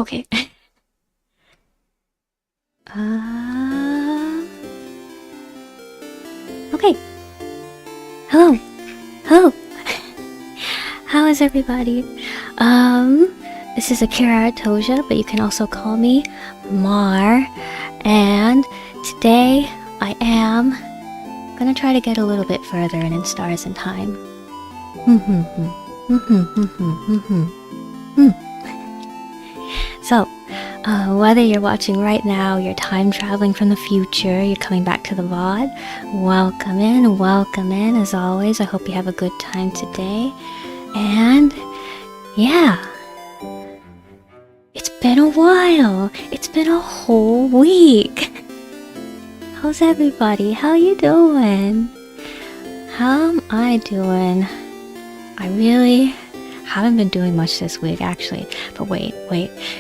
Okay. Okay. Hello. Hello. How is everybody? This is Akira Toja, but you can also call me Mar. And today I am gonna try to get a little bit further in Stars and Time. So, whether you're watching right now, you're time traveling from the future, you're coming back to the VOD, welcome in. As always, I hope you have a good time today. And yeah, it's been a while. It's been a whole week. How's everybody? How you doing? How am I doing? I really haven't been doing much this week, actually. But wait.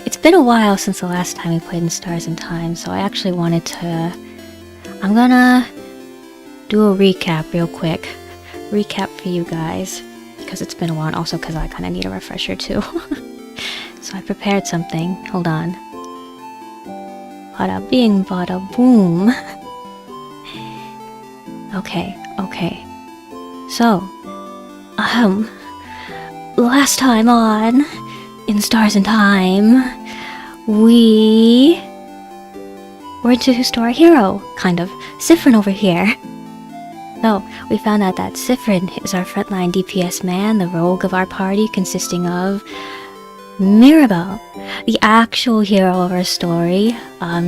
It's been a while since the last time we played in Stars and Time, so I actually wanted to... I'm gonna do a recap real quick. Recap for you guys, because it's been a while, and also because I kind of need a refresher too. So I prepared something. Hold on. Bada bing, bada boom. Okay. So, last time on in Stars and Time, we were introduced to our hero, kind of, Siffrin over here. So, we found out that Siffrin is our frontline DPS man, the rogue of our party, consisting of Mirabelle, the actual hero of our story.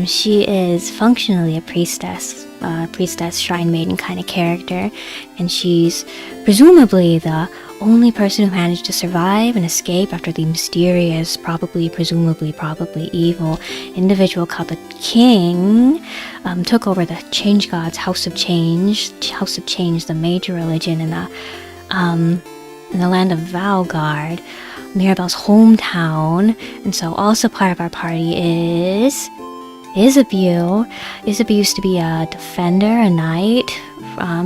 She is functionally a priestess, shrine maiden kind of character, and she's presumably the only person who managed to survive and escape after the mysterious, presumably evil individual called the King took over the Change God's House of Change, the major religion in the land of Valgard, Mirabelle's hometown. And so also part of our party is Isabeau. Isabeau used to be a defender, a knight.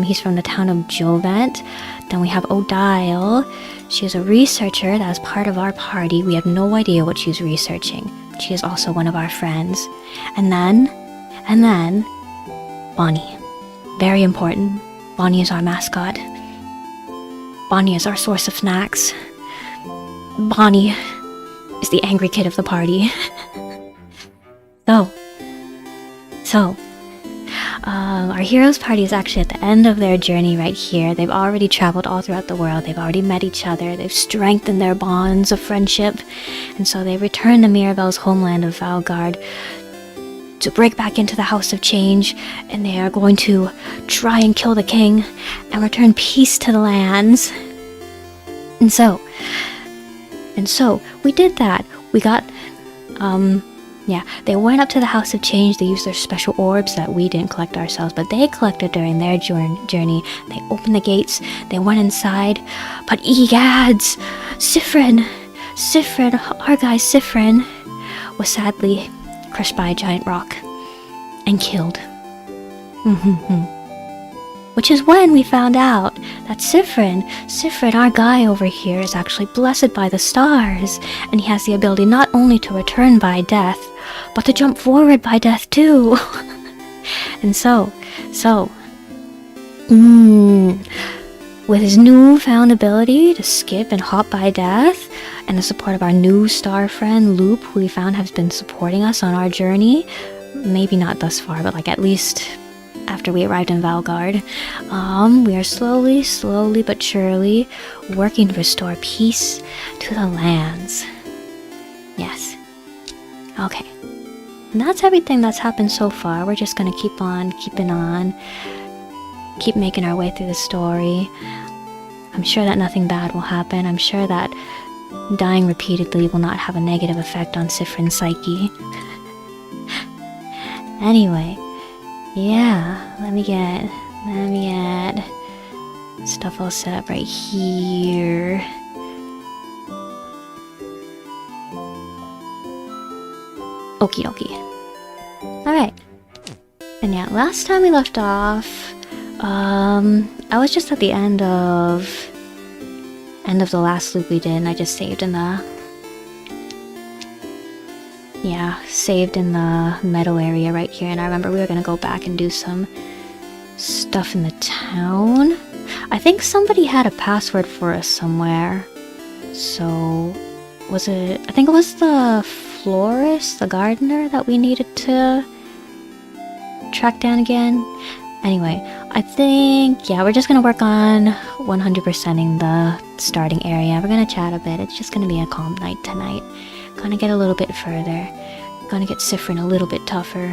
He's from the town of Jovent. Then we have Odile. She is a researcher that is part of our party. We have no idea what she's researching. She is also one of our friends. And then Bonnie. Very important. Bonnie is our mascot. Bonnie is our source of snacks. Bonnie is the angry kid of the party. So, our heroes' party is actually at the end of their journey right here. They've already traveled all throughout the world. They've already met each other. They've strengthened their bonds of friendship. And so they return to Mirabelle's homeland of Valgard to break back into the House of Change. And they are going to try and kill the king and return peace to the lands. And so we did that. We got, they went up to the House of Change. They used their special orbs that we didn't collect ourselves, but they collected during their journey. They opened the gates, they went inside, but egads! Siffrin, our guy Siffrin, was sadly crushed by a giant rock and killed. Which is when we found out that Siffrin, our guy over here, is actually blessed by the stars, and he has the ability not only to return by death, but to jump forward by death too. And so, with his newfound ability to skip and hop by death, and the support of our new star friend Loop, who we found has been supporting us on our journey, maybe not thus far, but like at least after we arrived in Valgard, we are slowly but surely working to restore peace to the lands. Yes. Okay. And that's everything that's happened so far. We're just gonna keep on keeping on, keep making our way through the story. I'm sure that nothing bad will happen. I'm sure that dying repeatedly will not have a negative effect on Siffrin's psyche. Anyway, yeah, let me get stuff all set up right here. Okie dokie. Alright. And yeah, last time we left off, I was just at the end of the last loop we did, and I just saved in the yeah, saved in the meadow area right here, and I remember we were gonna go back and do some stuff in the town. I think somebody had a password for us somewhere. So, was it... I think it was the florist, the gardener that we needed to track down again. Anyway, I think, yeah, we're just gonna work on 100%ing the starting area. We're gonna chat a bit. It's just gonna be a calm night tonight. Gonna get a little bit further. Gonna get Siffrin a little bit tougher.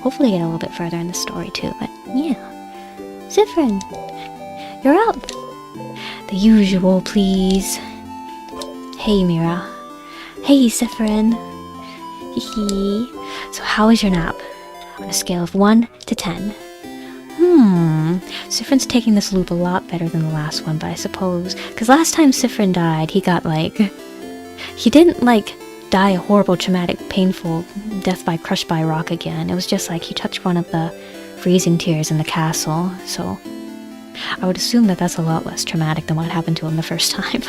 Hopefully get a little bit further in the story too, but yeah. Siffrin, you're up. The usual, please. Hey, Mira. Hey, Siffrin. Hee. So how was your nap? On a scale of 1 to 10. Siffrin's taking this loop a lot better than the last one, but I suppose... Because last time Siffrin died, he got, like... He didn't, like, die a horrible, traumatic, painful death by crushed by a rock again. It was just like he touched one of the freezing tiers in the castle, so... I would assume that that's a lot less traumatic than what happened to him the first time.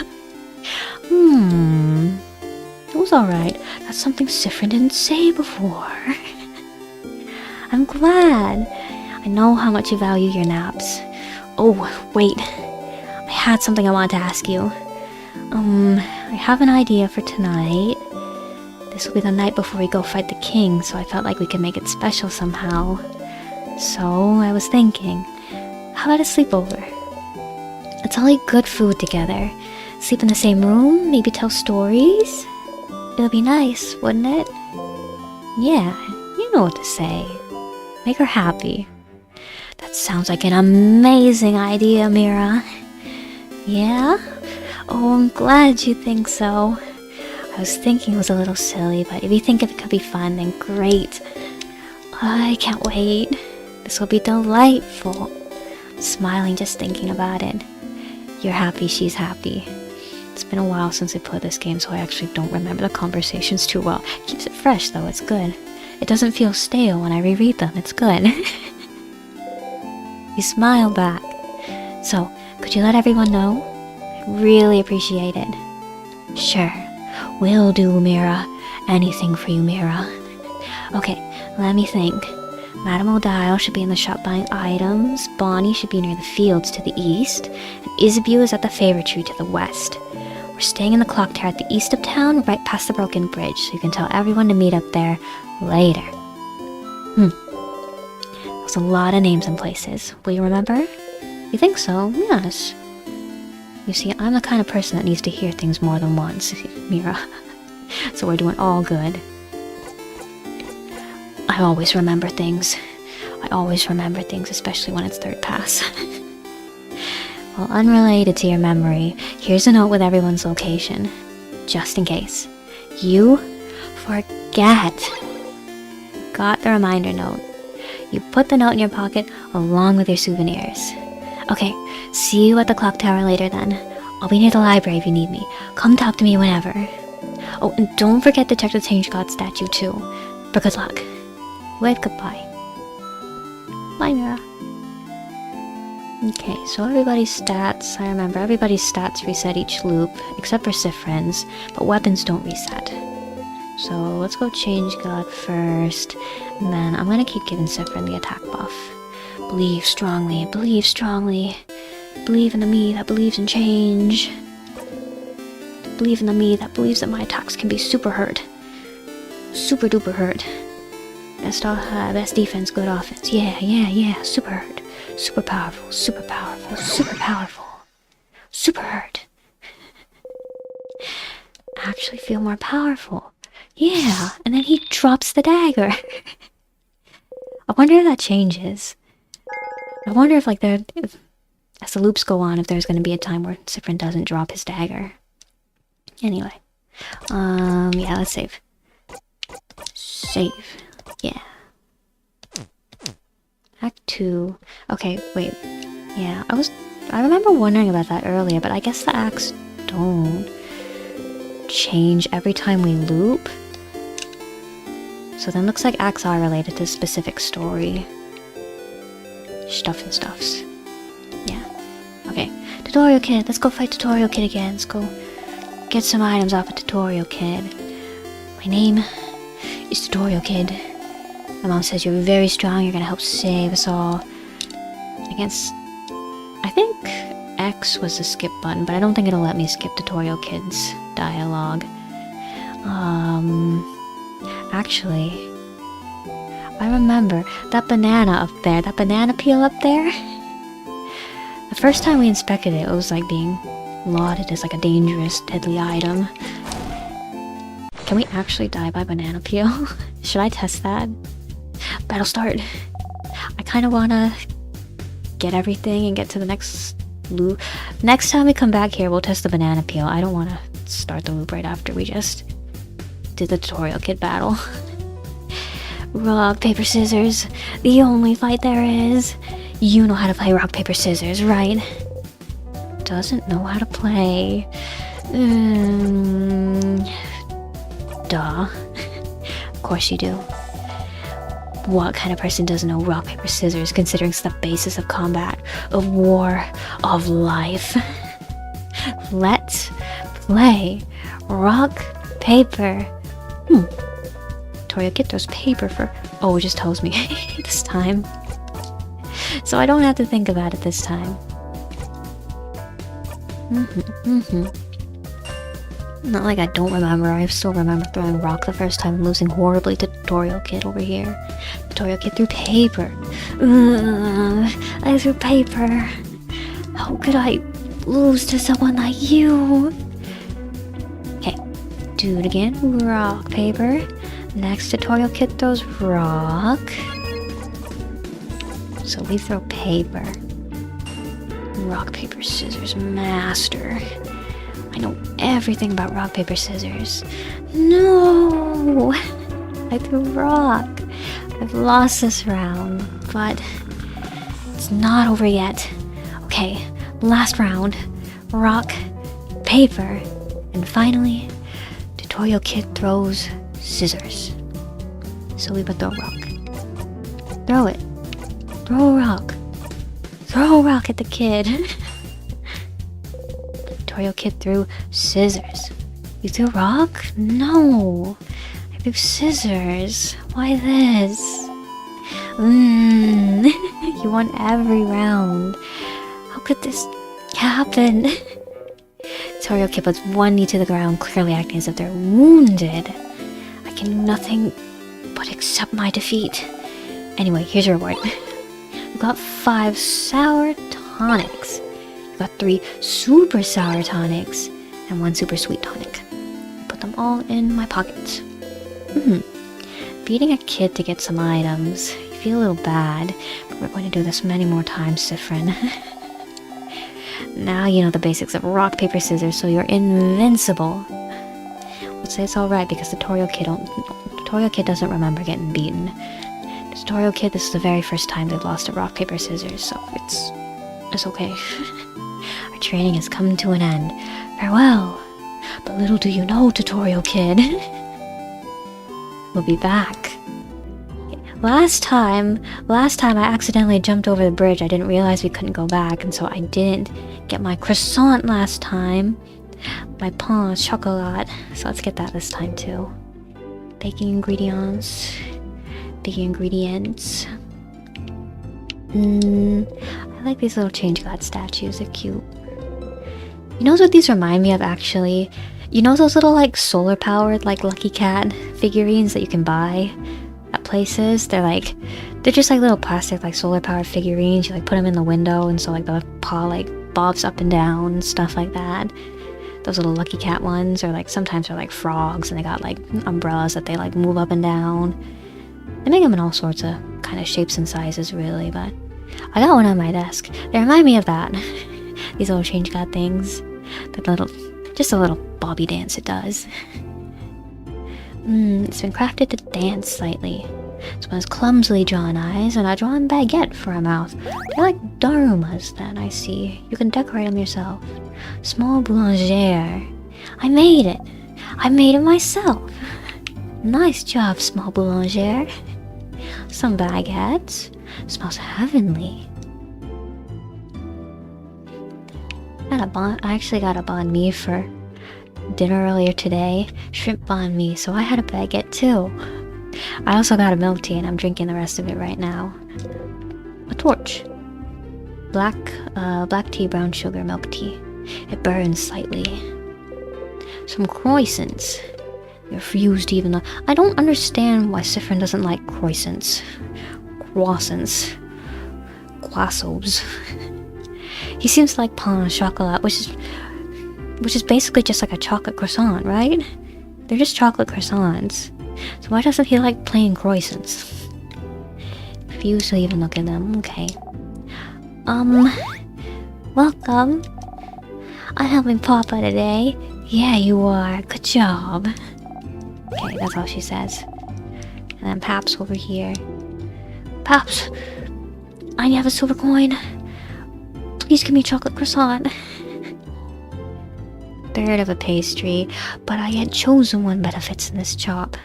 It was alright. That's something Siffrin didn't say before. I'm glad. I know how much you value your naps. Oh, wait. I had something I wanted to ask you. I have an idea for tonight. This will be the night before we go fight the king, so I felt like we could make it special somehow. So, I was thinking, how about a sleepover? Let's all eat good food together. Sleep in the same room, maybe tell stories. It would be nice, wouldn't it? Yeah, you know what to say. Make her happy. That sounds like an amazing idea, Mira. Yeah? Oh, I'm glad you think so. I was thinking it was a little silly, but if you think it could be fun, then great. I can't wait. This will be delightful. I'm smiling just thinking about it. You're happy, she's happy. It's been a while since I played this game, so I actually don't remember the conversations too well. It keeps it fresh, though. It's good. It doesn't feel stale when I reread them. It's good. You smile back. So, could you let everyone know? I'd really appreciate it. Sure. Will do, Mira. Anything for you, Mira. Okay, let me think. Madame O'Dial should be in the shop buying items. Bonnie should be near the fields to the east. And Isabeau is at the favor tree to the west. We're staying in the clock tower at the east of town, right past the broken bridge, so you can tell everyone to meet up there later. There's a lot of names and places. Will you remember? You think so? Yes. You see, I'm the kind of person that needs to hear things more than once, Mira. So we're doing all good. I always remember things. I always remember things, especially when it's third pass. Well, unrelated to your memory, here's a note with everyone's location. Just in case. You forget. Got the reminder note. You put the note in your pocket along with your souvenirs. Okay, see you at the clock tower later then. I'll be near the library if you need me. Come talk to me whenever. Oh, and don't forget to check the Change God statue too. For good luck. Wave goodbye. Bye, Mira. Okay, so everybody's stats, I remember everybody's stats reset each loop, except for Siffrin's, but weapons don't reset. So let's go Change God first, and then I'm gonna keep giving Siffrin the attack buff. Believe strongly, believe strongly. Believe in the me that believes in change. Believe in the me that believes that my attacks can be super hurt. Super duper hurt. Best defense, good offense. Yeah, super hurt. Super powerful, super powerful, super powerful. Super hurt. Actually feel more powerful. Yeah, and then he drops the dagger. I wonder if that changes. I wonder if, like, as the loops go on, if there's going to be a time where Siffrin doesn't drop his dagger. Anyway. Yeah, let's save. Save. Yeah. Act 2. Okay, wait. Yeah, I remember wondering about that earlier, but I guess the acts don't change every time we loop. So then looks like acts are related to a specific story. Stuff and stuffs. Yeah. Okay. Tutorial Kid. Let's go fight Tutorial Kid again. Let's go get some items off of Tutorial Kid. My name It's Tutorial Kid. My mom says you're very strong, you're gonna help save us all. I think X was the skip button, but I don't think it'll let me skip Tutorial Kid's dialogue. Actually, I remember that banana up there, that banana peel up there. The first time we inspected it, it was like being lauded as like a dangerous, deadly item. Can we actually die by banana peel? Should I test that? Battle start. I kind of want to get everything and get to the next loop. Next time we come back here, we'll test the banana peel. I don't want to start the loop right after we just did the Tutorial Kid battle. Rock, paper, scissors. The only fight there is. You know how to play rock, paper, scissors, right? Doesn't know how to play. Duh. Of course you do. What kind of person doesn't know rock, paper, scissors, considering it's the basis of combat, of war, of life? Let's play rock, paper. Tutorial Kid throws paper for... Oh, it just tells me this time. So I don't have to think about it this time. Not like I don't remember. I still remember throwing rock the first time and losing horribly to Tutorial Kid over here. Tutorial Kid threw paper. I threw paper. How could I lose to someone like you? Okay, do it again. Rock, paper. Next Tutorial Kid throws rock. So we throw paper. Rock, paper, scissors, master. I know everything about rock, paper, scissors. No! I threw rock. I've lost this round, but it's not over yet. Okay, last round. Rock, paper, and finally, Tutorial Kid throws scissors. So we would throw rock. Throw it. Throw rock. Throw rock at the kid. Tutorial Kid threw scissors. You threw rock? No. I threw scissors. Why this? You won every round. How could this happen? Tutorial Kid puts one knee to the ground, clearly acting as if they're wounded. I can do nothing but accept my defeat. Anyway, here's your reward. You got 5 sour tonics. You got 3 super sour tonics and 1 super sweet tonic. Put them all in my pockets. Beating a kid to get some items. You feel a little bad, but we're going to do this many more times, Siffrin. Now you know the basics of rock, paper, scissors, so you're invincible. Let's say it's alright because Tutorial Kid doesn't remember getting beaten. Tutorial Kid, this is the very first time they've lost at rock, paper, scissors, so it's okay. Our training has come to an end. Farewell. But little do you know, Tutorial Kid. We'll be back. Last time I accidentally jumped over the bridge. I didn't realize we couldn't go back, and so I didn't get my croissant last time. My pain au chocolat. So let's get that this time too. Baking ingredients. I like these little change god statues, they're cute. You know what these remind me of actually? You know those little like solar powered like Lucky Cat figurines that you can buy at places? They're just like little plastic like solar powered figurines. You like put them in the window and so like the paw like bobs up and down and stuff like that. Those little Lucky Cat ones, or like sometimes they're like frogs and they got like umbrellas that they like move up and down. They make them in all sorts of kind of shapes and sizes, really, but I got one on my desk. They remind me of that. These little change god things. Just a little bobby dance it does. It's been crafted to dance slightly. This one has clumsily drawn eyes and a drawn baguette for a mouth. They're like darumas then, I see. You can decorate them yourself. Small boulangère. I made it. I made it myself. Nice job, small boulangère. Some baguettes. Smells heavenly. I actually got a banh mi for dinner earlier today. Shrimp banh mi, so I had a baguette too. I also got a milk tea and I'm drinking the rest of it right now. A torch. Black tea, brown sugar, milk tea. It burns slightly. Some croissants. They refuse to even know. I don't understand why Siffrin doesn't like croissants. Croissants. Croissants. He seems to like pain au chocolat, which is basically just like a chocolate croissant, right? They're just chocolate croissants. So why doesn't he like plain croissants? Refuse to even look at them. Okay. Welcome. I'm helping Papa today. Yeah, you are. Good job. Okay, that's all she says. And then Paps over here. Paps! I have a silver coin. Please give me a chocolate croissant. Third of a pastry, but I had chosen one benefits in this shop.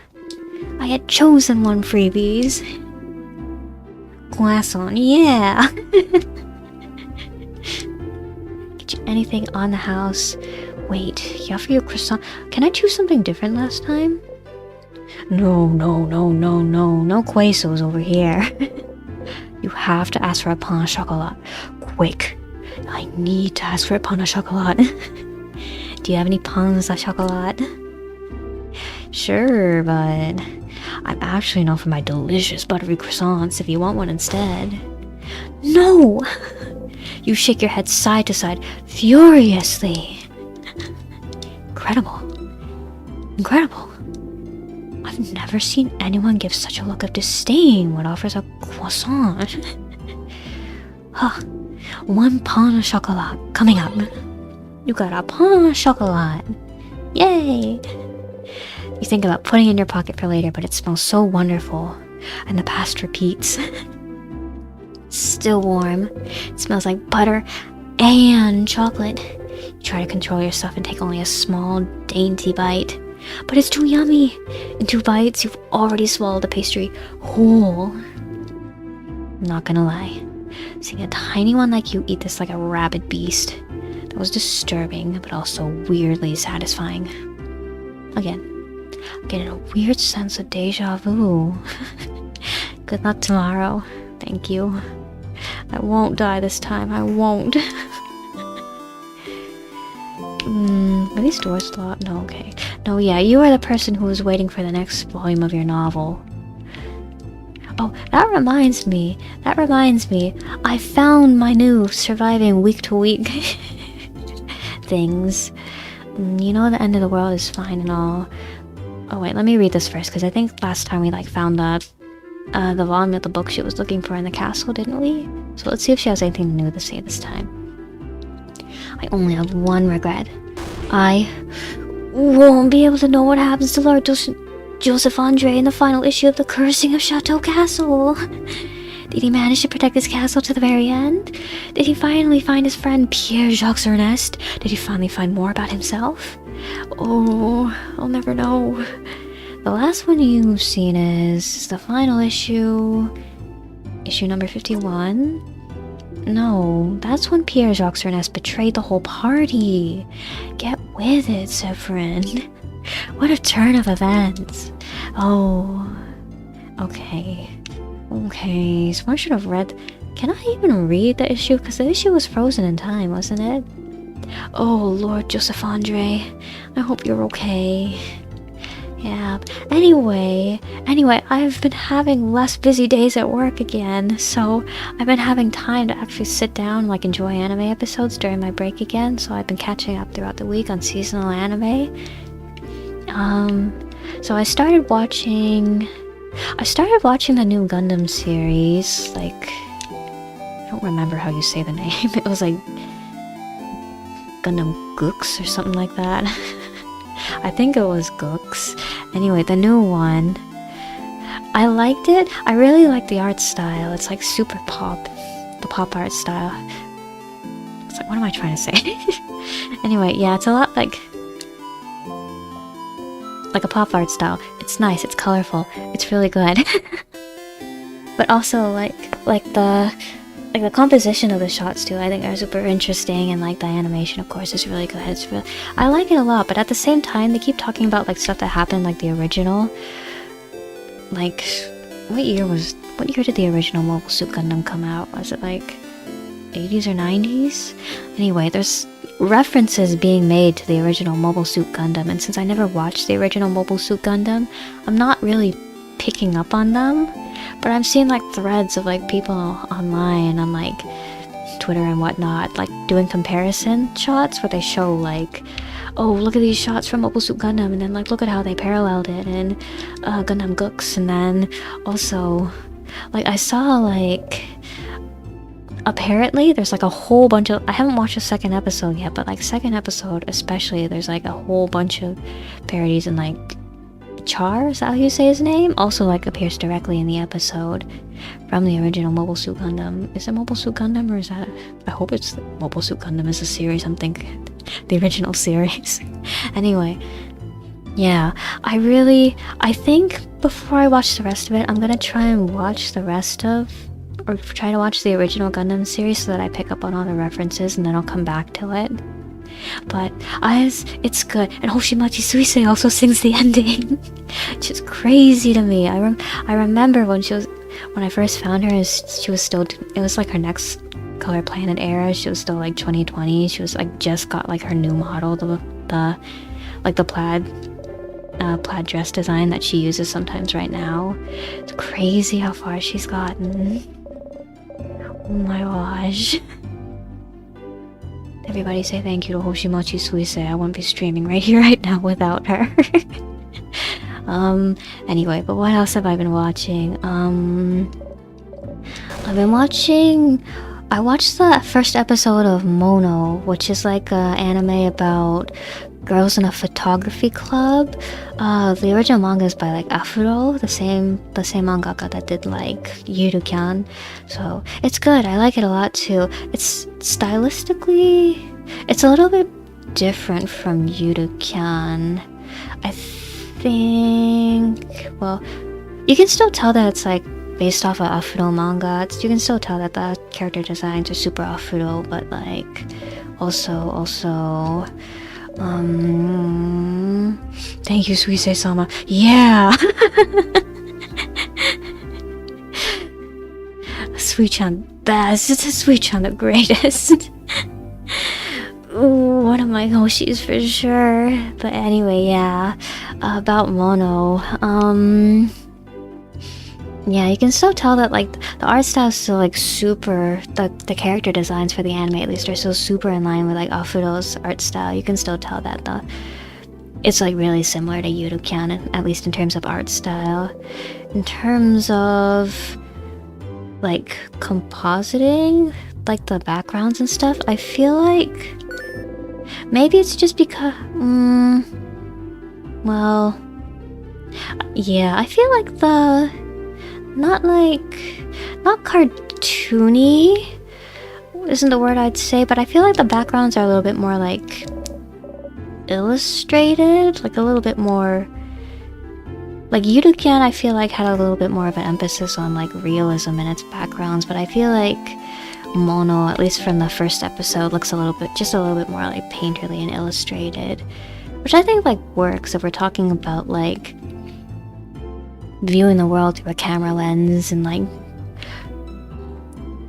I had chosen one freebies. Croissant, yeah! Get you anything on the house. Wait, you offer your croissant. Can I choose something different last time? No quesos over here. You have to ask for a pain au chocolat. Quick. I need to ask for a pain au chocolat. Do you have any pains au chocolat? Sure, but I'm actually known for my delicious buttery croissants if you want one instead. No! You shake your head side to side furiously. Incredible. Incredible. I've never seen anyone give such a look of disdain when offers a croissant. Huh. One pain au chocolat coming up. You got a pain au chocolat. Yay! You think about putting it in your pocket for later, but it smells so wonderful. And the past repeats. Still warm. It smells like butter and chocolate. You try to control yourself and take only a small, dainty bite. But it's too yummy. In 2 bites, you've already swallowed the pastry whole. Not gonna lie. Seeing a tiny one like you eat this like a rabid beast. That was disturbing, but also weirdly satisfying. Again, I'm getting a weird sense of deja vu. Good luck tomorrow. Thank you. I won't die this time. I won't. Are these doors locked? No, okay. No, yeah, you are the person who was waiting for the next volume of your novel. Oh, that reminds me. I found my new surviving week-to-week things. You know the end of the world is fine and all. Oh wait, let me read this first, because I think last time we found the volume of the book she was looking for in the castle, didn't we? So let's see if she has anything new to say this time. I only have one regret. I won't be able to know what happens to Lord Joseph Andre in the final issue of The Cursing of Chateau Castle. Did he manage to protect his castle to the very end? Did he finally find his friend Pierre-Jacques Ernest? Did he finally find more about himself? Oh, I'll never know. The last one you've seen is the final issue number 51. No, that's when Pierre-Jacques Ernest betrayed the whole party. Get with it, Siffrin. What a turn of events. Oh, okay. Okay, so I should have read... Can I even read the issue? Because the issue was frozen in time, wasn't it? Oh, Lord Joseph Andre. I hope you're okay. Yeah, anyway, I've been having less busy days at work again, so I've been having time to actually sit down and enjoy anime episodes during my break again, so I've been catching up throughout the week on seasonal anime. So I started watching the new Gundam series, I don't remember how you say the name, it was Gundam Gooks or something like that. I think it was Gooks. Anyway, the new one. I liked it. I really like the art style. It's super pop. The pop art style. It's what am I trying to say? Anyway, yeah, it's a lot like a pop art style. It's nice, it's colorful, it's really good. But also the composition of the shots too, I think are super interesting, and the animation of course is really good. I like it a lot, but at the same time they keep talking about stuff that happened the original. like, what year did the original Mobile Suit Gundam come out? Was it like 80s or 90s? Anyway, there's references being made to the original Mobile Suit Gundam, and since I never watched the original Mobile Suit Gundam, I'm not really picking up on them, but I'm seeing like threads of like people online on like Twitter and whatnot, like doing comparison shots where they show like, oh, look at these shots from Mobile Suit Gundam, and then like look at how they paralleled it in Gundam Gooks, and then also like I saw like apparently there's like a whole bunch of, I haven't watched the second episode yet, but like second episode especially, there's like a whole bunch of parodies, and like Char, is that how you say his name, also like appears directly in the episode from the original Mobile Suit Gundam. Is it Mobile Suit Gundam, or is that, I hope it's Mobile Suit Gundam is a series, I'm thinking the original series. Anyway, yeah, I think before I watch the rest of it, I'm gonna try and watch the rest of, or try to watch the original Gundam series so that I pick up on all the references, and then I'll come back to it. But it's good, and Hoshimachi Suisei also sings the ending, which is crazy to me. I remember when I first found her, she was still, it was like her next Color Planet era. She was still like 2020. She was like just got like her new model, the plaid dress design that she uses sometimes right now. It's crazy how far she's gotten. Oh my gosh. Everybody say thank you to Hoshimachi Suisei. I wouldn't be streaming right here, right now without her. Anyway, but what else have I been watching? I watched the first episode of Mono, which is like an anime about girls in a photography club. The original manga is by like Afuro, the same mangaka that did like Yuru-kyan. So it's good. I like it a lot too. It's stylistically, it's a little bit different from Yuru-kyan. I think, well, you can still tell that it's like based off of Afuro manga. You can still tell that the character designs are super Afuro, but like also thank you, Suisei-sama. Yeah. Sweet-chan best. Sweet-chan the greatest. Ooh, one of my Hoshis for sure. But anyway, yeah, about Mono. Yeah, you can still tell that like the art style is still like super, the character designs for the anime at least are still super in line with like Afuro's art style. You can still tell that it's like really similar to Yuru-kyan, at least in terms of art style. In terms of like compositing, like the backgrounds and stuff, I feel like maybe it's just because well, yeah, I feel like not cartoony isn't the word I'd say, but I feel like the backgrounds are a little bit more like illustrated, like a little bit more like Yuru-kyan. I feel like had a little bit more of an emphasis on like realism in its backgrounds, but I feel like Mono, at least from the first episode, looks just a little bit more like painterly and illustrated, which I think like works if we're talking about like viewing the world through a camera lens and like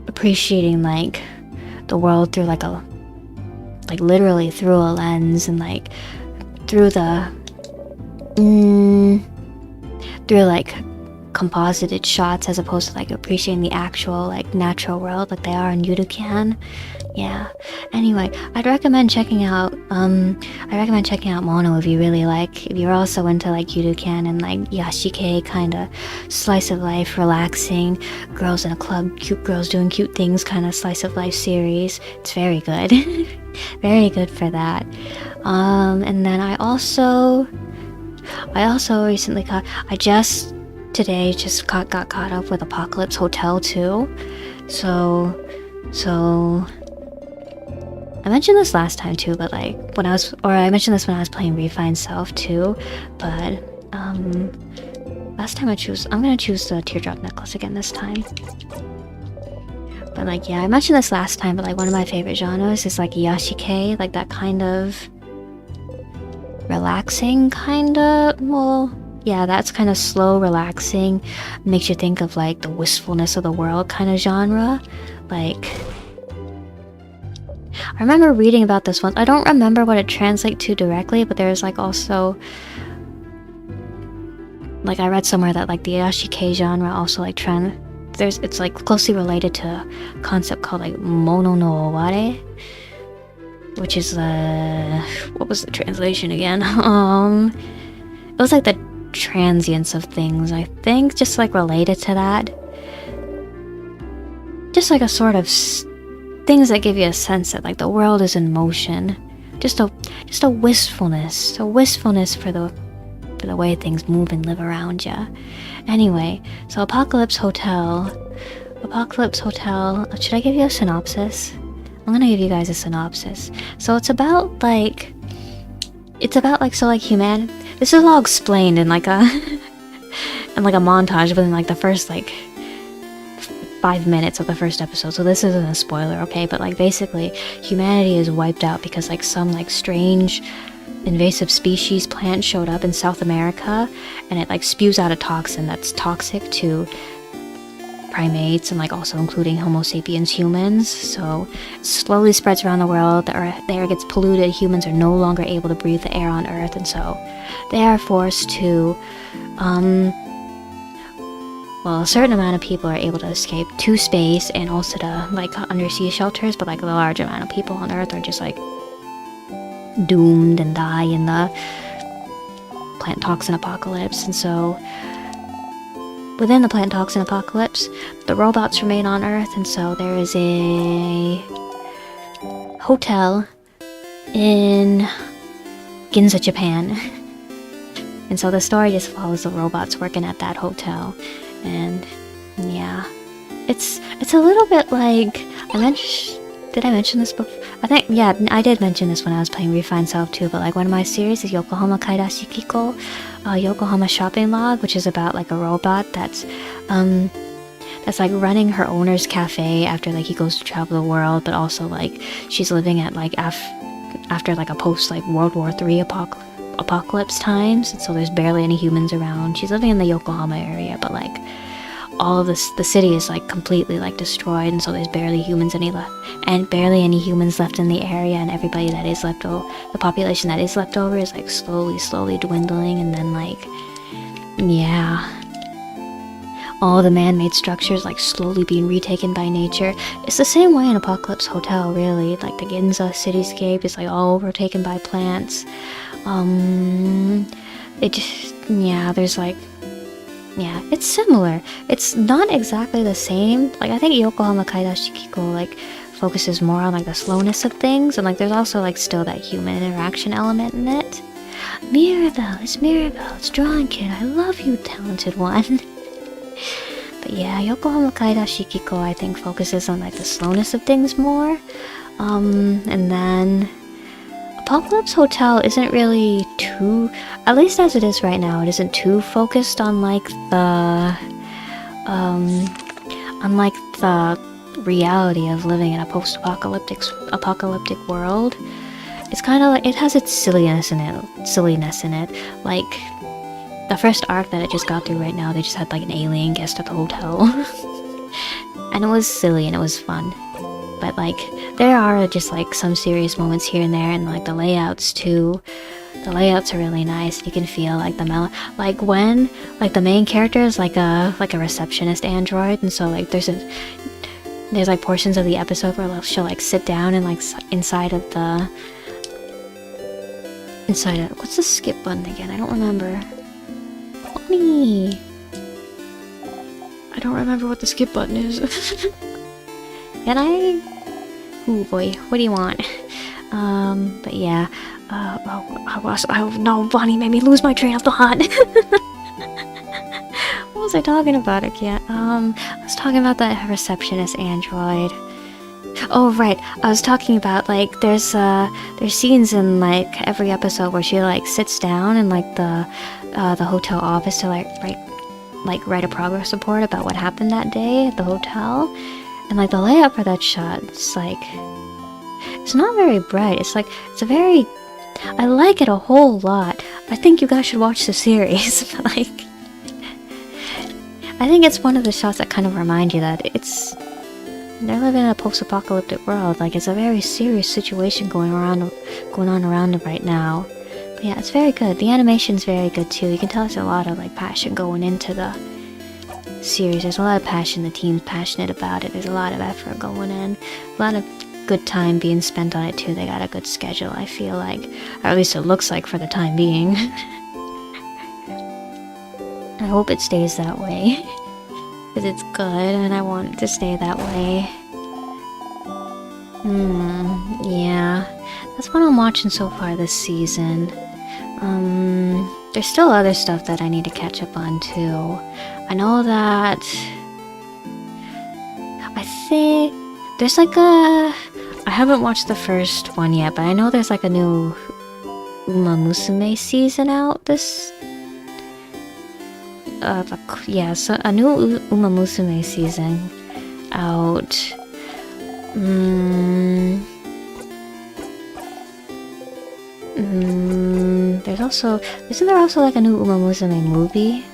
appreciating like the world through like literally through a lens, and like through like composited shots as opposed to like appreciating the actual like natural world like they are in Yuru-kyan. Yeah. Anyway, I'd recommend checking out Mono if you're also into like Yuru-kyan and like Yashike kind of slice of life, relaxing, girls in a club, cute girls doing cute things kind of slice of life series. It's very good. Very good for that. And then I also recently got caught up with Apocalypse Hotel too. So I mentioned this last time too, but like I mentioned this when I was playing Refine Self too, but last time I'm gonna choose the Teardrop Necklace again this time. But like, yeah, I mentioned this last time, but like one of my favorite genres is like Yashike, like that kind of relaxing kind of, well, yeah, that's kind of slow, relaxing, makes you think of like the wistfulness of the world kind of genre. Like, I remember reading about this once. I don't remember what it translates to directly, but there's like also, like I read somewhere that like the Yashike genre also like it's like closely related to a concept called like mono no oware, which is what was the translation again? It was like the transience of things, I think, just like related to that. Just like a sort of things that give you a sense that like the world is in motion. Just a wistfulness, for the way things move and live around you. Anyway, so Apocalypse Hotel. Should I give you a synopsis? I'm gonna give you guys a synopsis. So it's about like humanity. This is all explained in like a montage within like the first like 5 minutes of the first episode. So this isn't a spoiler, okay? But like basically, humanity is wiped out because like some like strange invasive species plant showed up in South America, and it like spews out a toxin that's toxic to primates and like also including Homo sapiens humans. So it slowly spreads around the world. The air gets polluted. Humans are no longer able to breathe the air on Earth, and so they are forced to a certain amount of people are able to escape to space and also to like undersea shelters, but like the large amount of people on Earth are just like doomed and die in the plant toxin apocalypse. And so within the plant toxin apocalypse, the robots remain on Earth, and so there is a hotel in Ginza, Japan. And so the story just follows the robots working at that hotel. And yeah, it's a little bit like did I mention this before? I think, yeah, I did mention this when I was playing Refined Self too, but like one of my series is Yokohama Kaidashi Kiko, Yokohama Shopping Log, which is about like a robot that's like running her owner's cafe after like he goes to travel the world, but also like she's living at like after like a post like World War III apocalypse times, and so there's barely any humans around. She's living in the Yokohama area, but like all of the city is like completely like destroyed, and so there's barely any humans left in the area, and everybody that is left over, the population that is left over is like slowly dwindling, and then like, yeah, all the man-made structures like slowly being retaken by nature. It's the same way in Apocalypse Hotel, really. Like the Ginza cityscape is like all overtaken by plants. It's similar. It's not exactly the same. Like I think Yokohama Kaidashi Kiko like focuses more on like the slowness of things, and like there's also like still that human interaction element in it. Mirabelle, it's Drawing Kid. I love you, talented one. But yeah, Yokohama Kaidashi Kiko I think focuses on like the slowness of things more. And then Apocalypse Hotel isn't really too, at least as it is right now, it isn't too focused on like the reality of living in a post-apocalyptic world. It's kind of like, it has its silliness in it. Like the first arc that it just got through right now, they just had like an alien guest at the hotel. And it was silly and it was fun. But like there are just like some serious moments here and there, and like the layouts too. The layouts are really nice. You can feel like like when like the main character is like a receptionist android, and so like there's like portions of the episode where she'll like sit down and like inside of what's the skip button again? I don't remember. Funny. I don't remember what the skip button is. Can I? Ooh boy, what do you want? But yeah. No, Bonnie made me lose my train of thought. What was I talking about again? I was talking about that receptionist android. Oh right, I was talking about like there's scenes in like every episode where she like sits down in like the hotel office to write a progress report about what happened that day at the hotel. And like the layout for that shot, it's like, it's not very bright. It's like, I like it a whole lot. I think you guys should watch the series. Like, I think it's one of the shots that kind of remind you that they're living in a post-apocalyptic world. Like, it's a very serious situation going on around them right now. But yeah, it's very good. The animation's very good too. You can tell there's a lot of like passion going into the series. There's a lot of passion. The team's passionate about it. There's a lot of effort going in. A lot of good time being spent on it too. They got a good schedule, I feel like. Or at least it looks like for the time being. I hope it stays that way. Because it's good and I want it to stay that way. Yeah. That's what I'm watching so far this season. There's still other stuff that I need to catch up on too. I know that I think there's like I haven't watched the first one yet, but I know there's like a new Uma Musume season out this yeah, so a new Uma Musume season out. Isn't there also like a new Uma Musume movie?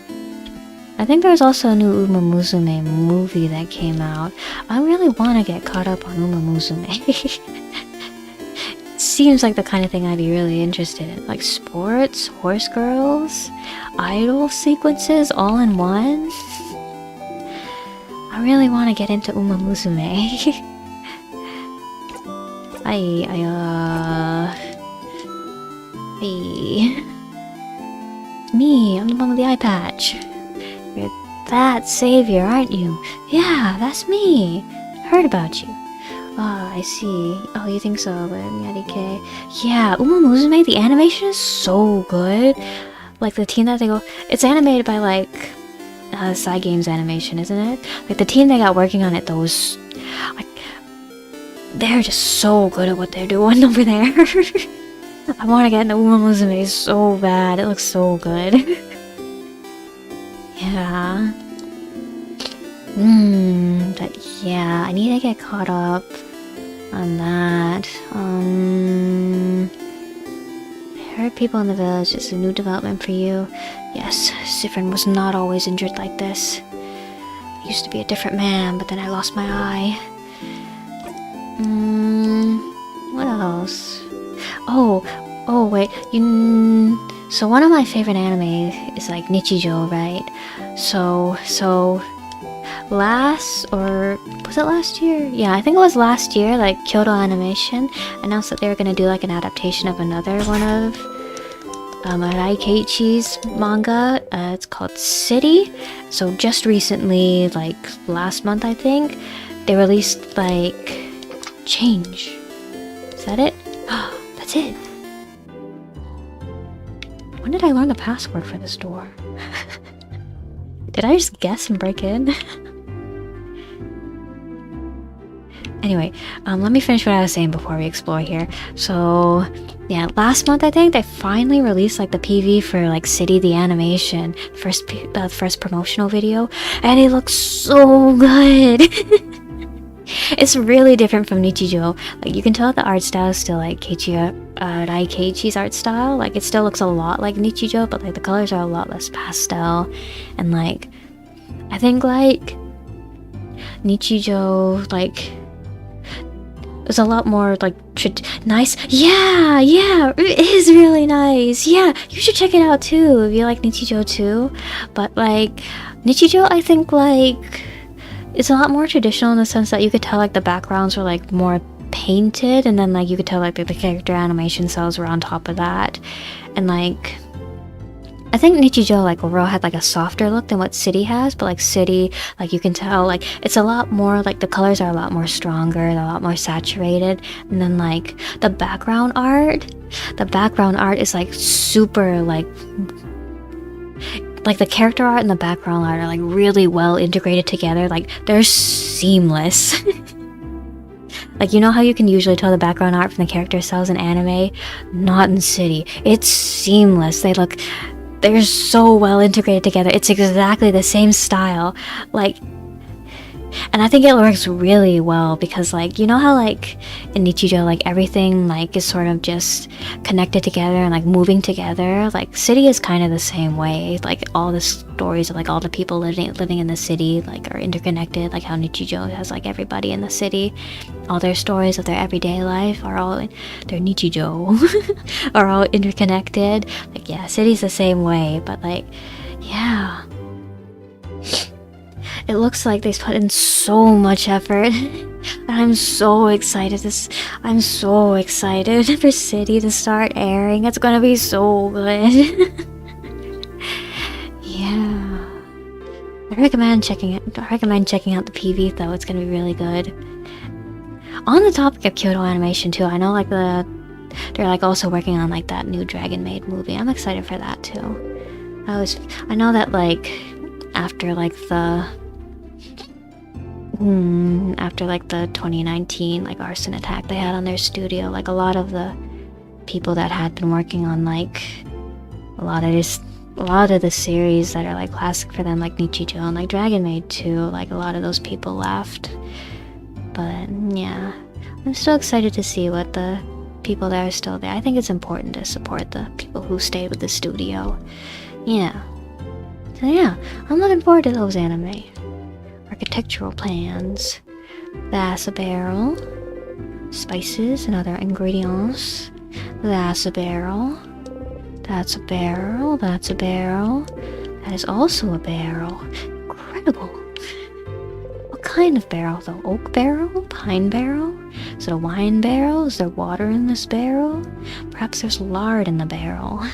I think there's also a new Uma Musume movie that came out. I really want to get caught up on Uma Musume. It seems like the kind of thing I'd be really interested in. Like sports, horse girls, idol sequences all in one. I really want to get into Uma Musume. Me, I'm the one with the eye patch. You're that savior, aren't you? Yeah, that's me. Heard about you. Ah, I see. Oh, you think so, but Yarike. Yeah, Uma Musume, the animation is so good. Like the team that they go, it's animated by like Side Games Animation, isn't it? Like the team they got working on it, those like they're just so good at what they're doing over there. I want to get into Uma Musume so bad. It looks so good. Yeah. But yeah, I need to get caught up on that. I heard people in the village. It's a new development for you. Yes, Siffrin was not always injured like this. I used to be a different man, but then I lost my eye. What else? Oh wait, so one of my favorite anime is like Nichijou, right? So was it last year? Yeah, I think it was last year, like Kyoto Animation announced that they were gonna do like an adaptation of another one of Raikeichi's manga. It's called City. So just recently, like last month I think, they released like Change. Is that it? That's it. When did I learn the password for this door? Did I just guess and break in? Anyway, let me finish what I was saying before we explore here. So, yeah, last month I think they finally released like the PV for like City the animation, first promotional video, and it looks so good. It's really different from Nichijou. Like you can tell the art style is still like Raikeichi's art style. Like it still looks a lot like Nichijou, but like the colors are a lot less pastel, and like I think like Nichijou like it's a lot more like nice. Yeah, it is really nice. Yeah, you should check it out too if you like Nichijou too. But like Nichijou, I think like it's a lot more traditional in the sense that you could tell like the backgrounds were like more painted, and then like you could tell like the character animation cells were on top of that, and like I think Nichijou like overall had like a softer look than what City has, but like City, like you can tell like it's a lot more like the colors are a lot more stronger, they're a lot more saturated, and then like the background art is like super like the character art and the background art are like really well integrated together. Like they're seamless. Like you know how you can usually tell the background art from the character cells in anime? Not in City. It's seamless. They're so well integrated together. It's exactly the same style. Like And I think it works really well because, like, you know how, like, in Nichijou, like, everything, like, is sort of just connected together and, like, moving together? Like, City is kind of the same way. Like, all the stories of, like, all the people living in the city, like, are interconnected. Like, how Nichijou has, like, everybody in the city. All their stories of their everyday life are all, their Nichijou, are all interconnected. Like, yeah, City's the same way, but, like, yeah. It looks like they've put in so much effort. And I'm so excited. I'm so excited for City to start airing. It's gonna be so good. Yeah. I recommend checking out the PV though. It's gonna be really good. On the topic of Kyoto Animation too, I know like they're like also working on like that new Dragon Maid movie. I'm excited for that too. I know that like after the 2019 like arson attack they had on their studio, like a lot of the people that had been working on like a lot of the series that are like classic for them, like Nichijou and like Dragon Maid too, like a lot of those people left. But yeah, I'm still excited to see what the people that are still there. I think it's important to support the people who stayed with the studio. Yeah. So yeah, I'm looking forward to those anime. Architectural plans, that's a barrel, spices and other ingredients, that's a barrel, that's a barrel, that's a barrel, that is also a barrel. Incredible. What kind of barrel though? Oak barrel? Pine barrel? Is it a wine barrel? Is there water in this barrel? Perhaps there's lard in the barrel.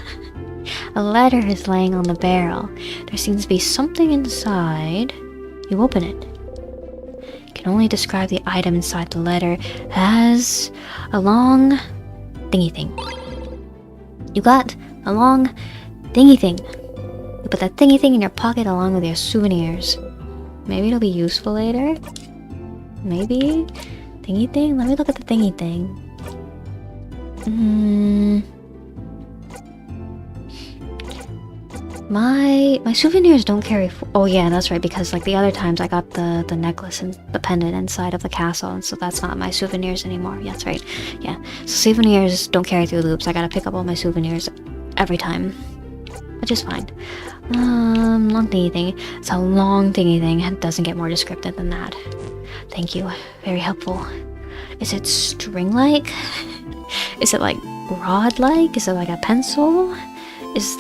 A letter is laying on the barrel. There seems to be something inside. You open it. You can only describe the item inside the letter as a long thingy thing. You got a long thingy thing. You put that thingy thing in your pocket along with your souvenirs. Maybe it'll be useful later? Maybe? Thingy thing? Let me look at the thingy thing. My souvenirs don't carry oh yeah, that's right, because like the other times I got the necklace and the pendant inside of the castle, and so that's not my souvenirs anymore. Yeah, that's right. Yeah, so souvenirs don't carry through loops. I gotta pick up all my souvenirs every time, which is fine. Long thingy thing. It's a long thingy thing. It doesn't get more descriptive than that. Thank you. Very helpful. Is it string-like? Is it like rod-like? Is it like a pencil? Is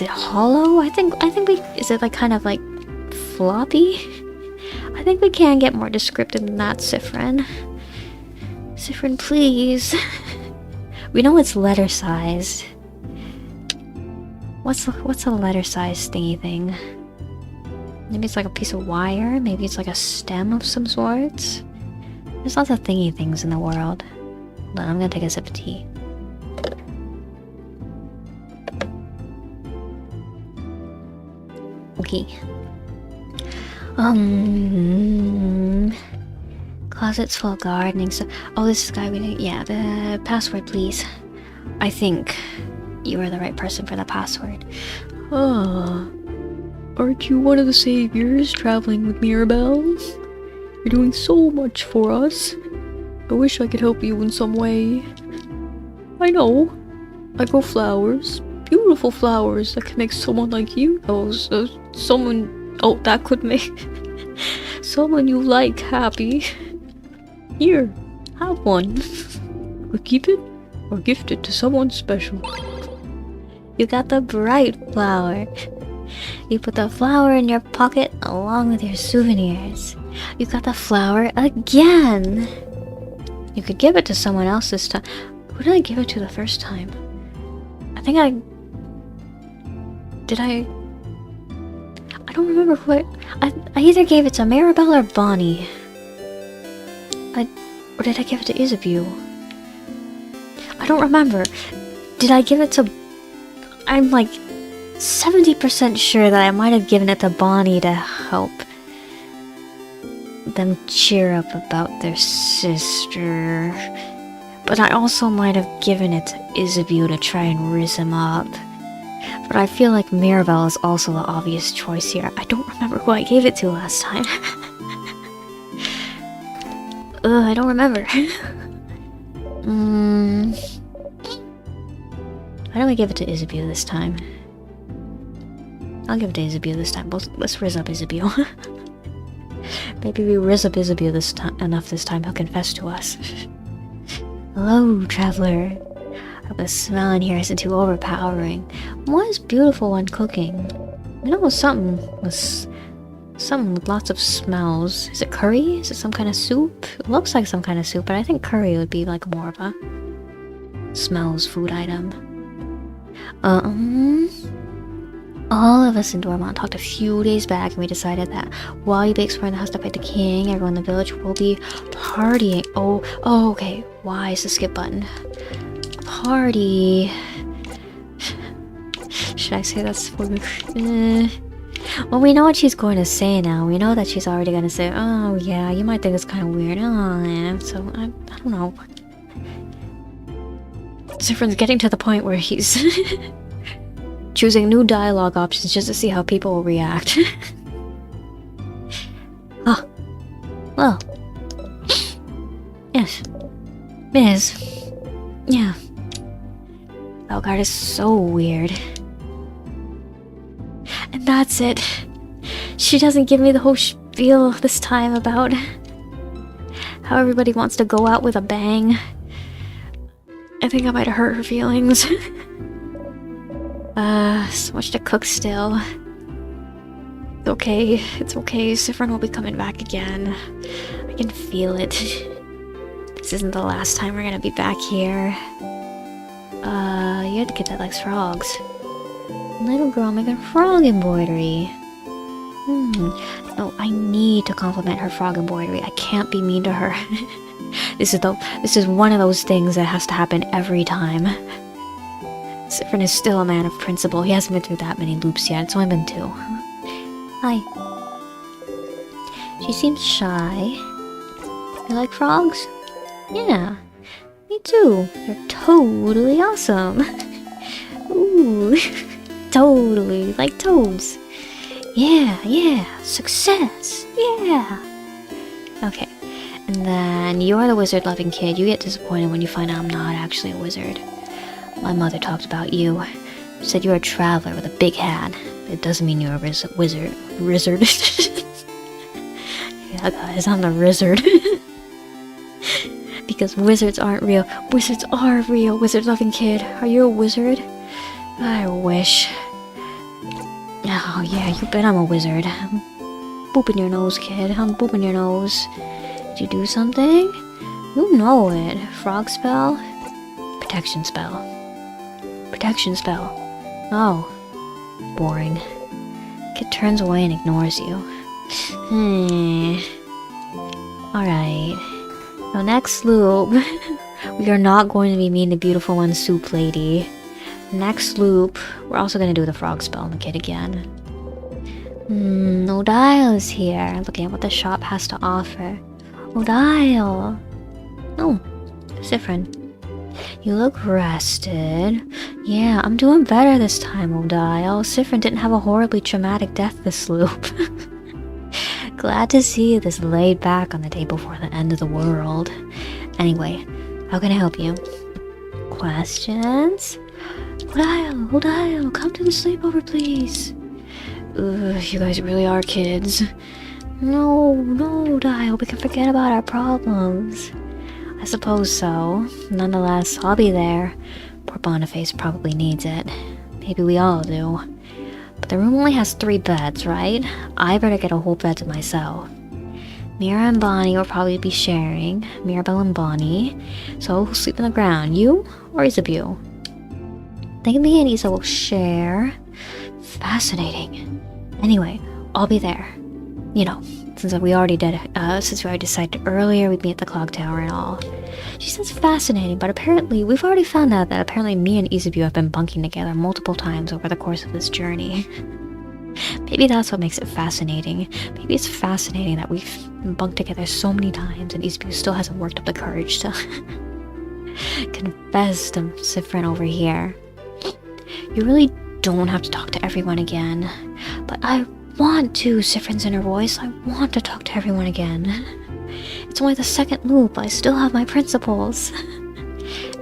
it hollow? I think we... Is it like kind of like floppy? I think we can get more descriptive than that, Siffrin. Siffrin, please. We know it's letter sized. What's a letter sized thingy thing? Maybe it's like a piece of wire? Maybe it's like a stem of some sorts? There's lots of thingy things in the world. Hold on, I'm gonna take a sip of tea. Okay. Closets full of gardening stuff. Oh, this is guy reading. Yeah, the password, please. I think you are the right person for the password. Aren't you one of the saviors traveling with Mirabelle? You're doing so much for us. I wish I could help you in some way. I know. I grow flowers. Beautiful flowers that can make someone like you, that could make someone you like happy. Here, have one. Or keep it, or gift it to someone special. You got the bright flower. You put the flower in your pocket along with your souvenirs. You got the flower again. You could give it to someone else this time. Who did I give it to the first time? I don't remember who I either gave it to Maribel or Bonnie. Or did I give it to Isabeau? I don't remember. Did I give it to... I'm like 70% sure that I might have given it to Bonnie to help them cheer up about their sister. But I also might have given it to Isabeau to try and riz him up. But I feel like Mirabelle is also the obvious choice here. I don't remember who I gave it to last time. I don't remember. Why don't we give it to Isabel this time? I'll give it to Isabel this time. Let's rizz up Isabel. Maybe we rizz up Isabel enough this time he'll confess to us. Hello, traveler. I hope the smell in here isn't too overpowering. What is beautiful when cooking? You know, something with lots of smells. Is it curry? Is it some kind of soup? It looks like some kind of soup, but I think curry would be like more of a smells food item. All of us in Dormont talked a few days back, and we decided that while you be exploring the house to fight the king, everyone in the village will be partying. Oh, okay. Why is the skip button? Party. Should I say that's for well, we know what she's going to say now. We know that she's already going to say, oh yeah, you might think it's kind of weird. Oh yeah, so I don't know. Siffrin's getting to the point where he's choosing new dialogue options just to see how people will react. Oh. Well. Yes. Miss. Yeah. Belgard is so weird. And that's it. She doesn't give me the whole spiel this time about how everybody wants to go out with a bang. I think I might have hurt her feelings. So much to cook still. It's okay. It's okay. Siffrin will be coming back again. I can feel it. This isn't the last time we're gonna be back here. You're the kid that likes frogs. Little girl making frog embroidery. No, I need to compliment her frog embroidery. I can't be mean to her. This is one of those things that has to happen every time. Siffrin is still a man of principle. He hasn't been through that many loops yet. It's only been 2. Hi. She seems shy. You like frogs? Yeah. Me too. They're totally awesome. Ooh. Totally. Like toads. Yeah. Success. Yeah. Okay. And then you're the wizard-loving kid. You get disappointed when you find out I'm not actually a wizard. My mother talked about you. She said you're a traveler with a big hat. It doesn't mean you're a wizard. Yeah, guys, I'm the wizard. Because wizards aren't real. Wizards are real. Wizard-loving kid. Are you a wizard? I wish. Oh, yeah, you bet I'm a wizard. I'm booping your nose, kid. I'm booping your nose. Did you do something? You know it. Frog spell? Protection spell. Protection spell. Oh. Boring. Kid turns away and ignores you. Alright. So next loop, we are not going to be mean the beautiful one soup lady. Next loop, we're also going to do the frog spell on the kid again. Odile is here, looking at what the shop has to offer. Odile! Oh, Siffrin. You look rested. Yeah, I'm doing better this time, Odile. Siffrin didn't have a horribly traumatic death this loop. Glad to see you this laid back on the day before the end of the world. Anyway, how can I help you? Questions? Odile, come to the sleepover, please. You guys really are kids. No, Odile, we can forget about our problems. I suppose so. Nonetheless, I'll be there. Poor Boniface probably needs it. Maybe we all do. But the room only has 3 beds, right? I better get a whole bed to myself. Mira and Bonnie will probably be sharing. Mirabelle and Bonnie. So who'll sleep on the ground? You or Isabel? I think me and Isa will share. Fascinating. Anyway, I'll be there. You know, since we already decided earlier we'd meet at the clock tower and all. She says fascinating, but apparently we've already found out that apparently me and Isabel have been bunking together multiple times over the course of this journey. Maybe that's what makes it fascinating. Maybe it's fascinating that we've bunked together so many times and Isabel still hasn't worked up the courage to confess to Siffrin over here. You really don't have to talk to everyone again. But I want to, Siffrin's inner voice. I want to talk to everyone again. It's only the second loop. I still have my principles.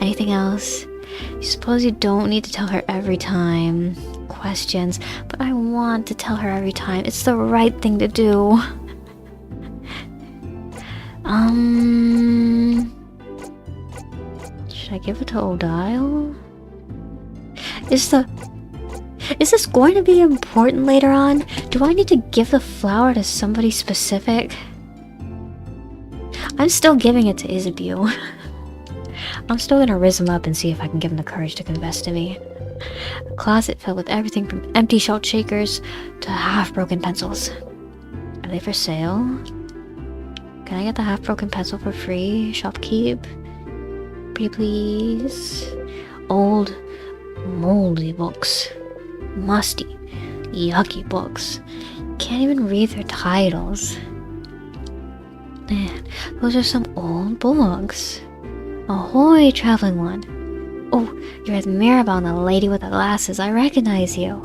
Anything else? You suppose you don't need to tell her every time. Questions, but I want to tell her every time. It's the right thing to do. Should I give it to Odile? Is this going to be important later on? Do I need to give the flower to somebody specific? I'm still giving it to Isabelle. I'm still gonna rizz him up and see if I can give him the courage to confess to me. A closet filled with everything from empty salt shakers to half-broken pencils. Are they for sale? Can I get the half-broken pencil for free? Shopkeep? Pretty please? Old, moldy books. Musty, yucky books. Can't even read their titles. Man, those are some old books. Ahoy, traveling one. Oh, you're Mirabelle, the lady with the glasses. I recognize you.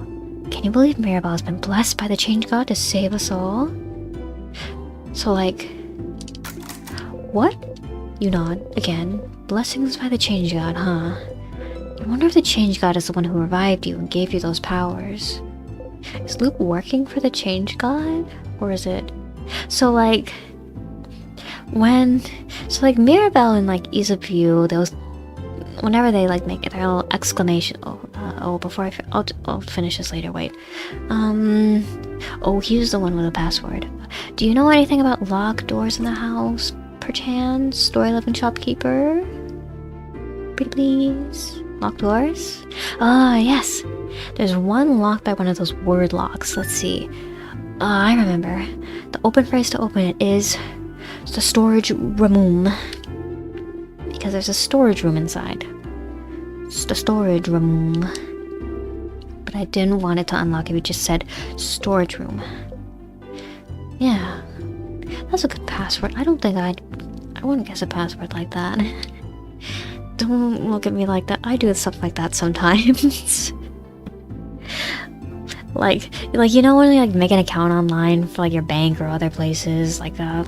Can you believe Mirabelle has been blessed by the Change God to save us all? So, like... What? You nod, again. Blessings by the Change God, huh? I wonder if the Change God is the one who revived you and gave you those powers. Is Luke working for the Change God? Or is it... So, like... Mirabelle and, like, Isabelle, those... Whenever they, like, make their little exclamation... before I'll finish this later, wait. Oh, he's the one with the password. Do you know anything about locked doors in the house? Perchance? Story-loving shopkeeper? Pretty please? Locked doors? Ah, yes. There's one locked by one of those word locks. Let's see. I remember. The open phrase to open it is... the storage room. Because there's a storage room inside. It's the storage room. But I didn't want it to unlock if you just said storage room. Yeah. That's a good password. I wouldn't guess a password like that. Don't look at me like that. I do stuff like that sometimes. like you know when you like make an account online for like your bank or other places, like on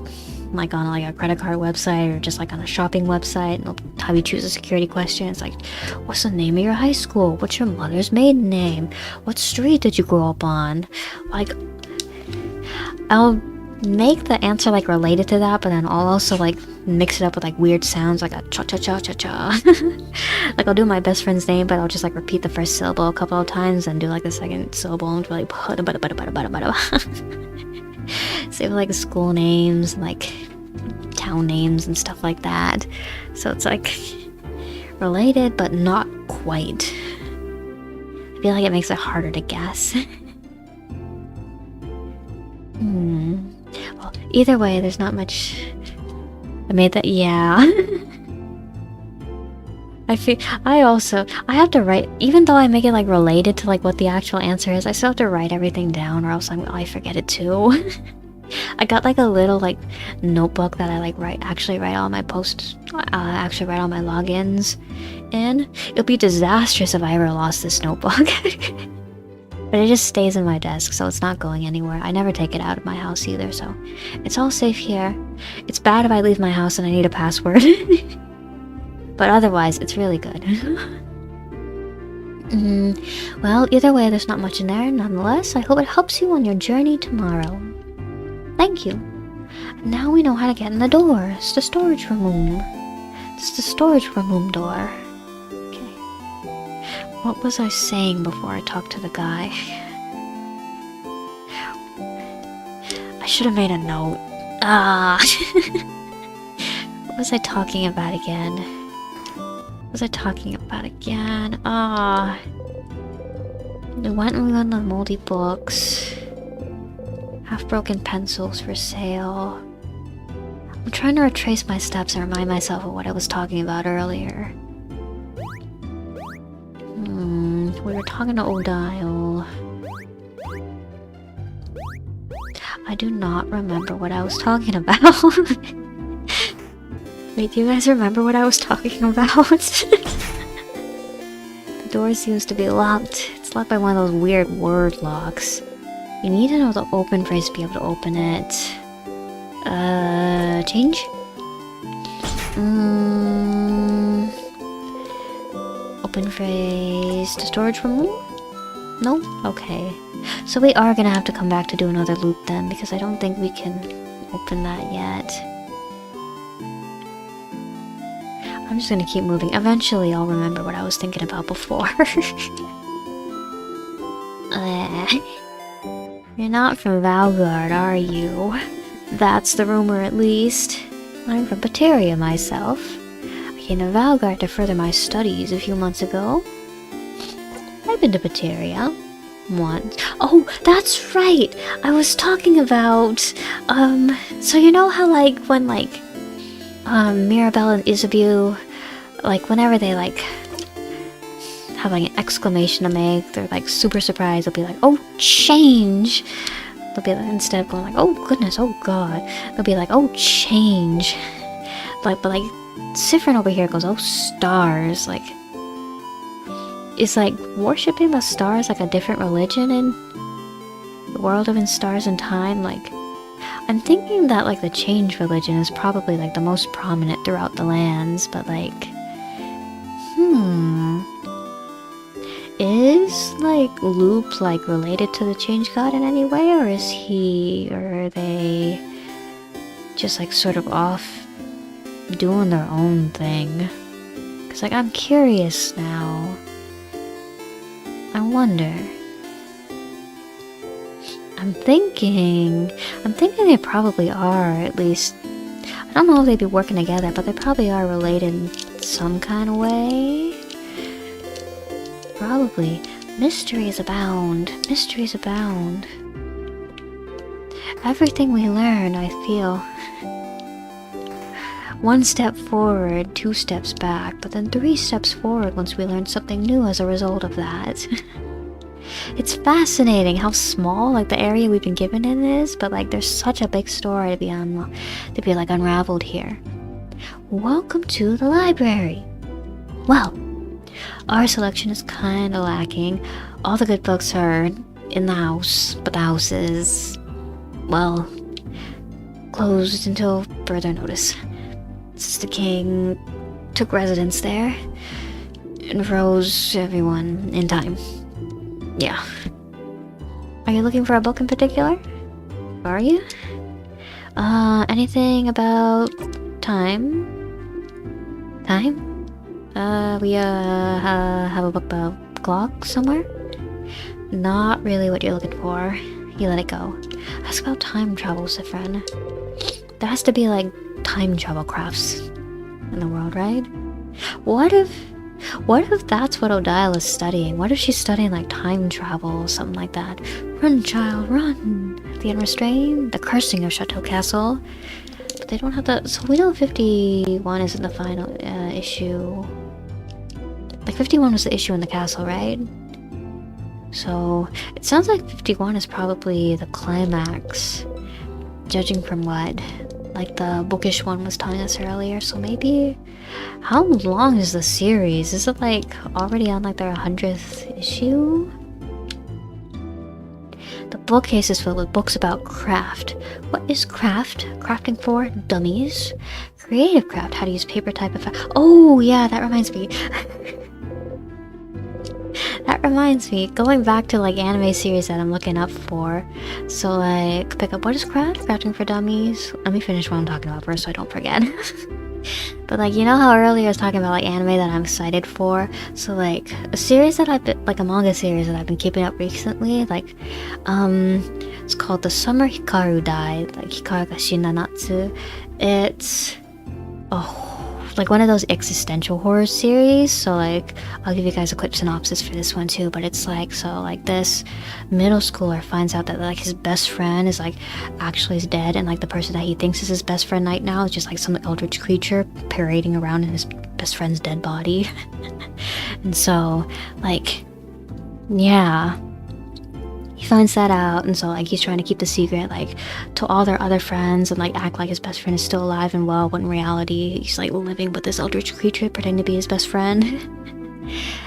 like a credit card website or just like on a shopping website, and they'll have you choose a security question. It's like, what's the name of your high school? What's your mother's maiden name? What street did you grow up on? Like, I'll make the answer like related to that, but then I'll also like mix it up with like weird sounds, like a cha cha cha cha cha. Like I'll do my best friend's name, but I'll just like repeat the first syllable a couple of times and do like the second syllable and be like same like school names, like town names and stuff like that. So it's like related, but not quite. I feel like it makes it harder to guess. Well, either way, there's not much. I made that, yeah. I have to write, even though I make it like related to like what the actual answer is, I still have to write everything down or else I forget it too. I got like a little like notebook that I like actually write all my posts, actually write all my logins in. It'll be disastrous if I ever lost this notebook. But it just stays in my desk, so it's not going anywhere. I never take it out of my house either, so it's all safe here. It's bad if I leave my house and I need a password. But otherwise, it's really good. Well, either way, there's not much in there. Nonetheless, I hope it helps you on your journey tomorrow. Thank you. Now we know how to get in the door. It's the storage room. It's the storage room door. What was I saying before I talked to the guy? I should have made a note. What was I talking about again? We went and we got the moldy books. Half-broken pencils for sale. I'm trying to retrace my steps and remind myself of what I was talking about earlier. We were talking to Odile. I do not remember what I was talking about. Wait, do you guys remember what I was talking about? The door seems to be locked. It's locked by one of those weird word locks. You need to know the open phrase to be able to open it. Change? Open phrase to storage room? No? Okay. So we are gonna have to come back to do another loop then, because I don't think we can open that yet. I'm just gonna keep moving. Eventually I'll remember what I was thinking about before. You're not from Valgard, are you? That's the rumor, at least. I'm from Pateria myself. I came to Valgard to further my studies a few months ago. I've been to Pateria once. Oh, that's right! I was talking about, so you know how, like, when, like, Mirabelle and Isabeau, like, whenever they, like, have, like, an exclamation to make, they're, like, super surprised, they'll be like, oh, change! They'll be like, instead of going like, oh goodness, oh god, they'll be like, oh, change. Like, but like, Siffrin over here goes, oh, stars. Like, is like worshipping the stars like a different religion in the world of In Stars and Time? Like, I'm thinking that like the change religion is probably like the most prominent throughout the lands, but like, is like Loop like related to the change god in any way, or is he, or are they just like sort of off doing their own thing? Cause like I'm curious now. I wonder. I'm thinking they probably are, at least. I don't know if they'd be working together, but they probably are related in some kind of way. Probably. Mysteries abound. Mysteries abound. Everything we learn, I feel. One step forward, 2 steps back, but then 3 steps forward once we learn something new as a result of that. It's fascinating how small like the area we've been given in is, but like there's such a big story to be like unraveled here. Welcome to the library. Well, our selection is kind of lacking. All the good books are in the house, but the house is, well, closed until further notice. Since the king took residence there and froze everyone in time. Yeah. Are you looking for a book in particular? Are you? Anything about time? Time? We have a book about clock somewhere? Not really what you're looking for. You let it go. Ask about time travel, Siffrin. There has to be, like, time travel crafts in the world, right? What if that's what Odile is studying? What if she's studying, like, time travel or something like that? Run, child, run! The Unrestrained, the Cursing of Chateau Castle. But they don't have the... So we know 51 isn't the final issue. Like, 51 was the issue in the castle, right? So, it sounds like 51 is probably the climax, judging from what, like, the bookish one was telling us earlier. So maybe... How long is the series? Is it, like, already on, like, their 100th issue? The bookcase is filled with books about craft. What is craft? Crafting for dummies? Creative craft, how to use paper type effect. Oh, yeah, that reminds me. That reminds me, going back to like anime series that I'm looking up for. So like, pick up what is craft? Crafting for dummies. Let me finish what I'm talking about first so I don't forget. But like, you know how earlier I was talking about like anime that I'm excited for? So like, a series that I've been, like a manga series that I've been keeping up recently, like, it's called The Summer Hikaru Died, like Hikaru ga Shindanatsu. It's, like one of those existential horror series. So like, I'll give you guys a quick synopsis for this one too, but it's like, so like this middle schooler finds out that like his best friend is like actually is dead, and like the person that he thinks is his best friend right now is just like some eldritch creature parading around in his best friend's dead body. And so like, yeah, he finds that out, and so like he's trying to keep the secret like to all their other friends and like act like his best friend is still alive and well, when in reality he's like living with this eldritch creature pretending to be his best friend.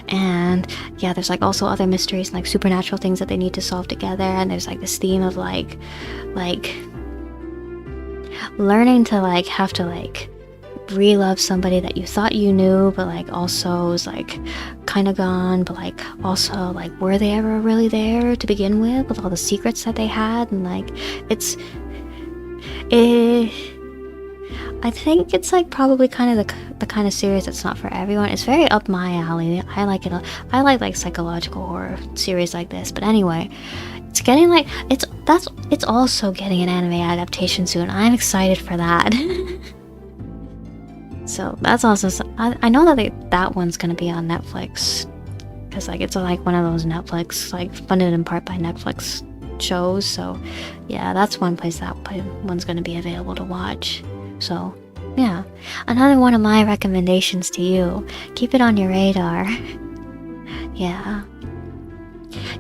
And yeah, there's like also other mysteries and like supernatural things that they need to solve together, and there's like this theme of like learning to like have to like re-love somebody that you thought you knew, but like also is like kind of gone, but like also like were they ever really there to begin with all the secrets that they had, and like I think it's like probably kind of the kind of series that's not for everyone. It's very up my alley. I like it. I like psychological horror series like this. But anyway, it's getting like it's also getting an anime adaptation soon. I'm excited for that. So that's also I know that that one's gonna be on Netflix, because like it's like one of those Netflix, like funded in part by Netflix shows. So yeah, that's one place that one's gonna be available to watch. So yeah, another one of my recommendations to you. Keep it on your radar. Yeah.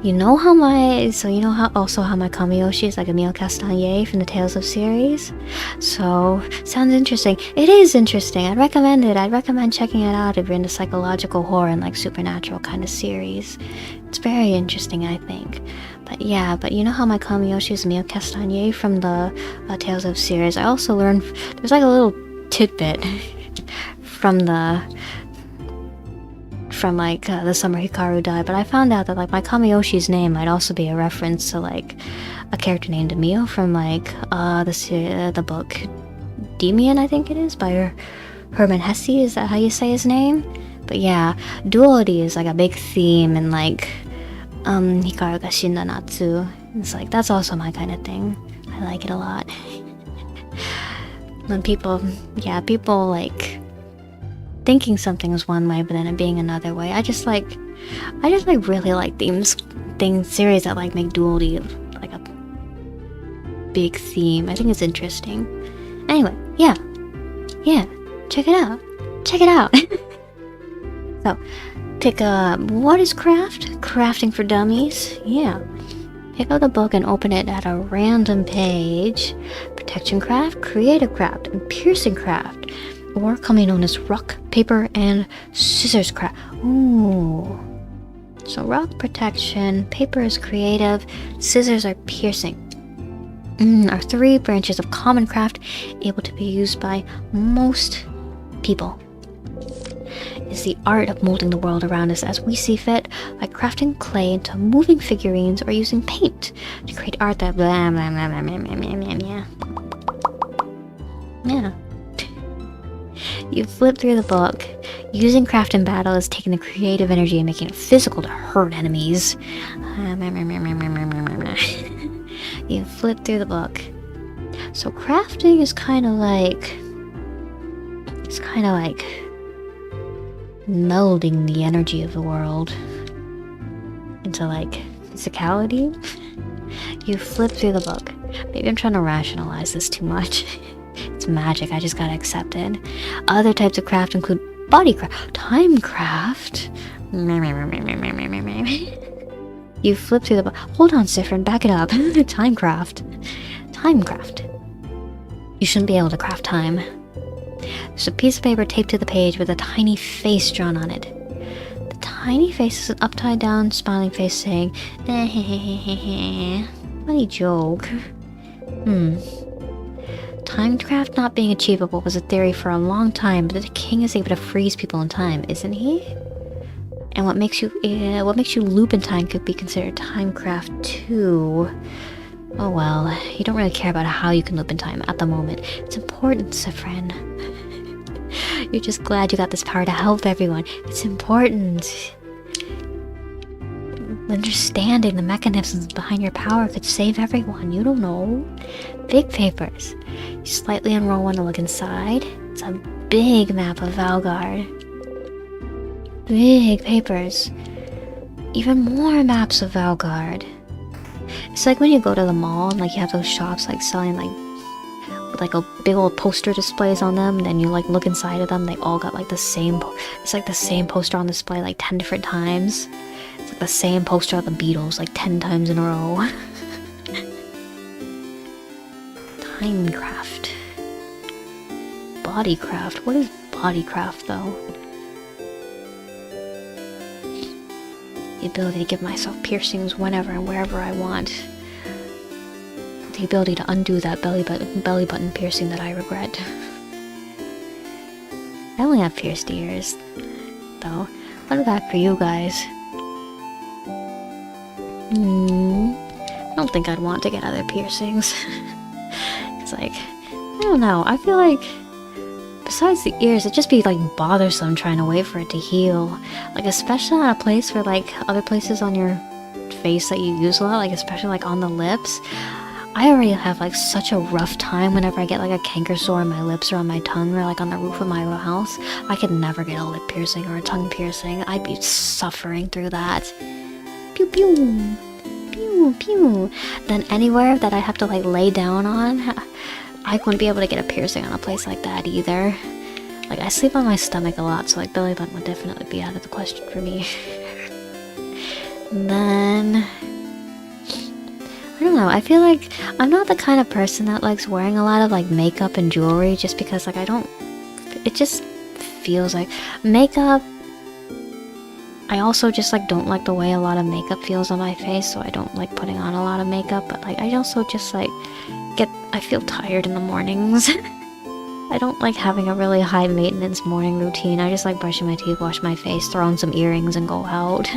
You know how my Kamiyoshi is like a meal castagne from the Tales of series? So, sounds interesting. It is interesting. I'd recommend it. I'd recommend checking it out if you're into psychological horror and like supernatural kind of series. It's very interesting, I think. But yeah, you know how my Kamiyoshi is a meal castagne from the Tales of series? I also learned, there's like a little tidbit from the summer Hikaru died, but I found out that like my Kamiyoshi's name might also be a reference to like a character named Emil from like the book Demian, I think it is, by Herman Hesse. Is that how you say his name? But yeah, duality is like a big theme in like Hikaru ga Shinda Natsu. It's like that's also my kind of thing. I like it a lot. When people like thinking something is one way, but then it being another way. I just really like series that like make duality like a big theme. I think it's interesting. Anyway, yeah, check it out. So, pick up what is crafting for dummies. Yeah, pick up the book and open it at a random page. Protection craft, creative craft, and piercing craft, or commonly known as rock, paper, and scissors craft. Ooh. So rock protection, paper is creative, scissors are piercing. Are three branches of common craft able to be used by most people. Is the art of molding the world around us as we see fit, like crafting clay into moving figurines or using paint to create art that blah blah blah blah blah blah blah blah. Yeah. You flip through the book. Using craft in battle is taking the creative energy and making it physical to hurt enemies. You flip through the book. So crafting is kind of like melding the energy of the world into like physicality. You flip through the book. Maybe I'm trying to rationalize this too much. It's magic, I just gotta accept it. Other types of craft include body craft, time craft. You flip through the book. Hold on, Siffrin, back it up. Time craft. You shouldn't be able to craft time. There's a piece of paper taped to the page with a tiny face drawn on it. The tiny face is an upside down smiling face saying, funny joke. Timecraft not being achievable was a theory for a long time, but the king is able to freeze people in time, isn't he? And what makes you loop in time could be considered timecraft too. Oh well, you don't really care about how you can loop in time at the moment. It's important, Siffrin. You're just glad you got this power to help everyone. It's important. Understanding the mechanisms behind your power could save everyone. You don't know. Big papers. You slightly unroll one to look inside. It's a big map of Valgard. Big papers. Even more maps of Valgard. It's like when you go to the mall and like you have those shops like selling like with like a big old poster displays on them, and then you like look inside of them, they all got like the same it's like the same poster on display like 10 different times. It's like the same poster of the Beatles like 10 times in a row. Timecraft. Bodycraft. What is bodycraft though? The ability to give myself piercings whenever and wherever I want. The ability to undo that belly button piercing that I regret. I only have pierced ears, though. What about for you guys? I don't think I'd want to get other piercings. It's like, I don't know, I feel like besides the ears, it'd just be like bothersome trying to wait for it to heal. Like especially at a place where like other places on your face that you use a lot, like especially like on the lips. I already have like such a rough time whenever I get like a canker sore on my lips or on my tongue or like on the roof of my house. I could never get a lip piercing or a tongue piercing. I'd be suffering through that. Pew pew. Pew pew. Then anywhere that I have to like lay down on, I wouldn't be able to get a piercing on a place like that either. Like I sleep on my stomach a lot, so like belly button would definitely be out of the question for me. And then I don't know, I feel like I'm not the kind of person that likes wearing a lot of like makeup and jewelry just because like it just feels like makeup. I also just like don't like the way a lot of makeup feels on my face, so I don't like putting on a lot of makeup, but like I also just like I feel tired in the mornings. I don't like having a really high maintenance morning routine. I just like brushing my teeth, wash my face, throw on some earrings and go out.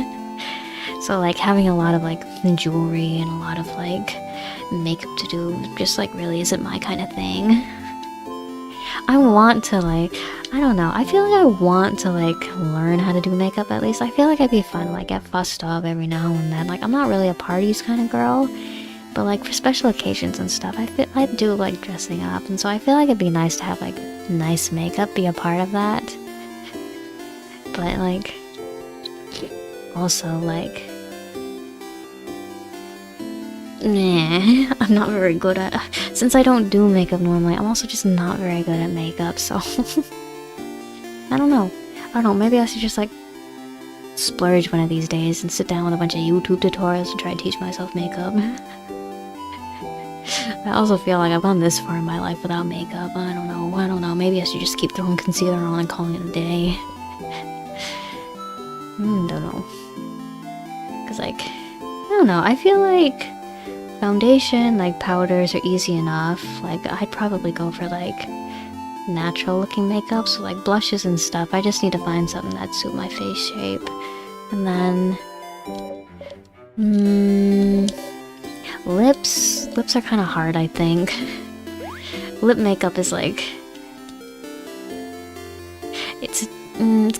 So like having a lot of like jewelry and a lot of like makeup to do just like really isn't my kind of thing. I want to like, I don't know, I feel like I want to like learn how to do makeup at least. I feel like I'd be fun to like get fussed up every now and then. Like I'm not really a parties kind of girl, but like for special occasions and stuff, I do like dressing up, and so I feel like it'd be nice to have like nice makeup be a part of that. But like also like nah, I'm not very good at, since I don't do makeup normally, I'm also just not very good at makeup, so I don't know, maybe I should just like splurge one of these days and sit down with a bunch of YouTube tutorials and try to teach myself makeup. I also feel like I've gone this far in my life without makeup. I don't know, maybe I should just keep throwing concealer on and calling it a day. Don't know. Cause like, I don't know, I feel like foundation, like powders are easy enough. Like I'd probably go for like natural looking makeup, so like blushes and stuff. I just need to find something that suit my face shape. And then lips are kind of hard, I think. Lip makeup is like it's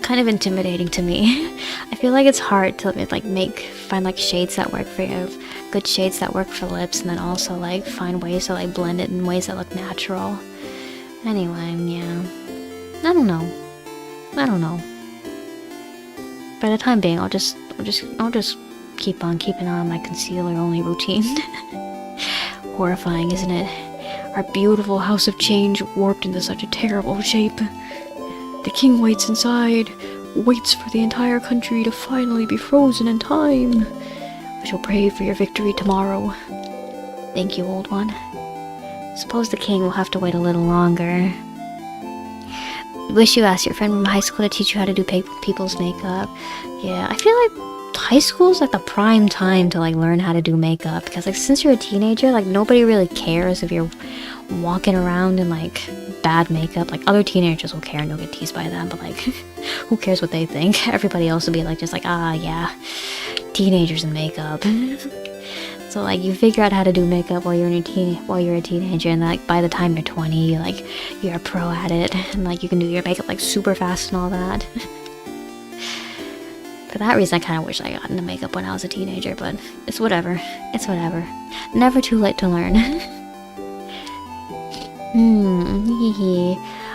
kind of intimidating to me. I feel like it's hard to like find like shades that work for you, good shades that work for lips, and then also like find ways to like blend it in ways that look natural. Anyway, yeah, I don't know. For the time being, I'll just keep on keeping on my concealer only routine. Horrifying, isn't it? Our beautiful house of change warped into such a terrible shape. The king waits inside, waits for the entire country to finally be frozen in time. I shall pray for your victory tomorrow. Thank you, old one. Suppose the king will have to wait a little longer. Wish you asked your friend from high school to teach you how to do people's makeup. Yeah, I feel like high school is like the prime time to like learn how to do makeup, because like since you're a teenager, like nobody really cares if you're walking around in like bad makeup. Like other teenagers will care and you'll get teased by them, but like who cares what they think? Everybody else will be like just like, ah yeah, teenagers and makeup. So like you figure out how to do makeup while you're a teenager, and like by the time you're 20, you're a pro at it, and like you can do your makeup like super fast and all that. For that reason, I kind of wish I got into makeup when I was a teenager, but it's whatever. It's whatever. Never too late to learn.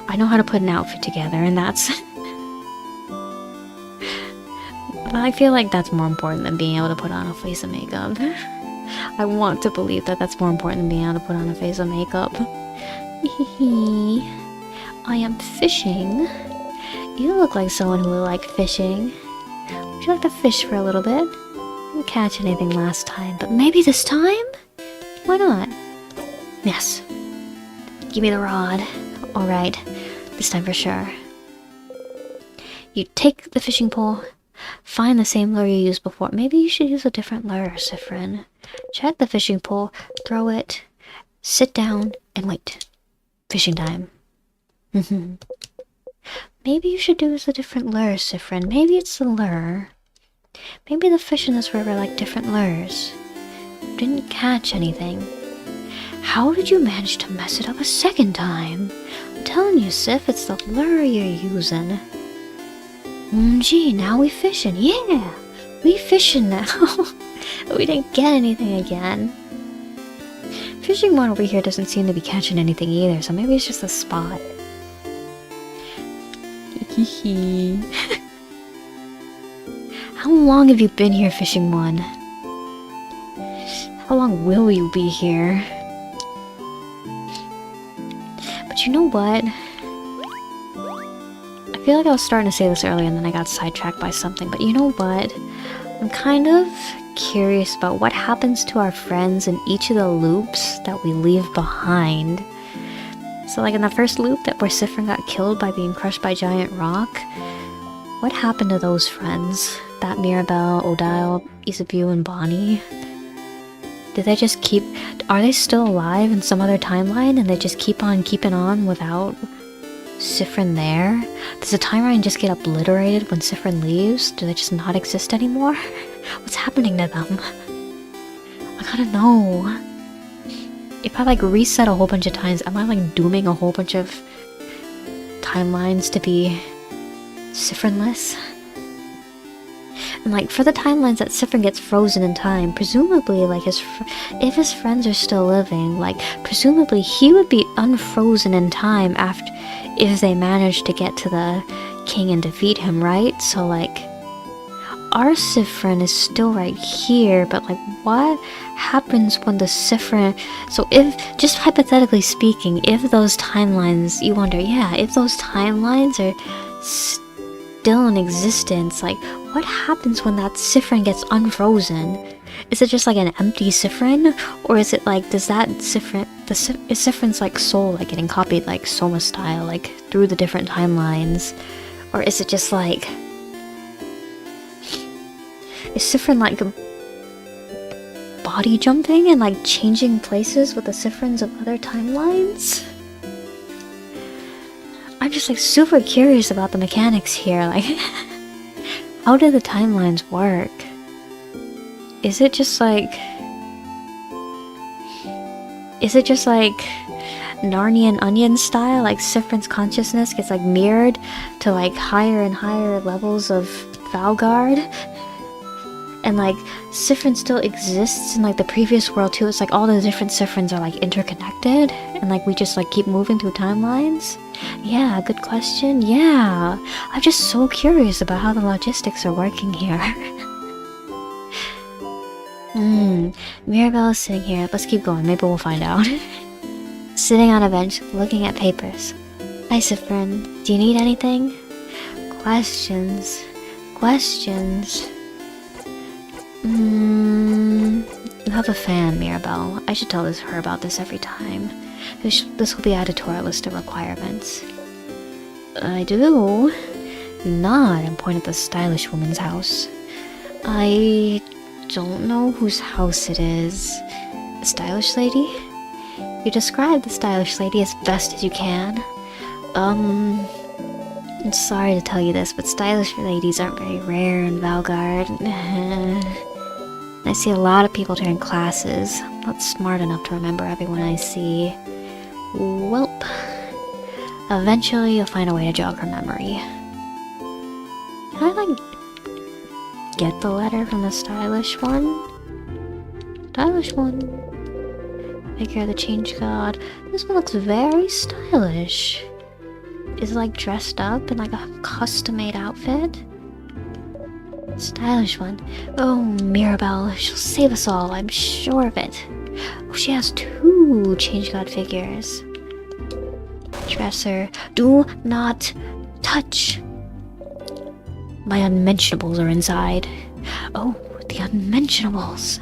I know how to put an outfit together, and that's... But I feel like that's more important than being able to put on a face of makeup. I want to believe that that's more important than being able to put on a face of makeup. I am fishing. You look like someone who would like fishing. Would you like to fish for a little bit? Didn't catch anything last time, but maybe this time? Why not? Yes. Give me the rod. Alright, this time for sure. You take the fishing pole, find the same lure you used before. Maybe you should use a different lure, Siffrin. Check the fishing pole, throw it, sit down, and wait. Fishing time. Maybe you should use a different lure, Siffrin. Maybe it's the lure. Maybe the fish in this river like different lures. Didn't catch anything. How did you manage to mess it up a second time? I'm telling you, Sif, it's the lure you're using. Gee, now we fishing. Yeah, we fishing now. We didn't get anything again. Fishing one over here doesn't seem to be catching anything either, so maybe it's just a spot. How long have you been here, fishing one? How long will you be here? But you know what? I feel like I was starting to say this earlier and then I got sidetracked by something, but you know what? I'm kind of curious about what happens to our friends in each of the loops that we leave behind. So like in the first loop where Siffrin got killed by being crushed by giant rock, what happened to those friends? That Mirabelle, Odile, Isabeau, and Bonnie? Did they just keep... Are they still alive in some other timeline and they just keep on keeping on without Siffrin there? Does the timeline just get obliterated when Siffrin leaves? Do they just not exist anymore? What's happening to them? I gotta know. If I like reset a whole bunch of times, am I like dooming a whole bunch of timelines to be Siffrinless? And like for the timelines that Siffrin gets frozen in time, presumably like if his friends are still living, like presumably he would be unfrozen in time after if they manage to get to the king and defeat him, right? So like our Siffrin is still right here, but like what happens when the Siffrin... So if, just hypothetically speaking, if those timelines, you wonder, yeah, if those timelines are still in existence, like what happens when that Siffrin gets unfrozen? Is it just like an empty Siffrin? Or is it like, does that Siffrin, is Siffrin's like soul like getting copied like Soma style, like through the different timelines? Or is it just like... Is Siffrin like body jumping and like changing places with the Siffrins of other timelines? I'm just like super curious about the mechanics here, like how do the timelines work? Is it just like Narnian Onion style, like Siffrin's consciousness gets like mirrored to like higher and higher levels of Valgard? And like Siffrin still exists in like the previous world too. It's like all the different Siffrins are like interconnected and like we just like keep moving through timelines. Yeah, good question. Yeah, I'm just so curious about how the logistics are working here. Mirabelle is sitting here. Let's keep going, maybe we'll find out. Sitting on a bench looking at papers. Hi Siffrin, do you need anything? Questions. You have a fan, Mirabelle. I should tell her about this every time. This will be added to our list of requirements. I do? Not, and point at the stylish woman's house. I don't know whose house it is. The stylish lady? You describe the stylish lady as best as you can. I'm sorry to tell you this, but stylish ladies aren't very rare in Valgard. I see a lot of people during classes. I'm not smart enough to remember everyone I see. Welp. Eventually you'll find a way to jog her memory. Can I, like, get the letter from the stylish one? Stylish one. Figure of the Change God. This one looks very stylish. Is it, like, dressed up in, like, a custom-made outfit? Stylish one. Oh, Mirabelle, she'll save us all, I'm sure of it. Oh, she has 2 Change God figures. Dresser. Do not touch. My unmentionables are inside. Oh, the unmentionables.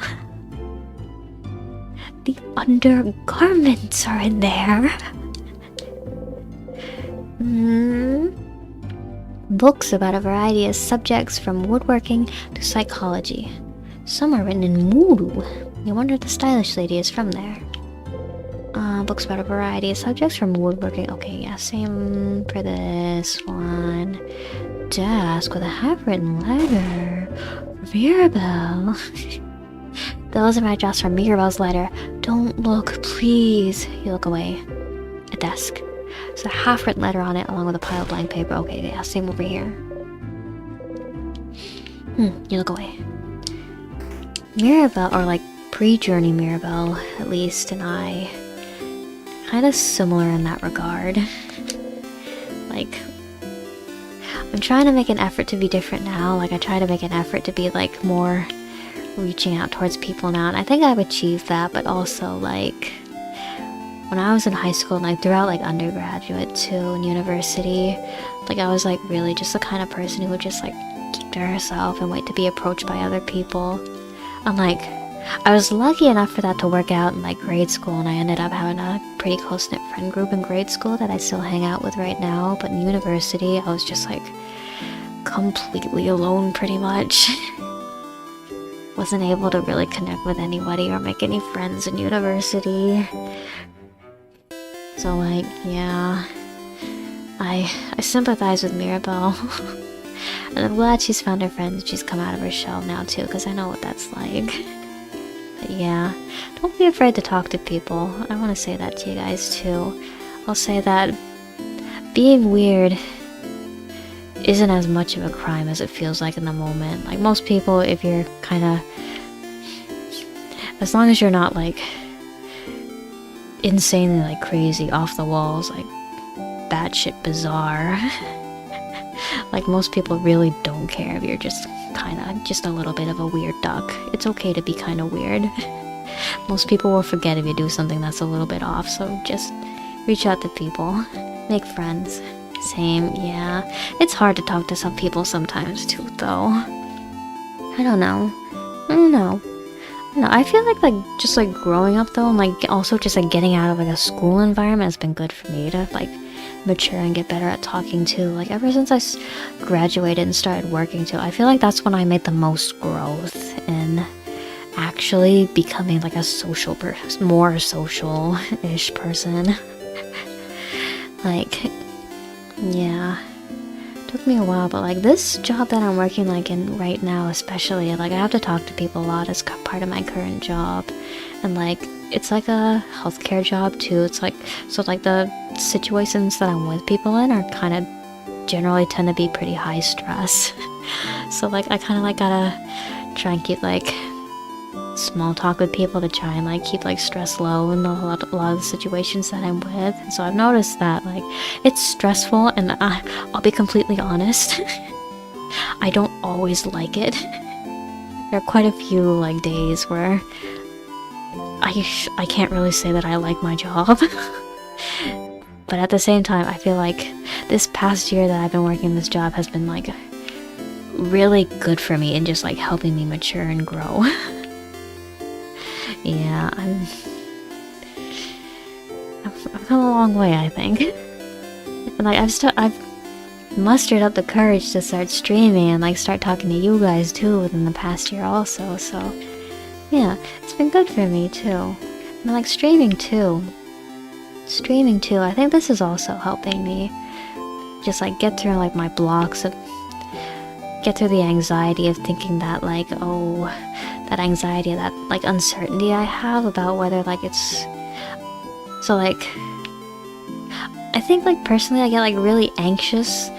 The undergarments are in there. Books about a variety of subjects from woodworking to psychology. Some are written in Moodoo. No wonder the stylish lady is from there. Books about a variety of subjects from woodworking. Okay, yeah, same for this one. Desk with a handwritten letter. Mirabelle. Those are my drafts from Mirabelle's letter. Don't look, please. You look away. A desk. There's a half-written letter on it along with a pile of blank paper. Okay, yeah, same over here. You look away. Mirabelle, or like pre-journey Mirabelle, at least, and I, kind of similar in that regard. Like, I'm trying to make an effort to be different now. Like, I try to make an effort to be like more reaching out towards people now, and I think I've achieved that. But also, like, when I was in high school and like throughout like undergraduate too and university, like I was like really just the kind of person who would just like keep to herself and wait to be approached by other people. And like, I was lucky enough for that to work out in like grade school, and I ended up having a pretty close-knit friend group in grade school that I still hang out with right now. But in university, I was just like completely alone pretty much. Wasn't able to really connect with anybody or make any friends in university. So like, yeah, I sympathize with Mirabelle. And I'm glad she's found her friends and she's come out of her shell now too, because I know what that's like. But yeah, don't be afraid to talk to people. I want to say that to you guys too. I'll say that being weird isn't as much of a crime as it feels like in the moment. Like most people, if you're kind of, as long as you're not like insanely like crazy, off the walls, like batshit bizarre. Like most people really don't care if you're just just a little bit of a weird duck. It's okay to be kind of weird. Most people will forget if you do something that's a little bit off, so just reach out to people, make friends. Same, yeah. It's hard to talk to some people sometimes too, though. I don't know. I feel like just like growing up though, and like also just like getting out of like a school environment has been good for me to like mature and get better at talking to. Like ever since I graduated and started working too, I feel like that's when I made the most growth in actually becoming like a social more social-ish person. Like, yeah, took me a while, but like this job that I'm working like in right now especially, like I have to talk to people a lot as part of my current job, and like it's like a healthcare job too. It's like, so like the situations that I'm with people in are kind of generally tend to be pretty high stress. So like I kind of like gotta try and keep like small talk with people to try and like keep like stress low in a lot of the situations that I'm with. And so I've noticed that like it's stressful, and I'll be completely honest, I don't always like it. There are quite a few like days where I can't really say that I like my job. But at the same time, I feel like this past year that I've been working this job has been like really good for me and just like helping me mature and grow. Yeah, I've come a long way, I think. And like I've mustered up the courage to start streaming and like start talking to you guys too within the past year also. So yeah, it's been good for me too. And like streaming too. I think this is also helping me just like get through like my blocks of, get through the anxiety of thinking that like, oh, that anxiety, that like uncertainty I have about whether like it's, so like I think like personally I get like really anxious,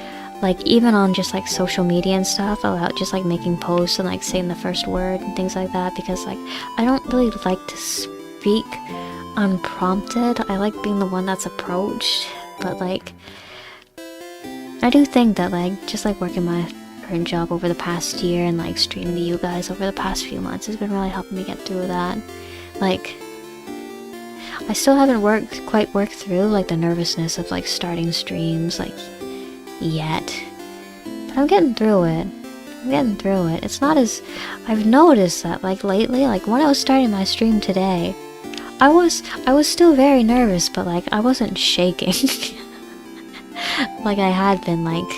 like even on just like social media and stuff, about just like making posts and like saying the first word and things like that, because like I don't really like to speak unprompted. I like being the one that's approached. But like I do think that like just like working my current job over the past year and like streaming to you guys over the past few months has been really helping me get through that. Like I still haven't quite worked through like the nervousness of like starting streams like yet, but I'm getting through it. It's not as, I've noticed that like lately, like when I was starting my stream today, I was still very nervous, but like I wasn't shaking like I had been like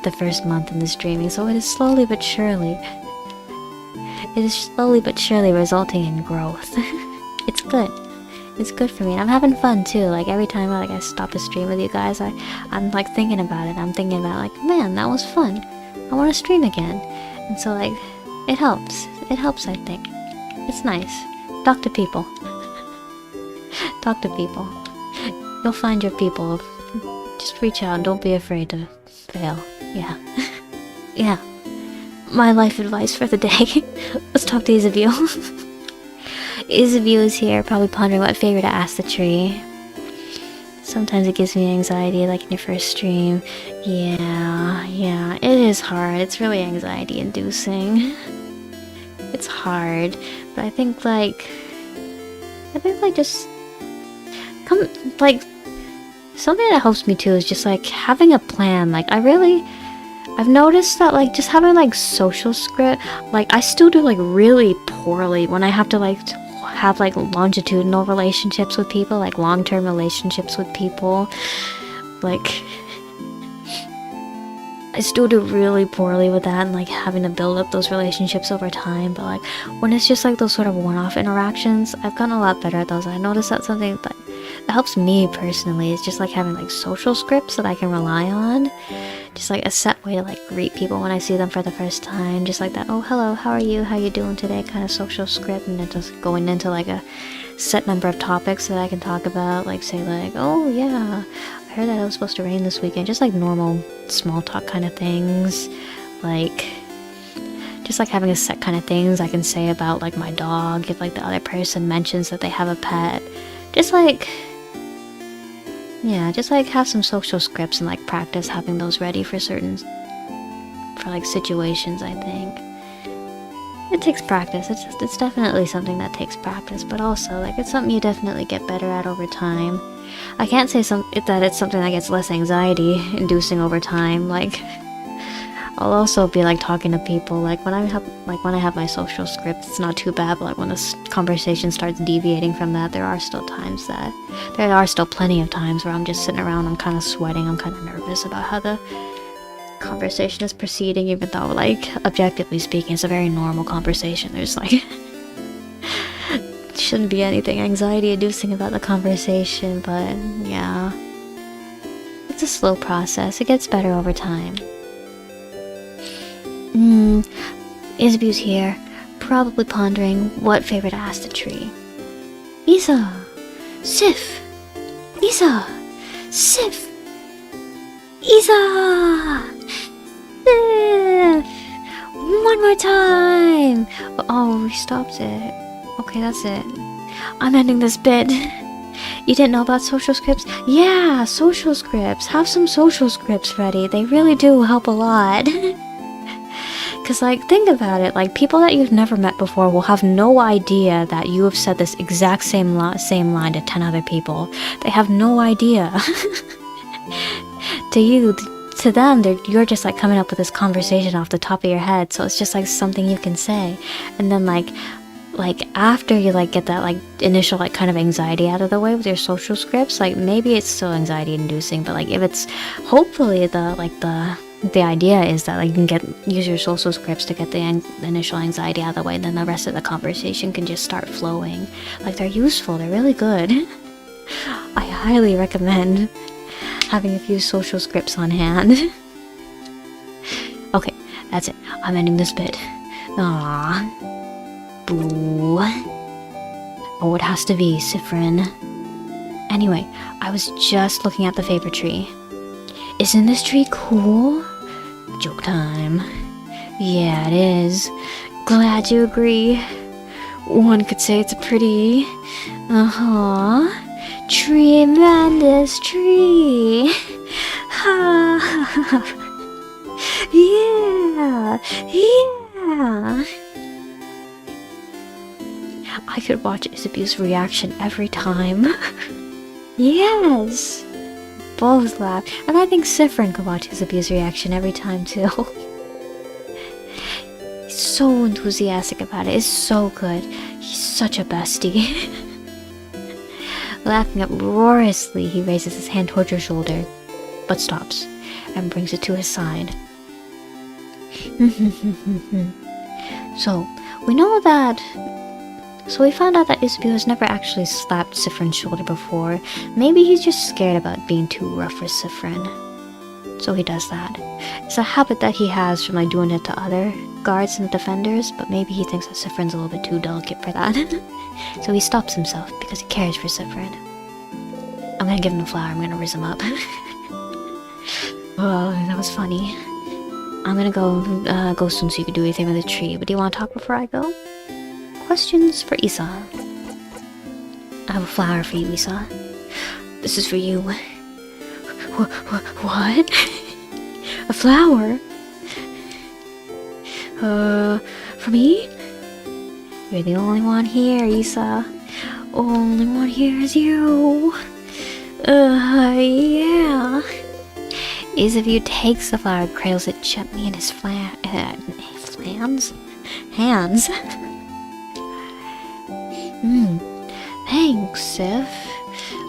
the first month in the streaming. So it is slowly but surely resulting in growth. It's good. It's good for me, and I'm having fun too. Like every time I stop a stream with you guys, I'm like thinking about it. I'm thinking about like, man, that was fun. I want to stream again, and so like, it helps. It helps, I think. It's nice. Talk to people. Talk to people. You'll find your people. Just reach out. Don't be afraid to fail. Yeah. Yeah. My life advice for the day. Let's talk to Isabel. Isabel is here, probably pondering what favor to ask the tree. Sometimes it gives me anxiety, like in your first stream. Yeah, it is hard. It's really anxiety-inducing. It's hard, but I think just something that helps me too is just like having a plan. Like I've noticed that like just having like social script, like I still do like really poorly when I have to like have like longitudinal relationships with people, like long-term relationships with people. Like I still do really poorly with that and like having to build up those relationships over time. But like when it's just like those sort of one-off interactions, I've gotten a lot better at those. I noticed that something that helps me personally is just like having like social scripts that I can rely on. Just like a set way to like greet people when I see them for the first time. Just like that, oh hello, how are you? How you doing today? Kind of social script, and then just going into like a set number of topics that I can talk about. Like say like, oh yeah, I heard that it was supposed to rain this weekend. Just like normal small talk kind of things. Like just like having a set kind of things I can say about like my dog if like the other person mentions that they have a pet. Just like, yeah, just like have some social scripts and like practice having those ready for like situations. I think it takes practice. It's definitely something that takes practice, but also like it's something you definitely get better at over time. I can't say that it's something that gets less anxiety inducing over time. Like I'll also be like talking to people like when I have my social script, it's not too bad, but like when this conversation starts deviating from that, there are still plenty of times where I'm just sitting around, I'm kind of sweating, I'm kind of nervous about how the conversation is proceeding, even though like objectively speaking it's a very normal conversation. There's like shouldn't be anything anxiety inducing about the conversation, but yeah, it's a slow process. It gets better over time. Isabel's here, probably pondering what favor to ask the tree. Isa! Sif! Isa! Sif! Isa! Sif! One more time! Oh, we stopped it. Okay, that's it. I'm ending this bit. You didn't know about social scripts? Yeah, social scripts. Have some social scripts ready. They really do help a lot. Because, like, think about it. Like, people that you've never met before will have no idea that you have said this exact same line to 10 other people. They have no idea. To them, you're just, like, coming up with this conversation off the top of your head. So it's just, like, something you can say. And then, like after you, like, get that, like, initial, like, kind of anxiety out of the way with your social scripts, like, maybe it's still anxiety-inducing, but, like, if it's hopefully the idea is that like you can use your social scripts to get the initial anxiety out of the way, then the rest of the conversation can just start flowing. Like they're useful, they're really good. I highly recommend having a few social scripts on hand. Okay, that's it. I'm ending this bit. Aww. Boo. Oh, it has to be Siffrin. Anyway, I was just looking at the favor tree. Isn't this tree cool? Joke time. Yeah, it is. Glad you agree. One could say it's a pretty... tremendous tree. Ha. Yeah. I could watch Isabel's reaction every time. Yes. Both laugh, and I think Siffrin could watch Isabel's reaction every time too. He's so enthusiastic about it. It's so good. He's such a bestie. Laughing uproariously, he raises his hand towards your shoulder, but stops and brings it to his side. So, we know that So we found out that Isabeau has never actually slapped Siffrin's shoulder before. Maybe he's just scared about being too rough for Siffrin. So he does that. It's a habit that he has from like doing it to other guards and defenders, but maybe he thinks that Siffrin's a little bit too delicate for that. So he stops himself because he cares for Siffrin. I'm gonna give him a flower, I'm gonna riz him up. Oh, that was funny. I'm gonna go soon so you can do anything with the tree, but do you want to talk before I go? Questions for Isa. I have a flower for you, Isa. This is for you. What? A flower? For me? You're the only one here, Isa. Only one here is you. Yeah. Isabeau takes the flower, cradles it gently in his hands. Thanks, Sif.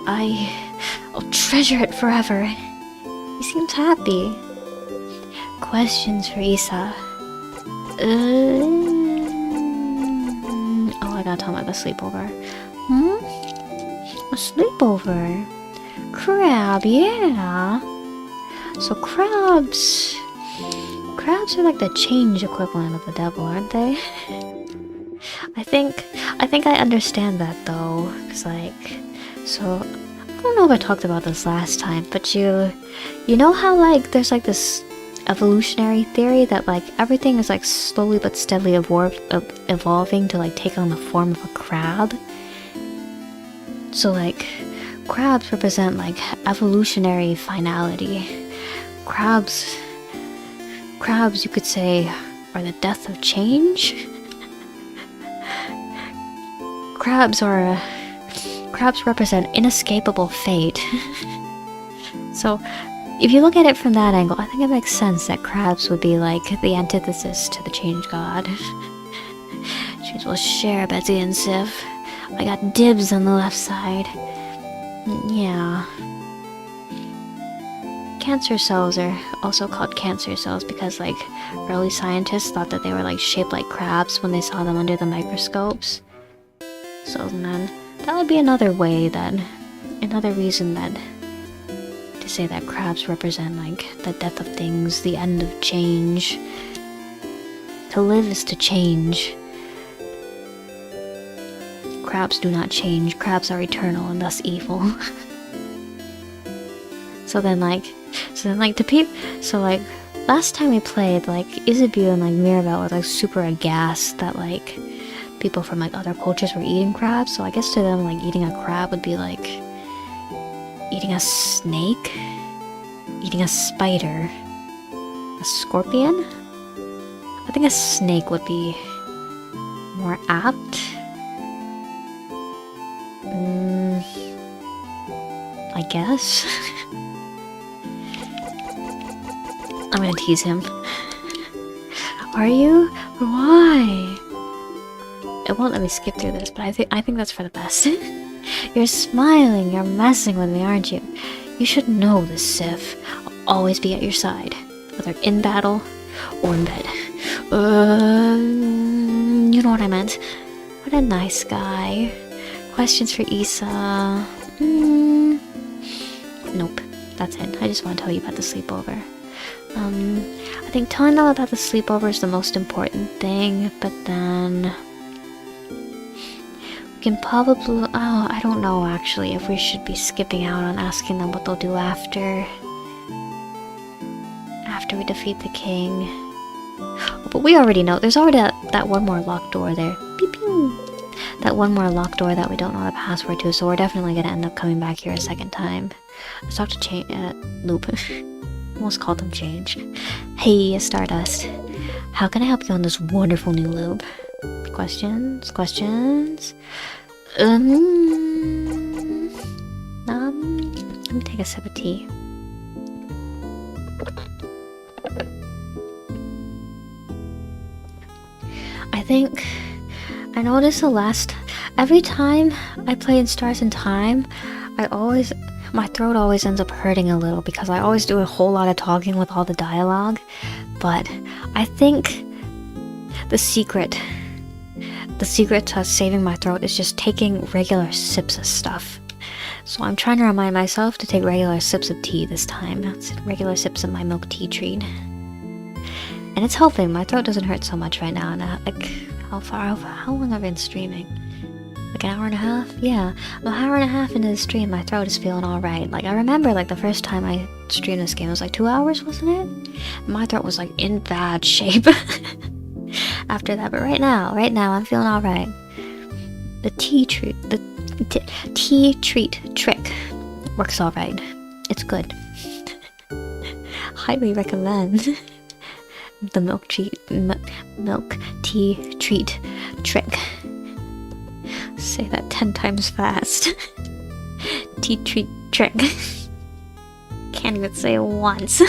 I'll treasure it forever. He seems happy. Questions for Isa. Oh, I gotta tell him about the sleepover. A sleepover? Crab, yeah. So crabs are like the change equivalent of the devil, aren't they? I think I understand that though, cause like, so I don't know if I talked about this last time, but you know how like there's like this evolutionary theory that like everything is like slowly but steadily evolving to like take on the form of a crab. So like crabs represent like evolutionary finality. Crabs you could say are the death of change. Crabs represent inescapable fate. So if you look at it from that angle, I think it makes sense that crabs would be like the antithesis to the change god. Change will share Betsy and Sif. I got dibs on the left side. Yeah. Cancer cells are also called cancer cells because like early scientists thought that they were like shaped like crabs when they saw them under the microscopes. So then that would be another reason that to say that crabs represent like the death of things, the end of change. To live is to change. Crabs do not change. Crabs are eternal and thus evil. So last time we played, like Isabeau and like Mirabelle were like super aghast that like people from like other cultures were eating crabs. So I guess to them like eating a crab would be like eating a snake, eating a spider, a scorpion. I think a snake would be more apt. I guess. I'm gonna tease him. Are you? Why? It won't let me skip through this, but I think that's for the best. You're smiling, you're messing with me, aren't you? You should know this, Sif. I'll always be at your side, whether in battle or in bed. You know what I meant. What a nice guy. Questions for Isa? Nope. That's it. I just want to tell you about the sleepover. I think telling them about the sleepover is the most important thing, but then we can probably, I don't know actually if we should be skipping out on asking them what they'll do after we defeat the king. But we already know, there's already that one more locked door there. Pew pew! That one more locked door that we don't know the password to, so we're definitely gonna end up coming back here a second time. Let's talk to Loop. Almost called him Change. Hey, Stardust. How can I help you on this wonderful new loop? Questions? Let me take a sip of tea. I noticed every time I play in Stars in Time, my throat always ends up hurting a little because I always do a whole lot of talking with all the dialogue. But I think the secret the secret to saving my throat is just taking regular sips of stuff. So I'm trying to remind myself to take regular sips of tea this time. That's regular sips of my milk tea treat. And it's helping. My throat doesn't hurt so much right now. And like, how long have I been streaming? Like an hour and a half? Yeah. An hour and a half into the stream, my throat is feeling alright. Like, I remember, like, the first time I streamed this game, it was like 2 hours, wasn't it? My throat was, like, in bad shape after that. But right now, I'm feeling alright. The tea treat trick works alright. It's good. Highly recommend the milk tea treat trick. Say that 10 times fast. Tea treat trick. Can't even say it once.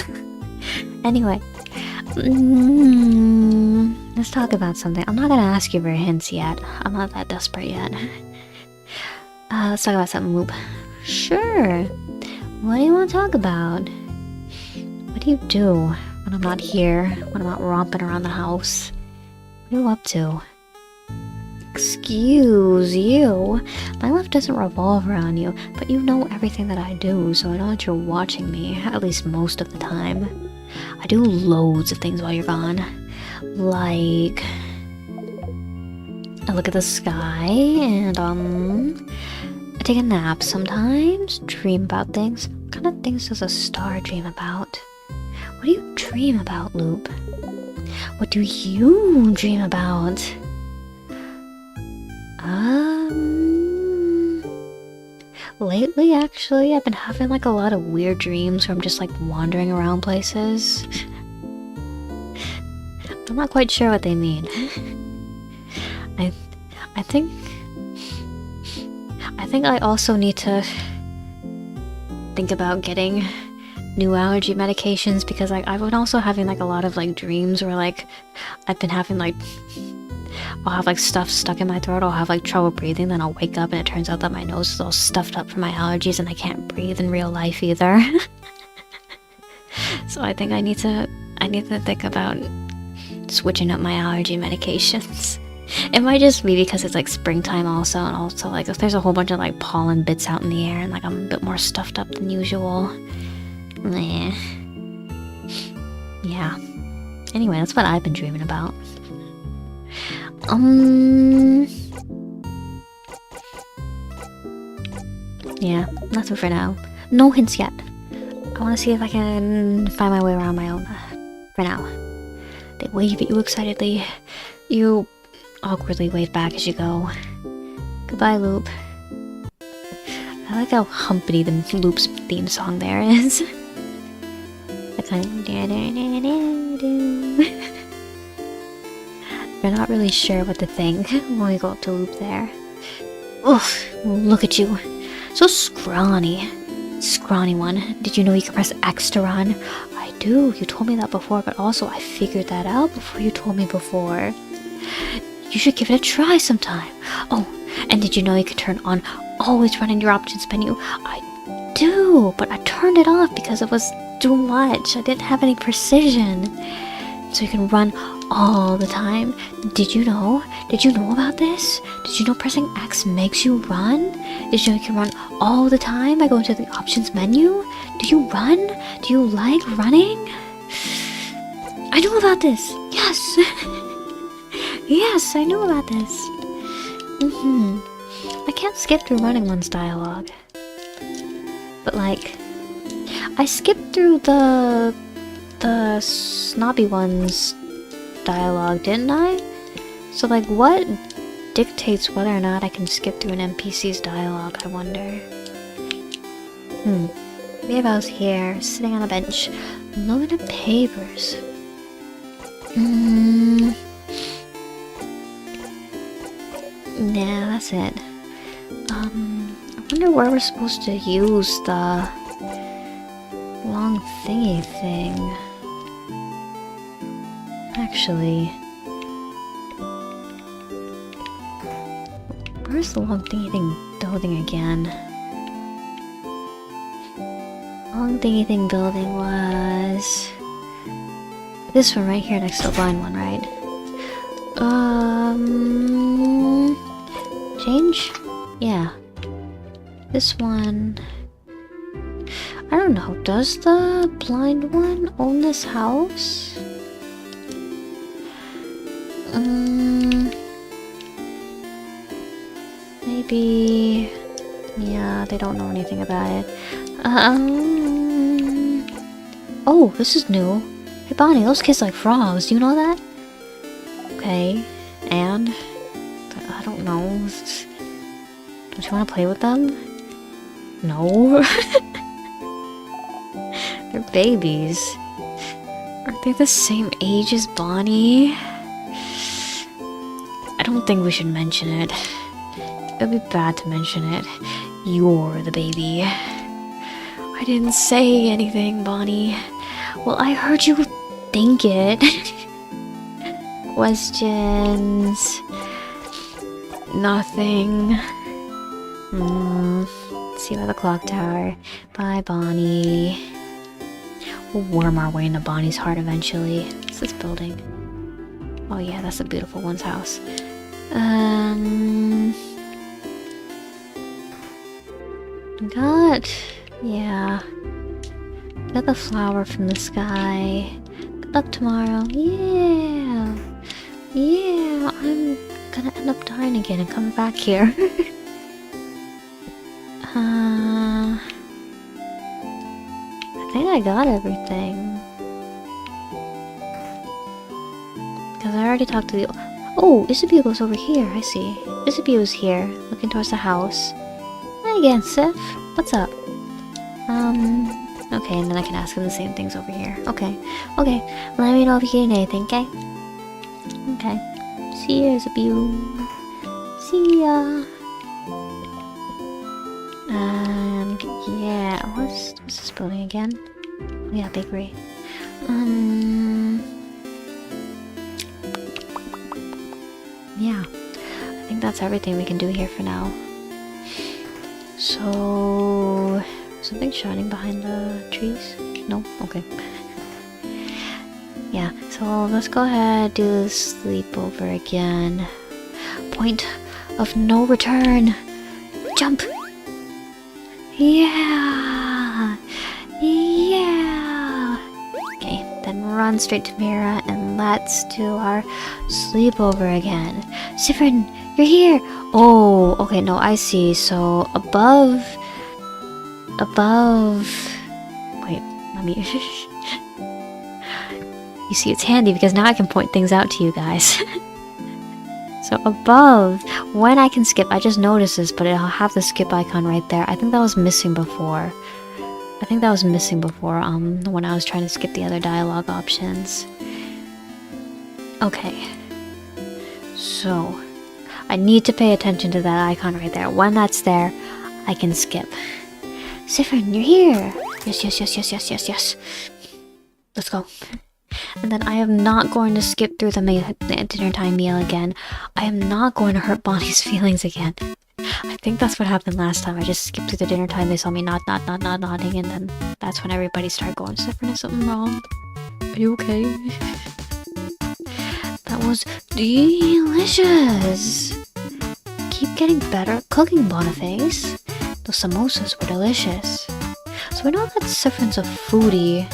Anyway, let's talk about something. I'm not gonna ask you for hints yet. I'm not that desperate yet. Let's talk about something, Loop. Sure. What do you want to talk about? What do you do when I'm not here? When I'm not romping around the house? What are you up to? Excuse you. My life doesn't revolve around you, but you know everything that I do, so I know that you're watching me, at least most of the time. I do loads of things while you're gone. Like, I look at the sky, and, I take a nap sometimes, dream about things. What kind of things does a star dream about? What do you dream about, Loop? What do you dream about? Lately, actually, I've been having, like, a lot of weird dreams where I'm just, like, wandering around places. I'm not quite sure what they mean. I think I also need to think about getting new allergy medications, because, like, I've been also having, like, a lot of, like, dreams where, like, I've been having, like, I'll have, like, stuff stuck in my throat, I'll have, like, trouble breathing, then I'll wake up and it turns out that my nose is all stuffed up from my allergies and I can't breathe in real life either. So I think I need to think about switching up my allergy medications. It might just be because it's, like, springtime also, and also, like, if there's a whole bunch of, like, pollen bits out in the air and, like, I'm a bit more stuffed up than usual. Meh. Yeah. Anyway, that's what I've been dreaming about. Yeah, that's it for now. No hints yet. I want to see if I can find my way around my own. For now. They wave at you excitedly. You awkwardly wave back as you go. Goodbye, Loop. I like how humpity the Loop's theme song there is. The kind of You're not really sure what to think when we go up to Loop there. Oof, look at you. So scrawny. Scrawny one. Did you know you can press X to run? I do. You told me that before, but also I figured that out before you told me before. You should give it a try sometime. Oh, and did you know you can turn on always run in your options menu? I do, but I turned it off because it was too much. I didn't have any precision. So you can run all the time. Did you know? Did you know about this? Did you know pressing X makes you run? Did you know you can run all the time by going to the options menu? Do you run? Do you like running? I knew about this. Yes. Yes, I knew about this. I can't skip through running one's dialogue. But, like, I skipped through the snobby one's dialogue, didn't I? So, like, what dictates whether or not I can skip through an NPC's dialogue, I wonder? Maybe I was here, sitting on a bench, looking at papers. Yeah, that's it. I wonder where we're supposed to use the long thingy thing. Actually, where's the long thingy thing building again? Long thingy thing building was this one right here next to the blind one, right? change? Yeah. This one... I don't know, does the blind one own this house? Maybe... Yeah, they don't know anything about it. Oh, this is new. Hey Bonnie, those kids like frogs, do you know that? Okay, and... I don't know. Don't you want to play with them? No. They're babies. Aren't they the same age as Bonnie? I don't think we should mention it. It'd be bad to mention it. You're the baby. I didn't say anything, Bonnie. Well, I heard you think it. Questions. Nothing. See you at the clock tower. Bye, Bonnie. We'll worm our way into Bonnie's heart eventually. What's this building? Oh yeah, that's the beautiful one's house. Yeah. Got the flower from the sky. Good luck tomorrow. Yeah. Yeah, I'm gonna end up dying again and coming back here. I think I got everything. Because I already talked to the... Oh, Isabelle goes over here, I see. Isabelle is here, looking towards the house. Hi again, Sif. What's up? Okay, and then I can ask him the same things over here. Okay. Let me know if you need anything, okay? Okay. See ya, Isabelle. See ya. And yeah, what's this building again? Oh yeah, bakery. Yeah. I think that's everything we can do here for now. So... something shining behind the trees? No? Okay. Yeah, so let's go ahead, do the sleepover again. Point of no return! Jump! Yeah! Yeah! Okay, then run straight to Mira and let's do our sleepover again. Siffrin, you're here! Oh, okay, no, I see. So, above... Wait, let me... You see, it's handy because now I can point things out to you guys. So above, when I can skip, I just noticed this, but it'll have the skip icon right there. I think that was missing before. When I was trying to skip the other dialogue options. Okay. So, I need to pay attention to that icon right there. When that's there, I can skip. Siffrin, you're here! Yes. Let's go. And then I am not going to skip through the dinner time meal again. I am not going to hurt Bonnie's feelings again. I think that's what happened last time. I just skipped through the dinner time, they saw me nodding, and then that's when everybody started going, Siffrin, is something wrong? Are you okay? That was delicious! Keep getting better at cooking, Boniface. Those samosas were delicious. So we know that Siffrin's a foodie.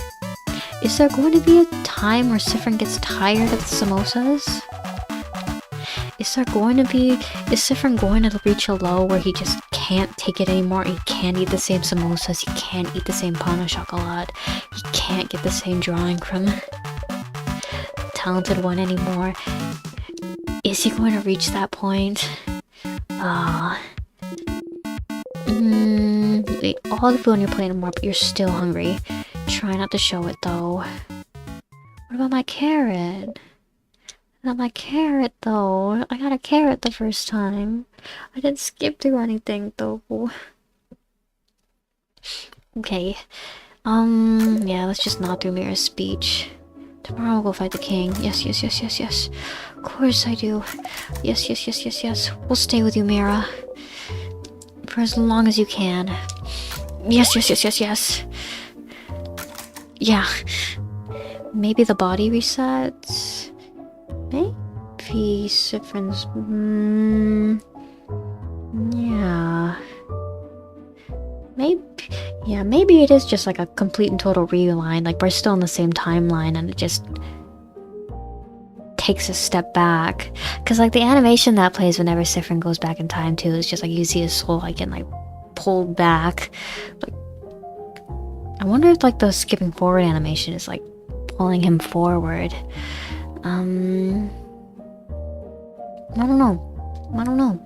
Is there going to be a time where Siffrin gets tired of the samosas? Is Siffrin going to reach a low where he just can't take it anymore? He can't eat the same samosas, he can't eat the same pain au chocolat, he can't get the same drawing from the talented one anymore. Is he going to reach that point? Wait, all the food on your plate and more, but you're still hungry. Try not to show it though. What about my carrot? Not my carrot though. I got a carrot the first time. I didn't skip through anything though. Okay. Yeah, let's just nod through Mira's speech. Tomorrow we'll go fight the king. Yes. Of course I do. Yes. We'll stay with you, Mira. For as long as you can. Yes. Yeah. Maybe the body resets? Maybe Siffrin's... Yeah, maybe it is just like a complete and total rewind. Like we're still in the same timeline and it just takes a step back. Because like the animation that plays whenever Siffrin goes back in time too is just like you see his soul like getting like pulled back. Like I wonder if like the skipping forward animation is like pulling him forward. I don't know.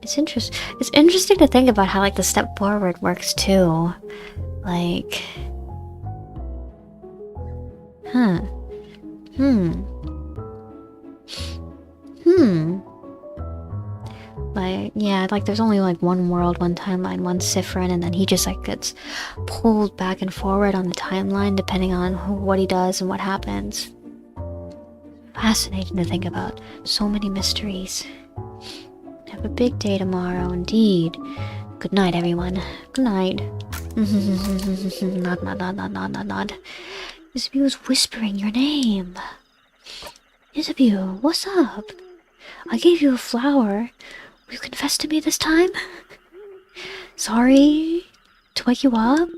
It's interesting to think about how like the step forward works too. Like like yeah, like there's only like one world, one timeline, one Siffrin, and then he just like gets pulled back and forward on the timeline depending on what he does and what happens. Fascinating to think about. So many mysteries. Have a big day tomorrow, indeed. Good night, everyone. Good night. Nod. Isabeau was whispering your name. Isabeau, what's up? I gave you a flower. Will you confess to me this time? Sorry to wake you up.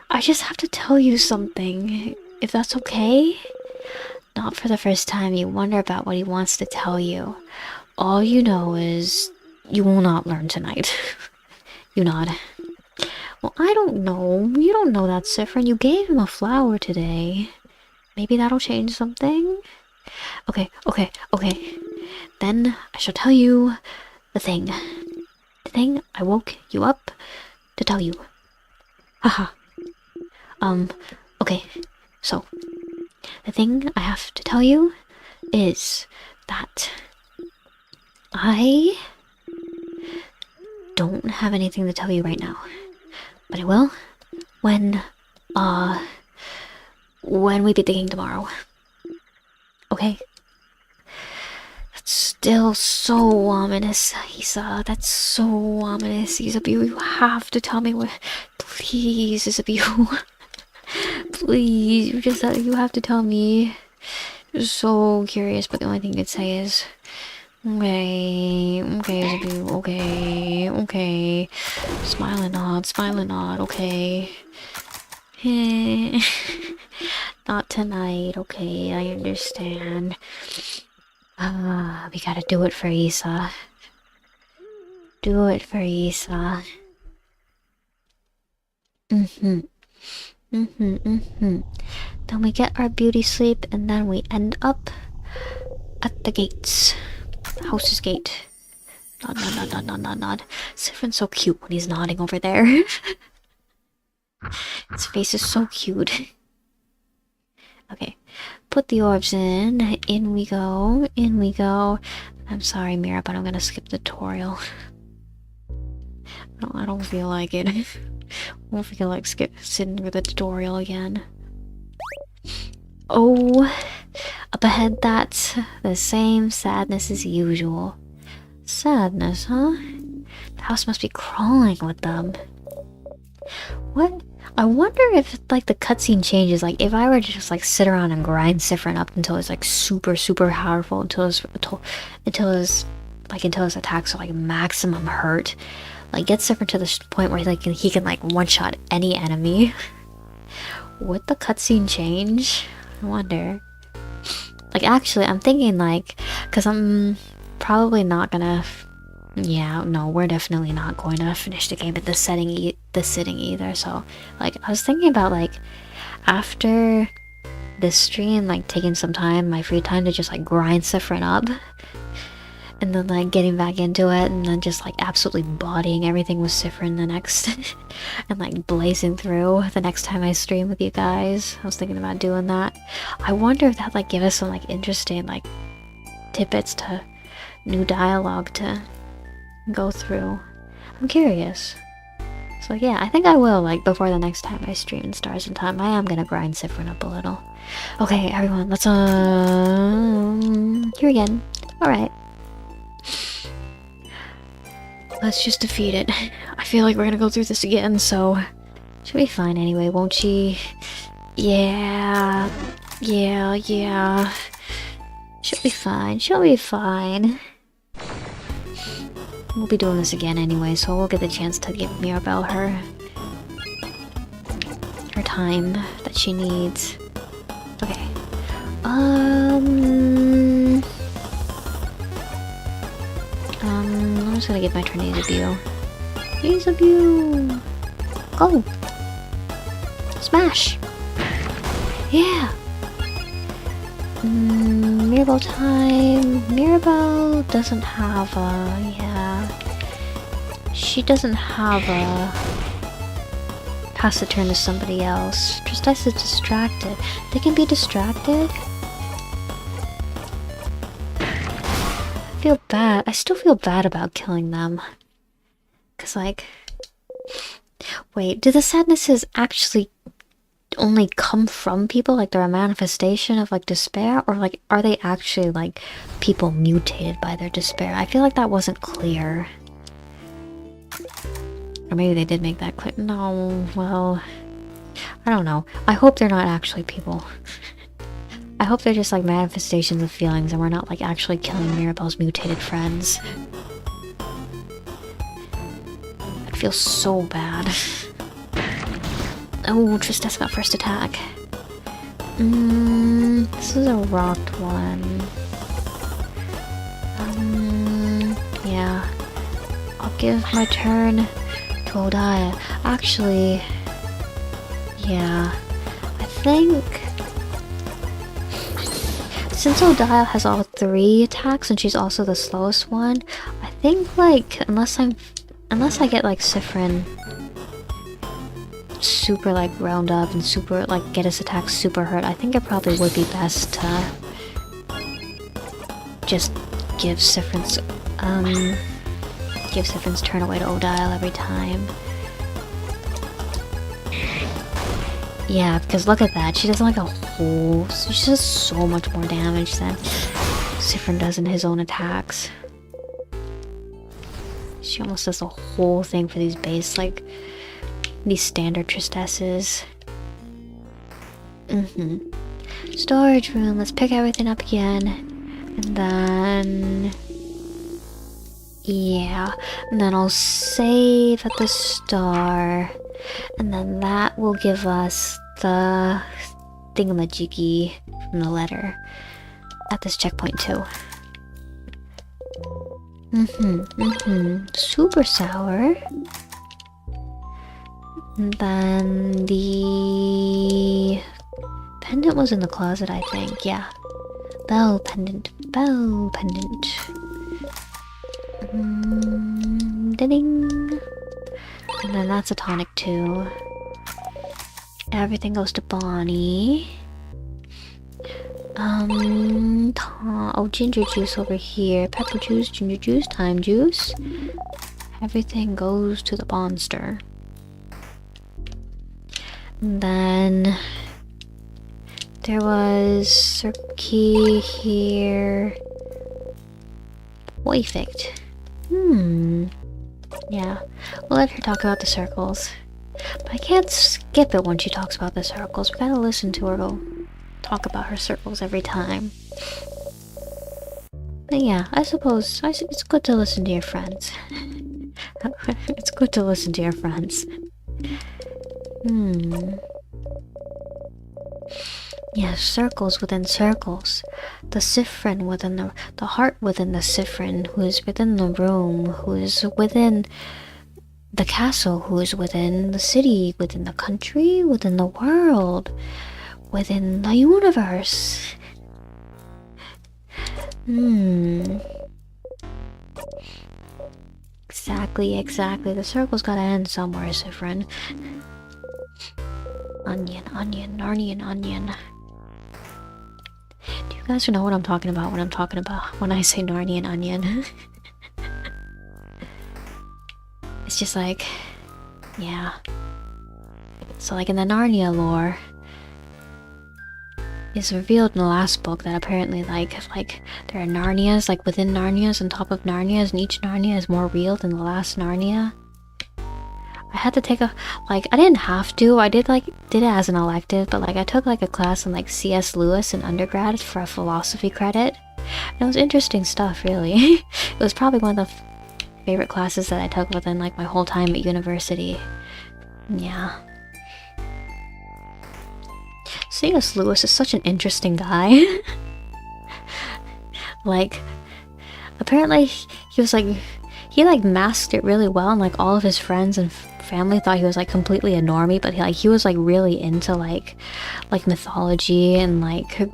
I just have to tell you something, if that's okay. Not for the first time you wonder about what he wants to tell you. All you know is you will not learn tonight. You nod. Well, I don't know. You don't know that, Siffrin. You gave him a flower today. Maybe that'll change something? Okay. Then I shall tell you the thing. The thing I woke you up to tell you. Haha. Okay. So, the thing I have to tell you is that I don't have anything to tell you right now, but I will when we beat the king tomorrow. Okay? That's still so ominous, Isa. That's so ominous, Isabeau. You have to tell me what. Please, Isabeau. Please, you have to tell me. I'm so curious, but the only thing you could say is, okay, Isabeau, okay. Smile and nod, okay. Not tonight, okay, I understand. We gotta do it for Isa. Do it for Isa. Then we get our beauty sleep, and then we end up at the gates. The house's gate. Nod. Siffrin's so cute when he's nodding over there. His face is so cute. Okay, put the orbs in. In we go. I'm sorry, Mira, but I'm gonna skip the tutorial. I don't feel like it. I don't feel like sitting through the tutorial again. Oh, up ahead, that's the same sadness as usual. Sadness, huh? The house must be crawling with them. What? I wonder if like the cutscene changes. Like if I were to just like sit around and grind Siffrin up until it's like super powerful, until his attacks are like maximum hurt. Like get Siffrin to the point where like he can like one shot any enemy. Would the cutscene change? I wonder. Like actually, I'm thinking like, cause I'm probably not gonna. Yeah, no, we're definitely not going to finish the game at this sitting either. So, like, I was thinking about like after this stream, like taking some time, my free time to just like grind Siffrin up, and then like getting back into it, and then just like absolutely bodying everything with Siffrin the next, and like blazing through the next time I stream with you guys. I was thinking about doing that. I wonder if that like give us some like interesting like tidbits to new dialogue to go through. I'm curious. So yeah, I think I will, like, before the next time I stream in Stars in Time. I am gonna grind Siffrin up a little. Okay, everyone, let's here again. Alright. Let's just defeat it. I feel like we're gonna go through this again, so she'll be fine anyway, won't she? Yeah. She'll be fine. We'll be doing this again anyway, so we'll get the chance to give Mirabelle her time that she needs. Okay. I'm just gonna give my tornado view. Laser view! Go! Smash! Yeah! Mirabelle time. Mirabelle doesn't have a... yeah. She doesn't have a... has to turn to somebody else. Tristesse is distracted. They can be distracted? I feel bad. I still feel bad about killing them. Cause like... wait, do the sadnesses actually only come from people? Like they're a manifestation of like despair? Or like are they actually like people mutated by their despair? I feel like that wasn't clear. Or maybe they did make that clear. No, well... I don't know. I hope they're not actually people. I hope they're just like manifestations of feelings and we're not like actually killing Mirabelle's mutated friends. I'd feel so bad. Oh, Tristesse got first attack. This is a rocked one. Yeah. I'll give my turn to Odaya. Actually, yeah. I think... since Odaya has all 3 attacks and she's also the slowest one, I think like, unless I get like Siffrin super like round up and super like get his attacks super hurt, I think it probably would be best to just give Siffrin's turn away to Odile every time. Yeah, because look at that, she does like a whole... she does so much more damage than Siffrin does in his own attacks. She almost does the whole thing for these base, like, these standard Tristesses. Storage room, let's pick everything up again. And then... yeah, and then I'll save at the star. And then that will give us the thingamajiggy from the letter at this checkpoint too. Super sour. And then the pendant was in the closet, I think. Yeah. Bell pendant. Bell pendant. Ding. And then that's a tonic too. Everything goes to Bonnie. Oh, ginger juice over here. Pepper juice, ginger juice, thyme juice. Everything goes to the monster. And then there was Cirque here. Perfect. Yeah, we'll let her talk about the circles. But I can't skip it when she talks about the circles. We gotta listen to her go talk about her circles every time. But yeah, I suppose it's good to listen to your friends. It's good to listen to your friends. Yeah, circles within circles. The Siffrin within the heart within the Siffrin, who is within the room, who is within the castle, who is within the city, within the country, within the world, within the universe. Exactly. The circle's gotta end somewhere, Siffrin. Onion, onion. Do you guys know what I'm talking about when I say Narnia and onion? It's just like, yeah. So like in the Narnia lore, it's revealed in the last book that apparently like there are Narnias like within Narnias on top of Narnias, and each Narnia is more real than the last Narnia. I had to take a, like, I didn't have to, I did it as an elective, but like I took like a class on like C.S. Lewis in undergrad for a philosophy credit. And it was interesting stuff, really. It was probably one of the favorite classes that I took within like my whole time at university. Yeah. C.S. Lewis is such an interesting guy. Like, apparently he was like, he like masked it really well, and like all of his friends and family thought he was like completely a normie, but he was like really into like mythology and like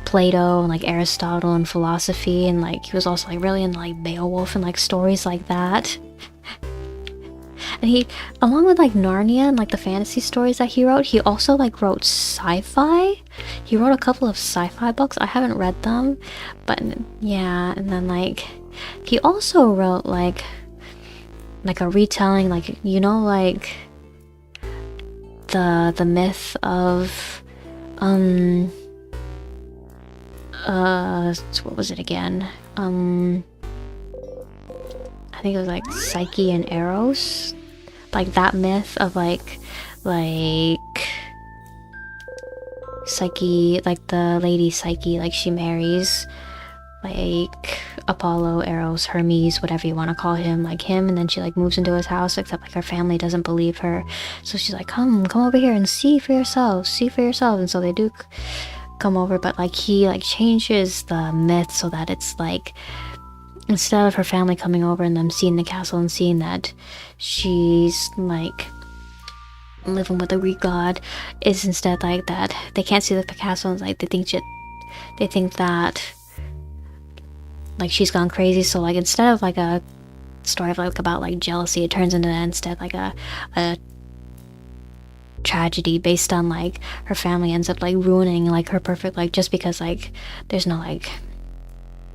Plato and like Aristotle and philosophy, and like he was also like really into like Beowulf and like stories like that. And he, along with like Narnia and like the fantasy stories that he wrote, he also like wrote sci-fi. He wrote a couple of sci-fi books. I haven't read them, but yeah. And then like he also wrote like a retelling, like, you know, like the myth of what was it again? I think it was like Psyche and Eros. Like that myth of like Psyche, like the lady Psyche, like she marries like Apollo, Eros, Hermes, whatever you want to call him, like him, and then she like moves into his house, except like her family doesn't believe her, so she's like, come over here and see for yourself, and so they do come over, but like he like changes the myth so that it's like, instead of her family coming over and them seeing the castle and seeing that she's like living with a Greek god, is instead like that they can't see the castle, and like they think that like she's gone crazy. So like instead of like a story of like about like jealousy, it turns into instead like a tragedy based on like her family ends up like ruining like her perfect, like just because like there's no like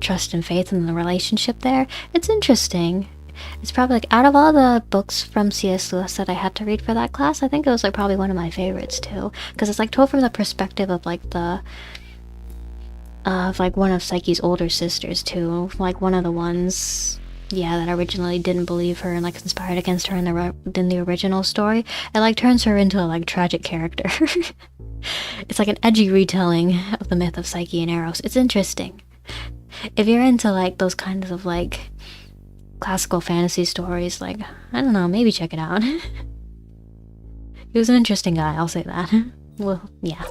trust and faith in the relationship there. It's interesting. It's probably like, out of all the books from C.S. Lewis that I had to read for that class, I think it was like probably one of my favorites too, because it's like told from the perspective of like the of like one of Psyche's older sisters too, like one of the ones, yeah, that originally didn't believe her and like conspired against her in the original story. It like turns her into a like tragic character. It's like an edgy retelling of the myth of Psyche and Eros. It's interesting. If you're into like those kinds of like classical fantasy stories, like, I don't know, maybe check it out. He was an interesting guy, I'll say that. Well, yeah.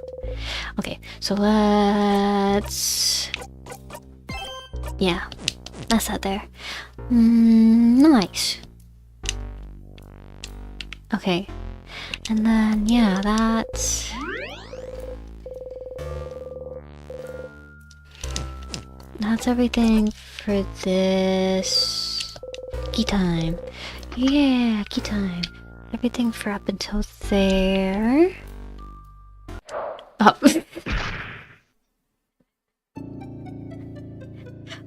Okay, so let's... yeah, that's that there. Nice. Okay, and then, yeah, that's... that's everything for this key time. Yeah, key time. Everything for up until there. Oh.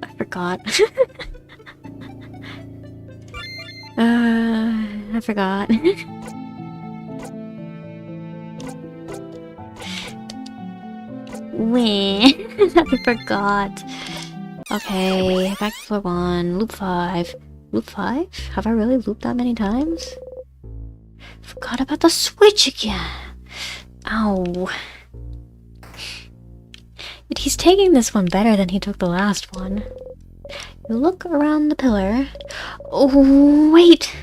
I forgot. I forgot. Wait, I forgot. Okay, back to floor 1, loop 5. Loop 5? Have I really looped that many times? Forgot about the switch again. Ow. But he's taking this one better than he took the last one. You look around the pillar. Oh, wait!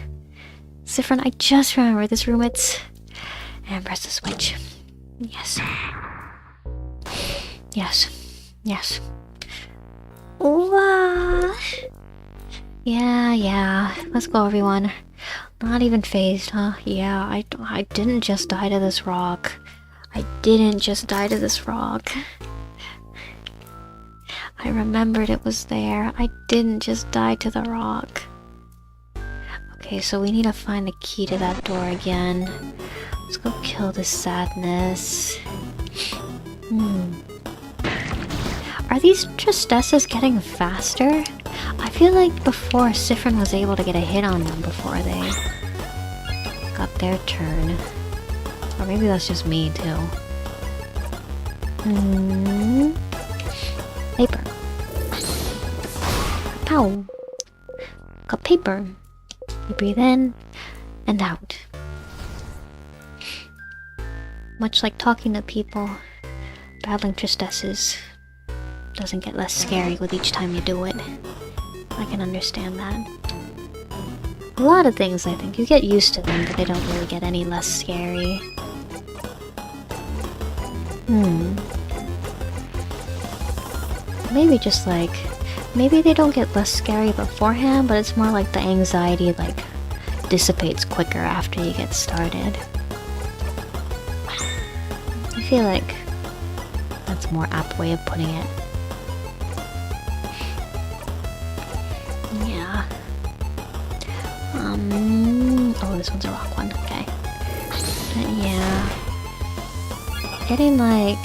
Siffrin, I just remembered this room. It's... and press the switch. Yes. Yes. Yes. Wow. Yeah. Let's go, everyone. Not even phased, huh? Yeah, I didn't just die to this rock. I remembered it was there. I didn't just die to the rock. Okay, so we need to find the key to that door again. Let's go kill this sadness. Are these tristesses getting faster? I feel like before Siffrin was able to get a hit on them before they got their turn. Or maybe that's just me too. Paper. Pow! Got paper. You breathe in and out. Much like talking to people, battling tristesses doesn't get less scary with each time you do it. I can understand that. A lot of things, I think, you get used to them, but they don't really get any less scary. Maybe just like, maybe they don't get less scary beforehand, but it's more like the anxiety like dissipates quicker after you get started. I feel like that's a more apt way of putting it. Yeah. Oh, this one's a rock one. Okay. But yeah. Getting a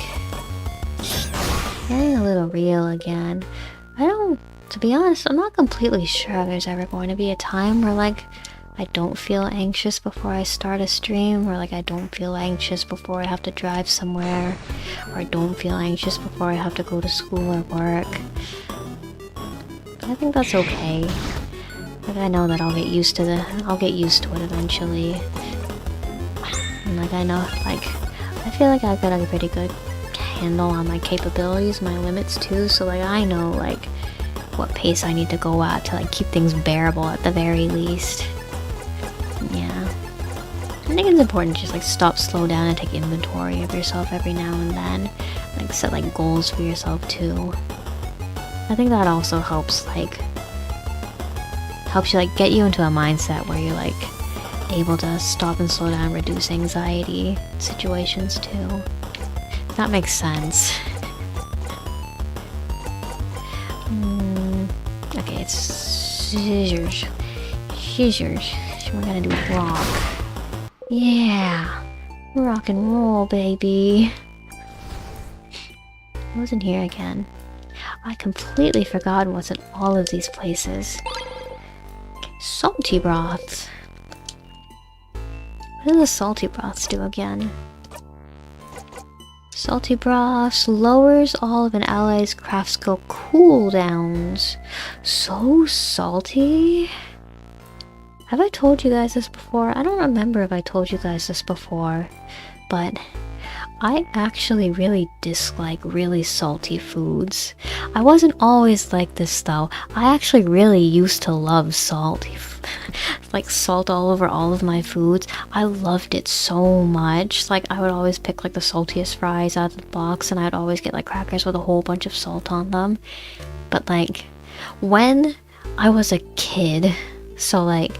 little real again. To be honest, I'm not completely sure there's ever going to be a time where like I don't feel anxious before I start a stream, or like I don't feel anxious before I have to drive somewhere, or I don't feel anxious before I have to go to school or work. But I think that's okay. Like I know that I'll get used to it eventually. And like I know, like I feel like I've got a pretty good handle on my capabilities, my limits too, so like I know like what pace I need to go at to like keep things bearable at the very least. Yeah. I think it's important to just like slow down and take inventory of yourself every now and then. Like set like goals for yourself too. I think that also helps you like get you into a mindset where you're like able to stop and slow down, reduce anxiety situations too. If that makes sense. Okay, it's scissors. We're gonna do rock. Yeah, rock and roll, baby. I wasn't here again. I completely forgot what's in all of these places. Salty broths. What do the salty broths do again? Salty broths lowers all of an ally's craft skill cooldowns. So salty? Have I told you guys this before? I don't remember if I told you guys this before, but I actually really dislike really salty foods. I wasn't always like this though. I actually really used to love salty like salt all over all of my foods. I loved it so much. Like I would always pick like the saltiest fries out of the box, and I'd always get like crackers with a whole bunch of salt on them. But like when I was a kid, so like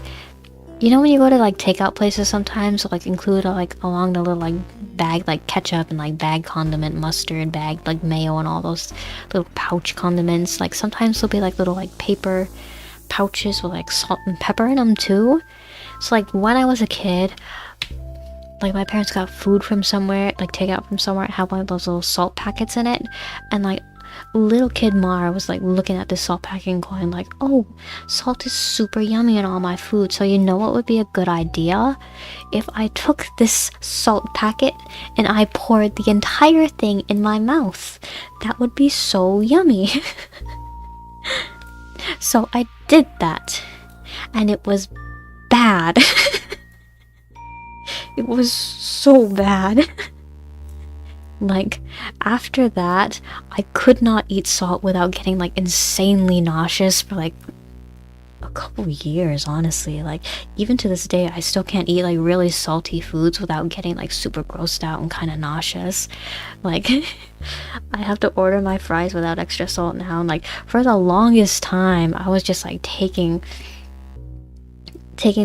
you know when you go to like takeout places sometimes, like include like along the little like bag like ketchup and like bag condiment, mustard bag, like mayo and all those little pouch condiments. Like sometimes there'll be like little like paper pouches with like salt and pepper in them too. So like when I was a kid, like my parents got food from somewhere, like takeout from somewhere, and had one of those little salt packets in it, and like little kid Mara was like looking at this salt packet and going like, oh, salt is super yummy in all my food, so you know what would be a good idea? If I took this salt packet and I poured the entire thing in my mouth. That would be so yummy. So I did that, and it was bad. It was so bad. Like, after that, I could not eat salt without getting, like, insanely nauseous for, like, a couple years, honestly. Like, even to this day, I still can't eat, like, really salty foods without getting, like, super grossed out and kind of nauseous. Like, I have to order my fries without extra salt now. And, like, for the longest time, I was just, like, taking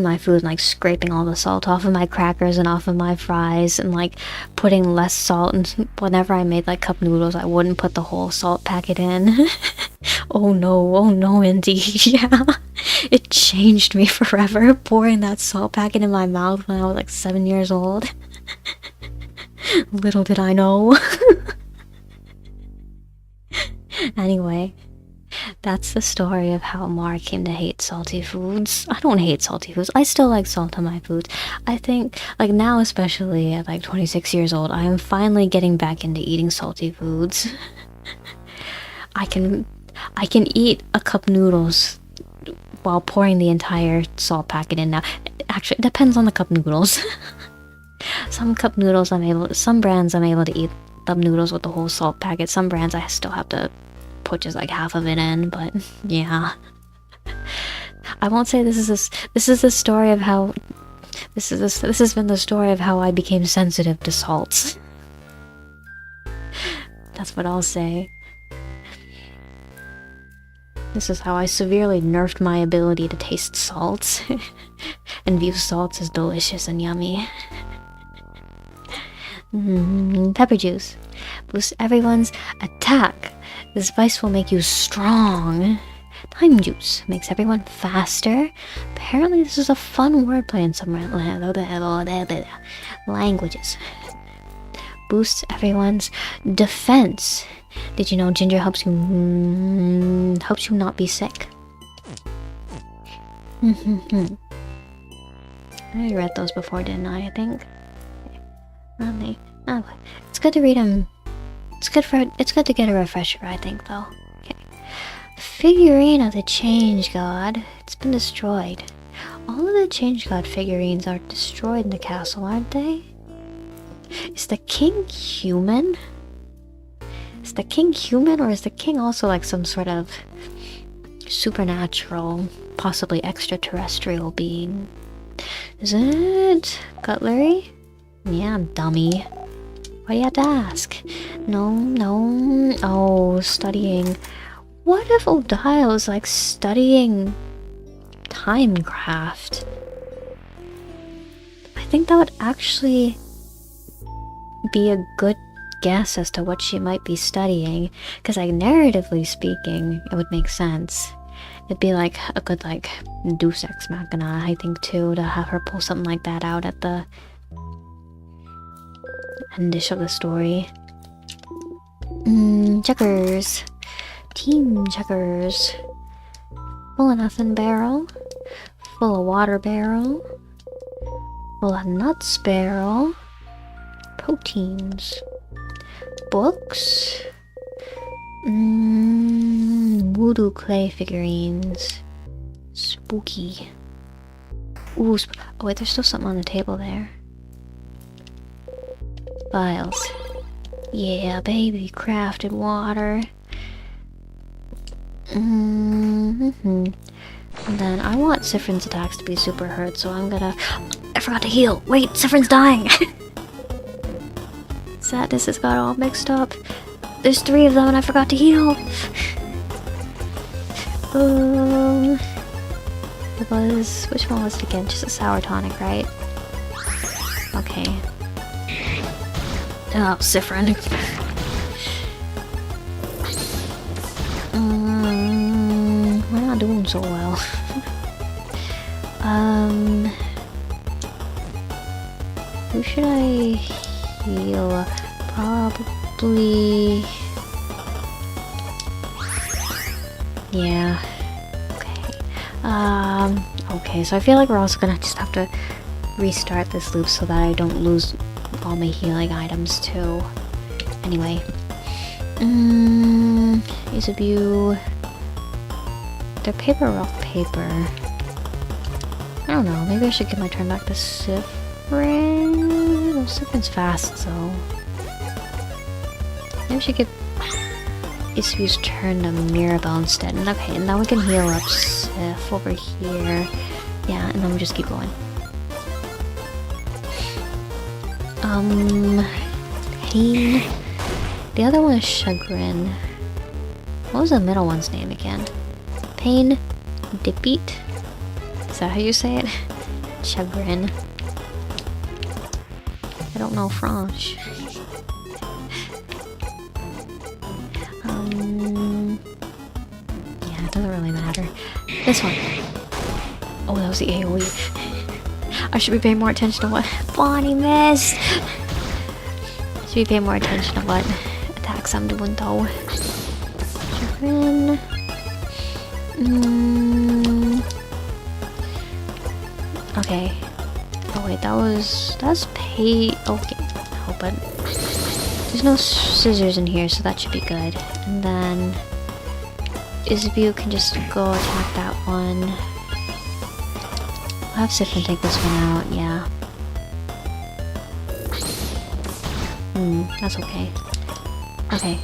my food and like scraping all the salt off of my crackers and off of my fries, and like putting less salt, and whenever I made like cup noodles I wouldn't put the whole salt packet in. Oh no indeed. Yeah, it changed me forever, pouring that salt packet in my mouth when I was like 7 years old. Little did I know. Anyway, that's the story of how Mar came to hate salty foods. I don't hate salty foods. I still like salt on my foods. I think, like now especially at like 26 years old, I am finally getting back into eating salty foods. I can eat a cup noodles while pouring the entire salt packet in now. Actually, it depends on the cup noodles. Some brands I'm able to eat the noodles with the whole salt packet. Some brands I still have to put just like half of it in, but yeah. I won't say this has been the story of how I became sensitive to salts. That's what I'll say. This is how I severely nerfed my ability to taste salts and view salts as delicious and yummy. Pepper juice. Boosts everyone's attack. This vice will make you strong. Time juice. Makes everyone faster. Apparently this is a fun wordplay in some languages. Boosts everyone's defense. Did you know ginger helps you not be sick? I read those before, didn't I think. Really? Oh, it's good to read them. It's good to get a refresher, I think, though. Okay. Figurine of the Change God. It's been destroyed. All of the Change God figurines are destroyed in the castle, aren't they? Is the king human? Is the king human, or is the king also like some sort of supernatural, possibly extraterrestrial being? Is it cutlery? Yeah, dummy. Why do you have to ask? No. Oh, studying. What if Odile is like studying timecraft? I think that would actually be a good guess as to what she might be studying, because like narratively speaking it would make sense. It'd be like a good like Deus Ex Machina, I think, too, to have her pull something like that out at the endish of the story. Checkers. Team checkers. Full of nothing barrel. Full of water barrel. Full of nuts barrel. Proteins. Books. Voodoo clay figurines. Spooky. Ooh, oh wait, there's still something on the table there. Files. Yeah, baby, crafted water. And then I want Siffrin's attacks to be super hurt, so I'm gonna... I forgot to heal! Wait, Siffrin's dying! Sadness has got all mixed up. There's 3 of them and I forgot to heal! It was... which one was it again? Just a sour tonic, right? Okay. Oh, Siffrin. We're not doing so well. Who should I heal? Probably... yeah. Okay. Okay, so I feel like we're also gonna just have to restart this loop so that I don't lose all my healing items too. Anyway. Isabue. They're paper, rock, paper. I don't know, maybe I should give my turn back to Siffrin. Well, Siffrin's fast, so... maybe I should give Isabue's turn to Mirabelle instead. And okay, and now we can heal up Sif over here. Yeah, and then we just keep going. Pain. The other one is Chagrin. What was the middle one's name again? Pain. Dipit. Is that how you say it? Chagrin. I don't know French. Yeah, it doesn't really matter. This one. Oh, that was the AoE. I should be paying more attention to what Bonnie missed. I should be paying more attention to what attacks I'm doing though. Chagrin. Okay. Oh wait, that's pay. Okay. Oh, but there's no scissors in here, so that should be good. And then Isabue can just go attack that one. I'll have Siffrin take this one out, yeah. That's okay. Okay.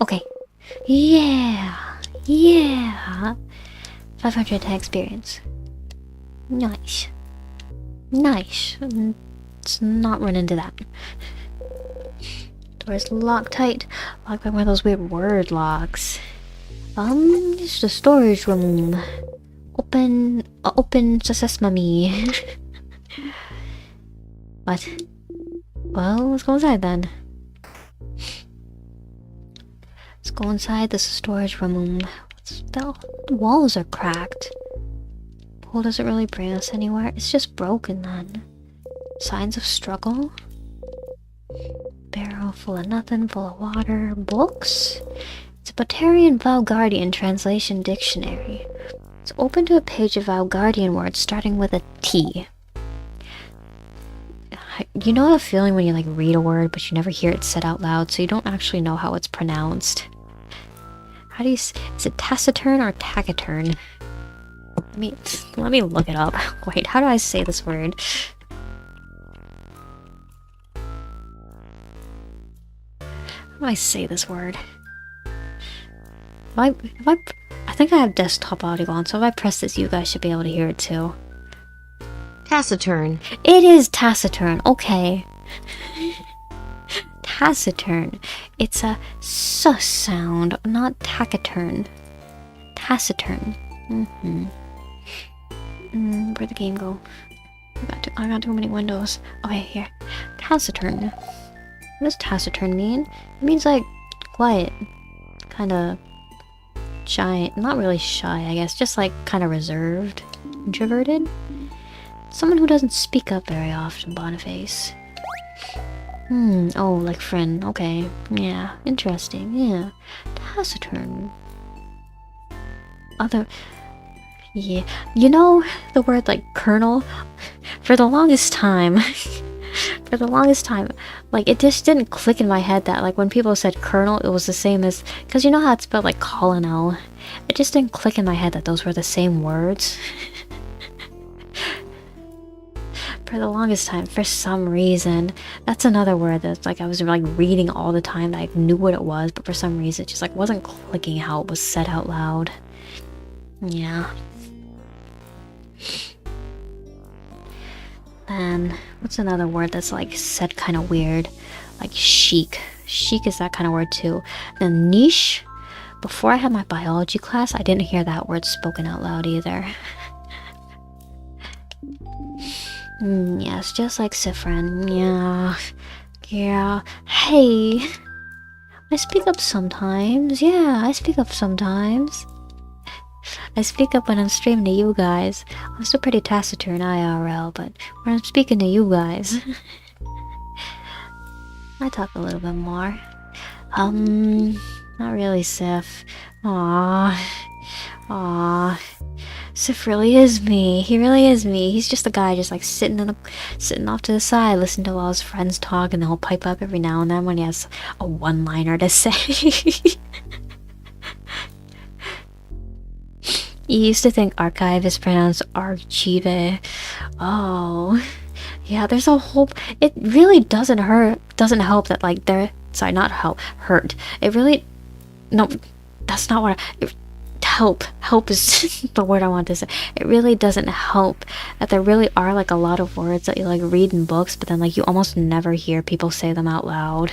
Okay. Yeah! Yeah! 500 attack experience. Nice. Nice. Let's not run into that. Door's locked tight. Locked by one of those weird word locks. It's the storage room. Open sesame. What? Well, let's go inside then. Let's go inside this storage room. The walls are cracked. Hole doesn't really bring us anywhere. It's just broken then. Signs of struggle. Barrel full of nothing, full of water. Books? It's a Batarian Valgardian translation dictionary. It's open to a page of Valgardian words starting with a T. You know the feeling when you like read a word but you never hear it said out loud, so you don't actually know how it's pronounced. How do you is it taciturn or taciturn? Let me look it up. Wait, how do I say this word? How do I say this word? I think I have desktop audio on, so if I press this, you guys should be able to hear it too. Taciturn. It is taciturn, okay. Taciturn. It's a sus sound, not taciturn. Taciturn. Where'd the game go? I got too many windows. Okay, here. Taciturn. What does taciturn mean? It means like quiet. Kinda shy. Not really shy, I guess. Just like kinda reserved. Introverted? Someone who doesn't speak up very often, Boniface. Oh, like friend. Okay. Yeah. Interesting. Yeah. Taciturn. Yeah. You know the word like colonel? For the longest time, like it just didn't click in my head that like when people said colonel, it was the same as, because you know how it's spelled like colonel. It just didn't click in my head that those were the same words. For the longest time, for some reason. That's another word that's like I was like reading all the time that I knew what it was, but for some reason it just like wasn't clicking how it was said out loud. Yeah. Then what's another word that's like said kind of weird? Like chic. Chic is that kind of word too. Then niche. Before I had my biology class, I didn't hear that word spoken out loud either. Yes, just like Siffrin. Yeah. Hey, I speak up sometimes. Yeah, I speak up sometimes. I speak up when I'm streaming to you guys. I'm still pretty taciturn IRL, but when I'm speaking to you guys, I talk a little bit more. Not really, Sif. Aww. Sif really is me. He really is me. He's just a guy just like sitting off to the side, listening to all his friends talk, and then he'll pipe up every now and then when he has a one-liner to say. You used to think archive is pronounced archive. Oh. Yeah, there's a whole... It really doesn't help that like they're... Sorry, not help. Hurt. It really... No, that's not what help is the word I want to say. It really doesn't help that there really are like a lot of words that you like read in books, but then like you almost never hear people say them out loud.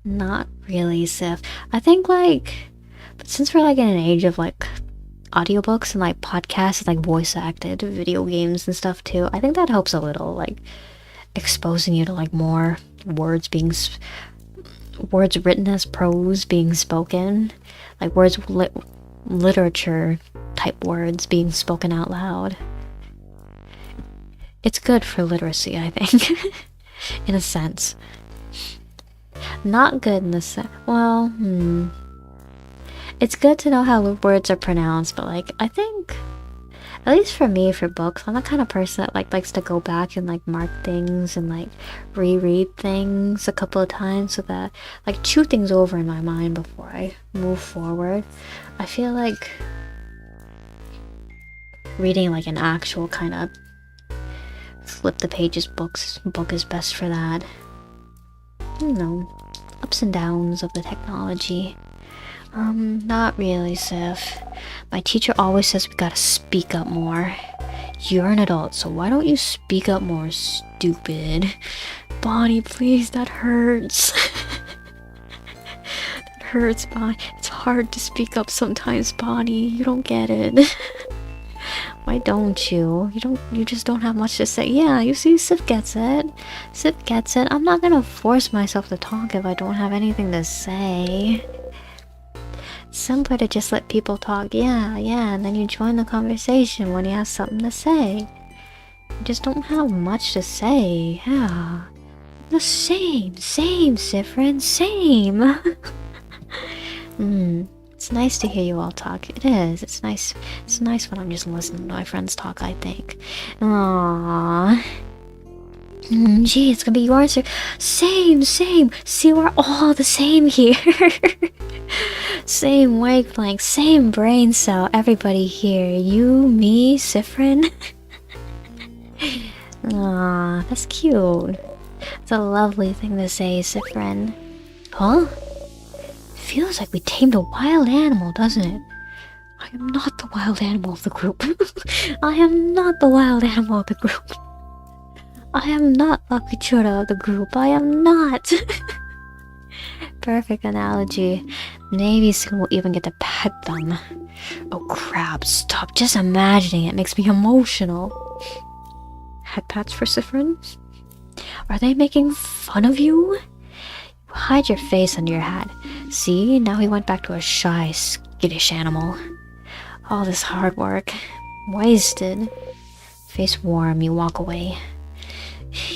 Not really, Sif. I think like, but since we're like in an age of like audiobooks and like podcasts and like voice acted video games and stuff too, I think that helps a little, like exposing you to like more words written as prose being spoken, like literature type words being spoken out loud. It's good for literacy, I think. In a sense. Not good in the sense, well, it's good to know how words are pronounced, but like I think, at least for me, for books, I'm the kind of person that like likes to go back and like mark things and like reread things a couple of times so that like chew things over in my mind before I move forward. I feel like reading like an actual kind of flip the pages book is best for that. You know, ups and downs of the technology. Not really, Sif. My teacher always says we gotta speak up more. You're an adult, so why don't you speak up more, stupid? Bonnie, please, that hurts. That hurts, Bonnie. It's hard to speak up sometimes, Bonnie. You don't get it. Why don't you? You just don't have much to say. Yeah, you see, Sif gets it. Sif gets it. I'm not gonna force myself to talk if I don't have anything to say. It's simpler to just let people talk. Yeah, and then you join the conversation when you have something to say. You just don't have much to say. Yeah. The same, Siffrin, same. It's nice to hear you all talk. It is. It's nice. It's nice when I'm just listening to my friends talk, I think. Aww. Gee, it's gonna be your answer. Same. See, we're all the same here. Same wavelength, same brain cell. Everybody here. You, me, Siffrin. Aww, that's cute. It's a lovely thing to say, Siffrin. Huh? Feels like we tamed a wild animal, doesn't it? I am not the wild animal of the group. I am not the wild animal of the group. I am not Lucky Chura of the group. I am not. Perfect analogy. Maybe soon we'll even get to pet them. Oh crap, stop just imagining it makes me emotional. Head pats for Siffrin? Are they making fun of you? Hide your face under your hat. See, now he went back to a shy, skittish animal. All this hard work. Wasted. Face warm, you walk away.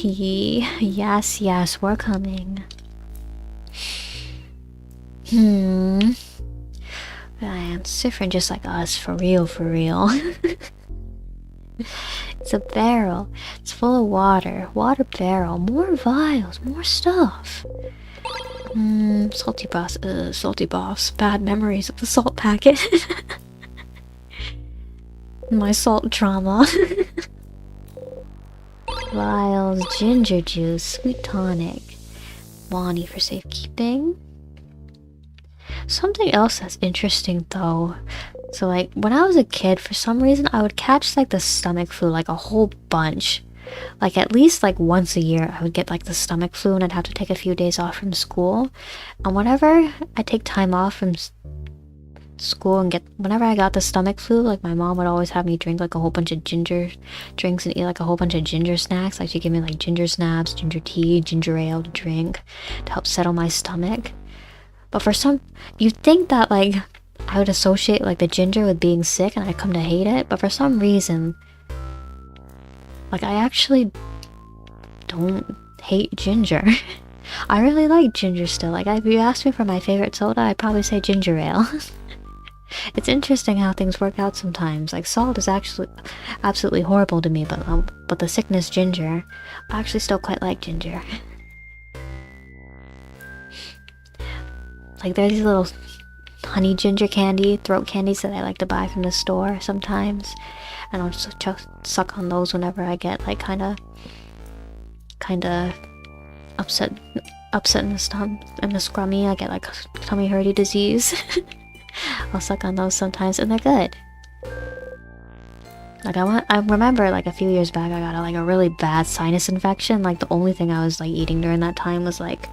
Yes, we're coming. Man, Siffrin just like us, for real. It's a barrel. It's full of water. Water barrel. More vials. More stuff. Salty boss. Bad memories of the salt packet. My salt trauma. Vials, ginger juice, sweet tonic. Bonnie for safekeeping. Something else that's interesting though. So like when I was a kid, for some reason I would catch like the stomach flu like a whole bunch. Like at least like once a year I would get like the stomach flu and I'd have to take a few days off from school. And whenever I take time off from school and whenever I got the stomach flu, like my mom would always have me drink like a whole bunch of ginger drinks and eat like a whole bunch of ginger snacks. Like she'd give me like ginger snaps, ginger tea, ginger ale to drink to help settle my stomach. But you'd think that like I would associate like the ginger with being sick and I'd come to hate it, but for some reason like I actually don't hate ginger. I really like ginger still. Like if you asked me for my favorite soda, I'd probably say ginger ale. It's interesting how things work out sometimes. Like salt is actually absolutely horrible to me, but the sickness ginger, I actually still quite like ginger. Like there's these little honey ginger throat candies that I like to buy from the store sometimes, and I'll just suck on those whenever I get like kind of upset in the stomach and the scrummy. I get like tummy hurty disease. I'll suck on those sometimes and they're good. Like I remember like a few years back I got a really bad sinus infection. Like the only thing I was like eating during that time was like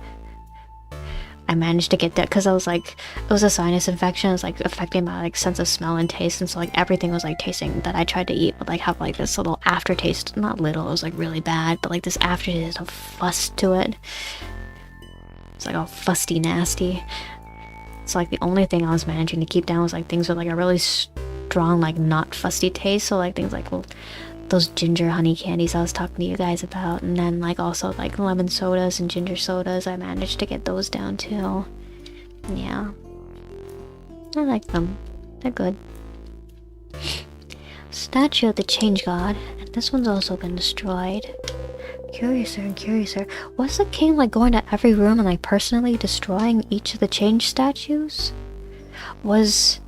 I managed to get that because I was like, it was a sinus infection. It was like affecting my like sense of smell and taste, and so like everything was like tasting that I tried to eat would like have like this little aftertaste. Not little, it was like really bad, but like this aftertaste of fuss to it. It's like all fusty nasty. So like the only thing I was managing to keep down was like things with like a really strong like not fusty taste. So like things like those ginger honey candies I was talking to you guys about, and then like also like lemon sodas and ginger sodas. I managed to get those down too. Yeah, I like them. They're good. Statue of the Change God, and this one's also been destroyed. Curiouser. Was the king like going to every room and like personally destroying each of the change statues? Was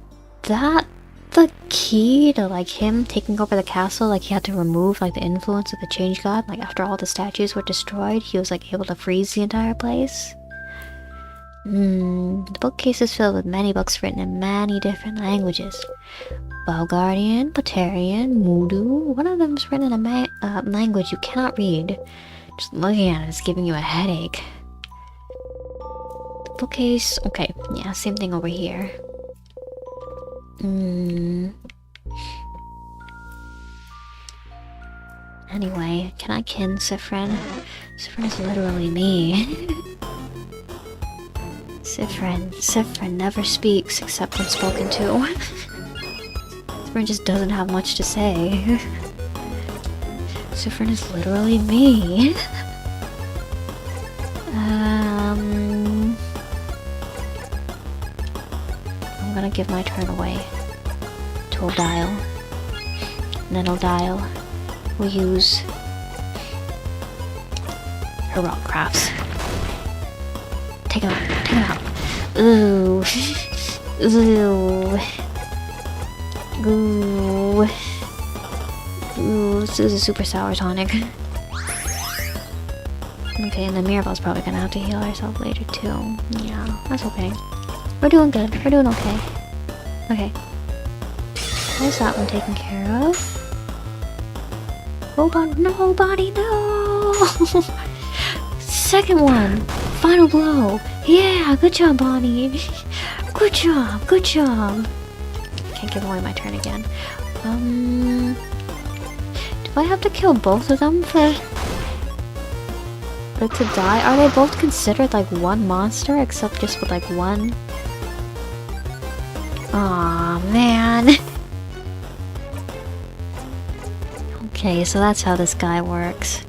that the key to like him taking over the castle? Like he had to remove like the influence of the change god? Like after all the statues were destroyed, he was like able to freeze the entire place? The bookcase is filled with many books written in many different languages. Bulgarian, Batarian, Moodoo. One of them's written in a language you cannot read. Just looking at it is giving you a headache. The bookcase. Okay, yeah, same thing over here. Anyway, can I kin Siffrin? Siffrin is literally me. Siffrin never speaks except when spoken to. Siffrin just doesn't have much to say. Siffrin is literally me. I'm gonna give my turn away to Odile. And then Odile will use her rock crafts. Take him out. Ooh. Ooh. Ooh. Ooh, this is a super sour tonic. Okay, and then Mirabelle's probably gonna have to heal herself later too. Yeah, that's okay. We're doing good. We're doing okay. Okay. There's that one taken care of. Oh god, no, Bonnie, no! Second one! Final blow! Yeah, good job, Bonnie! Good job, good job! Can't give away my turn again. Do I have to kill both of them for it to die? Are they both considered like one monster except just with like one? Aw, man. Okay, so that's how this guy works.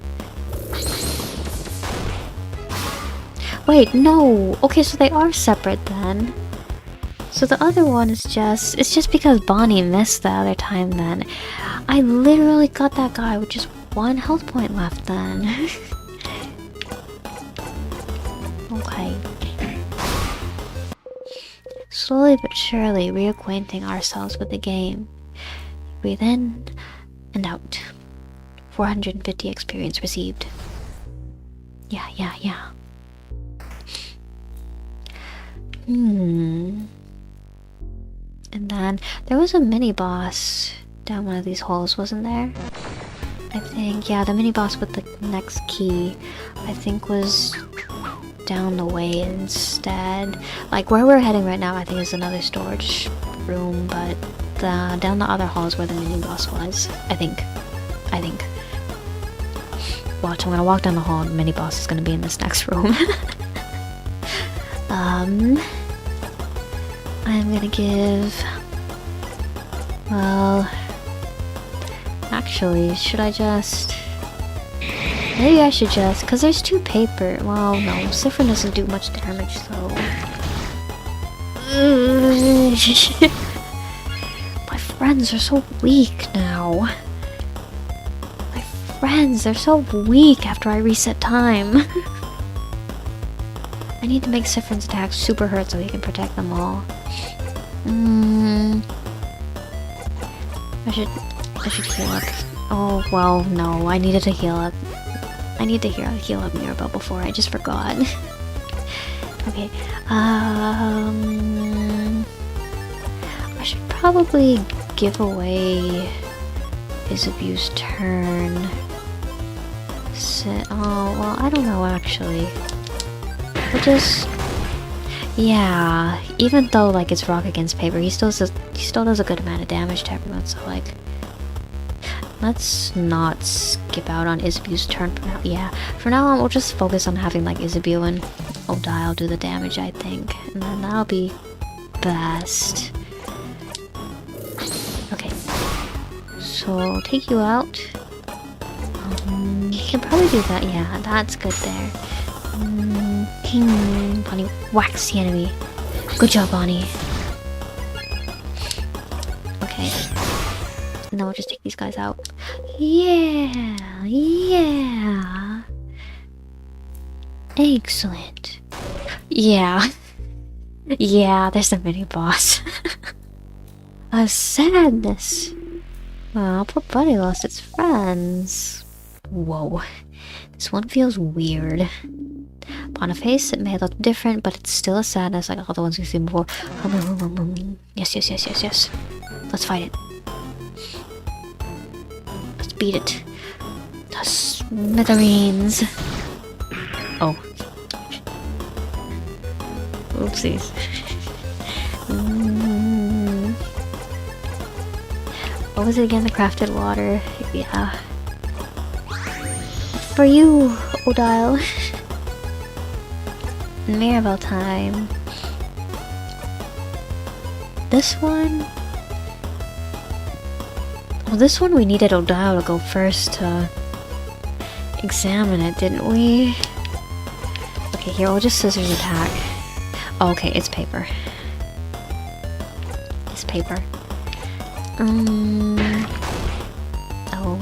Wait, no! Okay, so they are separate then. So the other one is just... It's just because Bonnie missed the other time then. I literally got that guy with just one health point left then. Okay. Slowly but surely reacquainting ourselves with the game. Breathe in and out. 450 experience received. Yeah. And then there was a mini boss down one of these holes, wasn't there? I think, yeah, the mini boss with the next key, I think was down the way instead. Like where we're heading right now, I think is another storage room, but down the other hall is where the mini boss was. I think. Watch, I'm gonna walk down the hall and the mini boss is gonna be in this next room. I'm gonna give... Well... Actually, should I just... Maybe I should just... Because there's 2 paper... Well, no. Siffrin doesn't do much damage, so... My friends are so weak now. My friends, they're so weak after I reset time. I need to make Siffrin's attack super hurt so he can protect them all. I should heal up. Oh, well, no, I needed to heal up. I need to heal up Mirabelle before I just forgot. Okay, I should probably give away Isabue's turn. Oh, well, I don't know, actually. We'll just... Yeah, even though, like, it's rock against paper, he still does a good amount of damage to everyone, so, like... Let's not skip out on Isabue's turn for now. Yeah, for now on, we'll just focus on having, like, Isabue and Odile do the damage, I think. And then that'll be best. Okay. So, take you out. You can probably do that. Yeah, that's good there. Bonnie, wax the enemy. Good job, Bonnie. Okay. Now we'll just take these guys out. Yeah. Excellent. Yeah. Yeah, there's the mini boss. A sadness. Aw, poor buddy lost its friends. Whoa. This one feels weird. On a face, it may look different, but it's still a sadness like all the ones we've seen before. Yes. Let's fight it. beat it to smithereens. Oh. Oopsies. What was it again? The crafted water. Yeah. For you, Odile. Mirabelle time. This one? Well, this one we needed Odile to go first to examine it, didn't we? Okay, here, we'll just scissors attack. Oh, okay, it's paper. It's paper. Oh.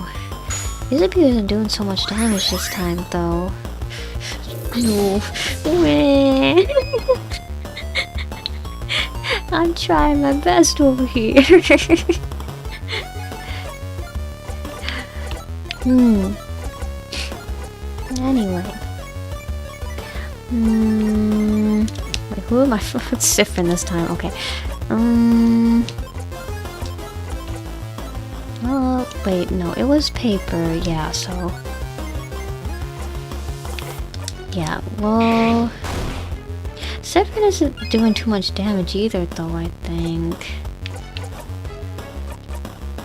Isabelle isn't doing so much damage this time, though. No. I'm trying my best over here. Anyway. Wait, who am I? It's Siffrin this time. Okay. Oh, wait, no, it was paper. Yeah, so. Yeah, well. Siffrin isn't doing too much damage either, though, I think.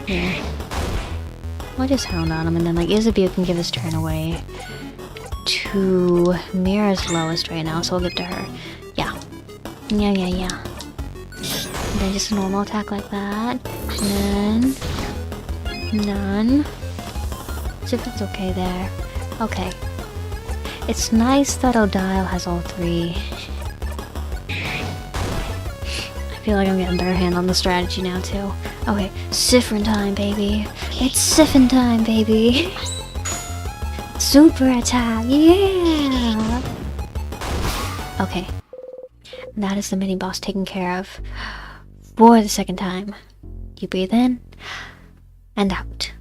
Yeah. I'll just hound on him, and then, like, Isabelle can give his turn away to Mira's lowest right now, so we'll get to her. Yeah. Yeah. And then just a normal attack like that. And then... none. Siffrin's okay there. Okay. It's nice that Odile has all three. I feel like I'm getting a better hand on the strategy now, too. Okay, Siffrin time, baby. It's Siffrin time, baby. Super attack, yeah! Okay. That is the mini-boss taken care of. For the second time. You breathe in. And out.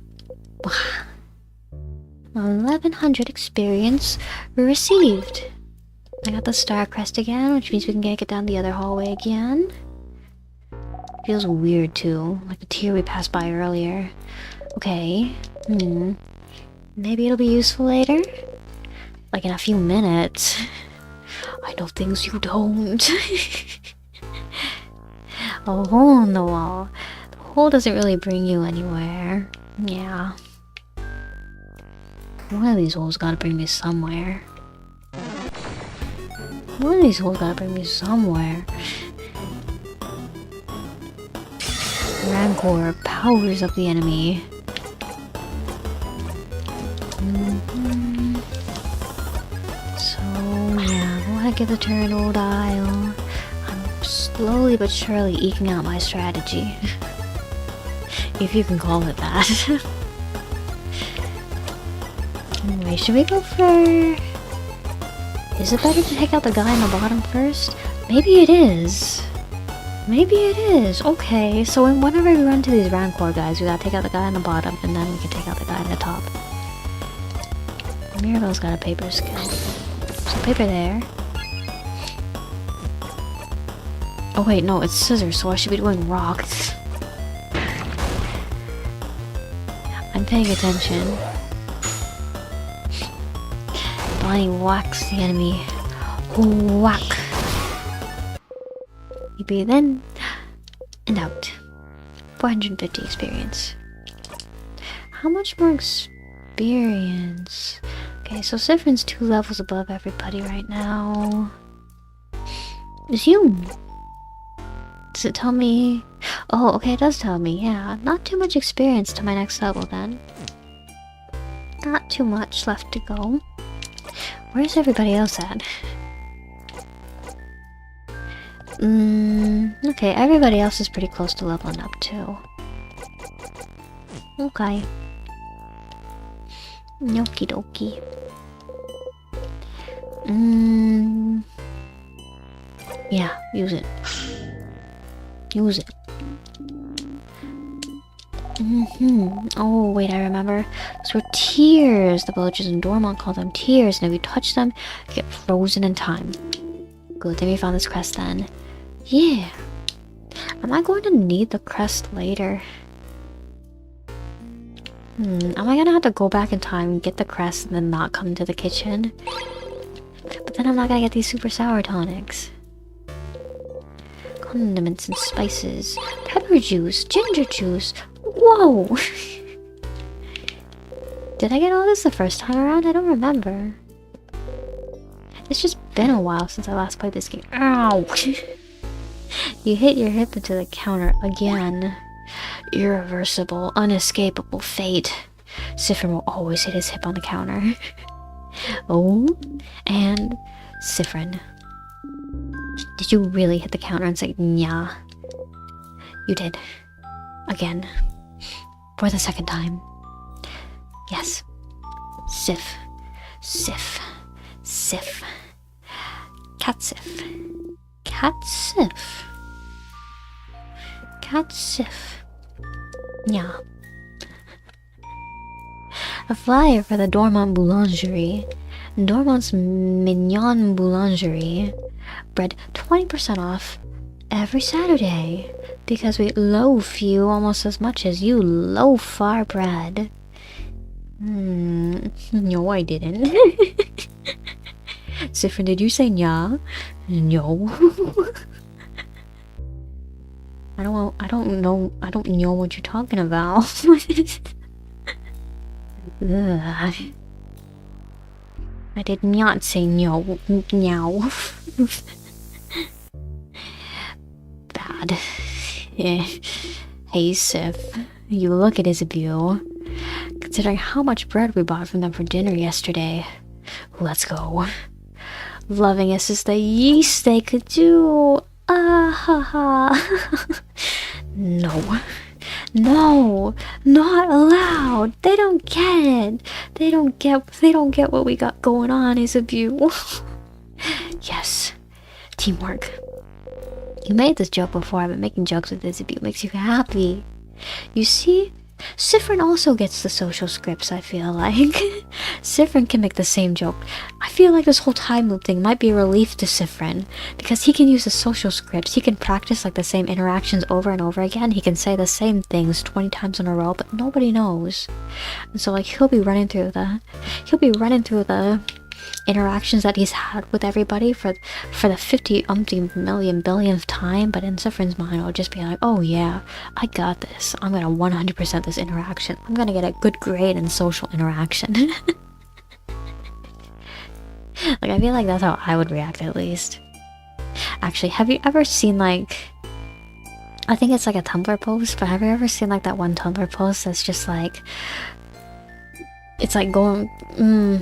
1100 experience received. I got the star crest again, which means we can get down the other hallway again. Feels weird too, like the tier we passed by earlier. Okay. Maybe it'll be useful later? Like in a few minutes. I know things you don't. A hole in the wall. The hole doesn't really bring you anywhere. Yeah. One of these holes gotta bring me somewhere. One of these holes gotta bring me somewhere. Rancor powers up the enemy. So, yeah, go ahead, give the turn, Odile. I'm slowly but surely eking out my strategy. If you can call it that. Anyway, should we go for... Is it better to take out the guy on the bottom first? Maybe it is. Maybe it is. Okay, so whenever we run to these Rancor guys, we gotta take out the guy on the bottom, and then we can take out the guy on the top. Mirabelle's got a paper skill. So paper there. Oh wait, no, it's scissors, so I should be doing rock. I'm paying attention. Bonnie whacks the enemy. Whack. You breathe in and out. 450 experience. How much more experience? Okay, so Siffrin's 2 levels above everybody right now. Zoom. Does it tell me? Oh, okay, it does tell me, yeah. Not too much experience to my next level then. Not too much left to go. Where's everybody else at? Okay, everybody else is pretty close to leveling up too. Okay. Okie dokie. Yeah, use it. Use it. Oh, wait, I remember. Those were tears. The villagers in Dormont call them tears, and if you touch them, you get frozen in time. Good thing we found this crest then. Yeah. Am I going to need the crest later? Am I gonna have to go back in time, get the crest, and then not come to the kitchen? But then I'm not gonna get these super sour tonics. Condiments and spices. Pepper juice. Ginger juice. Whoa! Did I get all this the first time around? I don't remember. It's just been a while since I last played this game. Ow! You hit your hip into the counter again. Irreversible, unescapable fate. Siffrin will always hit his hip on the counter. Oh, and Siffrin. Did you really hit the counter and say, "Nya"? You did. Again. For the second time. Yes. Sif. Sif. Sif. Catsif. Catsif. Catsif. Yeah. A flyer for the Dormont Boulangerie. Dormont's Mignon Boulangerie. Bread 20% off every Saturday. Because we loaf you almost as much as you loaf our bread. No, I didn't. Siffrin, did you say nya? No. I don't know what you're talking about. Ugh. I did not say no. Meow. Bad. Hey, Sif. You look at Isabel. Considering how much bread we bought from them for dinner yesterday. Let's go. Loving us is the least they could do. Ah ha ha. No. No, not allowed. They don't get it. They don't get what we got going on, Isabel. Yes. Teamwork. You made this joke before, but making jokes with Isabel makes you happy. You see? Siffrin also gets the social scripts, I feel like. Siffrin can make the same joke. I feel like this whole time loop thing might be a relief to Siffrin, because he can use the social scripts. He can practice like the same interactions over and over again. He can say the same things 20 times in a row, but nobody knows. And so like he'll be running through the interactions that he's had with everybody for the 50 umpty million billionth time, but in Siffrin's mind it'll just be like, oh yeah, I got this. I'm gonna 100% this interaction. I'm gonna get a good grade in social interaction. Like I feel like that's how I would react at least. Actually, have you ever seen like, I think it's like a Tumblr post, but have you ever seen like that one Tumblr post that's just like, it's like going,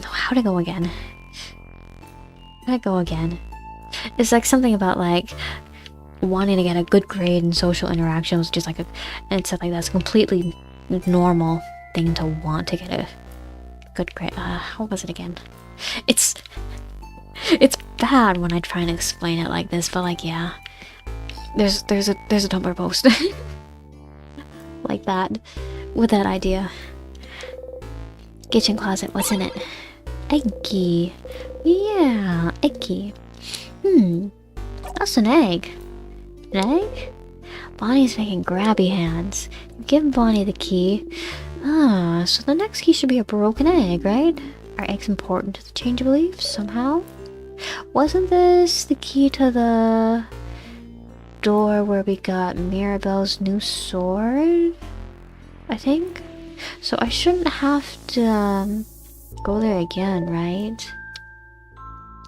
how'd it go again? It's like something about like wanting to get a good grade in social interactions, just like and it's like that's a completely normal thing to want to get a good grade. What was it again? It's bad when I try and explain it like this, but like yeah, there's a Tumblr post like that with that idea. Kitchen closet, what's in it? Eggy. Yeah, eggy. That's an egg. An egg? Bonnie's making grabby hands. Give Bonnie the key. So the next key should be a broken egg, right? Are eggs important to the change of beliefs somehow? Wasn't this the key to the door where we got Mirabelle's new sword? I think? So I shouldn't have to go there again, right?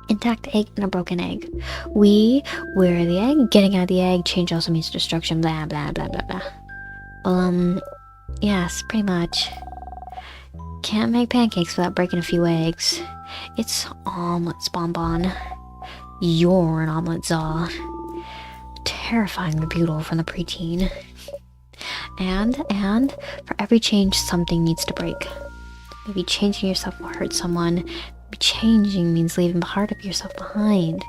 Intact egg and a broken egg. Where are the egg? Getting out of the egg. Change also means destruction. Blah, blah, blah, blah, blah. Well, yes, pretty much. Can't make pancakes without breaking a few eggs. It's omelets, bonbon. You're an omelet za. Terrifying rebuttal from the preteen. And for every change, something needs to break. Maybe changing yourself will hurt someone. Maybe changing means leaving part of yourself behind.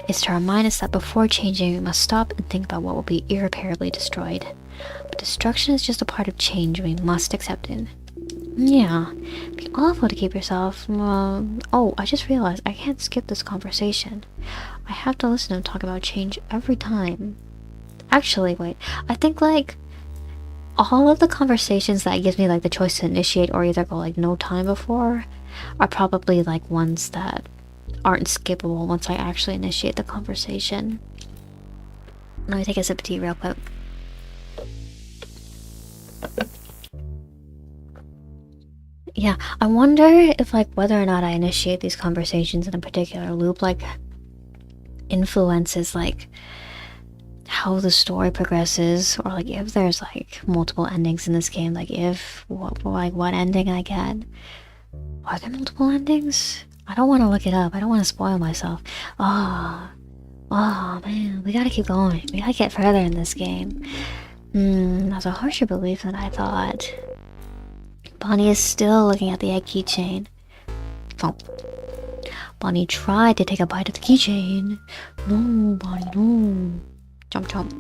It's to remind us that before changing, we must stop and think about what will be irreparably destroyed. But destruction is just a part of change, and we must accept it. Yeah, it'd be awful to keep yourself... oh, I just realized I can't skip this conversation. I have to listen to him talk about change every time. Actually, wait, I think, like... all of the conversations that gives me like the choice to initiate or either go like no time before are probably like ones that aren't skippable once I actually initiate the conversation. Let me take a sip of tea real quick. Yeah, I wonder if like whether or not I initiate these conversations in a particular loop like influences like how the story progresses, or like if there's like multiple endings in this game, like if what ending I get. Are there multiple endings? I don't want to look it up. I don't want to spoil myself. Oh man, we gotta keep going. We gotta get further in this game. That's a harsher belief than I thought. Bonnie is still looking at the egg keychain. Thump. Bonnie tried to take a bite of the keychain. No, Bonnie, no. Chomp chomp.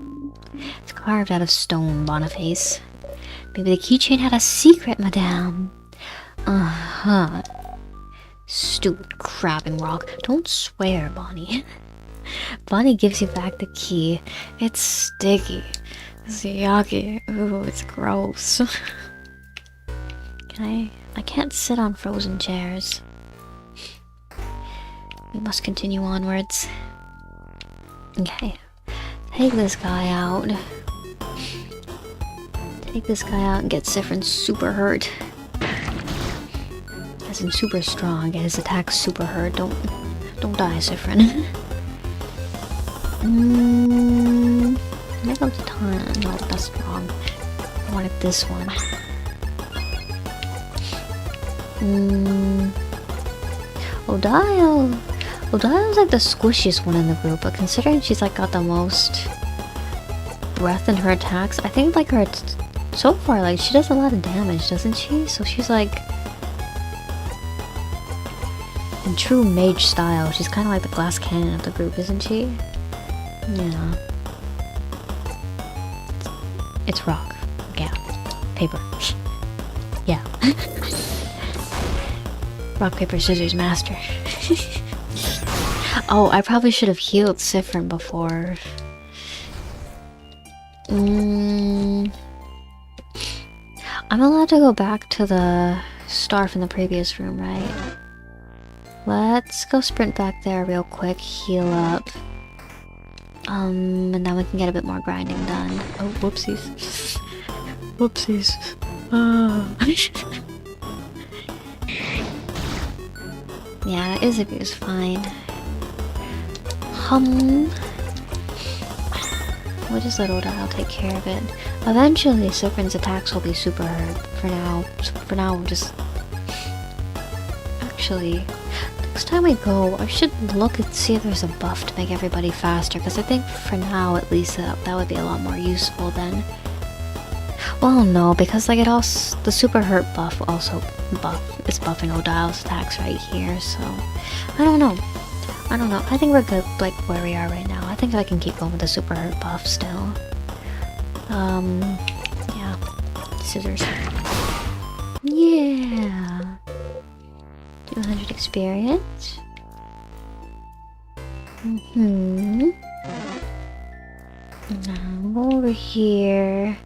It's carved out of stone, Boniface. Maybe the keychain had a secret, madame. Uh-huh. Stupid crabbing rock. Don't swear, Bonnie. Bonnie gives you back the key. It's sticky. It's yucky. Ooh, it's gross. I can't sit on frozen chairs. We must continue onwards. Okay. Take this guy out. Take this guy out and get Siffrin super hurt. As in super strong. Get his attack super hurt. Don't die, Siffrin. Make up the time. No, that's wrong. I wanted this one. Odile's like the squishiest one in the group, but considering she's like got the most breath in her attacks, I think like her so far like she does a lot of damage, doesn't she? So she's like in true mage style, she's kind of like the glass cannon of the group, isn't she? Yeah. It's rock. Yeah. Paper. Yeah. Rock, paper, scissors, master. Oh, I probably should have healed Siffrin before. I'm allowed to go back to the star from the previous room, right? Let's go sprint back there real quick, heal up. And then we can get a bit more grinding done. Oh, whoopsies. Whoopsies. Yeah, Isabeau's fine. We'll just let Odile take care of it. Eventually, Siffrin's attacks will be super hurt. For now, we'll just... Actually, next time we go, I should look and see if there's a buff to make everybody faster, because I think for now, at least, that would be a lot more useful then. Well, no, because like the super hurt buff also is buffing Odile's attacks right here, so I don't know. I think we're good like where we are right now. I think I can keep going with the super hurt buff still. Yeah. Scissors. Yeah. 200 experience. Now over here.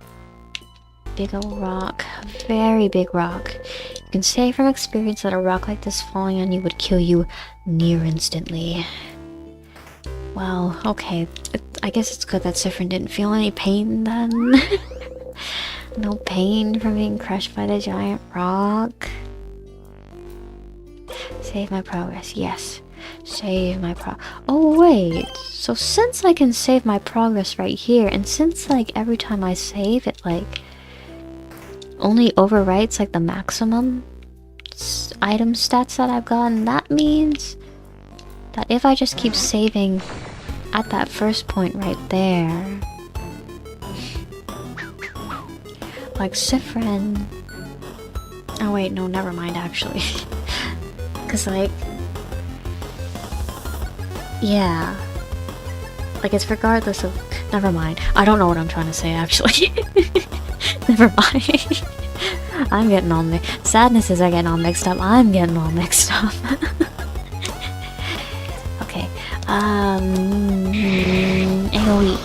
Big old rock. Very big rock. You can say from experience that a rock like this falling on you would kill you near instantly. Well, okay. I guess it's good that Siffrin didn't feel any pain then. No pain from being crushed by the giant rock. Save my progress. Yes. Save my Oh, wait. So since I can save my progress right here, and since, like, every time I save, it, like, only overwrites, like, the maximum item stats that I've gotten, that means that if I just keep saving at that first point right there, like Siffrin... Oh, wait, no, never mind, actually. Because, like... Yeah. Like, it's regardless of... Never mind. I don't know what I'm trying to say, actually. Never mind. I'm getting all mixed. Sadnesses are getting all mixed up. I'm getting all mixed up. Okay. AoE.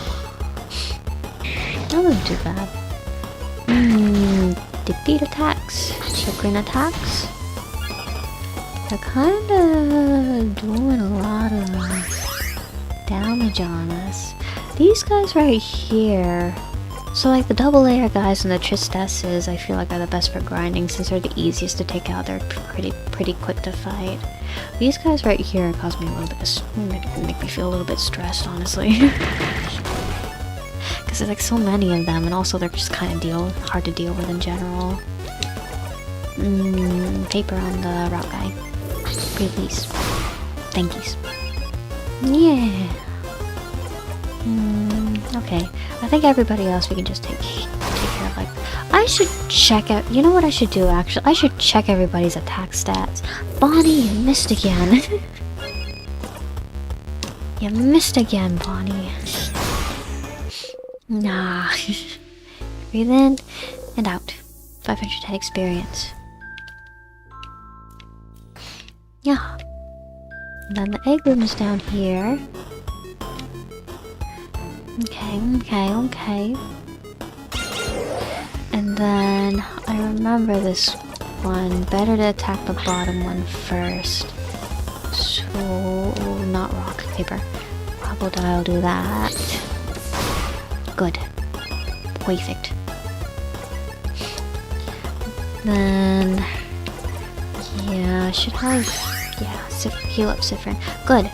That wasn't too bad. defeat attacks, Siffrin attacks. They're kinda doing a lot of damage on us. These guys right here, so like the double layer guys and the tristesses, I feel like are the best for grinding since they're the easiest to take out. They're pretty quick to fight. These guys right here cause me a little bit of, make me feel a little bit stressed, honestly. Because there's like so many of them, and also they're just kind of hard to deal with in general. Paper on the route guy. Pretty please. Thankies. Yeah. Okay. I think everybody else we can just take care of. Like, I should check out. You know what I should do? Actually, I should check everybody's attack stats. Bonnie, you missed again. You missed again, Bonnie. Nah. Breathe in and out. 510 experience. Yeah. And then the egg room is down here. Okay. And then I remember this one. Better to attack the bottom one first. So not rock, paper. Probably I'll do that. Good. Perfect. Then yeah, should have heal up Siffrin. Good.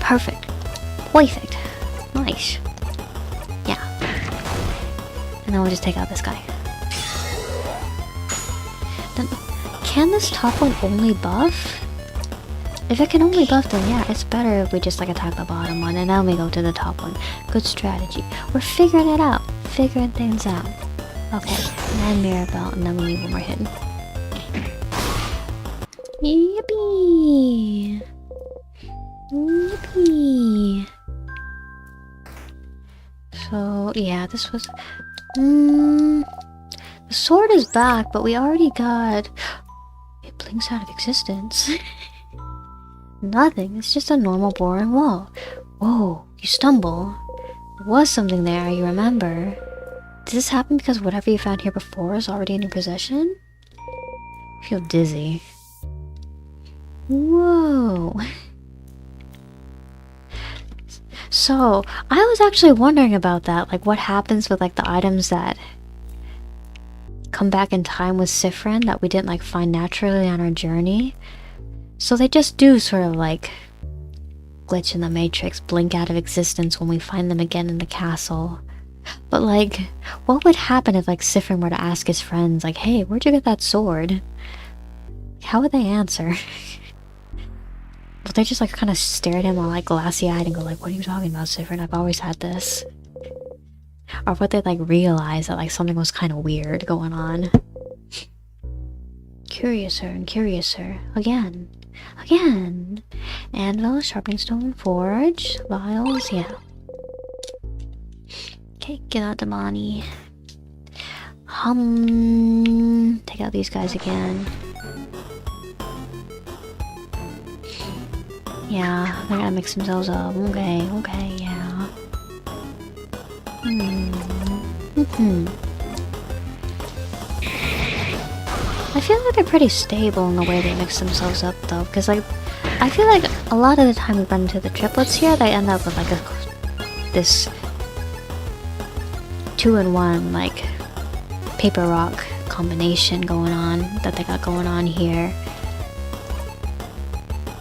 Perfect. Perfect. Nice. Yeah. And then we'll just take out this guy. Then, can this top one only buff? If it can only buff, then yeah, it's better if we just like attack the bottom one and then we go to the top one. Good strategy. We're figuring it out. Figuring things out. Okay, and then mirror belt, and then we leave when we're hidden. Yippee! Yippee! So yeah, this was. The sword is back, but we already got. It blinks out of existence. Nothing. It's just a normal boring wall. Whoa! You stumble. There was something there. You remember? Does this happen because whatever you found here before is already in your possession? I feel dizzy. Whoa. So, I was actually wondering about that. Like, what happens with, like, the items that come back in time with Siffrin that we didn't, like, find naturally on our journey? So they just do sort of, like, glitch in the Matrix, blink out of existence when we find them again in the castle. But, like, what would happen if, like, Siffrin were to ask his friends, like, hey, where'd you get that sword? How would they answer? Would they just, like, kind of stare at him all, like, glassy-eyed and go, like, what are you talking about, Siffrin? I've always had this. Or would they, like, realize that, like, something was kind of weird going on? Curiouser and curiouser. Again. Again. Anvil, sharpening stone, forge, vials, yeah. Okay, get out the money. Take out these guys again. Yeah, they're gonna mix themselves up. Okay, yeah. I feel like they're pretty stable in the way they mix themselves up, though, because, like, I feel like a lot of the time we run into the triplets here, they end up with, like, this 2-in-1, like, paper rock combination going on that they got going on here.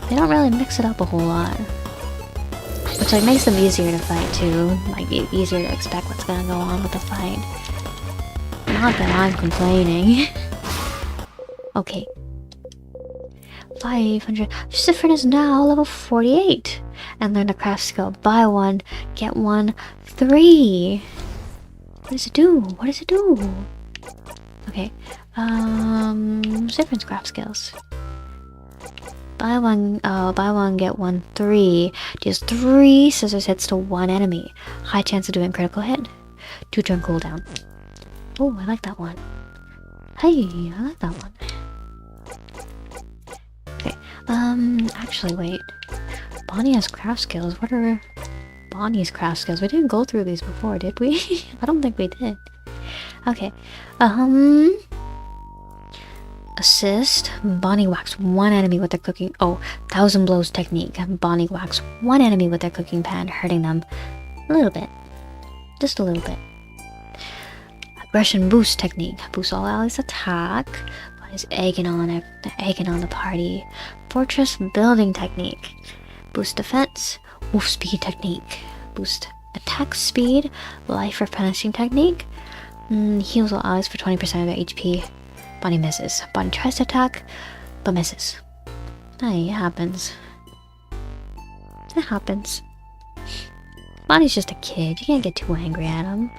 They don't really mix it up a whole lot, which, like, makes them easier to fight too. Like, easier to expect what's gonna go on with the fight. Not that I'm complaining. Okay. 500. Siffrin is now level 48. And learn the craft skill. Buy one, get one, 3. What does it do? What does it do? Okay. Siffrin's craft skills. Buy one, get one, 3. Deals 3 scissors hits to 1 enemy. High chance of doing critical hit. 2 turn cooldown. Oh, I like that one. Hey, I like that one. Okay, actually, wait. Bonnie has craft skills. What are Bonnie's craft skills? We didn't go through these before, did we? I don't think we did. Okay, Assist. Bonnie whacks one enemy with their cooking... Oh, 1,000 blows technique. Bonnie whacks one enemy with their cooking pan, hurting them a little bit. Just a little bit. Aggression boost technique. Boost all allies' attack. Bonnie's egging on the party. Fortress building technique. Boost defense. Wolf speed technique. Boost attack speed. Life replenishing technique. Heals all allies for 20% of their HP. Bonnie misses. Bonnie tries to attack, but misses. Hey, it happens. It happens. Bonnie's just a kid. You can't get too angry at him.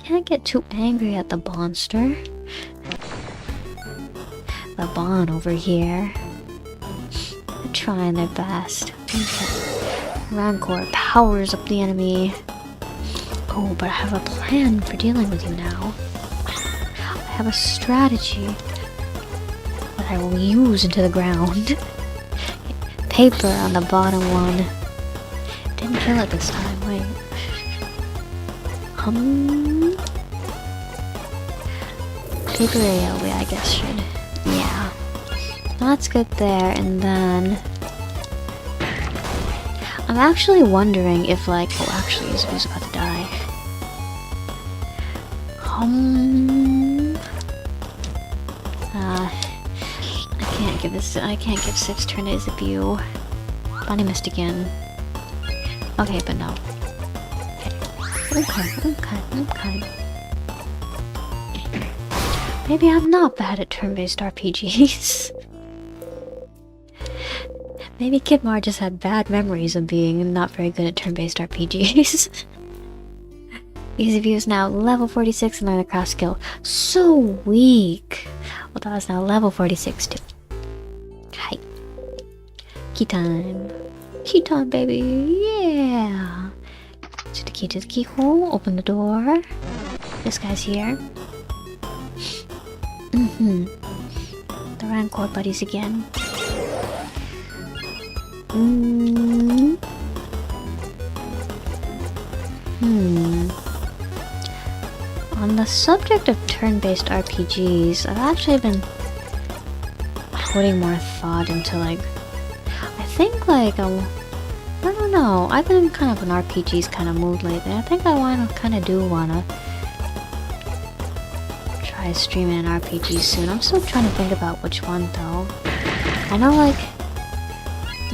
Can't get too angry at the monster. The Bon over here. They're trying their best. Okay. Rancor powers up the enemy. Oh, but I have a plan for dealing with you now. I have a strategy that I will use into the ground. Paper on the bottom one. Didn't kill it this time, wait. Paper AoE, I guess should. Yeah. That's good there, and then... I'm actually wondering if like... Oh, actually, Izuku's about to die. I can't give 6 turn to Izuku. Bonnie missed again. Okay, but no. Okay. Maybe I'm not bad at turn-based RPGs. Maybe Kidmar just had bad memories of being not very good at turn-based RPGs. Izuku is now level 46 and another craft skill. So weak! Well, that is now level 46 too. Hi. Key time. Key time, baby! Yeah! So the key to the keyhole, open the door. This guy's here. The Rancor buddies again. On the subject of turn-based RPGs, I've actually been putting more thought into like... I think like I don't know, I've been in kind of an RPGs kind of mood lately. I think I wanna try streaming an RPG soon. I'm still trying to think about which one though. I know like...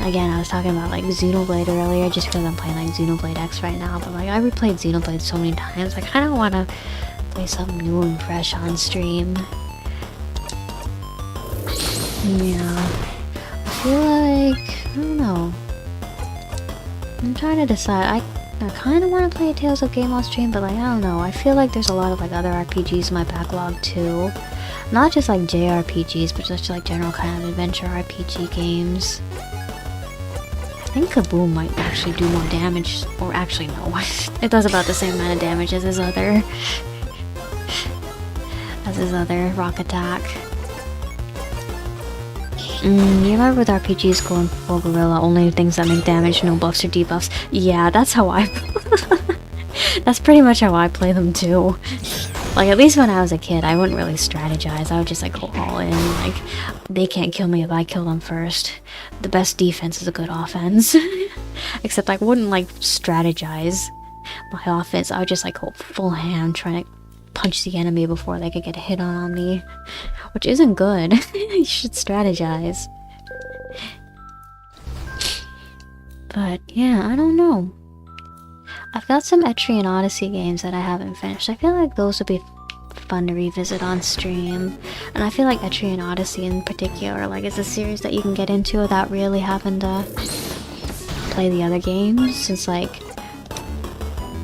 Again, I was talking about like Xenoblade earlier just because I'm playing like Xenoblade X right now, but like I replayed Xenoblade so many times, I kind of want to play something new and fresh on stream. Yeah. I feel like... I don't know. I'm trying to decide. I kind of want to play Tales of Game on stream, but like, I don't know. I feel like there's a lot of like other RPGs in my backlog too. Not just like JRPGs, but just like general kind of adventure RPG games. I think Kaboom might actually do more damage, or actually no, it does about the same amount of damage as his other rock attack. You remember with RPGs going full gorilla, only things that make damage, no buffs or debuffs? Yeah, that's how I that's pretty much how I play them too. Like, at least when I was a kid, I wouldn't really strategize. I would just like go all in, like, they can't kill me if I kill them first. The best defense is a good offense. Except I wouldn't like strategize my offense. I would just like go full hand trying to punch the enemy before they could get a hit on me. Which isn't good. You should strategize. But yeah, I don't know. I've got some Etrian Odyssey games that I haven't finished. I feel like those would be fun to revisit on stream. And I feel like Etrian Odyssey in particular, like, it's a series that you can get into without really having to play the other games, since like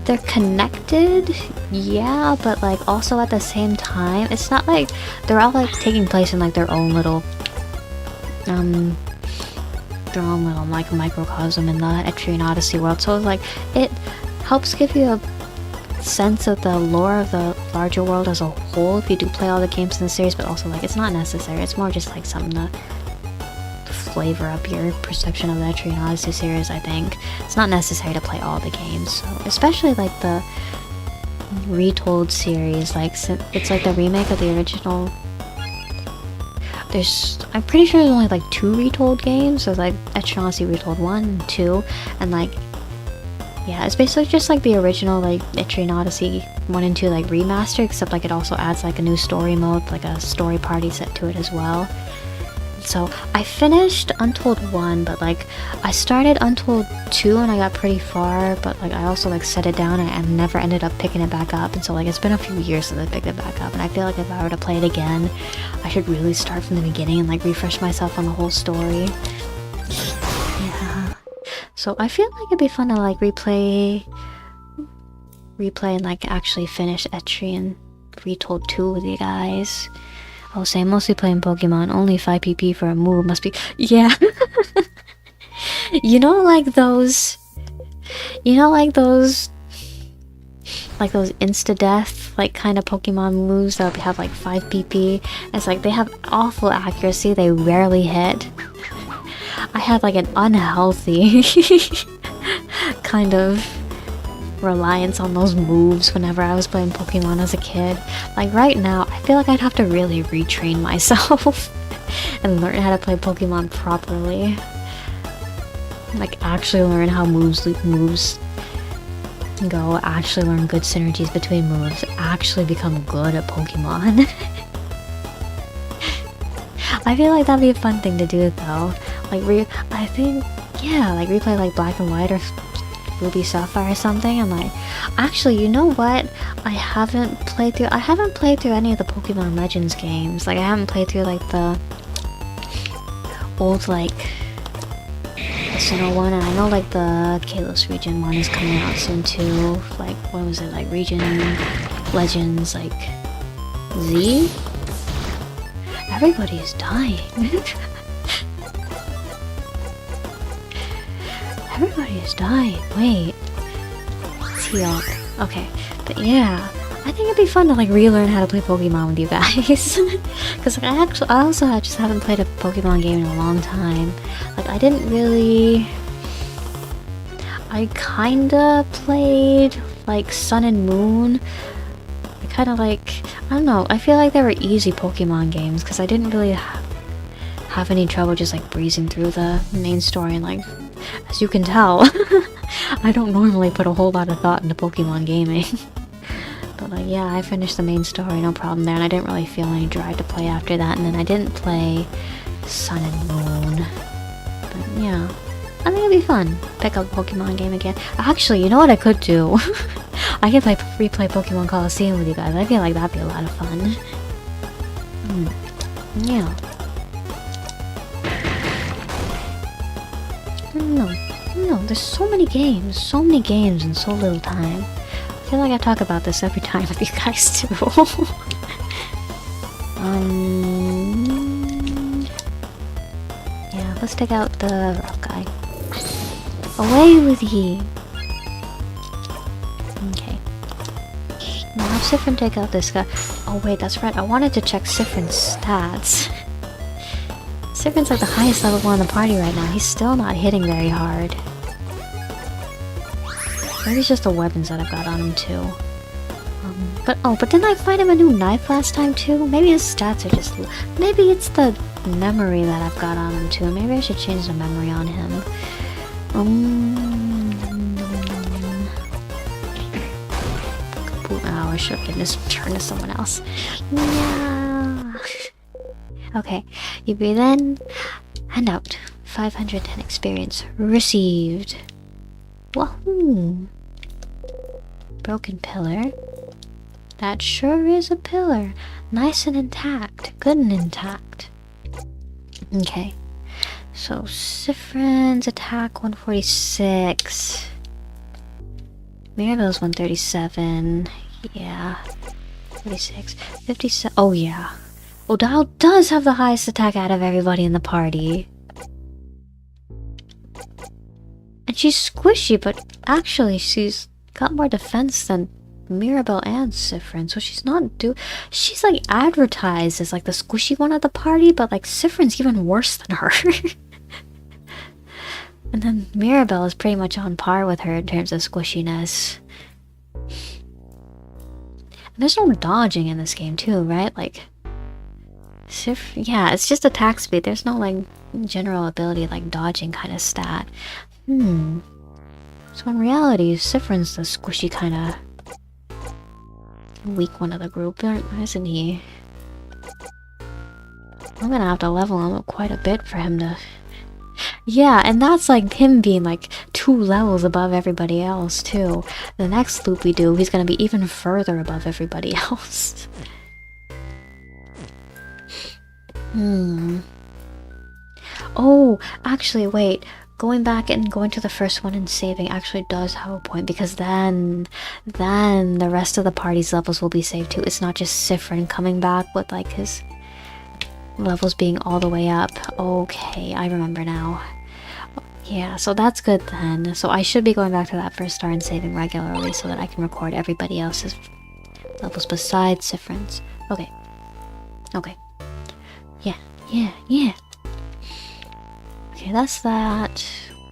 they're connected, yeah, but like also at the same time, it's not like they're all like taking place in like their own little like microcosm in the Etrian Odyssey world. So like it helps give you a sense of the lore of the larger world as a whole if you do play all the games in the series, but also like it's not necessary. It's more just like something to flavor up your perception of the Etrian Odyssey series, I think. It's not necessary to play all the games, so especially like the Retold series, like it's like the remake of the original I'm pretty sure there's only like 2 retold games. So like Etrian Odyssey Retold 1 and 2, and like, yeah, it's basically just like the original like Etrian Odyssey 1 and 2 like remaster, except like it also adds like a new story mode, like a story party set to it as well. So I finished Untold 1, but like I started Untold 2 and I got pretty far, but like I also like set it down and I never ended up picking it back up. And so like it's been a few years since I picked it back up, and I feel like if I were to play it again, I should really start from the beginning and like refresh myself on the whole story. Yeah. So I feel like it'd be fun to like replay and like actually finish Etrian Retold 2 with you guys. I'll say mostly playing Pokemon, only 5 PP for a move must be— yeah. You know like those insta-death like kind of Pokemon moves that have like 5 PP? It's like they have awful accuracy, they rarely hit. I had like an unhealthy kind of reliance on those moves whenever I was playing Pokemon as a kid. Like right now, I feel like I'd have to really retrain myself and learn how to play Pokemon properly. Like actually learn how moves go, actually learn good synergies between moves, actually become good at Pokemon. I feel like that'd be a fun thing to do though. Like I think, yeah, like replay like Black and White or Ruby Sapphire or something, and like, actually, you know what? I haven't played through any of the Pokemon Legends games. Like I haven't played through like the old like Sinnoh one, and I know like the Kalos region one is coming out soon too. Like what was it, like Region Legends like Z? Everybody is dying. Everybody is dying. Wait. Let's heal. Okay. But yeah, I think it'd be fun to like relearn how to play Pokemon with you guys. Because I also just haven't played a Pokemon game in a long time. Like I kinda played like Sun and Moon. I kinda like, I don't know, I feel like they were easy Pokemon games because I didn't really have any trouble just like breezing through the main story, and like, as you can tell, I don't normally put a whole lot of thought into Pokemon gaming. But like, yeah, I finished the main story, no problem there, and I didn't really feel any drive to play after that, and then I didn't play Sun and Moon. But yeah, I think it'd be fun. Pick up a Pokemon game again. Actually, you know what I could do? I could replay Pokemon Coliseum with you guys. I feel like that'd be a lot of fun. Yeah. No, there's so many games in so little time. I feel like I talk about this every time with you guys too. Yeah, let's take out the rock guy. Away with ye! Okay. Now have Siffrin take out this guy. Oh wait, that's right, I wanted to check Siffrin's stats. Siffrin's like the highest level one in the party right now. He's still not hitting very hard. Maybe it's just the weapons that I've got on him too. But didn't I find him a new knife last time too? Maybe his stats are just... Maybe it's the memory that I've got on him too. Maybe I should change the memory on him. Oh, I should have just turned to someone else. Yeah. Okay, you breathe in and out. 510 experience received. Wahoo! Broken pillar. That sure is a pillar. Nice and intact. Good and intact. Okay. So, Siffrin's attack 146. Mirabelle's 137. Yeah. 46. 57. Oh, yeah. Odile does have the highest attack out of everybody in the party. And she's squishy, but actually she's got more defense than Mirabelle and Siffrin, so she's not she's like advertised as like the squishy one at the party, but like Siffrin's even worse than her. And then Mirabelle is pretty much on par with her in terms of squishiness. And there's no dodging in this game too, right? Like Yeah, it's just attack speed. There's no like general ability like dodging kind of stat. So in reality, Siffrin's the squishy kind of weak one of the group, isn't he? I'm gonna have to level him up quite a bit for him to... Yeah, and that's like him being like 2 levels above everybody else too. The next loop we do, he's gonna be even further above everybody else. Oh, actually, wait. Going back and going to the first one and saving actually does have a point, because then the rest of the party's levels will be saved too. It's not just Siffrin coming back with like his levels being all the way up. Okay, I remember now. Yeah, so that's good then. So I should be going back to that first star and saving regularly so that I can record everybody else's levels besides Siffrin's. Okay. Okay. Yeah. Okay, that's that.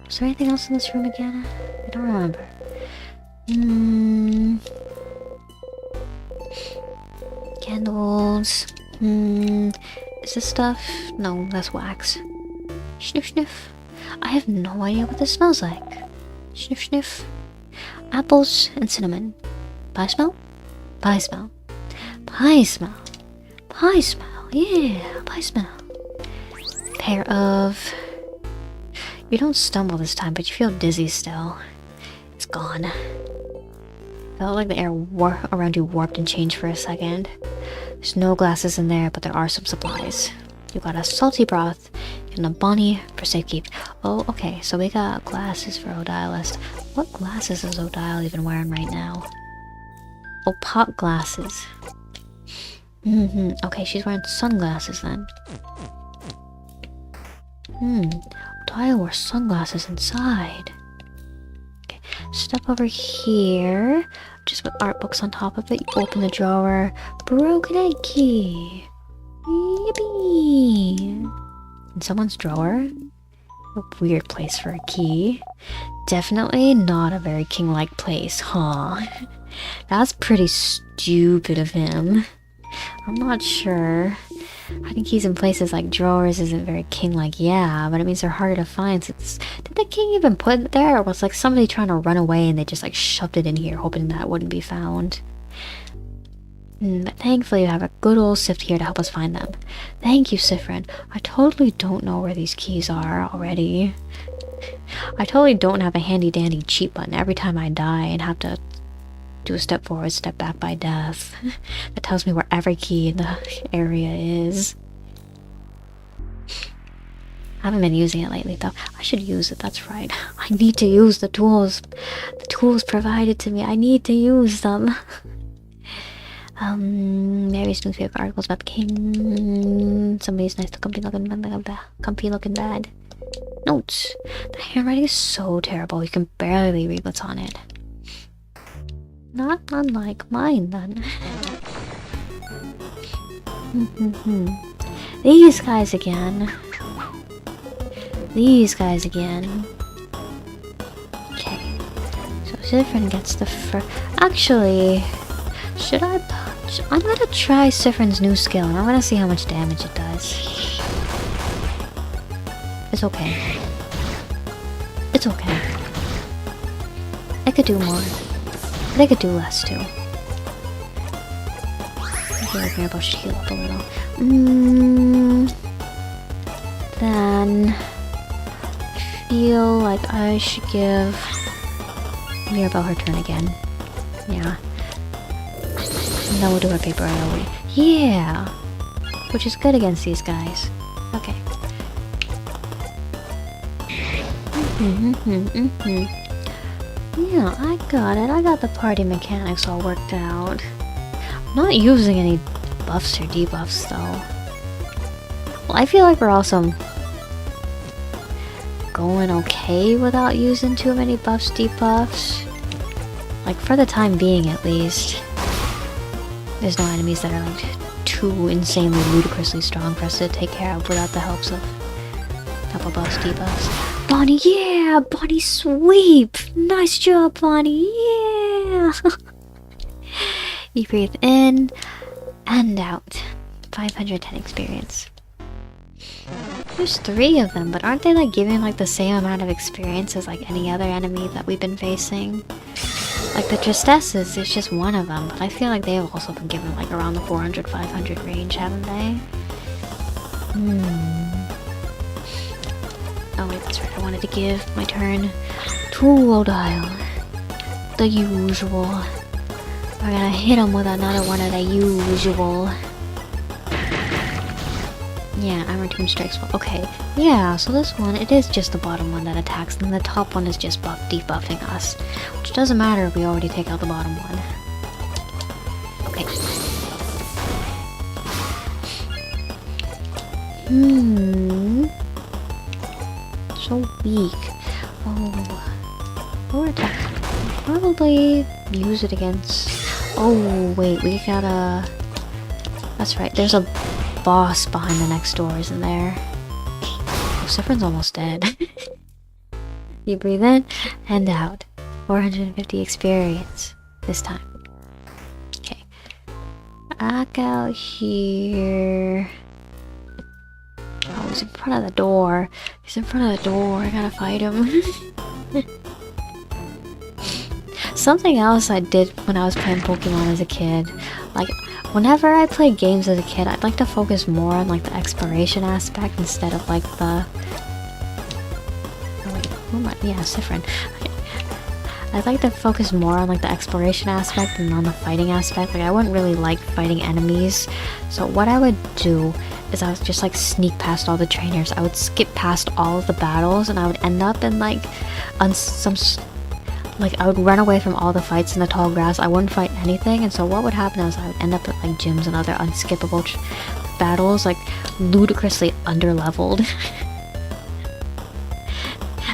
Was there anything else in this room again? I don't remember. Candles. Is this stuff? No, that's wax. Sniff, sniff. I have no idea what this smells like. Sniff, sniff. Apples and cinnamon. Pie smell? Pie smell. Pie smell. Pie smell. Yeah, pie smell. Pair of... You don't stumble this time, but you feel dizzy still. It's gone. Felt like the air around you warped and changed for a second. There's no glasses in there, but there are some supplies. You got a salty broth and a bonnie for safekeep. Oh, okay, so we got glasses for Odilist. What glasses is Odile even wearing right now? Oh, pop glasses. Okay, she's wearing sunglasses then. Odile wore sunglasses inside. Okay, step over here. Just with art books on top of it. You open the drawer. Broken egg key. Yippee! In someone's drawer? A weird place for a key. Definitely not a very king-like place, huh? That's pretty stupid of him. I'm not sure. Hiding keys in places like drawers isn't very king-like, yeah, but it means they're harder to find since... Did the king even put it there? Or was like somebody trying to run away and they just like shoved it in here hoping that wouldn't be found? But thankfully you have a good old Sift here to help us find them. Thank you, Siffrin. I totally don't know where these keys are already. I totally don't have a handy-dandy cheat button every time I die and have to do a step forward, step back by death. That tells me where every key in the area is. I haven't been using it lately though. I should use it, that's right. I need to use the tools. The tools provided to me. I need to use them. Various newspaper articles about the king. Somebody's nice to comfy looking bad. Notes. The handwriting is so terrible, you can barely read what's on it. Not unlike mine, then. These guys again. These guys again. Okay. So Siffrin gets the first... Actually, should I... I'm gonna try Siffrin's new skill, and I'm gonna see how much damage it does. It's okay. It's okay. I could do more. They could do less too. I feel like Mirabelle should heal up a little. Then I feel like I should give Mirabelle her turn again. Yeah. And then we'll do her paper AoE. Yeah! Which is good against these guys. Okay. Yeah, I got it. I got the party mechanics all worked out. I'm not using any buffs or debuffs, though. Well, I feel like we're also going okay without using too many buffs, debuffs. Like, for the time being, at least. There's no enemies that are, like, too insanely, ludicrously strong for us to take care of without the helps of a couple buffs, debuffs. Bonnie, yeah! Bonnie sweep! Nice job, Bonnie, yeah! You breathe in and out. 510 experience. There's 3 of them, but aren't they like giving like the same amount of experience as like any other enemy that we've been facing? Like the Tristesses, it's just one of them, but I feel like they've also been given like around the 400-500 range, haven't they? Oh wait, that's right, I wanted to give my turn to Lodile. The usual. We're gonna hit him with another one of the usual. Yeah, Armor Tomb strikes. Okay, yeah, so this one, it is just the bottom one that attacks, and the top one is just debuffing us. Which doesn't matter if we already take out the bottom one. Okay. So weak. Oh. Lower attack. Probably use it against... Oh, wait, we gotta... That's right, there's a boss behind the next door, isn't there? Oh, Siffrin's almost dead. You breathe in and out. 450 experience this time. Okay. Back out here. Oh, he's in front of the door. He's in front of the door. I gotta fight him. Something else I did when I was playing Pokemon as a kid, like, whenever I play games as a kid, I'd like to focus more on like the exploration aspect instead of like the... Oh wait, who am I? Yeah, Siffrin. I'd like to focus more on like the exploration aspect than on the fighting aspect. Like I wouldn't really like fighting enemies. So what I would do is I would just like sneak past all the trainers. I would skip past all of the battles and I would end up in like on some... Like, I would run away from all the fights in the tall grass. I wouldn't fight anything, and so what would happen is I would end up at, like, gyms and other unskippable battles, like, ludicrously underleveled.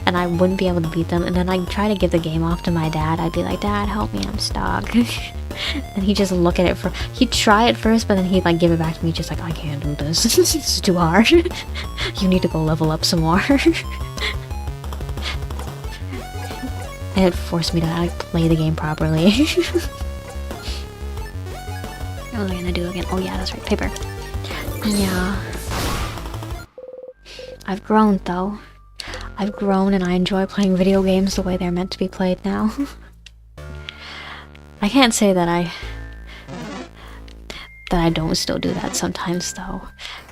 And I wouldn't be able to beat them, and then I'd try to give the game off to my dad. I'd be like, Dad, help me, I'm stuck. And he'd just look at it for... He'd try it first, but then he'd, like, give it back to me, just like, I can't do this. This is too hard. You need to go level up some more. And it forced me to like play the game properly. What was I gonna do again? Oh yeah, that's right, paper. Yeah. I've grown though. I've grown and I enjoy playing video games the way they're meant to be played now. I can't say that I don't still do that sometimes though.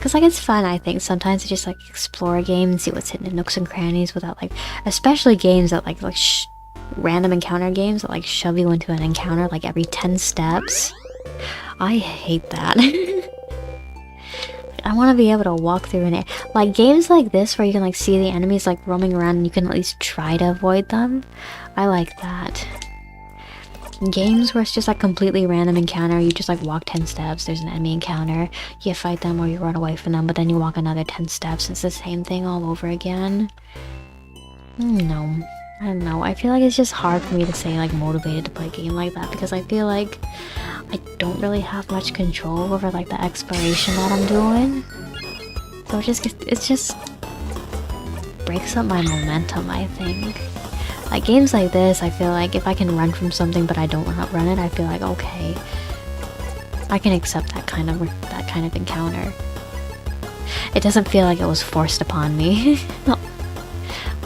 Cause like it's fun, I think, sometimes to just like explore a game and see what's hidden in nooks and crannies without like, especially games that like random encounter games that like shove you into an encounter like every 10 steps. I hate that. I want to be able to walk through an like games like this where you can like see the enemies like roaming around and you can at least try to avoid them. I like that. Games where it's just like completely random encounter, you just like walk 10 steps, there's an enemy encounter, you fight them or you run away from them, but then you walk another 10 steps, it's the same thing all over again. No. I don't know, I feel like it's just hard for me to say like motivated to play a game like that because I feel like I don't really have much control over like the exploration that I'm doing. So it just breaks up my momentum, I think. Like games like this, I feel like if I can run from something but I don't outrun it, I feel like okay, I can accept that kind of encounter. It doesn't feel like it was forced upon me. No.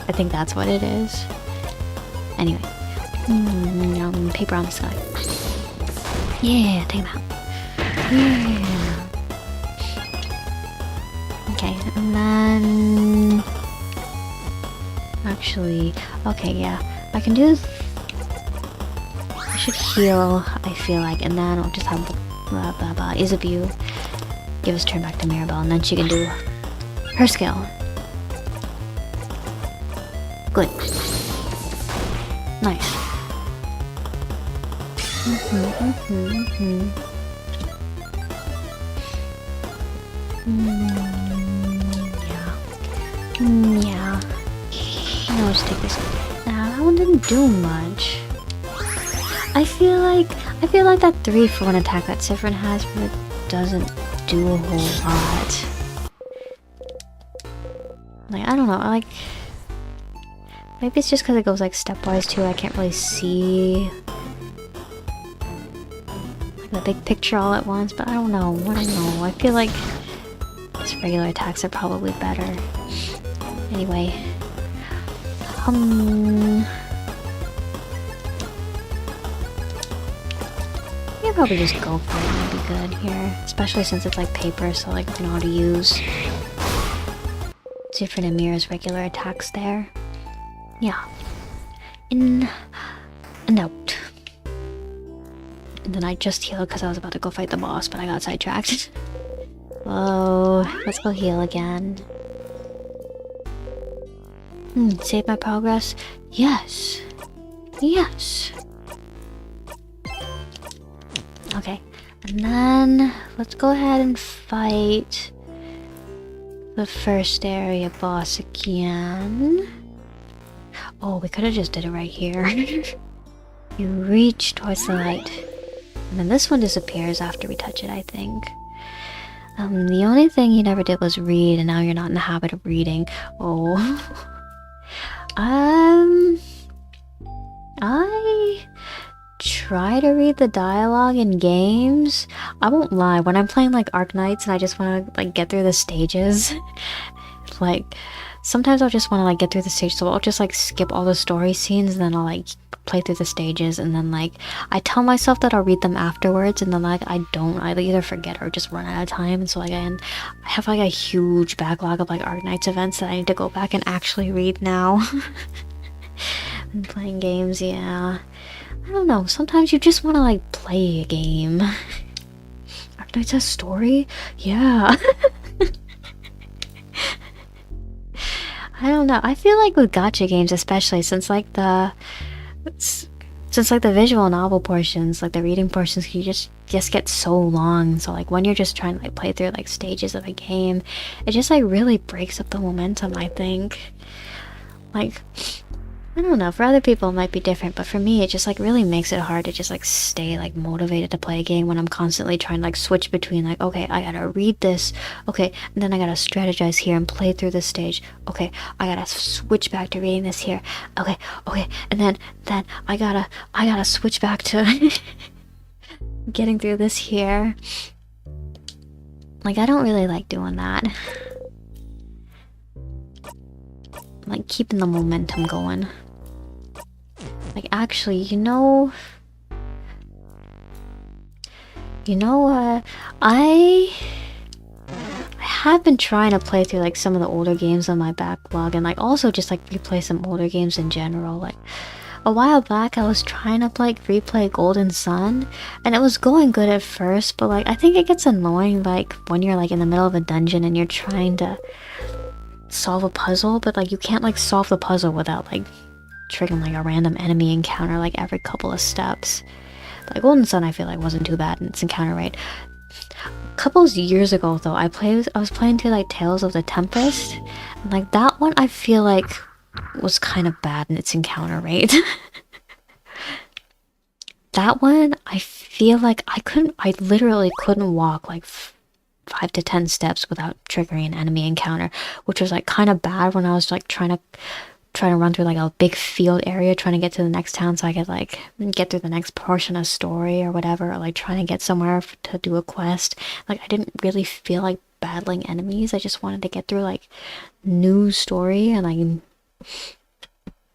I think that's what it is. Anyway. Paper on the sky. Yeah, take him out. Yeah. Okay, and then... Actually... Okay, yeah. I can do... I should heal, I feel like, and then I'll just have... Blah, blah, blah. Is of you. Give his turn back to Mirabelle, and then she can do... her skill. Good. Nice. Yeah. No, just take this. Nah, that one didn't do much. I feel like that 3 for 1 attack that Siffrin has, but it doesn't do a whole lot. Like, I don't know, like... Maybe it's just because it goes like stepwise too, I can't really see... the big picture all at once, but I don't know. I feel like these regular attacks are probably better. Anyway. Yeah, probably just go for it. Might be good here. Especially since it's like paper, so like I know how to use Siffrin and Mira's regular attacks there. Yeah. In and out. And then I just healed because I was about to go fight the boss, but I got sidetracked. Oh, let's go heal again. Save my progress? Yes. Yes. Okay. And then let's go ahead and fight the first area boss again. Oh, we could have just did it right here. You reach towards the light. And then this one disappears after we touch it, I think. The only thing you never did was read, and now you're not in the habit of reading. Oh. I try to read the dialogue in games. I won't lie, when I'm playing like Arknights and I just want to like get through the stages, like sometimes I'll just want to like get through the stage, so I'll just like skip all the story scenes and then I'll like play through the stages, and then like I tell myself that I'll read them afterwards, and then like I don't. I either forget or just run out of time, and so like I have like a huge backlog of like Arknights events that I need to go back and actually read now. And playing games, yeah. I don't know, sometimes you just want to like play a game. Arknights has story? Yeah. I don't know, I feel like with gacha games especially, since like the visual novel portions, like the reading portions, you just get so long. So like when you're just trying to like play through like stages of a game, it just like really breaks up the momentum, I think. Like, I don't know, for other people it might be different, but for me it just like really makes it hard to just like stay like motivated to play a game when I'm constantly trying to like switch between like, okay, I gotta read this, okay, and then I gotta strategize here and play through this stage, okay, I gotta switch back to reading this here, okay, and then I gotta switch back to getting through this here. Like, I don't really like doing that. Like keeping the momentum going. Like, actually, you know what? I have been trying to play through like some of the older games on my backlog, and like also just like replay some older games in general. Like a while back I was trying to like replay Golden Sun, and it was going good at first, but like I think it gets annoying like when you're like in the middle of a dungeon and you're trying to solve a puzzle, but like you can't like solve the puzzle without like triggering like a random enemy encounter like every couple of steps. Like Golden Sun I feel like wasn't too bad in its encounter rate. A couple of years ago though, I was playing through like Tales of the Tempest, and like that one I feel like was kind of bad in its encounter rate. That one I feel like I literally couldn't walk like 5 to 10 steps without triggering an enemy encounter, which was like kind of bad when I was like trying to run through like a big field area trying to get to the next town so I could like get through the next portion of story or whatever, or like trying to get somewhere to do a quest. Like I didn't really feel like battling enemies. I just wanted to get through like new story and like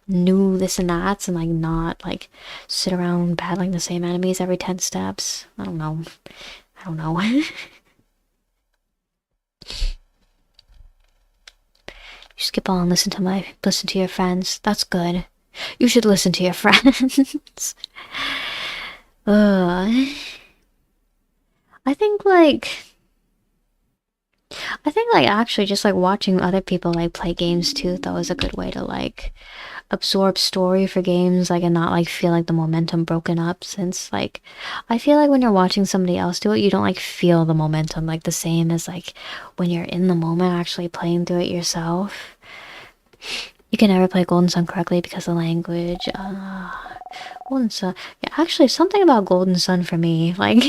new this and that, and like not like sit around battling the same enemies every 10 steps. I don't know. You skip on, listen to your friends. That's good. You should listen to your friends. I think actually just like watching other people like play games too though is a good way to like absorb story for games, like, and not like feel like the momentum broken up, since like I feel like when you're watching somebody else do it, you don't like feel the momentum like the same as like when you're in the moment actually playing through it yourself. You can never play Golden Sun correctly because of language. Golden Sun, yeah, actually something about Golden Sun for me, like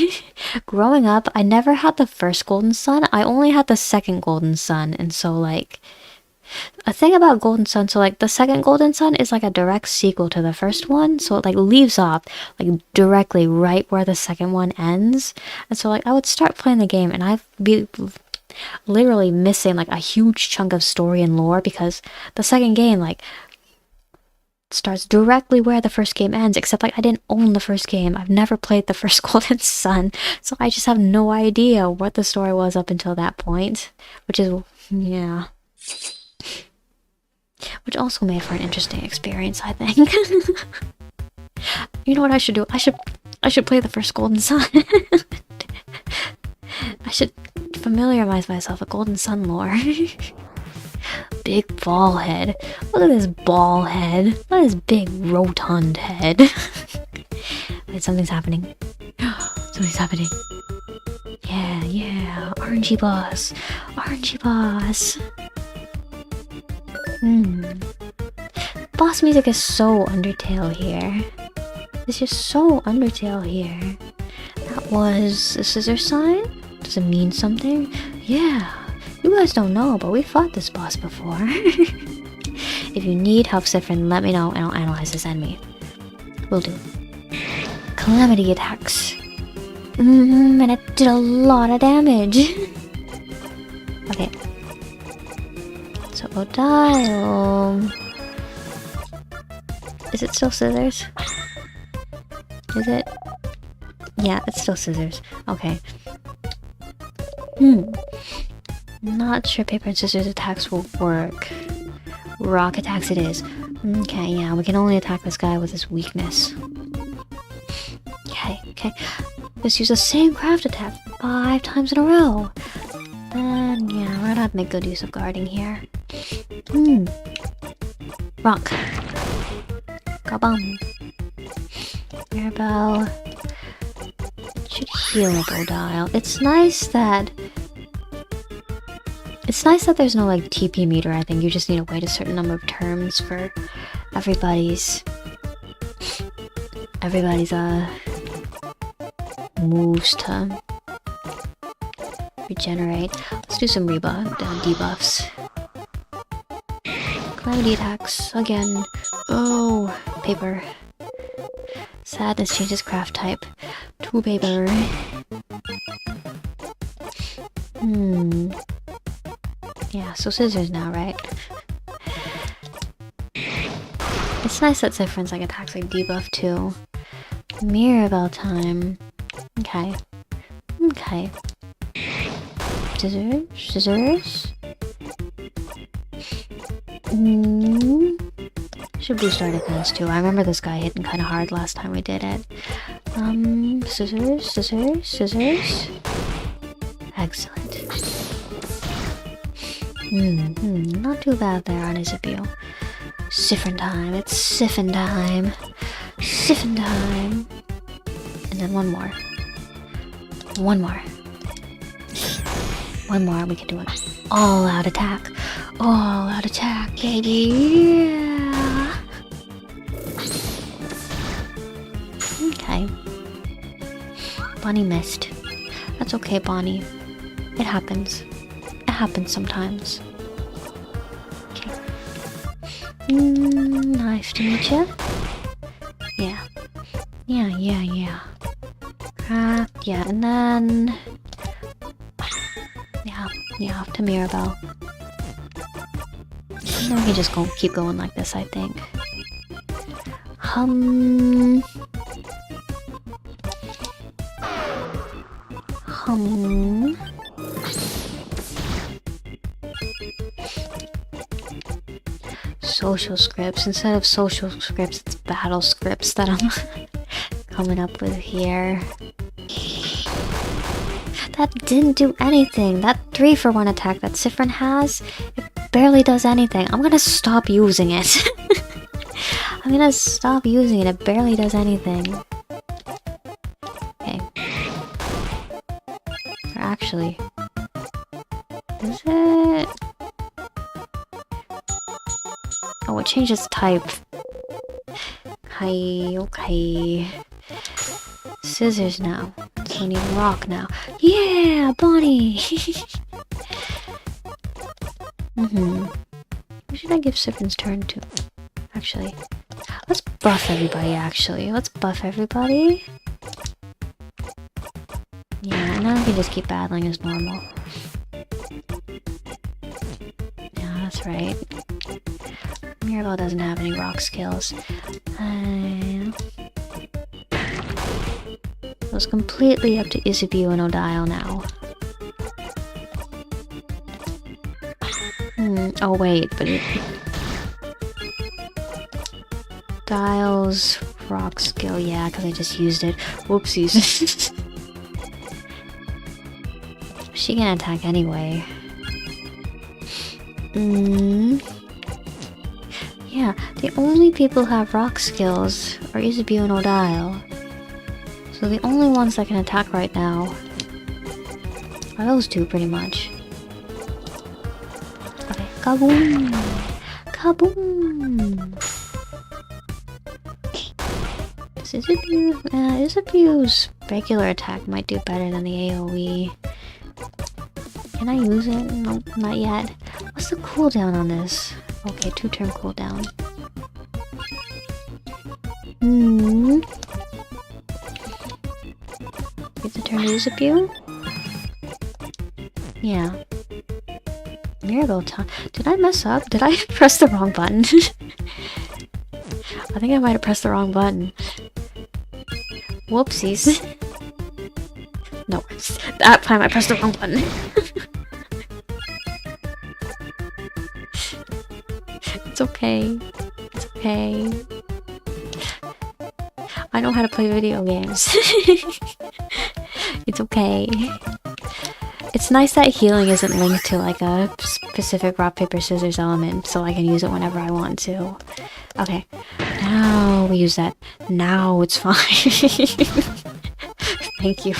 growing up I never had the first Golden Sun, I only had the second Golden Sun, and so like A thing about Golden Sun, so like the second Golden Sun is like a direct sequel to the first one, so it like leaves off like directly right where the second one ends. And so like I would start playing the game and I'd be literally missing like a huge chunk of story and lore because the second game like starts directly where the first game ends, except like I didn't own the first game. I've never played the first Golden Sun, so I just have no idea what the story was up until that point, which is, yeah. Which also made for an interesting experience, I think. You know what I should do? I should play the first Golden Sun. I should familiarize myself with Golden Sun lore. Big ball head. Look at this ball head. Look at this big rotund head. Wait, something's happening. Something's happening. Yeah. Orangey boss. Orangey boss. Boss music is so Undertale here. It's just so Undertale here. That was a scissor sign? Does it mean something? Yeah. You guys don't know, but we fought this boss before. If you need help, Siffrin, let me know and I'll analyze this enemy. Will do. Calamity attacks. And it did a lot of damage. Okay. So dial. Is it still scissors? Is it? Yeah, it's still scissors. Okay. Not sure paper and scissors attacks will work. Rock attacks it is. Okay, yeah, we can only attack this guy with his weakness. Okay. Let's use the same craft attack 5 times in a row. Then, yeah, we're gonna have to make good use of guarding here. Rock. Kabam. Mirabelle. Should heal a dial. It's nice that there's no like TP meter. I think you just need to wait a certain number of turns for everybody's moves to regenerate. Let's do some debuffs. Calamity attacks again. Oh, paper. Sadness changes craft type to paper. Yeah, so scissors now, right? It's nice that Siffrin's like attacks like debuff too. Mirabelle time. Okay. Scissors. Should boost our defense too. I remember this guy hitting kind of hard last time we did it. Scissors. Excellent. Not too bad there on Isabel. Siffrin time. It's Siffrin time. And then one more. We can do it. All out attack. Yeah. Okay. Bonnie missed. That's okay, Bonnie. It happens. It happens sometimes. Okay. Nice to meet you. Yeah. Yeah, and then... Yeah, off to Mirabelle. And then we can just keep going like this, I think. Social scripts. Instead of social scripts, it's battle scripts that I'm coming up with here. That didn't do anything. That 3-for-1 attack that Siffrin has, it barely does anything. I'm gonna stop using it. It barely does anything. Okay. Or actually... Is it... Oh, it changes type. Okay. Scissors now. So we need rock now. Yeah, Bonnie! should I give Siffrin's turn to? Actually, let's buff everybody, actually. Let's buff everybody. Yeah, now we can just keep battling as normal. Yeah, that's right. Mirabelle doesn't have any rock skills. It's completely up to Isabeau and Odile now. Oh wait, but Odile's rock skill, yeah, because I just used it. Whoopsies. She can attack anyway. Yeah, the only people who have rock skills are Isabeau and Odile. So the only ones that can attack right now are those two, pretty much. Okay, kaboom! Kaboom! Isabeau's regular attack might do better than the AoE. Can I use it? Nope, not yet. What's the cooldown on this? Okay, 2-turn cooldown. Get the turn to Isabeau? Yeah. Mirabelle time. Did I mess up? Did I press the wrong button? I think I might have pressed the wrong button. Whoopsies. No, that time I pressed the wrong button. It's okay. It's okay. I know how to play video games. It's okay. It's nice that healing isn't linked to like a specific rock, paper, scissors element, so I can use it whenever I want to. Okay. Now we use that. Now it's fine. Thank you.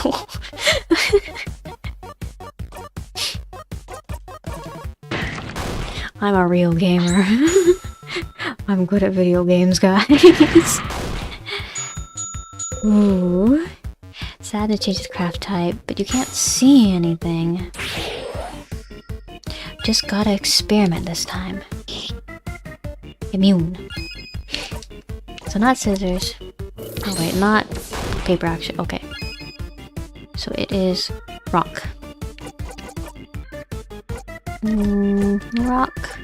I'm a real gamer. I'm good at video games, guys. Ooh. Sad to change the craft type, but you can't see anything. Just gotta experiment this time. Immune. So not scissors. Oh wait, not paper action. Okay. So it is rock. Rock.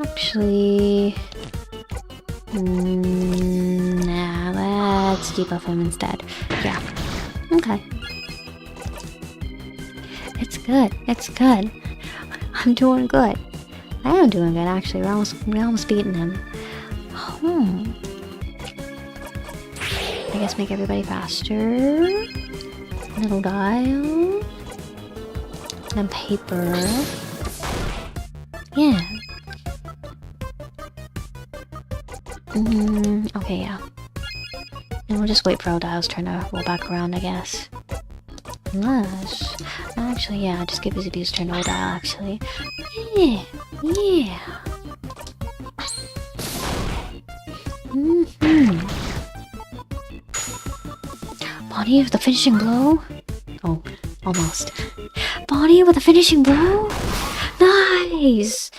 Actually... nah, let's debuff him instead. Yeah. Okay. It's good. It's good. I'm doing good. I am doing good, actually. We're almost beating him. I guess make everybody faster. Little dial. And then paper. Yeah. Okay, yeah. And we'll just wait for Odile's turn to roll back around, I guess. Unless... Actually, yeah, just give Isabeau's turn to Odile, actually. Yeah, yeah. Bonnie with the finishing blow? Oh, almost. Bonnie with the finishing blow? Nice!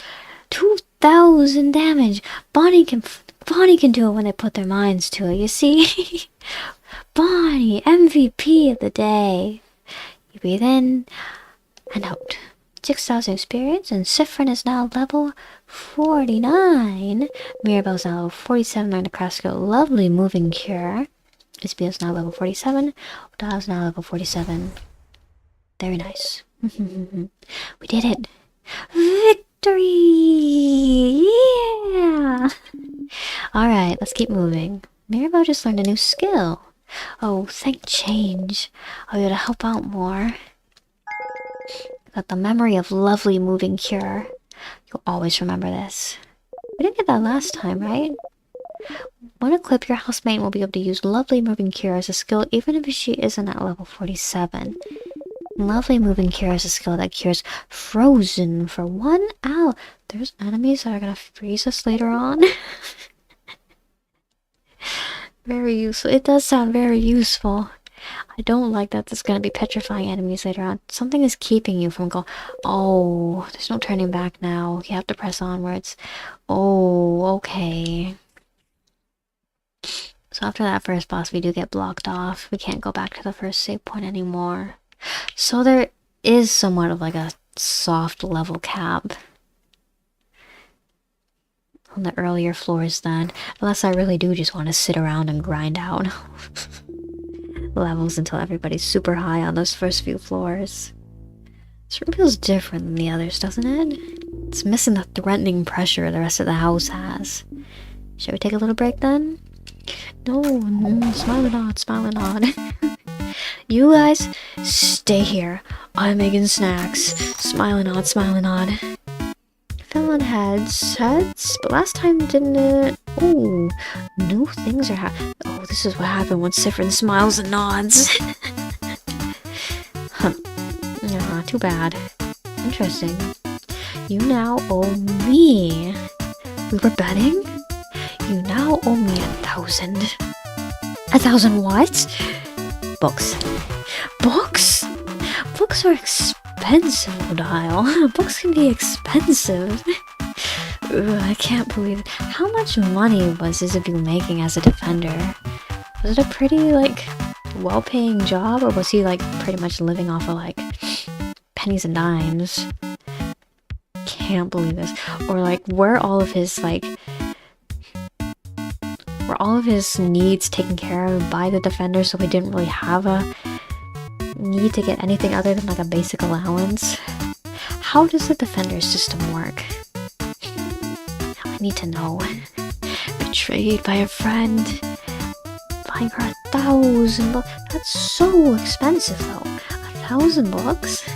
2,000 damage! Bonnie can do it when they put their minds to it, you see? Bonnie, MVP of the day. You breathe in and out. 6,000 experience, and Siffrin is now level 49. Mirabelle's now level 47, learned the craft skill. Lovely moving cure. Isabeau's now level 47. Odile's now level 47. Very nice. We did it. Victory! Yeah! Alright, let's keep moving. Mirabelle just learned a new skill. Oh, thank change. I'll be able to help out more. Got the memory of lovely moving cure. You'll always remember this. We didn't get that last time, right? When equipped, your housemate will be able to use lovely moving cure as a skill even if she isn't at level 47. Lovely moving cure is a skill that cures frozen for 1 hour. There's enemies that are gonna freeze us later on. Very useful. It does sound very useful. I don't like that there's gonna be petrifying enemies later on. Something is keeping you from going. Oh, there's no turning back now. You have to press onwards. Oh, okay. So after that first boss, we do get blocked off. We can't go back to the first save point anymore. So there is somewhat of like a soft level cap on the earlier floors then. Unless I really do just want to sit around and grind out levels until everybody's super high on those first few floors. This room feels different than the others, doesn't it? It's missing the threatening pressure the rest of the house has. Shall we take a little break then? No, smiling on, smiling on. You guys, stay here. I'm making snacks. Smiling on, smiling on. Fell on heads, but last time didn't it? Oh, new things are happening. Oh, this is what happened when Siffrin smiles and nods. Huh. Yeah, too bad. Interesting. You now owe me. We were betting? You now owe me 1,000. 1,000 what? Books. Books? Books are expensive, Dial. Books can be expensive. Ugh, I can't believe it. How much money was Isabelle making as a defender? Was it a pretty, like, well-paying job? Or was he, like, pretty much living off of, like, pennies and dimes? Can't believe this. Or, like, were all of his needs taken care of by the defender, so he didn't really have a need to get anything other than like a basic allowance? How does the defender system work? I need to know. Betrayed by a friend, buying her 1,000 books. That's so expensive though. 1,000 books?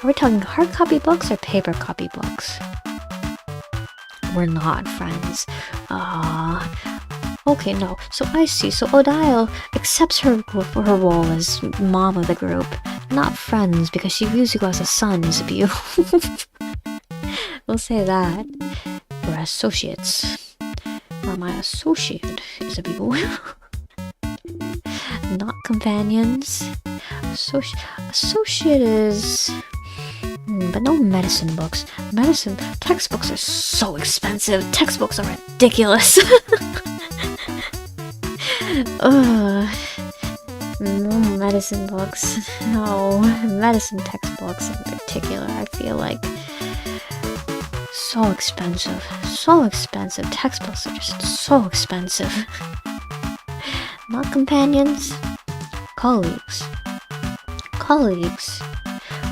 Are we talking hard copy books or paper copy books? We're not friends. Okay, no. So I see. So Odile accepts her role as mom of the group. Not friends, because she views you as a son, Isabelle. We'll say that. We're associates. Or my associate, Isabelle. Not companions. Associate is... but no medicine books. Medicine textbooks are so expensive. Textbooks are ridiculous. Ugh. No medicine books. No, medicine textbooks in particular, I feel like. So expensive. So expensive. Textbooks are just so expensive. Not companions. Colleagues. Colleagues.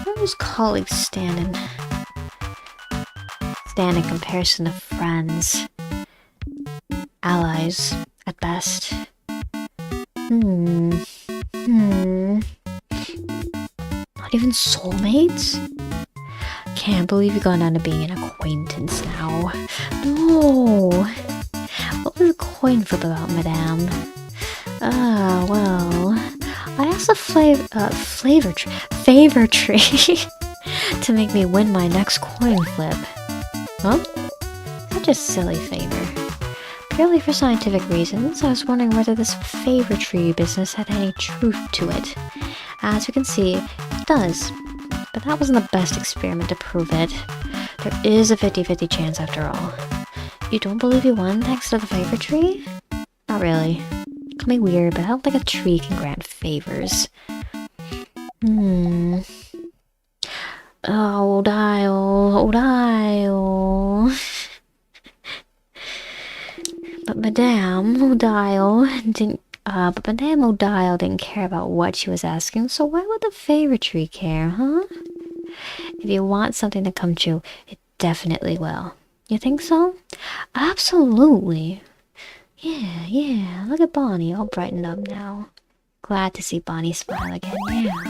Where does colleagues stand in comparison to friends? Allies, at best. Not even soulmates? Can't believe you've gone down to being an acquaintance now. No! What was a coin flip about, madame? Well... I asked a favor tree to make me win my next coin flip. Huh? Such a silly favor. Purely for scientific reasons, I was wondering whether this favor tree business had any truth to it. As you can see, it does. But that wasn't the best experiment to prove it. There is a 50-50 chance after all. You don't believe you won thanks to the favor tree? Not really. Call me weird, but I don't think a tree can grant favors. Oh, Dial. But Madame Odile didn't care about what she was asking, so why would the favor tree care, huh? If you want something to come true, it definitely will. You think so? Absolutely. Yeah, look at Bonnie, all brightened up now. Glad to see Bonnie smile again, yeah.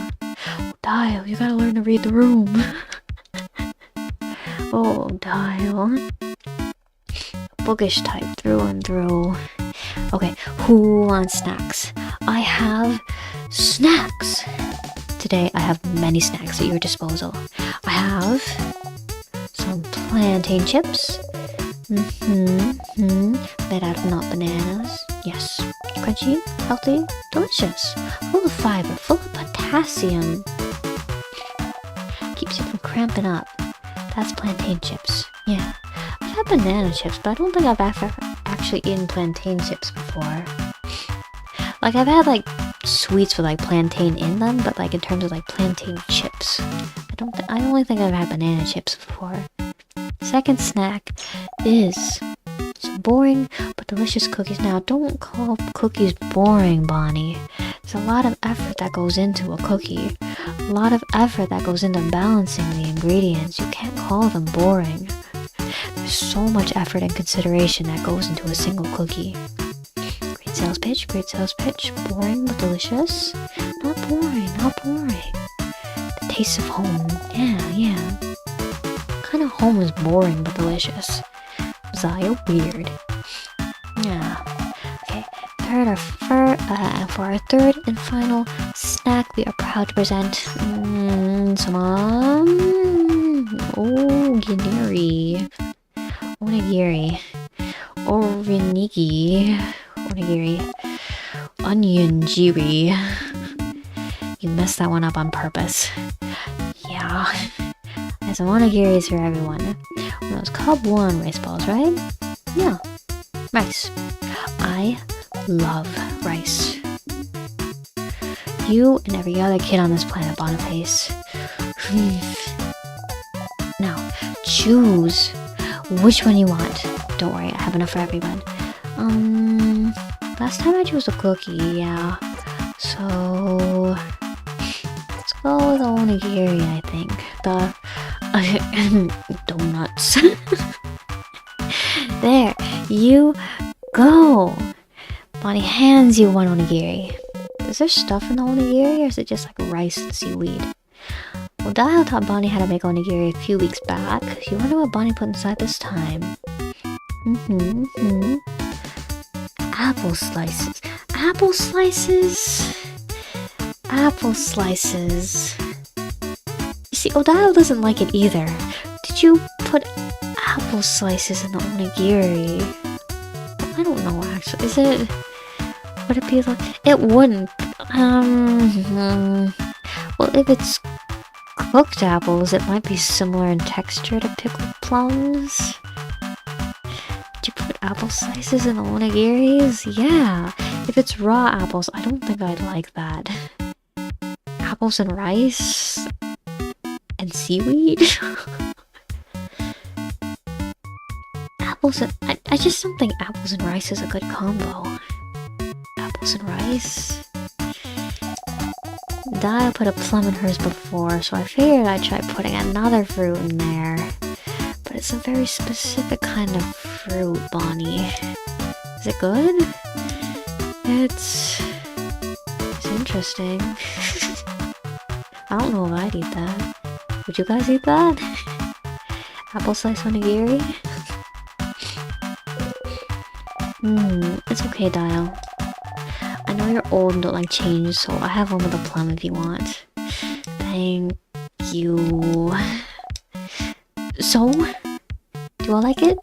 Dial, you gotta learn to read the room. Oh, Dial. Bookish type through and through. Okay, who wants snacks? I have snacks. Today I have many snacks at your disposal. I have some plantain chips. Made out of not bananas. Yes. Crunchy, healthy, delicious. Full of fiber, full of potassium. Keeps you from cramping up. That's plantain chips. Yeah. I've had banana chips, but I don't think I've actually eaten plantain chips before. Like, I've had, like, sweets with, like, plantain in them, but, like, in terms of, like, plantain chips. I only think I've had banana chips before. Second snack is some boring but delicious cookies. Now, don't call cookies boring, Bonnie. There's a lot of effort that goes into a cookie. A lot of effort that goes into balancing the ingredients. You can't call them boring. There's so much effort and consideration that goes into a single cookie. Great sales pitch, great sales pitch. Boring but delicious. Not boring, not boring. The taste of home. Yeah. What kind of home is boring but delicious? Zaya, weird. Yeah. Okay. For our third and final snack, we are proud to present some onigiri, onion jiri. You messed that one up on purpose. Yeah. There's some onigiris for everyone. One of those Cobb 1 rice balls, right? Yeah. Rice. I love rice. You and every other kid on this planet, Boniface. Now, choose which one you want. Don't worry, I have enough for everyone. Last time I chose a cookie, yeah. So let's go with onigiri, I think. Donuts. There, you go. Bonnie hands you one onigiri. Is there stuff in the onigiri, or is it just like rice and seaweed? Well, Dial taught Bonnie how to make onigiri a few weeks back. You wonder what Bonnie put inside this time? Apple slices. Apple slices? Apple slices. You see, Dial doesn't like it either. Did you put apple slices in the onigiri? I don't know, actually. Is it... Would it be like... It wouldn't. Well, if it's cooked apples, it might be similar in texture to pickled plums. Did you put apple slices in the onigiris? Yeah. If it's raw apples, I don't think I'd like that. Apples and rice? And seaweed? Apples and... I just don't think apples and rice is a good combo. Apples and rice? Dial put a plum in hers before, so I figured I'd try putting another fruit in there. But it's a very specific kind of fruit, Bonnie. Is it good? It's interesting. I don't know if I'd eat that. Would you guys eat that? Apple slice onigiri? It's okay, Dial. I know you're old and don't like change, so I have one with a plum if you want. Thank you. So, do I like it?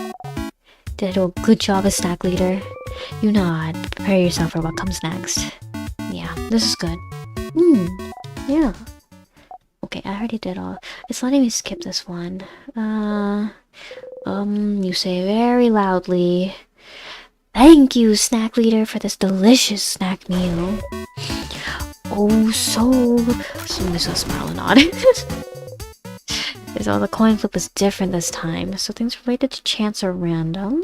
Did I do a good job as snack leader? You nod. Prepare yourself for what comes next. Yeah, this is good. Yeah. Okay, I already did all. It's letting me skip this one. You say very loudly, "Thank you, snack leader, for this delicious snack meal." Oh, so there's a smile and nod. So the coin flip is different this time. So things related to chance are random.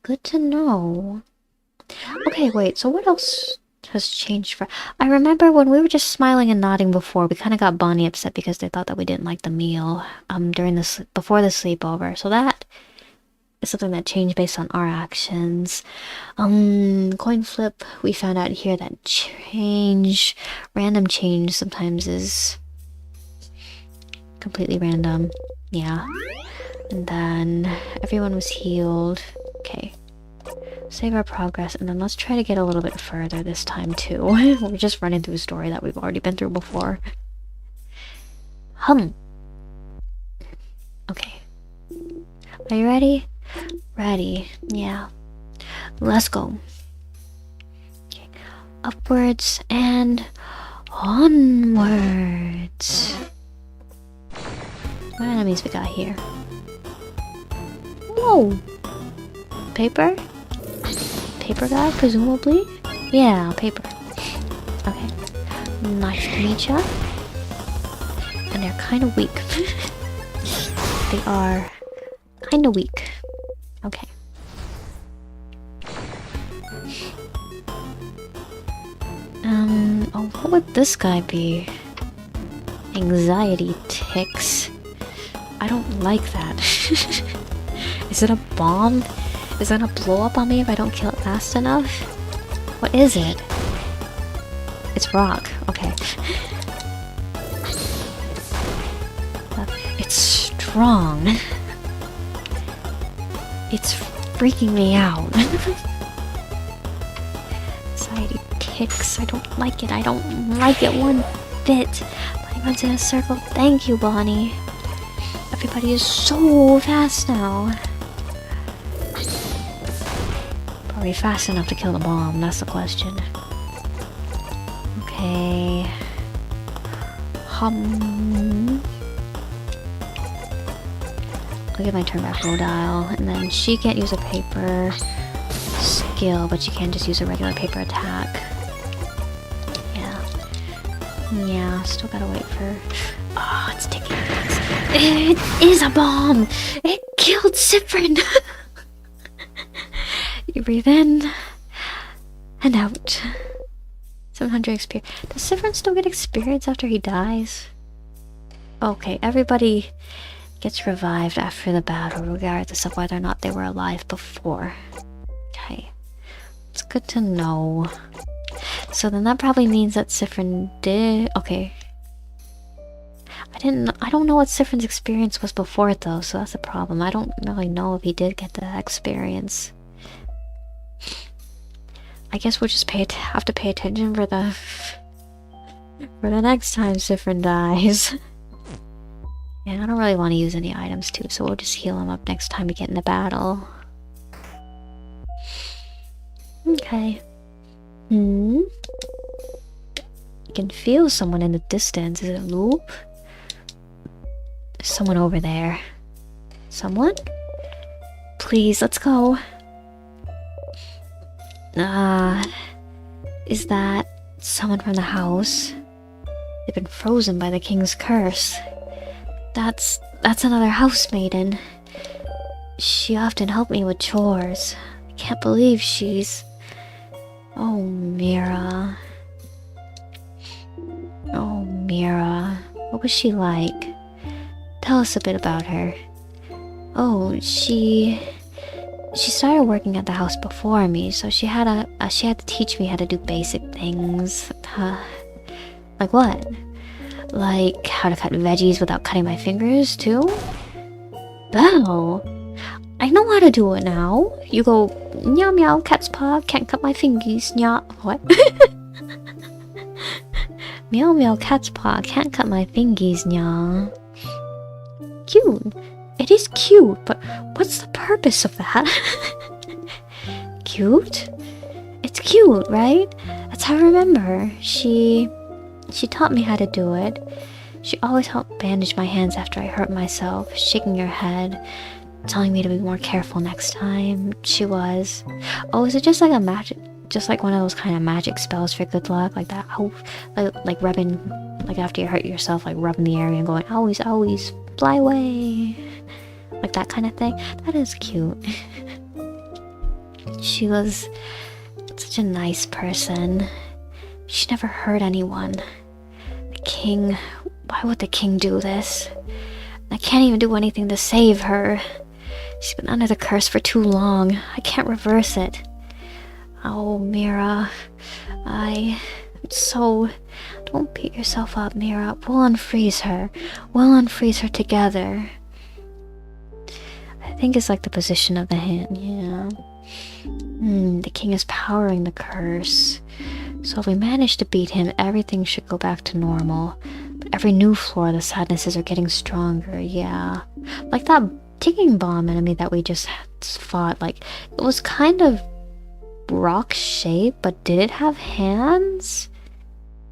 Good to know. Okay, wait, so what else has changed for... I remember when we were just smiling and nodding before, we kind of got Bonnie upset because they thought that we didn't like the meal before the sleepover. So that is something that changed based on our actions. Coin flip, we found out here that random change sometimes is completely random. Yeah. And then everyone was healed. Okay. Save our progress, and then let's try to get a little bit further this time too. We're just running through a story that we've already been through before. Okay. Are you ready? Ready. Yeah. Let's go. Upwards and onwards. What enemies we got here? Whoa! Paper? Paper guy, presumably? Yeah, paper. Okay. Nice to meet ya. And they're kind of weak. They are kind of weak. Okay. Oh, what would this guy be? Anxiety ticks. I don't like that. Is it a bomb? Is it gonna blow up on me if I don't kill it fast enough? What is it? It's rock. Okay. It's strong. It's freaking me out. Anxiety ticks. I don't like it. I don't like it one bit. Bonnie runs in a circle. Thank you, Bonnie. Everybody is so fast now. Probably fast enough to kill the bomb. That's the question. Okay. I'll give my turn back low dial, and then she can't use a paper skill, but she can just use a regular paper attack. Yeah, still gotta wait for... Oh, it's taking minutes. It is a bomb! It killed Siffrin! You breathe in and out. 700 experience. Does Siffrin still get experience after he dies? Okay, everybody gets revived after the battle, regardless of whether or not they were alive before. Okay. It's good to know. So then that probably means that Siffrin did... Okay. I don't know what Siffrin's experience was before it though, so that's a problem. I don't really know if he did get the experience. I guess we'll just have to pay attention for the next time Siffrin dies. Yeah, I don't really want to use any items too, so we'll just heal him up next time we get in the battle. Okay. You can feel someone in the distance. Is it a loop? There's someone over there. Someone? Please, let's go. Is that someone from the house? They've been frozen by the king's curse. That's another house maiden. She often helped me with chores. I can't believe she's... Oh, Mira. Oh, Mira. What was she like? Tell us a bit about her. Oh, she started working at the house before me, so she had to teach me how to do basic things. Like what? Like how to cut veggies without cutting my fingers, too? Belle! I know how to do it now. You go, meow meow, cat's paw, can't cut my fingers, nya. What? Meow meow, cat's paw, can't cut my fingers, nya. Cute. It is cute, but what's the purpose of that? Cute? It's cute, right? That's how I remember her. She taught me how to do it. She always helped bandage my hands after I hurt myself, shaking her head, telling me to be more careful next time. She was... Oh, is it just like a magic... Just like one of those kind of magic spells for good luck? Like that? Oh, like rubbing... Like after you hurt yourself, like rubbing the area and going, always, always, fly away. Like that kind of thing. That is cute. She was such a nice person. She never hurt anyone. The king... Why would the king do this? I can't even do anything to save her. She's been under the curse for too long. I can't reverse it. Oh, Mira. So... Don't beat yourself up, Mira. We'll unfreeze her. We'll unfreeze her together. I think it's like the position of the hand, yeah. The king is powering the curse. So if we manage to beat him, everything should go back to normal. But every new floor, the sadnesses are getting stronger, yeah. Like that ticking bomb enemy that we just fought, like, it was kind of rock shape, but did it have hands?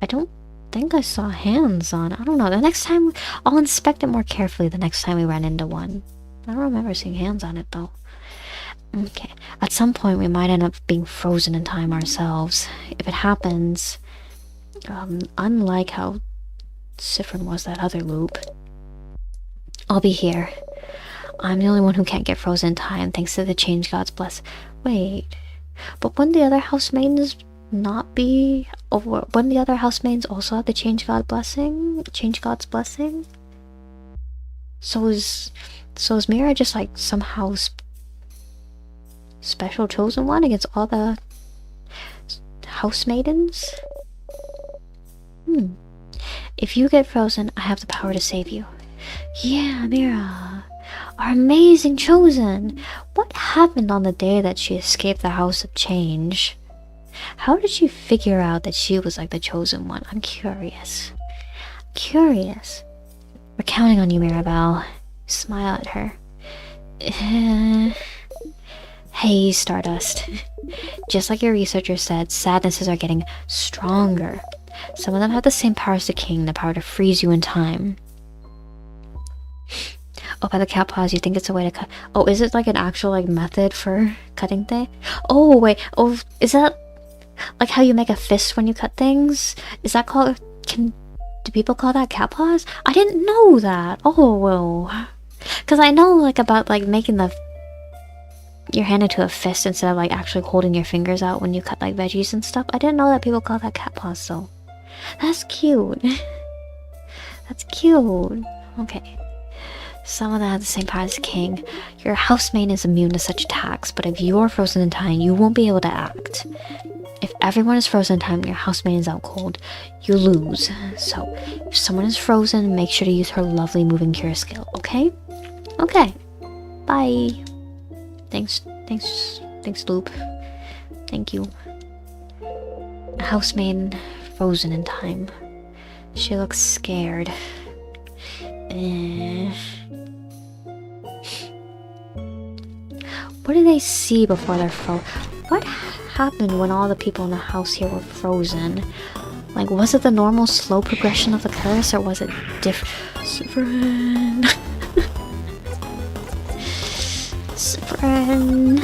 I don't think I saw hands on it. I don't know. The next time, I'll inspect it more carefully the next time we run into one. I don't remember seeing hands on it, though. Okay. At some point, we might end up being frozen in time ourselves. If it happens, unlike how Siffrin was that other loop, I'll be here. I'm the only one who can't get frozen in time, thanks to the Change God's bless. Wait, but wouldn't the other housemaidens not be? Or wouldn't the other housemaidens also have the Change God's blessing? So is Mira just like somehow special chosen one against all the housemaidens? If you get frozen, I have the power to save you. Yeah, Mira, our amazing chosen. What happened on the day that she escaped the House of Change? How did she figure out that she was like the chosen one? I'm curious. We're counting on you, Mirabelle. Smile at her. Hey, Stardust. Just like your researcher said, sadnesses are getting stronger. Some of them have the same power as the king, the power to freeze you in time. Oh, by the cat paws, you think it's a way to cut? Oh, is it like an actual like method for cutting things? Oh, wait. Oh, is that like how you make a fist when you cut things? Is that called? Do people call that cat paws? I didn't know that. Oh, well, because I know like about like making your hand into a fist instead of like actually holding your fingers out when you cut like veggies and stuff. I didn't know that people call that cat paws though. That's cute. That's cute. Okay. Some of them have the same power as the king. Your housemaid is immune to such attacks, but if you're frozen in time, you won't be able to act. If everyone is frozen in time and your housemaid is out cold, you lose. So, if someone is frozen, make sure to use her lovely moving cure skill, okay? Okay. Bye. Thanks, Loop. Thank you. Housemaid frozen in time. She looks scared. What do they see before they're frozen? What happened when all the people in the house here were frozen? Like, was it the normal slow progression of the curse, or was it different? Siffrin. Siffrin.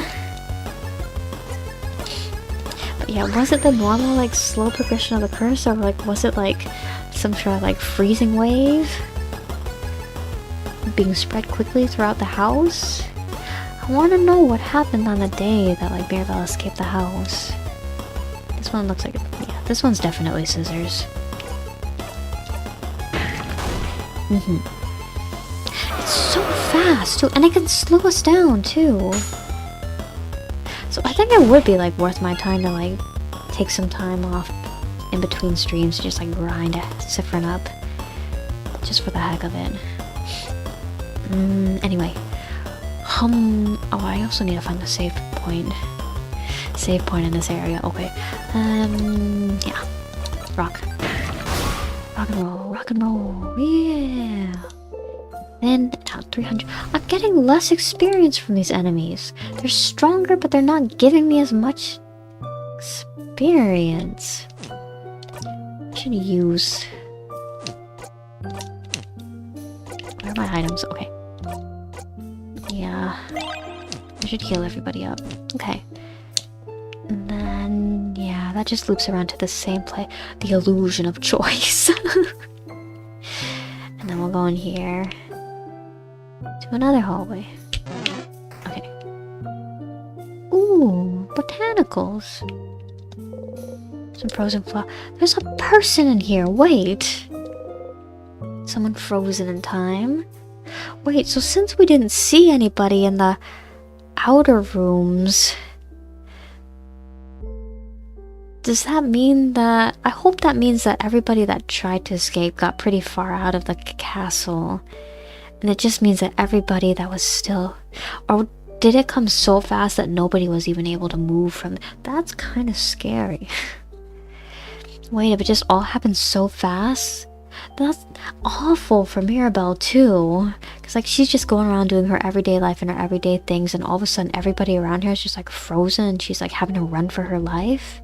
But yeah, was it the normal, like, slow progression of the curse, or like, was it like some sort of like freezing wave being spread quickly throughout the house? I want to know what happened on the day that like Mirabelle escaped the house. This one looks like yeah, this one's definitely scissors. It's so fast too, and it can slow us down too. So I think it would be like worth my time to like take some time off in between streams to just like grind Siffrin up, just for the heck of it. Anyway. Oh, I also need to find the save point. Save point in this area. Okay. Yeah. Rock and roll. Yeah. Then 300. I'm getting less experience from these enemies. They're stronger, but they're not giving me as much experience. I should use. Where are my items? Okay. Yeah, I should heal everybody up. Okay. And then, yeah, that just loops around to the same place. The illusion of choice. And then we'll go in here to another hallway. Okay. Ooh, botanicals. Some frozen flower. There's a person in here. Wait. Someone frozen in time. Wait, so since we didn't see anybody in the outer rooms, does that mean that... I hope that means that everybody that tried to escape got pretty far out of the castle. And it just means that everybody that was still... Or did it come so fast that nobody was even able to move from... That's kind of scary. Wait, if it just all happened so fast That's awful for Mirabelle too. Cause like she's just going around doing her everyday life and her everyday things, and all of a sudden everybody around her is just like frozen and she's like having to run for her life.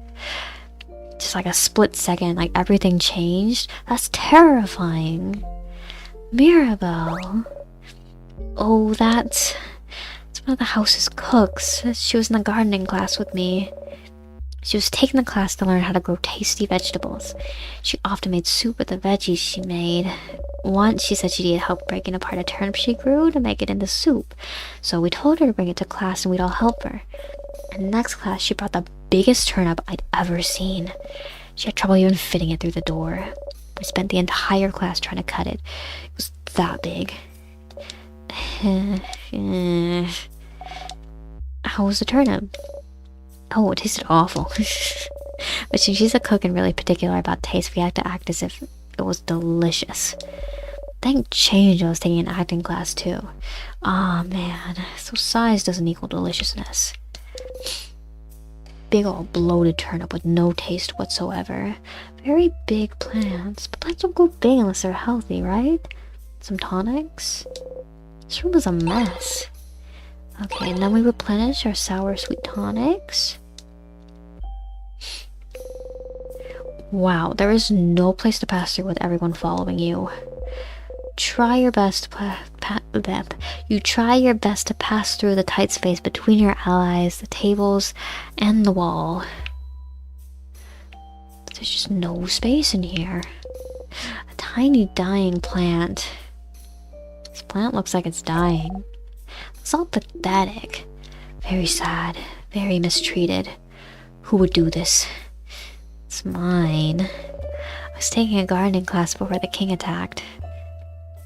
Just like a split second, like everything changed. That's terrifying. Mirabelle. Oh, that's one of the house's cooks. She was in the gardening class with me. She was taking the class to learn how to grow tasty vegetables. She often made soup with the veggies she made. Once she said she needed help breaking apart a turnip she grew to make it into soup. So we told her to bring it to class and we'd all help her. In the next class, she brought the biggest turnip I'd ever seen. She had trouble even fitting it through the door. We spent the entire class trying to cut it. It was that big. How was the turnip? Oh, it tasted awful. But since she's a cook and really particular about taste, we had to act as if it was delicious. Thank change I was taking an acting class too. Aw, man. So size doesn't equal deliciousness. Big old bloated turnip with no taste whatsoever. Very big plants. But plants don't go big unless they're healthy, right? Some tonics? This room is a mess. Okay, and then we replenish our sour sweet tonics. Wow, there is no place to pass through with everyone following you. Try your best to try your best to pass through the tight space between your allies, the tables, and the wall. There's just no space in here. A tiny dying plant. This plant looks like it's dying. It's all pathetic. Very sad. Very mistreated. Who would do this? It's mine. I was taking a gardening class before the king attacked.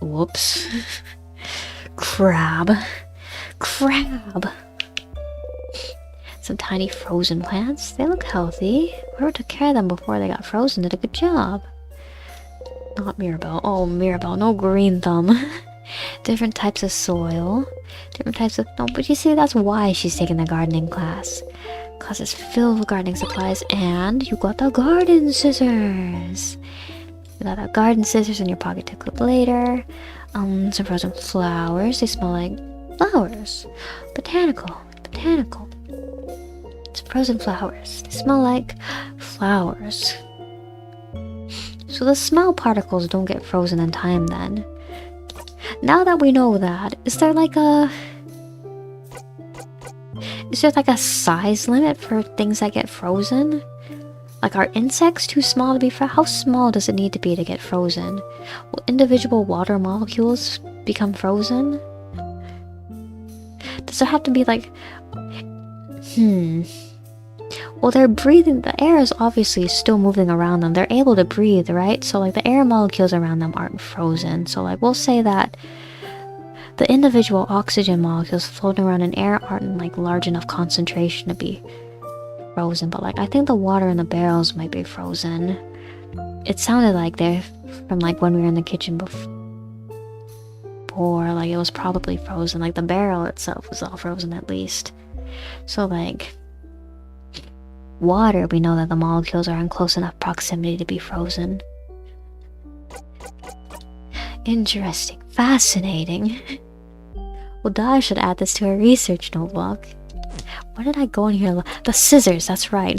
Whoops. Crab. Some tiny frozen plants. They look healthy. Whoever took care of them before they got frozen did a good job. Not Mirabelle. Oh, Mirabelle, no green thumb. Different types of soil. Different types of... No, but you see, that's why she's taking the gardening class. Class is filled with gardening supplies, and you got the garden scissors. You got the garden scissors in your pocket to clip later. Some frozen flowers. They smell like flowers. Botanical. It's frozen flowers. They smell like flowers. So the smell particles don't get frozen in time then. Now that we know that, is there like a size limit for things that get frozen? Like, are insects too small to be how small does it need to be to get frozen? Will individual water molecules become frozen? Does there have to be like... Well, they're breathing. The air is obviously still moving around them. They're able to breathe, right? So, like, the air molecules around them aren't frozen. So, like, we'll say that the individual oxygen molecules floating around in air aren't, like, large enough concentration to be frozen. But, like, I think the water in the barrels might be frozen. It sounded like they're from, like, when we were in the kitchen before. Like, it was probably frozen. Like, the barrel itself was all frozen at least. So, like... water, we know that the molecules are in close enough proximity to be frozen. Interesting. Fascinating. Well, Dai should add this to her research notebook. Where did I go in here? The scissors, that's right.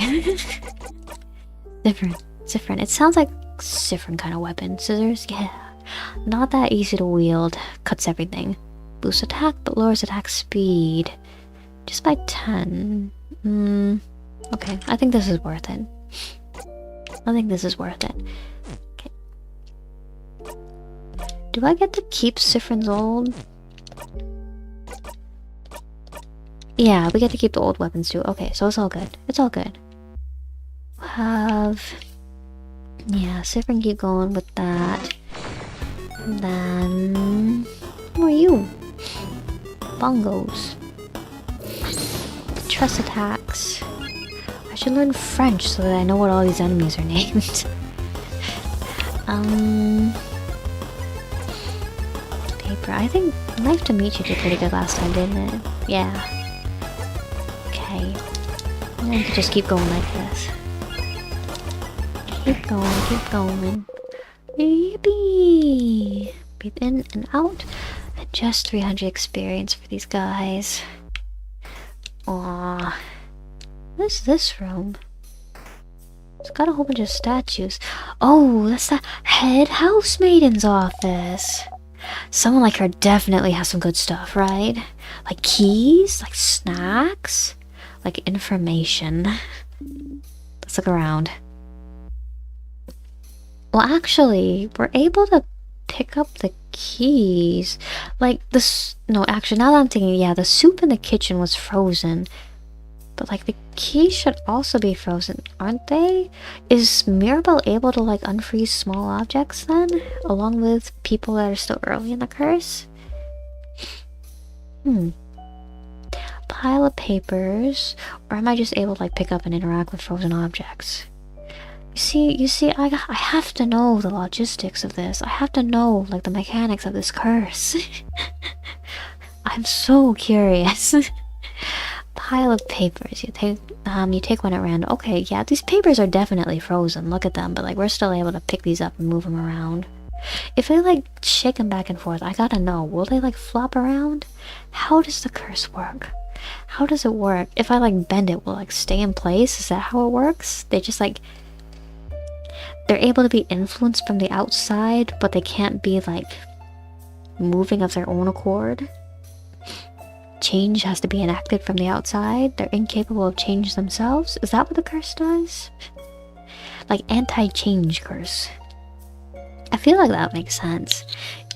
Siffrin. It sounds like Siffrin kind of weapon. Scissors, yeah. Not that easy to wield. Cuts everything. Boosts attack, but lowers attack speed. Just by 10. Okay, I think this is worth it. Okay. Do I get to keep Siffrin's old? Yeah, we get to keep the old weapons too. Okay, so it's all good. We'll have... yeah, Siffrin keep going with that. And then... who are you? Bongos. Trust attacks. I should learn French so that I know what all these enemies are named. Paper. I think Knife to Meet You did pretty good last time, didn't it? Yeah. Okay. And I could just keep going like this. Keep going. Yippee! Breathe in and out. And just 300 experience for these guys. Aww. What is this room? It's got a whole bunch of statues. Oh, that's the head housemaiden's office. Someone like her definitely has some good stuff, right? Like keys, like snacks, like information. Let's look around. Well, actually, we're able to pick up the keys. Like this. No, actually, now that I'm thinking, yeah, the soup in the kitchen was frozen. But like the keys should also be frozen, aren't they? Is Mirabelle able to like unfreeze small objects then? Along with people that are still early in the curse? Pile of papers. Or am I just able to like pick up and interact with frozen objects? You see, I have to know the logistics of this. I have to know like the mechanics of this curse. I'm so curious. Pile of papers. You take one at random. Okay, yeah, these papers are definitely frozen. Look at them, but like we're still able to pick these up and move them around. If I like shake them back and forth, I gotta know, will they like flop around? How does the curse work? How does it work? If I like bend it, will it like stay in place? Is that how it works? They just like, they're able to be influenced from the outside, but they can't be like moving of their own accord. Change has to be enacted from the outside. They're incapable of change themselves. Is that what the curse does? Like anti-change curse. I feel like that makes sense.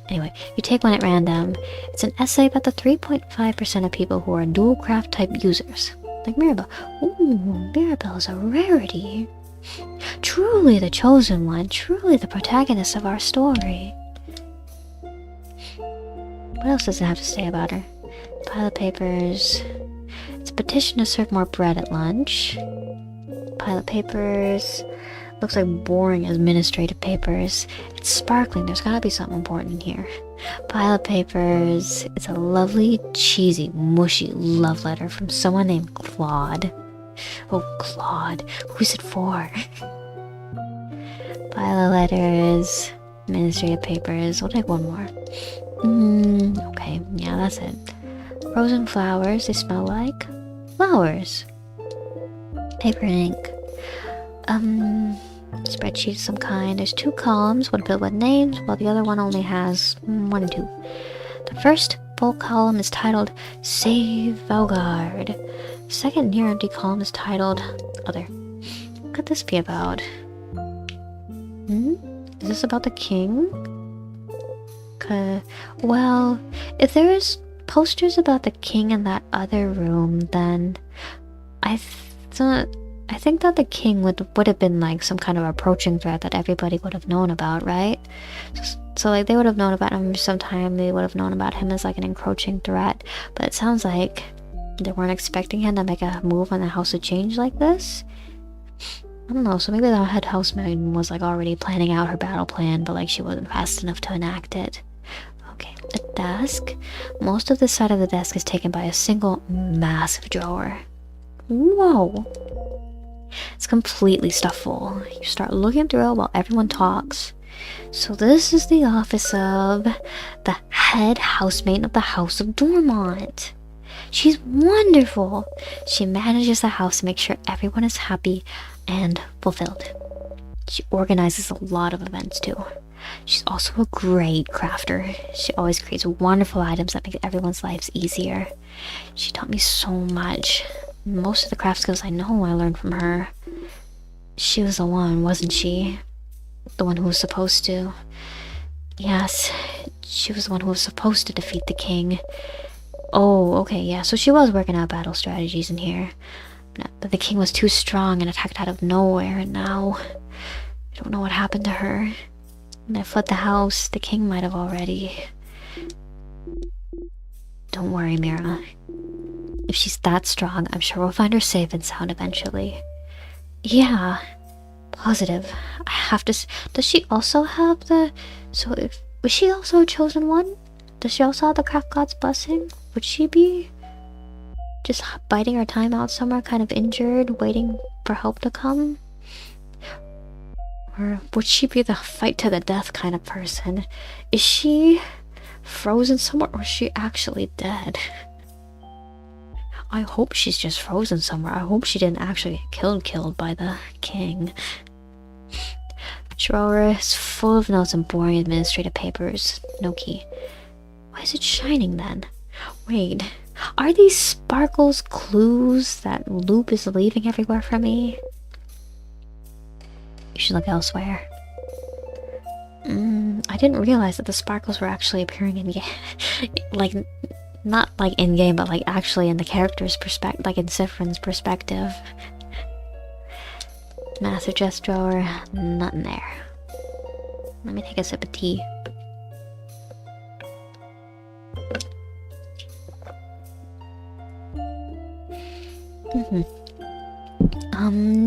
Anyway, you take one at random. It's an essay about the 3.5% of people who are dual craft type users. Like Mirabelle. Ooh, Mirabelle is a rarity. Truly the chosen one. Truly the protagonist of our story. What else does it have to say about her? Pile of papers. It's a petition to serve more bread at lunch. Pile of papers. Looks like boring administrative papers. It's sparkling. There's gotta be something important here. Pile of papers. It's a lovely, cheesy, mushy love letter from someone named Claude. Oh, Claude. Who's it for? Pile of letters. Administrative papers. We'll take one more. Okay. Yeah, that's it. Frozen flowers. They smell like flowers. Paper and ink. Spreadsheet of some kind. There's 2 columns, one filled with names, while the other one only has 1 and 2. The first full column is titled Save Valgard. The second near empty column is titled Other. What could this be about? Is this about the king? Well, if there is posters about the king in that other room, then I think that the king would have been like some kind of approaching threat that everybody would have known about, right? So like they would have known about him sometime. They would have known about him as like an encroaching threat. But it sounds like they weren't expecting him to make a move on the House of Change like this. I don't know. So maybe the head housemaid was like already planning out her battle plan, but like she wasn't fast enough to enact it. Okay, a desk. Most of this side of the desk is taken by a single massive drawer. Whoa. It's completely stuffed full. You start looking through it while everyone talks. So this is the office of the head housemaid of the House of Dormont. She's wonderful. She manages the house to make sure everyone is happy and fulfilled. She organizes a lot of events too. She's also a great crafter. She always creates wonderful items that make everyone's lives easier. She taught me so much. Most of the craft skills I know I learned from her. She was the one, wasn't she? The one who was supposed to. Yes, she was the one who was supposed to defeat the king. Oh, okay, yeah, so she was working out battle strategies in here. But the king was too strong and attacked out of nowhere, and now I don't know what happened to her. When I fled the house, the king might have already. Don't worry, Mira. If she's that strong, I'm sure we'll find her safe and sound eventually. Yeah, positive. I have to. Does she also have the? So if was she also a chosen one? Does she also have the craft god's blessing? Would she be just biding her time out somewhere, kind of injured, waiting for help to come? Or would she be the fight to the death kind of person? Is she frozen somewhere, or is she actually dead? I hope she's just frozen somewhere. I hope she didn't actually get killed by the king. Drawer is full of notes and boring administrative papers. No key. Why is it shining then? Wait, are these sparkles clues that Loop is leaving everywhere for me? You should look elsewhere. I didn't realize that the sparkles were actually appearing in game. Like, not like in game, but like actually in the character's perspective, like in Siffrin's perspective. Master chest drawer, nothing there. Let me take a sip of tea.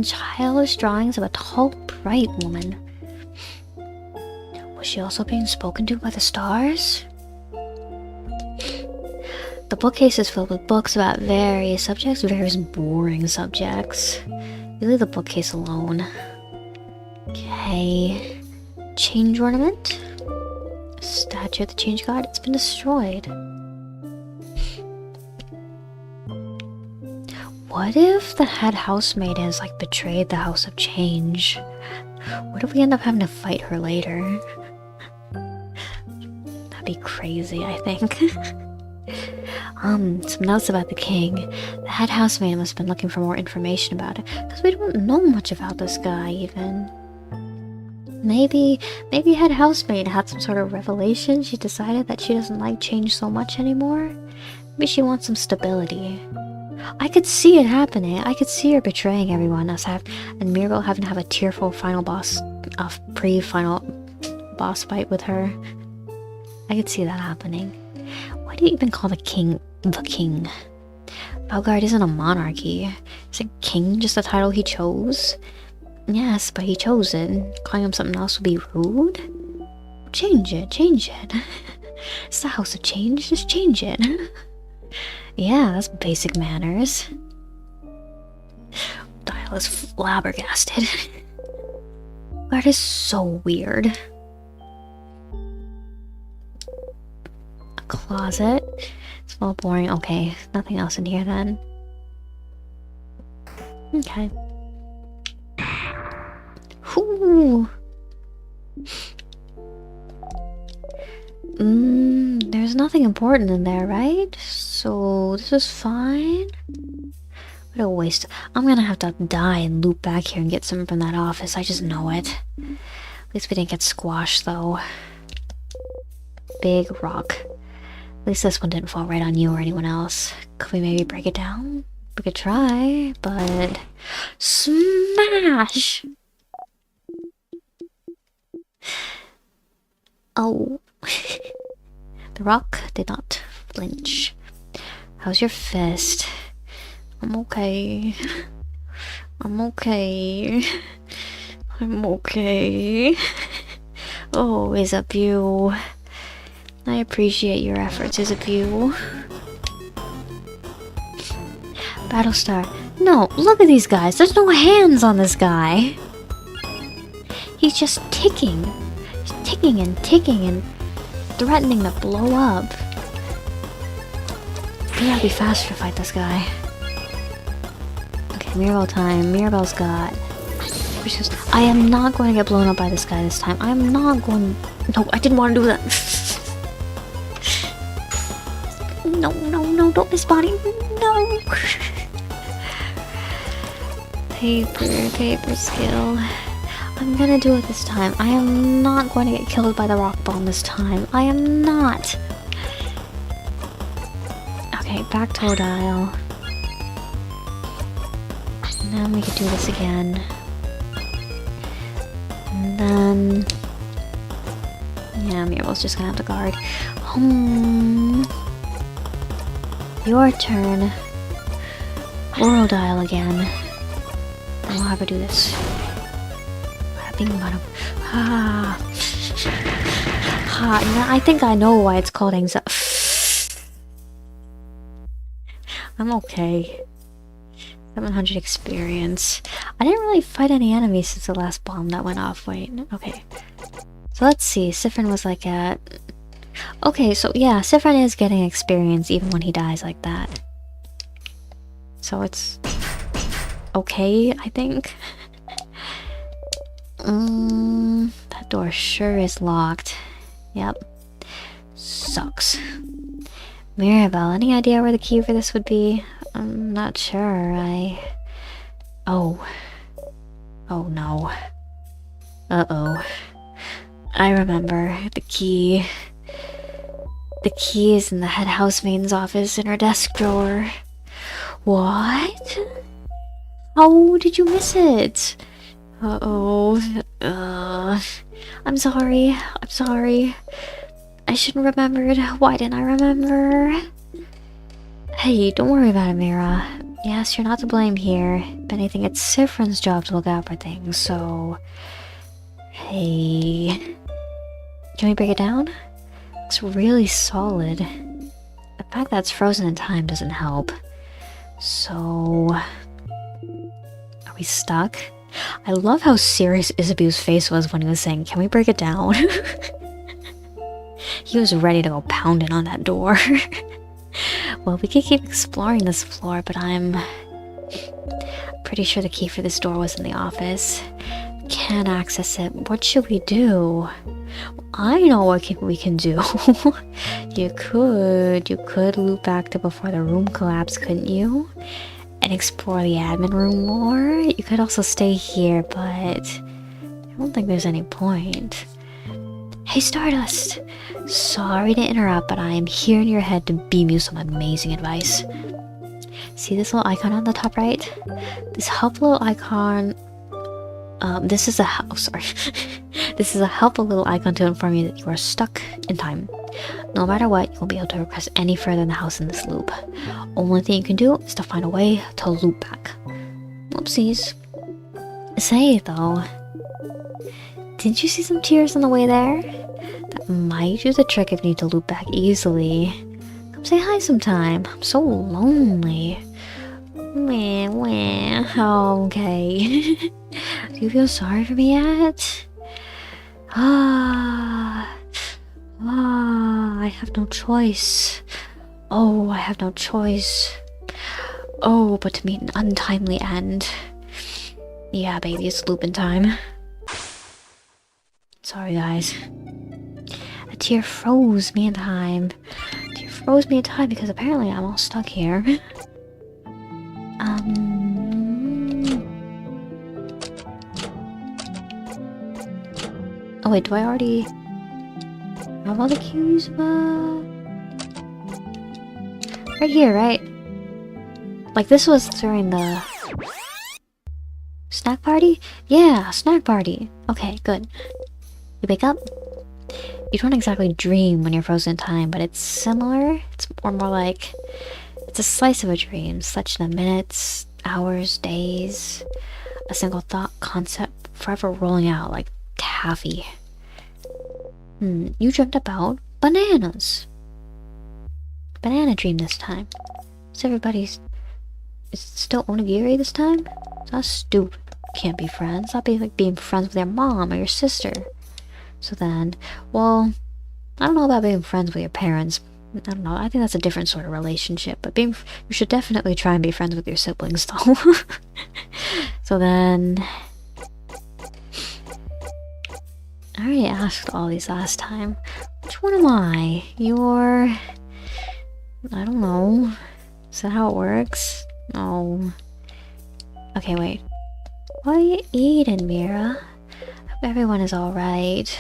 Childish drawings of a tall, bright woman. Was she also being spoken to by the stars? The bookcase is filled with books about various subjects, various boring subjects. You leave the bookcase alone. Okay. Change ornament? Statue of the change god? It's been destroyed. What if the head housemaid has like betrayed the house of change? What if we end up having to fight her later? That'd be crazy, I think. Some notes about the king. The head housemaid must have been looking for more information about it, because we don't know much about this guy, even. Maybe head housemaid had some sort of revelation. She decided that she doesn't like change so much anymore. Maybe she wants some stability. I could see it happening. I could see her betraying everyone else, and Mirabel having to have a tearful pre-final boss fight with her. I could see that happening. Why do you even call the king the king? Belgard isn't a monarchy. Is a king just a title he chose? Yes, but he chose it. Calling him something else would be rude. Change it, change it. It's the house of change, just change it. Yeah, that's basic manners. Dial is flabbergasted. That is so weird. A closet. It's a little boring. Okay, nothing else in here then. Okay. Whew. There's nothing important in there, right? So this is fine. What a waste. I'm gonna have to die and loop back here and get some from that office. I just know it. At least we didn't get squashed, though. Big rock. At least this one didn't fall right on you or anyone else. Could we maybe break it down? We could try, but... Smash! Oh. The rock did not flinch. How's your fist? I'm okay. I'm okay. I'm okay. Oh, Isabeau. I appreciate your efforts, Isabeau. Battlestar. No, look at these guys. There's no hands on this guy. He's just ticking. He's ticking and threatening to blow up. We gotta be faster to fight this guy. Okay, Mirabel time. Mirabel's got... I am not going to get blown up by this guy this time. I am not going... No, I didn't want to do that. No, no, no, don't miss body. No. Paper skill. I'm gonna do it this time. I am not going to get killed by the rock bomb this time. I am not. Okay, back to dial. And then we could do this again. And then... yeah, Mirabel's just gonna have to guard. Your turn. Oral dial again. And we'll have her do this. Ah. I think I know why it's called anxiety. I'm okay. 700 experience. I didn't really fight any enemies since the last bomb that went off. Wait, okay. So let's see. Siffrin was like at... Okay, so yeah, Siffrin is getting experience even when he dies like that. So it's... okay, I think. That door sure is locked. Yep. Sucks. Mirabelle, any idea where the key for this would be? I'm not sure. Oh. Oh no. Uh-oh. I remember. The key. The key is in the head housemaid's office in her desk drawer. What? How did you miss it? Uh-oh. I'm sorry. I'm sorry. I should have remembered. Why didn't I remember? Hey, don't worry about it, Mira. Yes, you're not to blame here. If anything, it's Siffrin's job to look out for things, so... Hey... Can we break it down? It's really solid. The fact that it's frozen in time doesn't help. So... Are we stuck? I love how serious Isabeau's face was when he was saying, can we break it down? He was ready to go pounding on that door. Well, we could keep exploring this floor, but I'm pretty sure the key for this door was in the office. Can't access it. What should we do? I know what we can do. You could loop back to before the room collapsed, couldn't you? And explore the admin room more. You could also stay here, but I don't think there's any point. Hey Stardust! Sorry to interrupt, but I am here in your head to beam you some amazing advice. See this little icon on the top right? This helpful little icon... this is a This is a helpful little icon to inform you that you are stuck in time. No matter what, you won't be able to progress any further in the house in this loop. Only thing you can do is to find a way to loop back. Whoopsies. Say though, didn't you see some tears on the way there? That might do the trick if you need to loop back easily. Come say hi sometime. I'm so lonely. Oh, okay. Do you feel sorry for me yet? I have no choice. Oh, I have no choice. Oh, but to meet an untimely end. Yeah, baby, it's looping time. Sorry, guys. A tear froze me in time. A tear froze me in time because apparently I'm all stuck here. Oh wait, do I already have all the cues? Right here, right? Like this was during the snack party? Yeah, snack party. Okay, good. You wake up? You don't exactly dream when you're frozen in time, but it's similar. It's more like... It's a slice of a dream, such in the minutes, hours, days. A single thought, concept, forever rolling out like taffy. You dreamt about bananas. Banana dream this time. Is everybody's... Is it still onigiri this time? That's stupid. Can't be friends. That'd be like being friends with your mom or your sister. So then, well, I don't know about being friends with your parents. I don't know. I think that's a different sort of relationship. But you should definitely try and be friends with your siblings, though. So then, I already asked all these last time. Which one am I? You're... I don't know. Is that how it works? No. Okay, wait. What are you eating, Mira? Hope everyone is alright.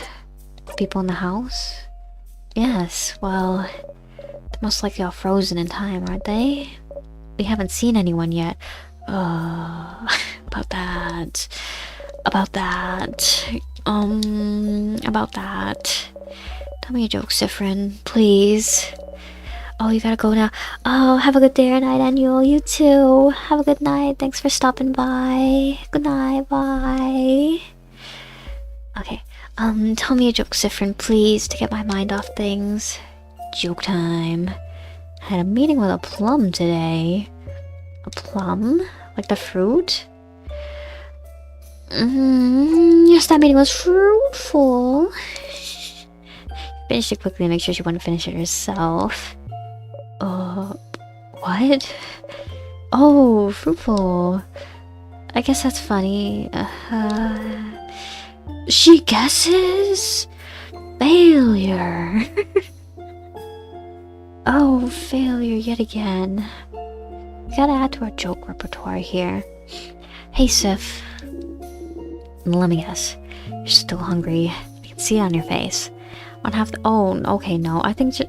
People in the house? Yes, well... They're most likely all frozen in time, aren't they? We haven't seen anyone yet. About that. About that. Tell me a joke, Siffrin, please. Oh, you gotta go now. Oh, have a good day or night, Annual. You too. Have a good night. Thanks for stopping by. Good night. Bye. Okay. Tell me a joke, Siffrin, please, to get my mind off things. Joke time. I had a meeting with a plum today. A plum? Like the fruit? Yes, that meeting was fruitful. Finish it quickly and make sure she wouldn't finish it herself. What? Oh, fruitful. I guess that's funny. She guesses? Failure. Oh, failure yet again. We gotta add to our joke repertoire here. Hey, Sif. Let me guess. You're still hungry. I can see it on your face. On half the— oh, okay, no. I think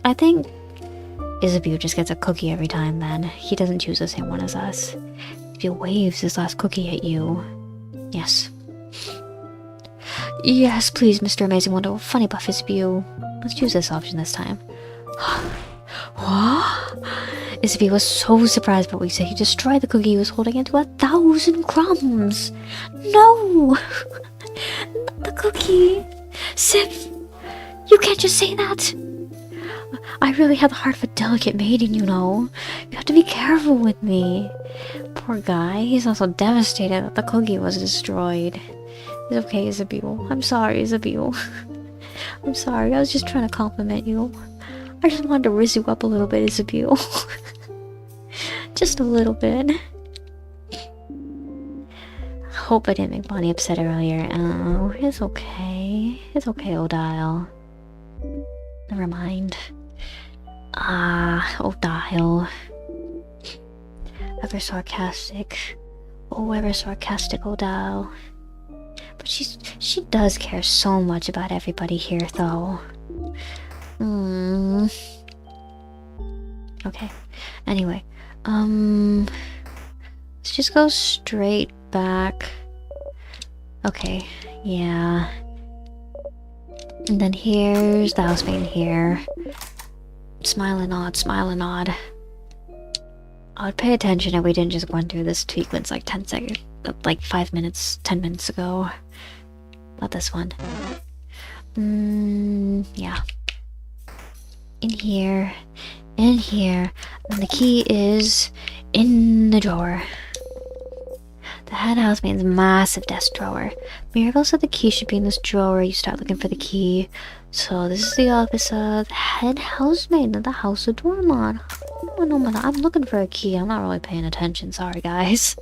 Isabeau just gets a cookie every time then. He doesn't choose the same one as us. He waves his last cookie at you. Yes. Yes, please, Mr. Amazing Wonderful Funny Buff Isabeau. Let's choose this option this time. What? Isabeau was so surprised by what we said. He destroyed the cookie he was holding into 1,000 crumbs. No! Not the cookie. Sif, you can't just say that. I really have the heart of a delicate maiden, you know. You have to be careful with me. Poor guy. He's also devastated that the cookie was destroyed. It's okay, Isabeau. I'm sorry, Isabeau. I'm sorry. I was just trying to compliment you. I just wanted to rizz you up a little bit, Isabeau. Just a little bit. Hope I didn't make Bonnie upset earlier. Oh, it's okay. It's okay, Odile. Never mind. Odile. Ever sarcastic. Oh, ever sarcastic Odile. But she does care so much about everybody here, though. Okay. Anyway, let's just go straight back. Okay, yeah. And then here's the housemaid here. Smile and nod, smile and nod. I would pay attention if we didn't just run through this sequence like 10 seconds, like 5 minutes, 10 minutes ago. Not this one. Yeah. In here, and the key is in the drawer. The head housemaid's massive desk drawer. Mirabelle said the key should be in this drawer. You start looking for the key. So this is the office of the head housemaid of the House of Dormont. Oh no, man, I'm looking for a key. I'm not really paying attention. Sorry, guys.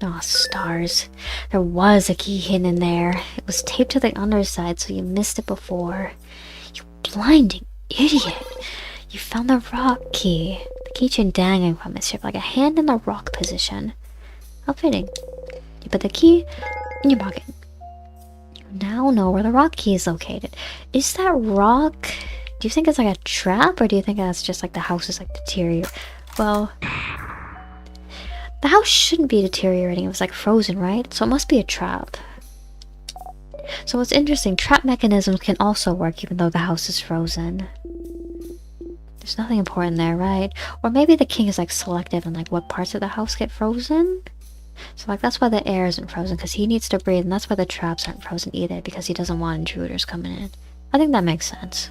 Oh, stars. There was a key hidden in there. It was taped to the underside, so you missed it before. You blinding idiot. You found the rock key. The keychain dangling from it, shaped like a hand in the rock position. How fitting. You put the key in your pocket. You now know where the rock key is located. Is that rock... do you think it's like a trap, or do you think that's just like the house is like deteriorating? Well... the house shouldn't be deteriorating. It was like frozen, right? So it must be a trap. So what's interesting, trap mechanisms can also work even though the house is frozen. There's nothing important there, right? Or maybe the king is like selective in like what parts of the house get frozen. So like that's why the air isn't frozen, because he needs to breathe, and that's why the traps aren't frozen either, because he doesn't want intruders coming in. I think that makes sense.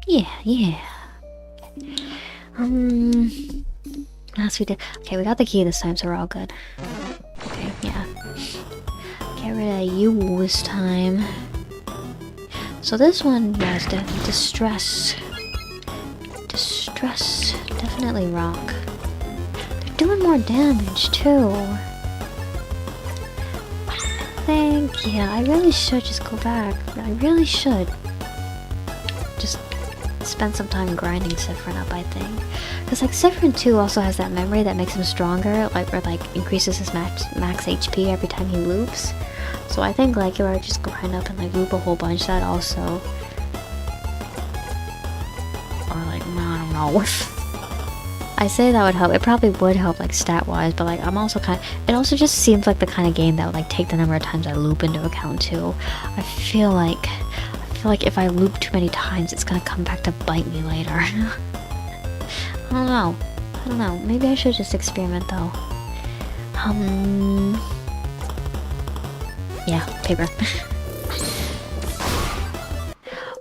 Yeah. Last we did. Okay, we got the key this time, so we're all good. Okay, yeah. Get rid of you this time. So this one was definitely distress. Distress. Definitely rock. They're doing more damage, too. I think, yeah, I really should just go back. I really should. Just spend some time grinding Siffrin up, I think. Because like Siffrin 2 also has that memory that makes him stronger, like, or like increases his max HP every time he loops. So I think like if I just grind up and like loop a whole bunch, that also, or like, I don't know. I say that would help. It probably would help like stat wise, but like I'm also it also just seems like the kind of game that would like take the number of times I loop into account too. I feel like if I loop too many times, it's gonna come back to bite me later. I don't know. Maybe I should just experiment though. Yeah, paper.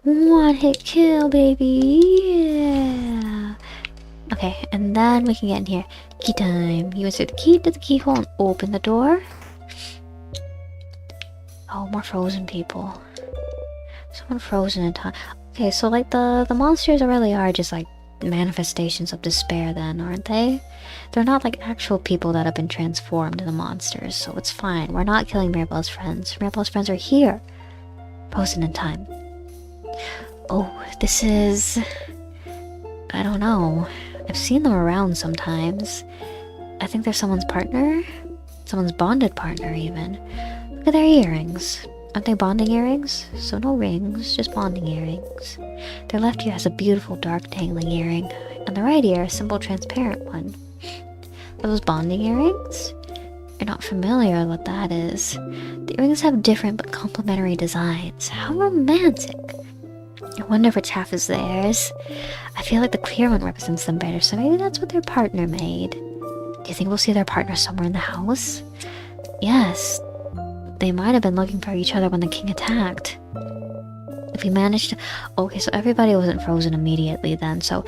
One hit kill, baby. Yeah. Okay. Okay, and then we can get in here. Key time. You insert the key to the keyhole and open the door. Oh, more frozen people. Someone frozen in time. Okay, so like the monsters really are just like manifestations of despair then, aren't they? They're not like actual people that have been transformed into monsters, so it's fine. We're not killing Mirabelle's friends. Mirabelle's friends are here. Frozen in time. Oh, this is... I don't know. I've seen them around sometimes. I think they're someone's partner? Someone's bonded partner, even. Look at their earrings. Aren't they bonding earrings? So no rings, just bonding earrings. Their left ear has a beautiful dark dangling earring, and the right ear a simple transparent one. Are those bonding earrings? You're not familiar with what that is. The earrings have different but complementary designs. How romantic! I wonder which half is theirs. I feel like the clear one represents them better, so maybe that's what their partner made. Do you think we'll see their partner somewhere in the house? Yes. They might have been looking for each other when the king attacked. If we managed to... Okay, so everybody wasn't frozen immediately then, so...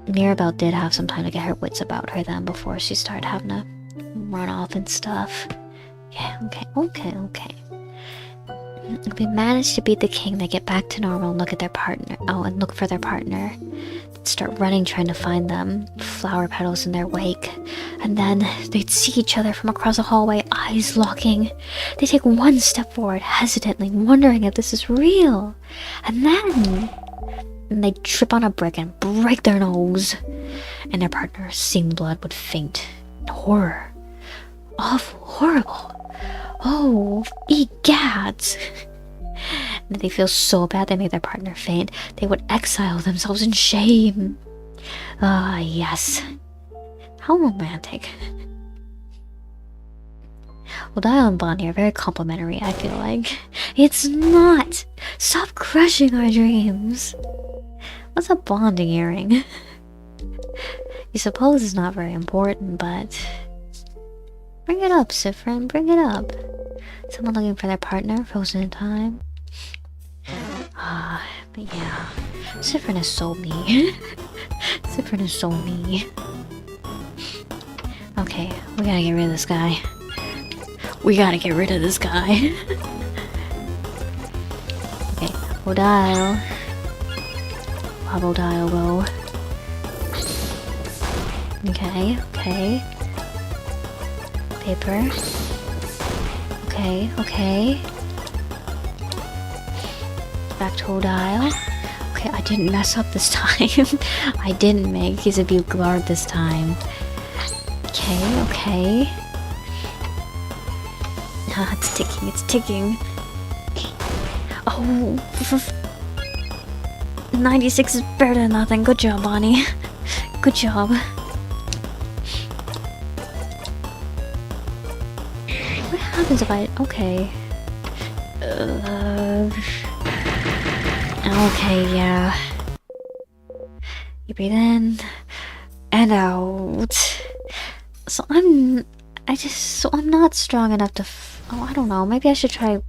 Mirabelle did have some time to get her wits about her then before she started having to run off and stuff. Yeah, okay. If we manage to beat the king, they get back to normal and look at their partner. Oh, and look for their partner. They'd start running trying to find them, flower petals in their wake. And then they'd see each other from across the hallway, eyes locking. They take one step forward, hesitantly, wondering if this is real. And then they trip on a brick and break their nose. And their partner, seeing blood, would faint. Horror. Awful, horrible. Oh, egads. And they feel so bad they made their partner faint. They would exile themselves in shame. Ah, yes. How romantic. Well, Dial and Bonnie are very complimentary, I feel like. It's not! Stop crushing our dreams! What's a bonding earring? You suppose it's not very important, but... Bring it up, Siffrin, bring it up. Someone looking for their partner, frozen in time. Ah, but yeah. Siffrin is so me. Siffrin is so me. Okay, we gotta get rid of this guy. We gotta get rid of this guy. Okay, Dial. Wobble Dial go. Okay. Paper. Okay. Back to Dial. Okay, I didn't mess up this time. I didn't make his abuse guard this time. Okay. Ah, it's ticking. Oh, 96 is better than nothing. Good job, Bonnie. Good job. What happens if I... Okay. Okay, yeah. You breathe in and out. So I'm not strong enough to... Oh, I don't know. Maybe I should try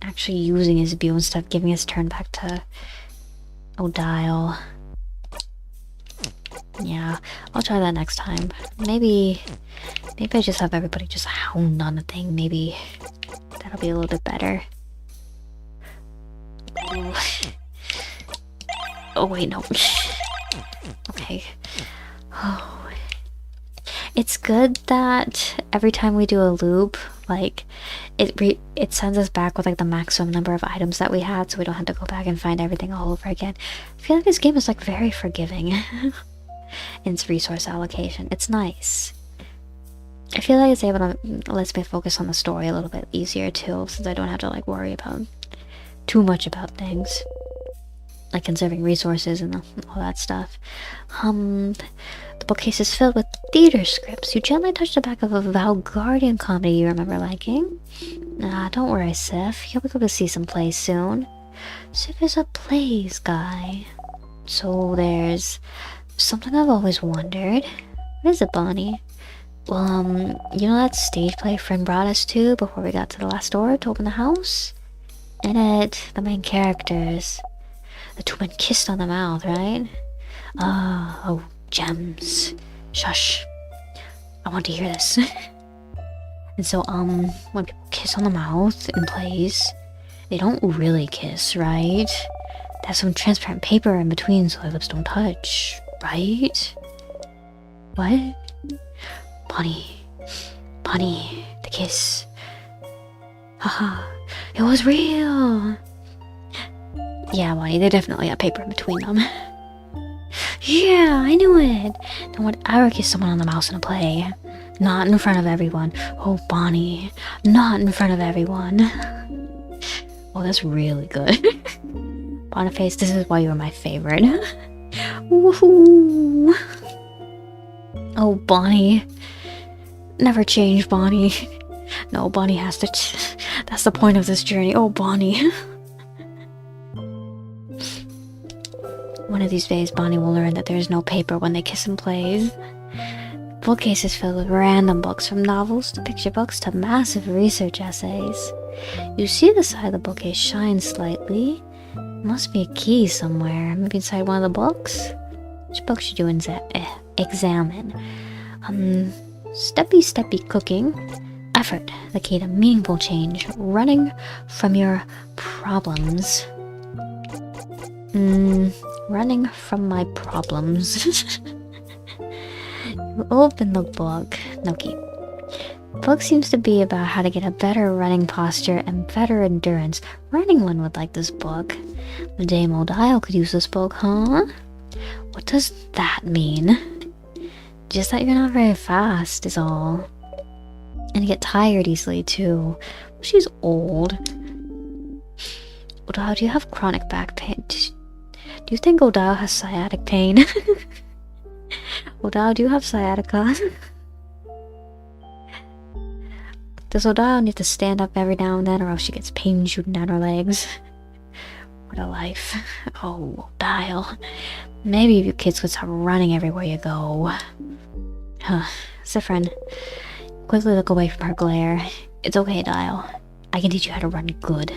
actually using his view instead of giving his turn back to Dial. Yeah, I'll try that next time. Maybe I just have everybody just hound on the thing. Maybe that'll be a little bit better. Oh wait, no. Okay. Oh. It's good that every time we do a loop, like, it sends us back with like the maximum number of items that we had, so we don't have to go back and find everything all over again. I feel like this game is like very forgiving in its resource allocation. It's nice. I feel like it's able to lets me focus on the story a little bit easier too, since I don't have to like worry about too much about things, like conserving resources and all that stuff. The bookcase is filled with theater scripts. You gently touch the back of a Valgardian comedy you remember liking. Don't worry, Sif. You'll be able to see some plays soon. Sif is a plays guy. So there's something I've always wondered. What is it, Bonnie? Well, you know that stage play friend brought us to before we got to the last door to open the house? In it, the main characters, the two men kissed on the mouth, right? Oh, gems. Shush. I want to hear this. And so, when people kiss on the mouth in plays, they don't really kiss, right? They have some transparent paper in between so their lips don't touch, right? What? Bonnie, the kiss. Haha, it was real. Yeah, Bonnie, they definitely have paper in between them. Yeah, I knew it. No one ever kiss someone on the mouth in a play. Not in front of everyone. Oh, Bonnie, not in front of everyone. Oh, that's really good. Boniface, this is why you're my favorite. Woohoo! Oh, Bonnie. Never change, Bonnie. No, Bonnie has to... That's the point of this journey. Oh, Bonnie. One of these days, Bonnie will learn that there's no paper when they kiss in plays. Bookcase is filled with random books, from novels to picture books to massive research essays. You see the side of the bookcase shine slightly. Must be a key somewhere. Maybe inside one of the books? Which book should you examine? Steppy cooking. Effort, the key to meaningful change. Running from your problems. Running from my problems. You open the book. No key. The book seems to be about how to get a better running posture and better endurance. Anyone would like this book. Madame O'Dial could use this book, huh? What does that mean? Just that you're not very fast is all. And you get tired easily too. She's old. O'Dial, do you have chronic back pain? Do you think O'Dial has sciatic pain? O'Dial, do you have sciatica? Does O'Dial need to stand up every now and then, or else she gets pain shooting down her legs? What a life. Oh, O'Dial. Maybe if you kids could stop running everywhere you go. Siffrin, quickly look away from her glare. It's okay, Dial. I can teach you how to run good.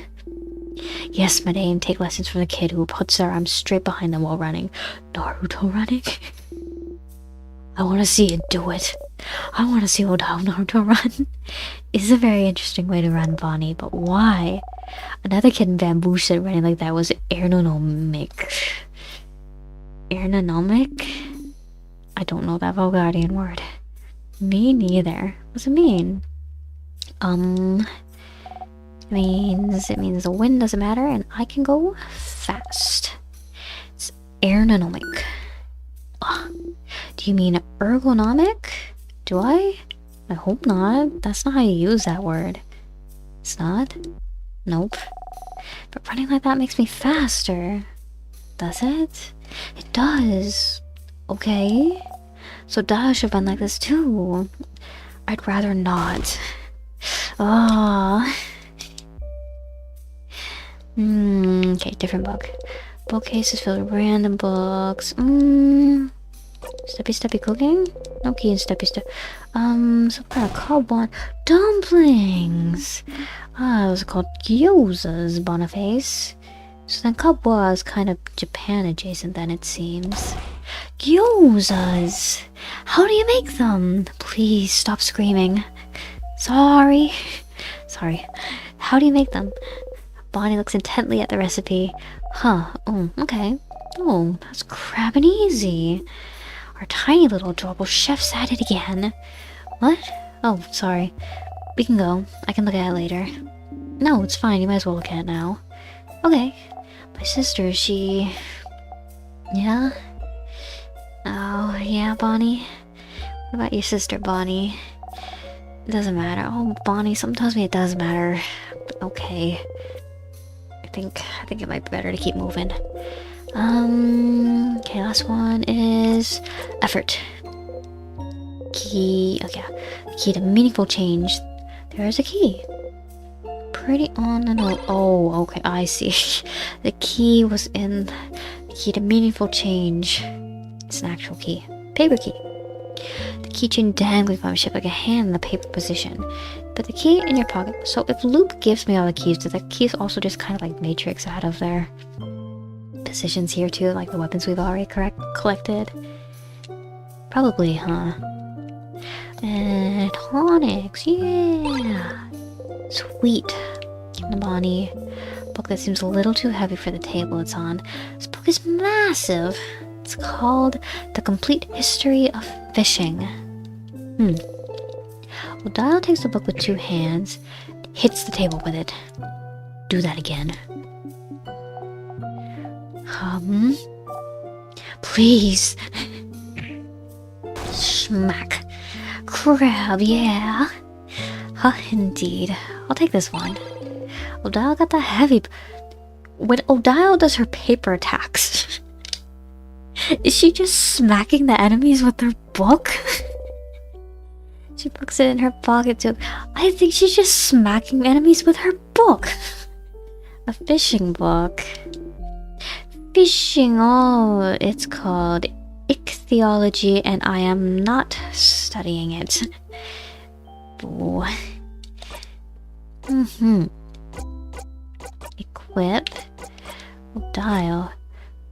Yes, Madame, take lessons from the kid who puts their arms straight behind them while running. Naruto running? I want to see it do it. I want to see O'Dial Naruto run. It's a very interesting way to run, Bonnie, but why? Another kid in Bamboo said running like that was ergonomic. Ergonomic? I don't know that Vulgarian word. Me neither. What's it mean? It means the wind doesn't matter and I can go fast. It's ergonomic. Do you mean ergonomic? Do I? I hope not. That's not how you use that word. It's not? Nope. But running like that makes me faster. Does it? It does. Okay. So Dao should run like this too. I'd rather not. Okay, different book. Bookcase is filled with random books. Steppy cooking? No key in steppy. Some kind of cob one. Dumplings! Those are called gyozas, Boniface. So then cob was kind of Japan adjacent then, it seems. Gyozas! How do you make them? Please stop screaming. Sorry. How do you make them? Bonnie looks intently at the recipe. Oh, okay. Oh, that's crab and easy. Our tiny little adorable chef's at it again. What? Oh, sorry. We can go. I can look at it later. No, it's fine. You might as well look at it now. Okay. My sister, she... Yeah? Oh, yeah, Bonnie? What about your sister, Bonnie? It doesn't matter. Oh, Bonnie, something tells me it does matter. But okay. I think it might be better to keep moving. Okay, last one is effort. Key. Okay, the key to meaningful change. There is a key. Pretty on the note. Oh, okay, I see. The key was in the key to meaningful change. It's an actual key. Paper key. The keychain dangling from my ship like a hand in the paper position. But the key in your pocket. So if Luke gives me all the keys, do the keys also just kind of like matrix out of there? positions here too, like the weapons we've already collected? Probably, huh? And tonics, yeah! Sweet. Bonnie. Book that seems a little too heavy for the table it's on. This book is massive. It's called The Complete History of Fishing. Well, Dial takes the book with 2 hands, hits the table with it. Do that again. Please. Smack. Crab, yeah. Indeed. I'll take this one. Odile got the heavy... When Odile does her paper attacks, is she just smacking the enemies with her book? She puts it in her pocket too. I think she's just smacking enemies with her book. A fishing book. Fishing, oh, it's called ichthyology, and I am not studying it. Boo. Equip. Odile.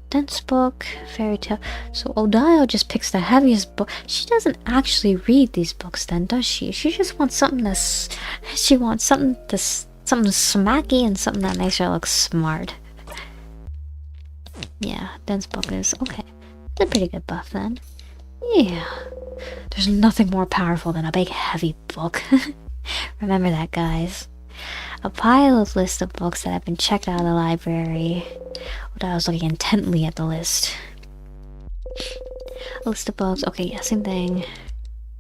Dense book. Fairy tale. So Odile just picks the heaviest book. She doesn't actually read these books then, does she? She just wants something to... She wants something smacky and something that makes her look smart. Yeah, dense book is... Okay. It's a pretty good buff then. Yeah. There's nothing more powerful than a big heavy book. Remember that, guys. A pile of list of books that have been checked out of the library. I was looking intently at the list. A list of books. Okay, yeah, same thing.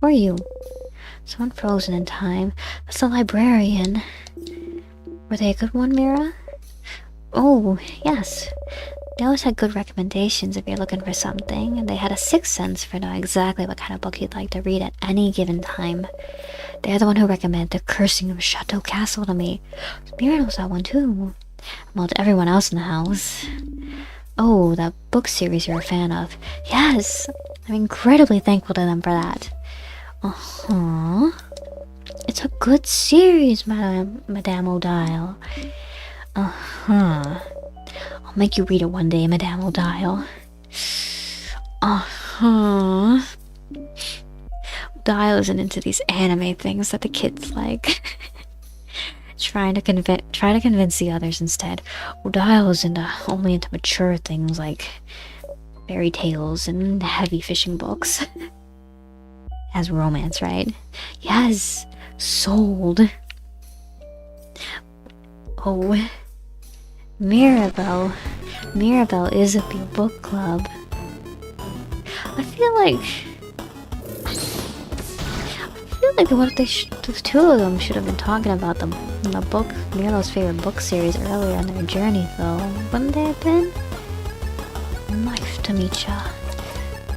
Who are you? Someone frozen in time. That's the librarian. Were they a good one, Mira? Oh, yes. They always had good recommendations if you're looking for something, and they had a 6th sense for knowing exactly what kind of book you'd like to read at any given time. They're the one who recommended The Cursing of Chateau Castle to me. Mira knows that one too. Well, to everyone else in the house. Oh, that book series you're a fan of. Yes! I'm incredibly thankful to them for that. It's a good series, Madame Odile. I'll make you read it one day, Madame Odile. Odile isn't into these anime things that the kids like. Try to convince the others instead. Odile is only into mature things like fairy tales and heavy fishing books. Has romance, right? Yes, sold. Oh, Mirabelle is a big book club. I feel like the 2 of them should have been talking about the book, Mirabelle's favorite book series earlier on their journey, though. Wouldn't they have been? Knife to meet ya.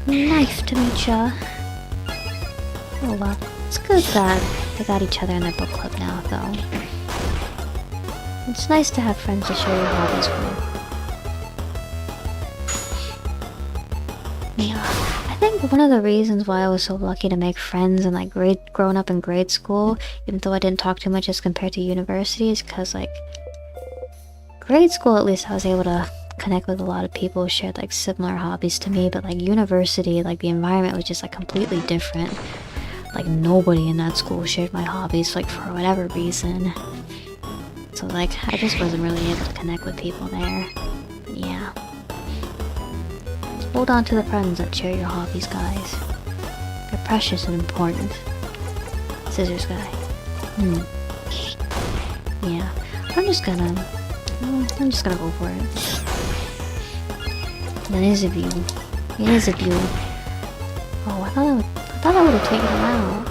Knife to meet ya. Oh well, it's good that they got each other in their book club now, though. It's nice to have friends to share your hobbies with. Yeah, I think one of the reasons why I was so lucky to make friends and growing up in grade school, even though I didn't talk too much as compared to university, is because grade school at least I was able to connect with a lot of people who shared similar hobbies to me, but university, the environment was just completely different. Nobody in that school shared my hobbies for whatever reason. So I just wasn't really able to connect with people there. But yeah. Hold on to the friends that share your hobbies, guys. They're precious and important. Scissors guy. Yeah. I'm just gonna go for it. That is a view. It is a view. Oh, I thought I would have taken him out.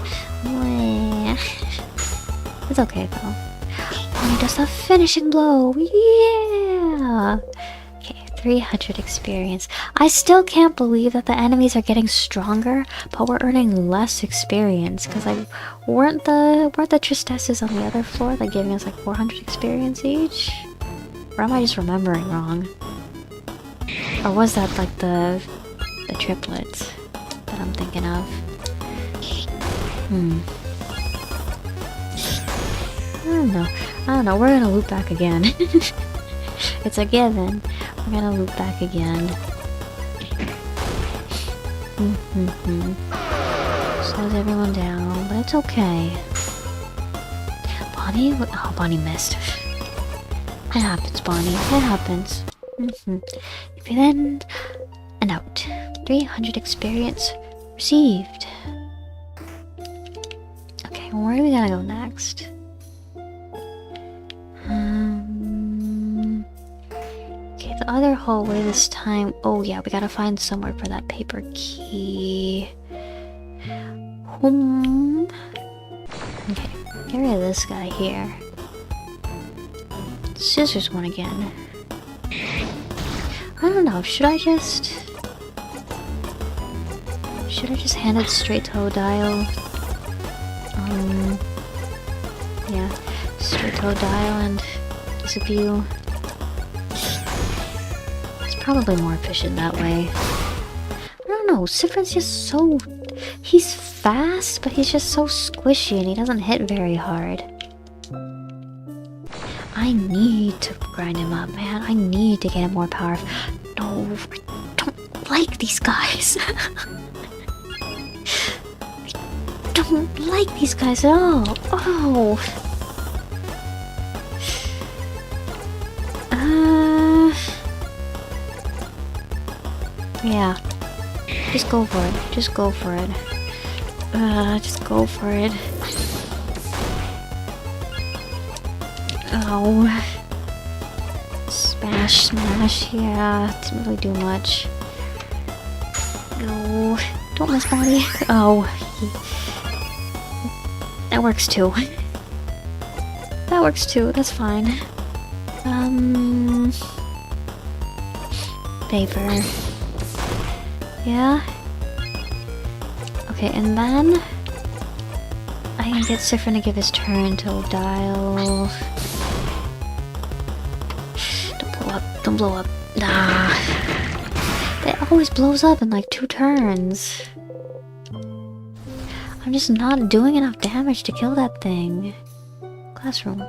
It's okay though. Just a finishing blow. Yeah. Okay, 300 experience. I still can't believe that the enemies are getting stronger, but we're earning less experience. Because weren't the Tristesses on the other floor giving us 400 experience each? Or am I just remembering wrong? Or was that the triplets that I'm thinking of? I don't know. We're gonna loop back again. It's a given. We're gonna loop back again. Slows everyone down, but it's okay. Bonnie? Oh, Bonnie missed. It happens, Bonnie. It happens. If you in and out. 300 experience received. Okay, where do we gotta go next? Okay, the other hallway this time. Oh yeah, we gotta find somewhere for that paper key. Okay, get rid of this guy here. Scissors one again. I don't know, should I just hand it straight to Odile? Yeah, straight to Odile and disappear. It's probably more efficient that way. I don't know, Siffrin's just so... He's fast, but he's just so squishy and he doesn't hit very hard. I need to grind him up, man. I need to get him more powerful. No, I don't like these guys. I don't like these guys at all. Oh. Yeah. Just go for it. Just go for it. Just go for it. Oh. Smash, smash. Yeah, it doesn't really do much. No. Don't miss body. Oh. That works too. That works too. That's fine. Paper. Yeah. Okay, and then I can get Siffrin to give his turn to Odile. Don't blow up. Don't blow up. Nah. It always blows up in like 2 turns. I'm just not doing enough damage to kill that thing. Classroom.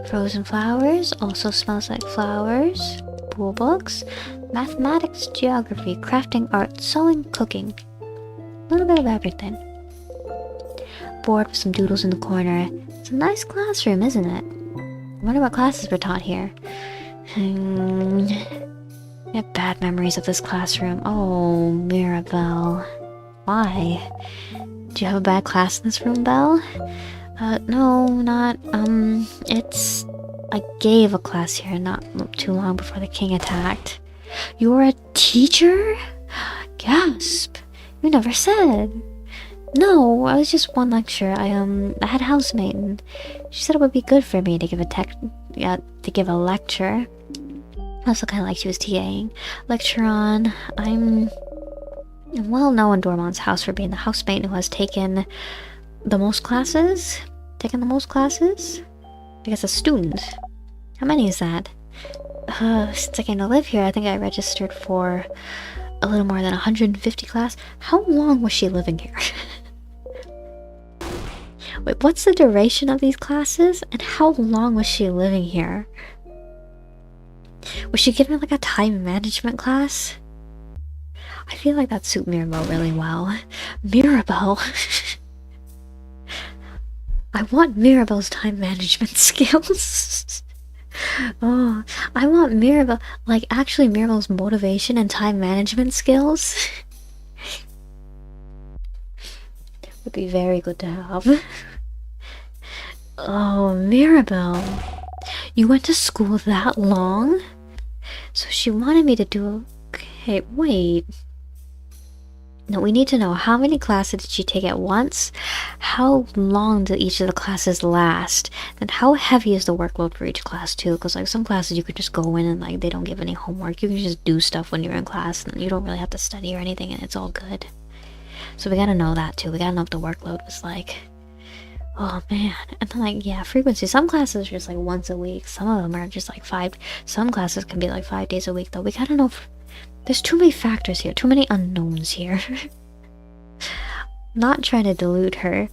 Frozen flowers. Also smells like flowers. Pool books. Mathematics, geography, crafting, art, sewing, cooking. A little bit of everything. Board with some doodles in the corner. It's a nice classroom, isn't it? I wonder what classes were taught here. I have bad memories of this classroom. Oh, Mirabelle. Why? Do you have a bad class in this room, Belle? No, not, it's... I gave a class here not too long before the king attacked. You're a teacher? Gasp! You never said. No, I was just one lecture. I had a housemate, and she said it would be good for me to give a lecture. Also kind of like she was TAing. Lecture on... I'm well known in Dormont's house for being the housemate who has taken the most classes. I guess a student. How many is that? Since I came to live here, I think I registered for a little more than 150 class. How long was she living here? Wait, what's the duration of these classes? And how long was she living here? Was she given like a time management class? I feel like that suit Mirabelle really well. Mirabelle! I want Mirabelle's time management skills. Oh, I want Mirabelle, like actually Mirabelle's motivation and time management skills. Would be very good to have. Oh, Mirabelle. You went to school that long? So she wanted me to do... Okay, wait. No, we need to know how many classes did she take at once? How long do each of the classes last? And how heavy is the workload for each class too? Because like some classes you could just go in and like they don't give any homework. You can just do stuff when you're in class and you don't really have to study or anything and it's all good. So we gotta know that too. We gotta know what the workload was like. Oh man. And then like, yeah, frequency. Some classes are just like once a week. Some of them are just like 5. Some classes can be like 5 days a week though. We gotta know if... There's too many factors here. Too many unknowns here. Not trying to delude her.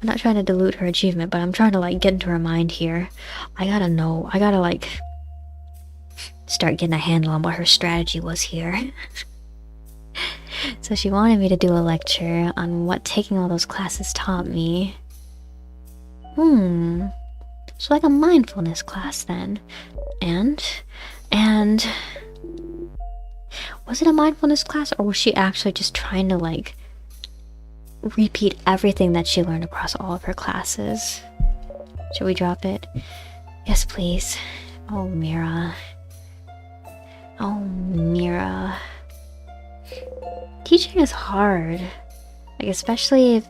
I'm not trying to dilute her achievement, but I'm trying to like get into her mind here. I gotta know. I gotta like start getting a handle on what her strategy was here. So she wanted me to do a lecture on what taking all those classes taught me. So like a mindfulness class then. And was it a mindfulness class, or was she actually just trying to like repeat everything that she learned across all of her classes? Should we drop it? Yes, please. Oh, Mira. Oh, Mira. Teaching is hard. Like, especially if...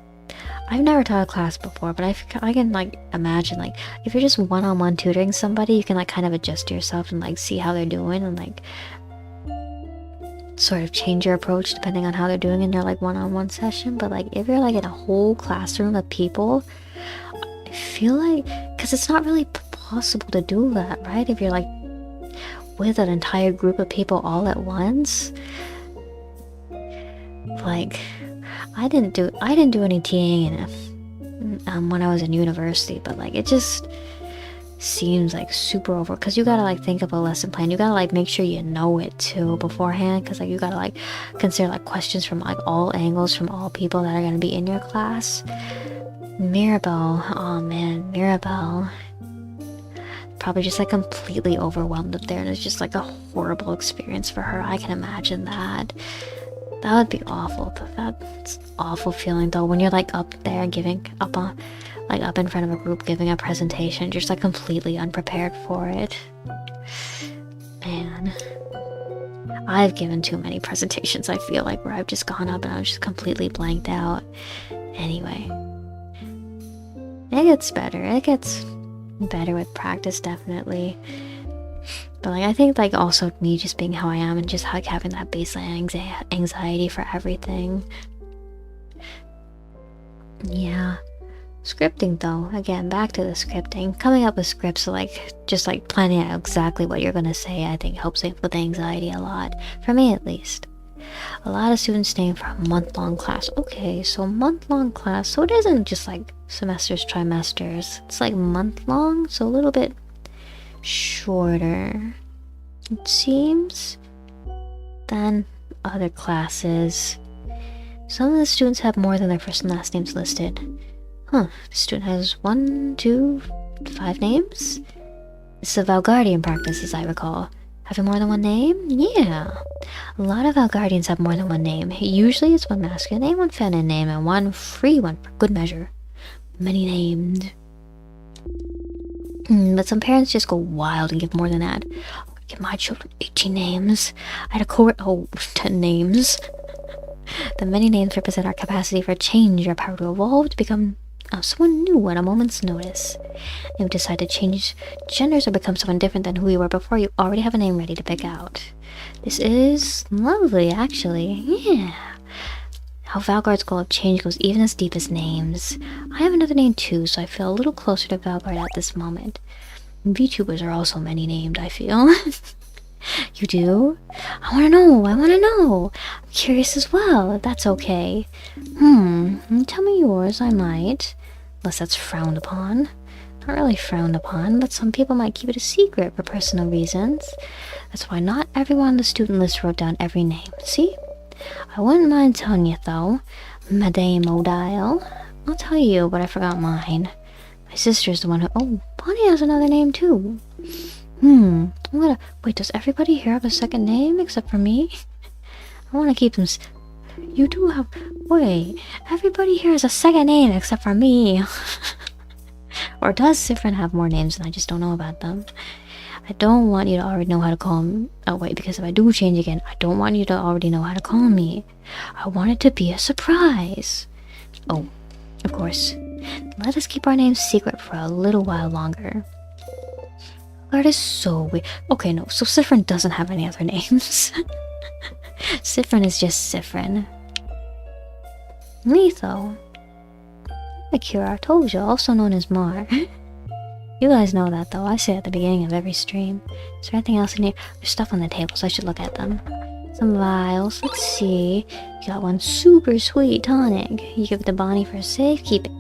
I've never taught a class before, but I can, like, imagine, like, if you're just one-on-one tutoring somebody, you can, like, kind of adjust to yourself and, like, see how they're doing and, like, sort of change your approach depending on how they're doing in their, like, one-on-one session. But, like, if you're, like, in a whole classroom of people, I feel like... Because it's not really possible to do that, right? If you're, like, with an entire group of people all at once. Like... I didn't do any TAing when I was in university, but like it just seems like super over, because you gotta like think of a lesson plan. You gotta like make sure you know it too beforehand, because like you gotta like consider like questions from like all angles from all people that are gonna be in your class. Mirabelle, oh man, Mirabelle probably just like completely overwhelmed up there, and it's just like a horrible experience for her. I can imagine that. That would be awful. That's awful feeling though, when you're like up there giving up on, like up in front of a group giving a presentation, you're just like completely unprepared for it. Man, I've given too many presentations, I feel like, where I've just gone up and I was just completely blanked out. Anyway, it gets better. It gets better with practice, definitely. But like I think like also me just being how I am and just like having that baseline anxiety for everything. Yeah. Scripting though, again, back to the scripting. Coming up with scripts, like just like planning out exactly what you're gonna say, I think helps with anxiety a lot. For me at least. A lot of students staying for a month-long class. Okay, so month-long class, so it isn't just like semesters, trimesters. It's like month-long, so a little bit shorter, it seems, than other classes. Some of the students have more than their first and last names listed. Huh, the student has 1, 2, 5 names? It's a Valguardian practice, as I recall. Having more than one name? Yeah. A lot of Valguardians have more than one name. Usually it's one masculine name, one feminine name, and one free one for good measure. Many named. But some parents just go wild and give more than that. I give my children 18 names. I had a cohort, 10 names. The many names represent our capacity for change, our power to evolve, to become someone new at a moment's notice. If you decide to change genders or become someone different than who you were before, you already have a name ready to pick out. This is lovely, actually. Yeah. How Valguard's goal of change goes even as deep as names. I have another name too, so I feel a little closer to Valguard at this moment. VTubers are also many named, I feel. You do? I wanna know. I'm curious as well, if that's okay. Tell me yours, I might. Unless that's frowned upon. Not really frowned upon, but some people might keep it a secret for personal reasons. That's why not everyone on the student list wrote down every name. See? I wouldn't mind telling you though, Madame Odile. I'll tell you, but I forgot mine. My sister's the one who... Oh, Bonnie has another name too. I'm gonna... Wait, does everybody here have a second name except for me? I want to keep them... You do have... Wait, everybody here has a second name except for me. Or does Siffrin have more names and I just don't know about them? I don't want you to already know how to call me. Oh wait, because if I do change again, I don't want you to already know how to call me. I want it to be a surprise. Oh, of course. Let us keep our names secret for a little while longer. That is so weird. Okay, no, so Siffrin doesn't have any other names. Siffrin is just Siffrin. Me though. Akira told you, also known as Mar. You guys know that though, I say at the beginning of every stream. Is there anything else in here? There's stuff on the table, so I should look at them. Some vials, let's see. You got one super sweet tonic. You give it to Bonnie for safekeeping.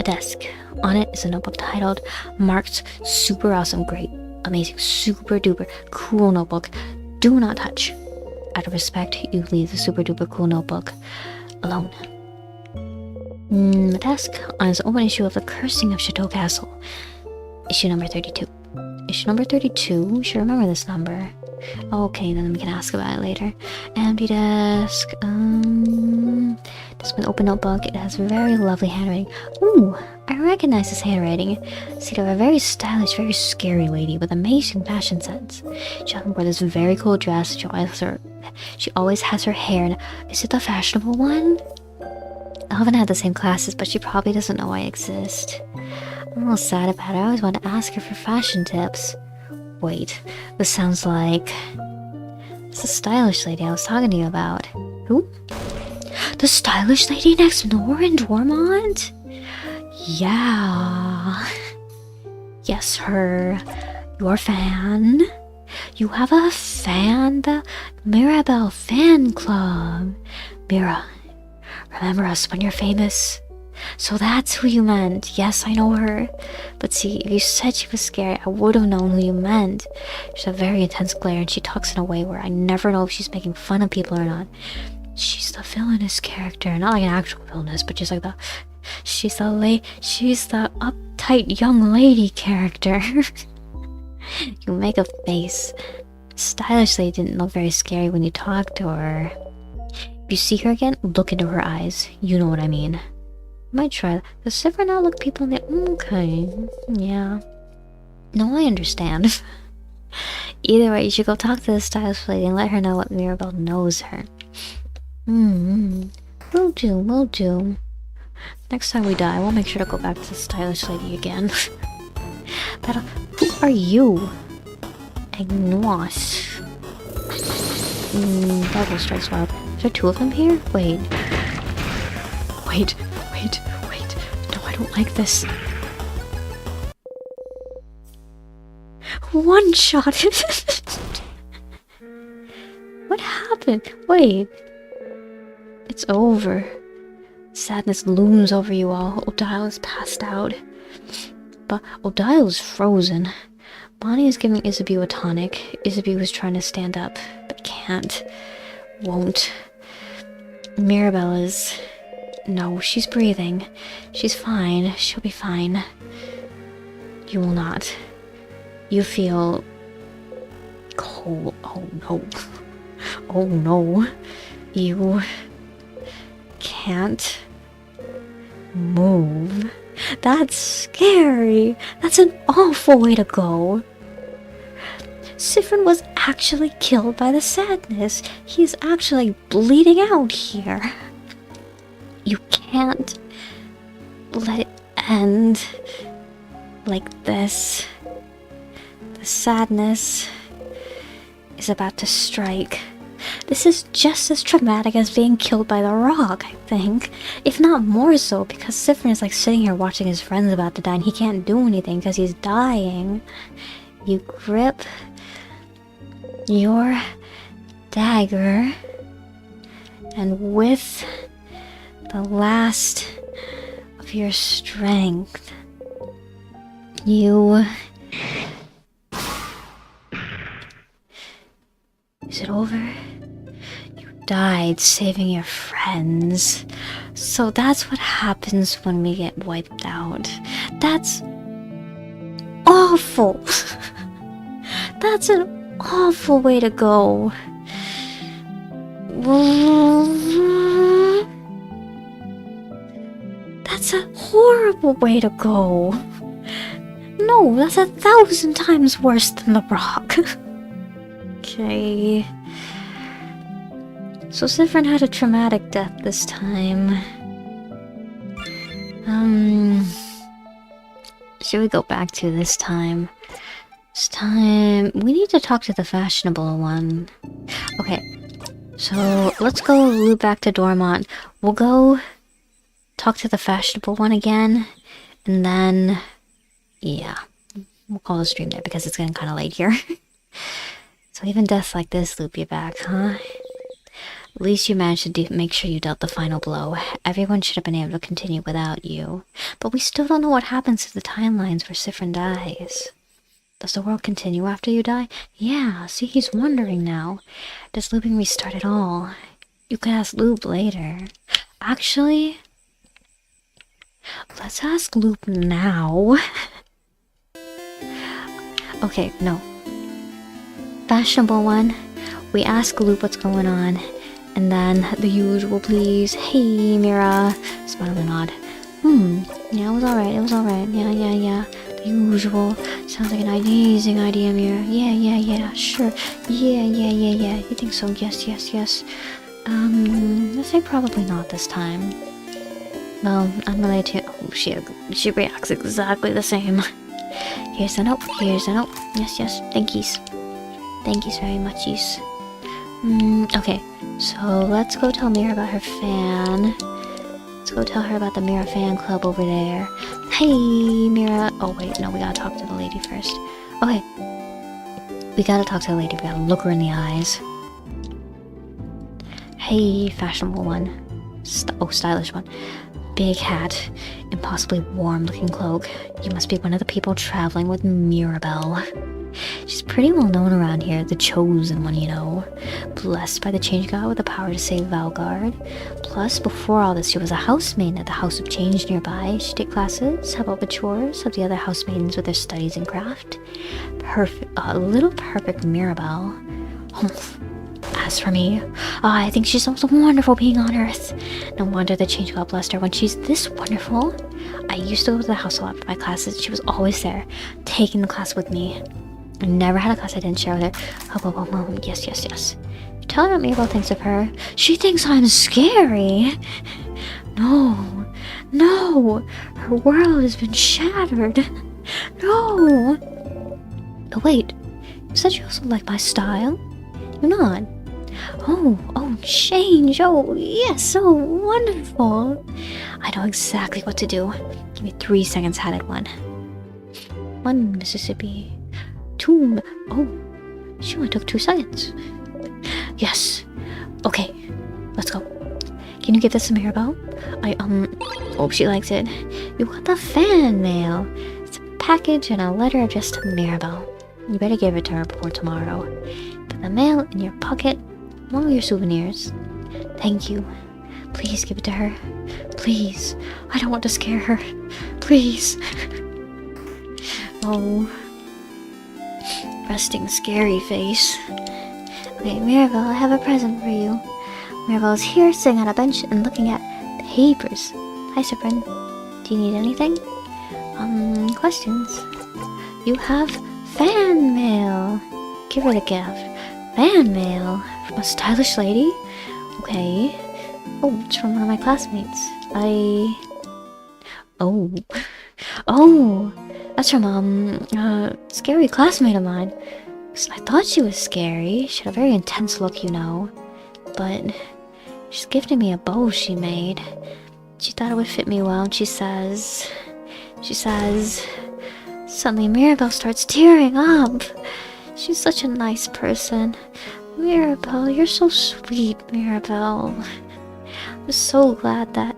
desk. On it is a notebook titled Marked Super Awesome, Great, Amazing, Super Duper Cool Notebook. Do not touch. Out of respect, you leave the super duper cool notebook alone. The desk on his open issue of The Cursing of Chateau Castle. Issue number 32. Issue number 32? We should remember this number. Okay, then we can ask about it later. Empty desk. This one open notebook. It has very lovely handwriting. Ooh, I recognize this handwriting. See, they're a very stylish, very scary lady with amazing fashion sense. She often wore this very cool dress. She always has her hair. Is it the fashionable one? I haven't had the same classes, but she probably doesn't know I exist. I'm a little sad about it. I always want to ask her for fashion tips. Wait, this sounds like... It's the stylish lady I was talking to you about. Who? The stylish lady next door in Dormont? Yeah. Yes, her. Your fan. You have a fan? The Mirabelle fan club. Mira, remember us when you're famous? So that's who you meant. Yes, I know her. But see, if you said she was scary, I would have known who you meant. She's a very intense glare, and she talks in a way where I never know if she's making fun of people or not. She's the villainous character. Not like an actual villainous, but just like the... She's the uptight young lady character. You make a face. Stylishly didn't look very scary when you talked to her. If you see her again, look into her eyes. You know what I mean. Might try that. Does Siffrin not look people in the... Okay. Yeah. No, I understand. Either way, you should go talk to the stylish lady and let her know what Mirabelle knows her. Will do. Next time we die, we'll make sure to go back to the stylish lady again. But who are you? Agnos. Devil strikes wild. Is there two of them here? Wait. No, I don't like this. One shot. What happened? Wait. It's over. Sadness looms over you all. Odile is passed out. But Odile is frozen. Bonnie is giving Isabeau a tonic. Isabeau was trying to stand up, but can't. Won't. Mirabelle is... No, she's breathing. She's fine. She'll be fine. You will not. You feel... cold. Oh no. Oh no. You... can't... move. That's scary. That's an awful way to go. Siffrin was actually killed by the sadness. He's actually bleeding out here. You can't let it end like this. The sadness is about to strike. This is just as traumatic as being killed by the rock, I think. If not more so, because Siffrin is like sitting here watching his friends about to die and he can't do anything because he's dying. You grip your dagger, and with the last of your strength, you... Is it over? You died saving your friends. So that's what happens when we get wiped out. That's awful. That's an awful way to go. That's a horrible way to go. No, that's 1,000 times worse than the rock. Okay. So Siffrin had a traumatic death this time. Should we go back to this time? This time... we need to talk to the fashionable one. Okay. So, let's go loop back to Dormont. We'll go talk to the fashionable one again. And then... yeah. We'll call the stream there because it's getting kind of late here. So even deaths like this loop you back, huh? At least you managed to make sure you dealt the final blow. Everyone should have been able to continue without you. But we still don't know what happens to the timelines where Siffrin dies. Does the world continue after you die? Yeah, see, he's wondering now. Does looping restart at all? You can ask Loop later. Actually, let's ask Loop now. Okay, no. Fashionable one. We ask Loop what's going on. And then the usual, please. Hey, Mira. Smile and nod. Yeah, it was alright. Yeah. The usual. Sounds like an amazing idea, Mira. Yeah, sure. Yeah. You think so? Yes. Let's say probably not this time. Well, I'm related to... Oh, she reacts exactly the same. Here's a note. Yes. Thank yous very much, yous. Okay. So, let's go tell Mira about her fan. Let's go tell her about the Mira fan club over there. Hey, Mira. Oh, wait. No, we gotta talk to the lady first. Okay. We gotta talk to the lady. We gotta look her in the eyes. Hey, fashionable one. Stylish one. Big hat. Impossibly warm-looking cloak. You must be one of the people traveling with Mirabelle. She's pretty well known around here, the chosen one, you know. Blessed by the Change God with the power to save Valgard. Plus, before all this, she was a housemaid at the House of Change nearby. She'd take classes, help out with chores, help the other housemaidens with their studies and craft. Little perfect Mirabelle. As for me, I think she's also wonderful being on Earth. No wonder the Change God blessed her when she's this wonderful. I used to go to the house a lot for my classes. She was always there, taking the class with me. I never had a class I didn't share with her. Yes. Tell her what Mabel thinks of her. She thinks I'm scary. No. Her world has been shattered. No. But wait, you said you also like my style? You're not. Oh, change. Oh, yes, so wonderful. I know exactly what to do. Give me 3 seconds, had it one. 1 Mississippi. 2. Oh, she only took 2 seconds. Yes. Okay, let's go. Can you give this to Mirabelle? I hope she likes it. You got the fan mail. It's a package and a letter addressed to Mirabelle. You better give it to her before tomorrow. Put the mail in your pocket, along with your souvenirs. Thank you. Please give it to her. Please. I don't want to scare her. Please. Oh. Resting scary face. Okay, Mirabelle, I have a present for you. Mirabelle's here, sitting on a bench and looking at papers. Hi, Siffrin. Do you need anything? Questions? You have fan mail. Give her the gift. Fan mail? From a stylish lady? Okay. Oh, it's from one of my classmates. Oh, that's from, a scary classmate of mine. I thought she was scary. She had a very intense look, you know. But she's gifted me a bow she made. She thought it would fit me well, and she says... Suddenly Mirabelle starts tearing up. She's such a nice person. Mirabelle, you're so sweet, Mirabelle. I'm so glad that...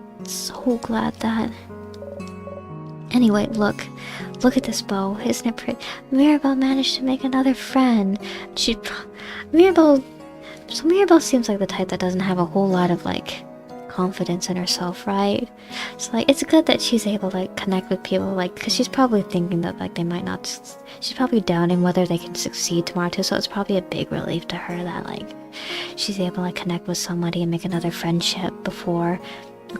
Anyway, look at this bow. Isn't it pretty? Mirabelle managed to make another friend. Mirabelle seems like the type that doesn't have a whole lot of, like, confidence in herself, right? So, like, it's good that she's able to, like, connect with people, like, because she's probably thinking that, like, they might not... She's probably doubting whether they can succeed tomorrow, too, so it's probably a big relief to her that, like, she's able to, like, connect with somebody and make another friendship before...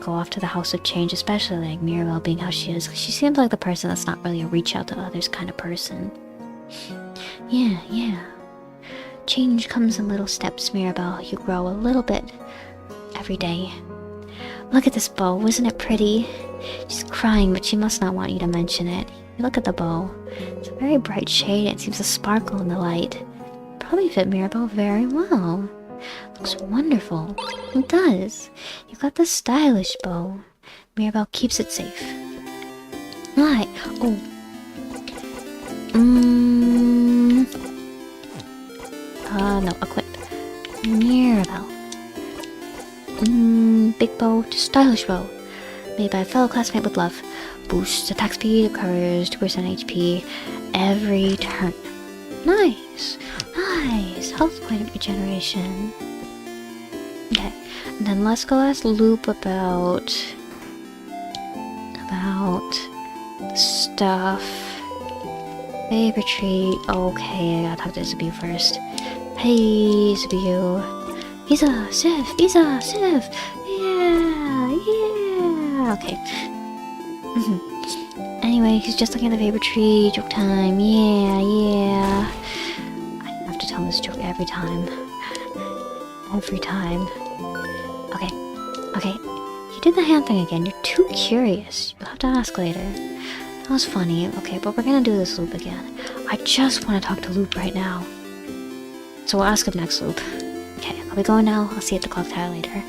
go off to the House of Change, especially like Mirabelle being how she is. She seems like the person that's not really a reach out to others kind of person. Yeah. Change comes in little steps, Mirabelle. You grow a little bit every day. Look at this bow, isn't it pretty? She's crying, but she must not want you to mention it. You look at the bow. It's a very bright shade and it seems to sparkle in the light. Probably fit Mirabelle very well. Looks wonderful. It does. You got the stylish bow. Mirabelle keeps it safe. Why? Oh. No, equip. Mirabelle. stylish bow. Made by a fellow classmate with love. Boosts attack speed, recovers 2% HP every turn. Nice! Nice! Health point regeneration. Okay, and then let's go ask Loop about stuff. Favorite treat. Okay, I gotta talk to Zabu first. Hey, Zabu. Visa, Sif! Yeah! Okay. Anyway, he's just looking at the favorite tree. Joke time. Yeah. I have to tell him this joke every time. Okay. You did the hand thing again. You're too curious. You'll have to ask later. That was funny. Okay, but we're gonna do this Loop again. I just want to talk to Loop right now. So we'll ask him next, Loop. Okay, I'll be going now. I'll see you at the clock tower later.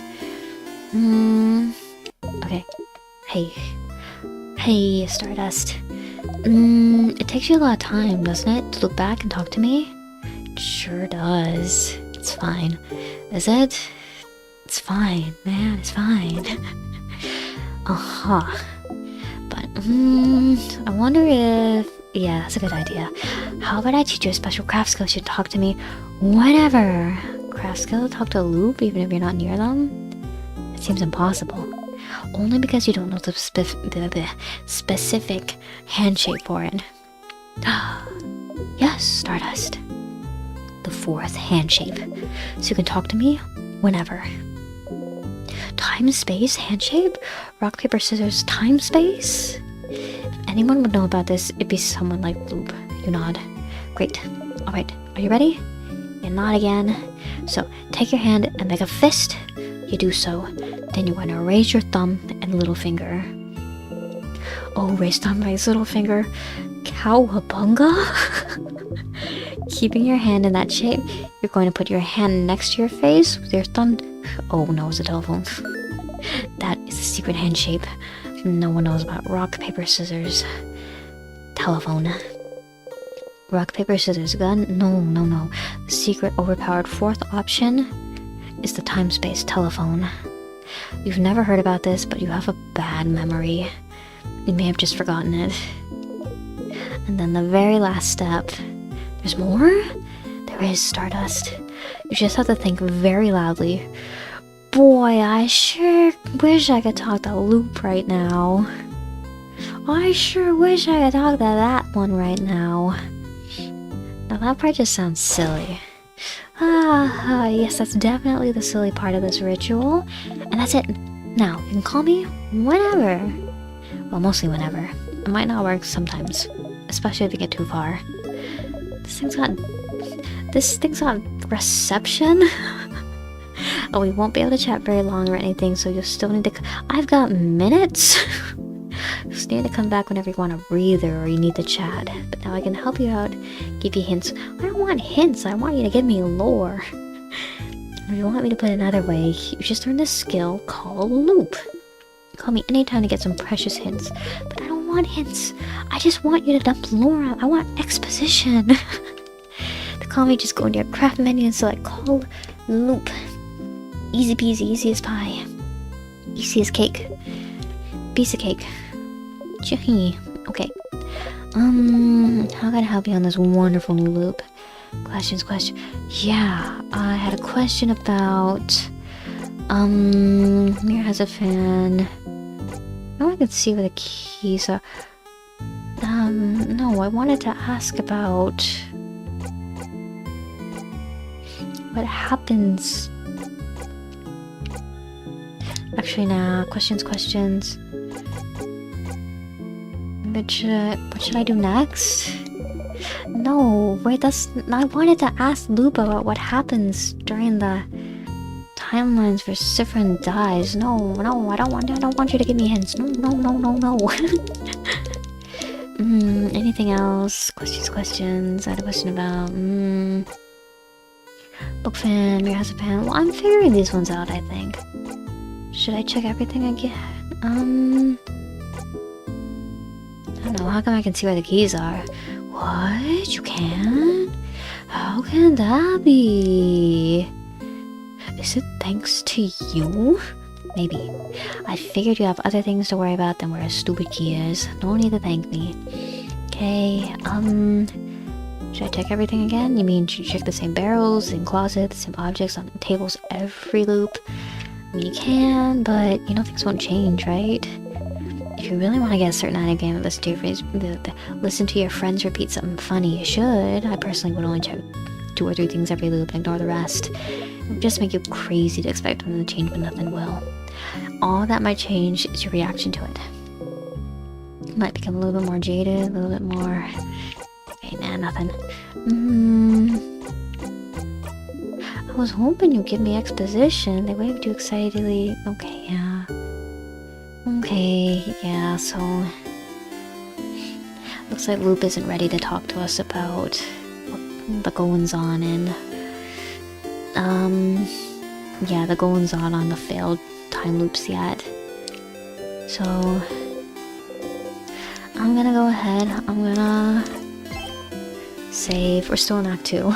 Okay. Hey, Stardust. It takes you a lot of time, doesn't it, to look back and talk to me? It sure does. It's fine. Is it? It's fine, man, it's fine. But, I wonder if... Yeah, that's a good idea. How about I teach you a special craft skill so you talk to me whenever? Craft skill? Talk to a Loop even if you're not near them? It seems impossible. Only because you don't know the specific hand shape for it. Yes, Stardust. The 4th hand shape. So you can talk to me whenever. Time, space, hand shape? Rock, paper, scissors, time, space? If anyone would know about this, it'd be someone like Loop. You nod. Great. Alright, are you ready? You nod again. So, take your hand and make a fist. You do so. Then you're going to raise your thumb and little finger. Oh, raise thumb, raise little finger. Cowabunga? Keeping your hand in that shape, you're going to put your hand next to your face with your thumb. Oh no, it's a telephone. That is a secret hand shape. No one knows about rock, paper, scissors. Telephone. Rock, paper, scissors, gun? No. The secret overpowered 4th option is the time-space telephone. You've never heard about this, but you have a bad memory. You may have just forgotten it. And then the very last step. There's more? There is, Stardust. You just have to think very loudly. Boy, I sure wish I could talk to Loop right now. I sure wish I could talk to that one right now. Now that part just sounds silly. Yes, that's definitely the silly part of this ritual. And that's it. Now, you can call me whenever. Well, mostly whenever. It might not work sometimes. Especially if you get too far. This thing's got reception? Oh, we won't be able to chat very long or anything, so you'll still need to... I've got minutes? You still need to come back whenever you want a breather or you need to chat. But now I can help you out, give you hints. I don't want hints, I want you to give me lore. If you want me to put it another way, you just learn this skill called Loop. Call me anytime to get some precious hints. But I don't want hints. I just want you to dump lore out. I want exposition. To call me, just go into your craft menu and select Call Loop. Easy peasy, easy as pie. Easy as cake. Piece of cake. Okay. How can I help you on this wonderful new loop? Question. Yeah, I had a question about... Mir has a fan. Oh, I can see where the keys are. No, I wanted to ask about... what happens... Actually, nah. Questions. What should I do next? No, wait, I wanted to ask Lupa about what happens during the timelines where Siffrin dies. No, I don't want you to give me hints. No. Anything else? Questions. I had a question about, book fan, Mir has a fan. Well, I'm figuring these ones out, I think. Should I check everything again? I don't know, how come I can see where the keys are? What? You can? How can that be? Is it thanks to you? Maybe. I figured you have other things to worry about than where a stupid key is. No need to thank me. Okay, should I check everything again? You mean, should you check the same barrels, same closets, same objects on the tables every loop? I mean, you can, but you know things won't change, right? If you really want to get a certain item game and listen to your friends repeat something funny, you should. I personally would only check 2 or 3 things every loop and ignore the rest. It would just make you crazy to expect them to change, but nothing will. All that might change is your reaction to it. You might become a little bit more jaded, a little bit more... Okay, nah, nothing. I was hoping you'd give me exposition. They waved you excitedly. Okay, yeah. Okay, yeah, so... Looks like Loop isn't ready to talk to us about what the goings-on and... Yeah, the goings-on on the failed time loops yet. So... I'm gonna go ahead. I'm gonna... save. We're still in Act 2.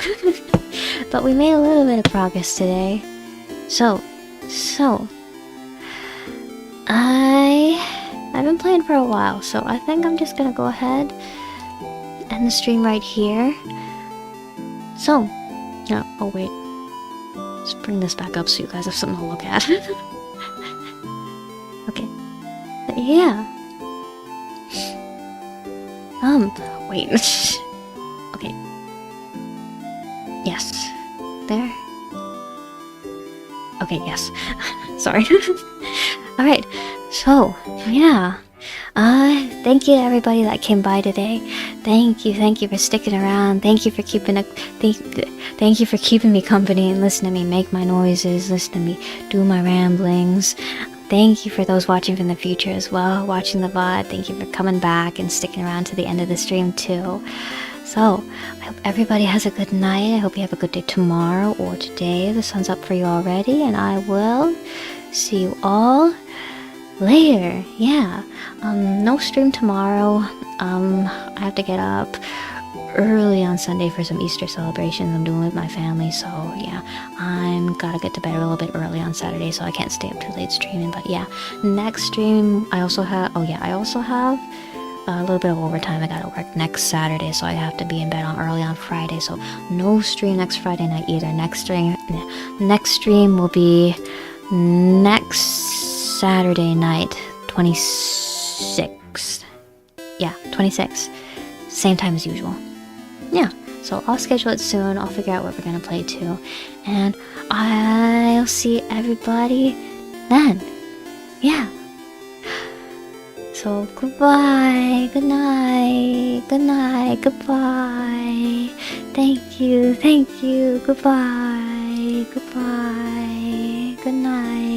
But we made a little bit of progress today. So... I've been playing for a while, so I think I'm just gonna go ahead and end the stream right here. So, no, oh wait. Let's bring this back up so you guys have something to look at. Okay. Yeah. Wait. Okay. Yes. There. Okay, yes. Sorry. Alright, so, yeah. Thank you to everybody that came by today. Thank you for sticking around. Thank you for keeping thank you for keeping me company and listening to me make my noises, listening to me do my ramblings. Thank you for those watching from the future as well, watching the VOD. Thank you for coming back and sticking around to the end of the stream too. So, I hope everybody has a good night. I hope you have a good day tomorrow or today. The sun's up for you already, and I will see you all later. Yeah. No stream tomorrow. I have to get up early on Sunday for some Easter celebrations I'm doing with my family, so yeah, I'm gotta get to bed a little bit early on Saturday, so I can't stay up too late streaming. But yeah, next stream I also have a little bit of overtime. I gotta work next Saturday, so I have to be in bed early on Friday, so no stream next Friday night either. Next stream will be next Saturday night, 26th. Yeah, 26th. Same time as usual. Yeah, so I'll schedule it soon. I'll figure out what we're gonna play too. And I'll see everybody then. Yeah. So goodbye, good night, goodbye. Thank you, goodbye, good night.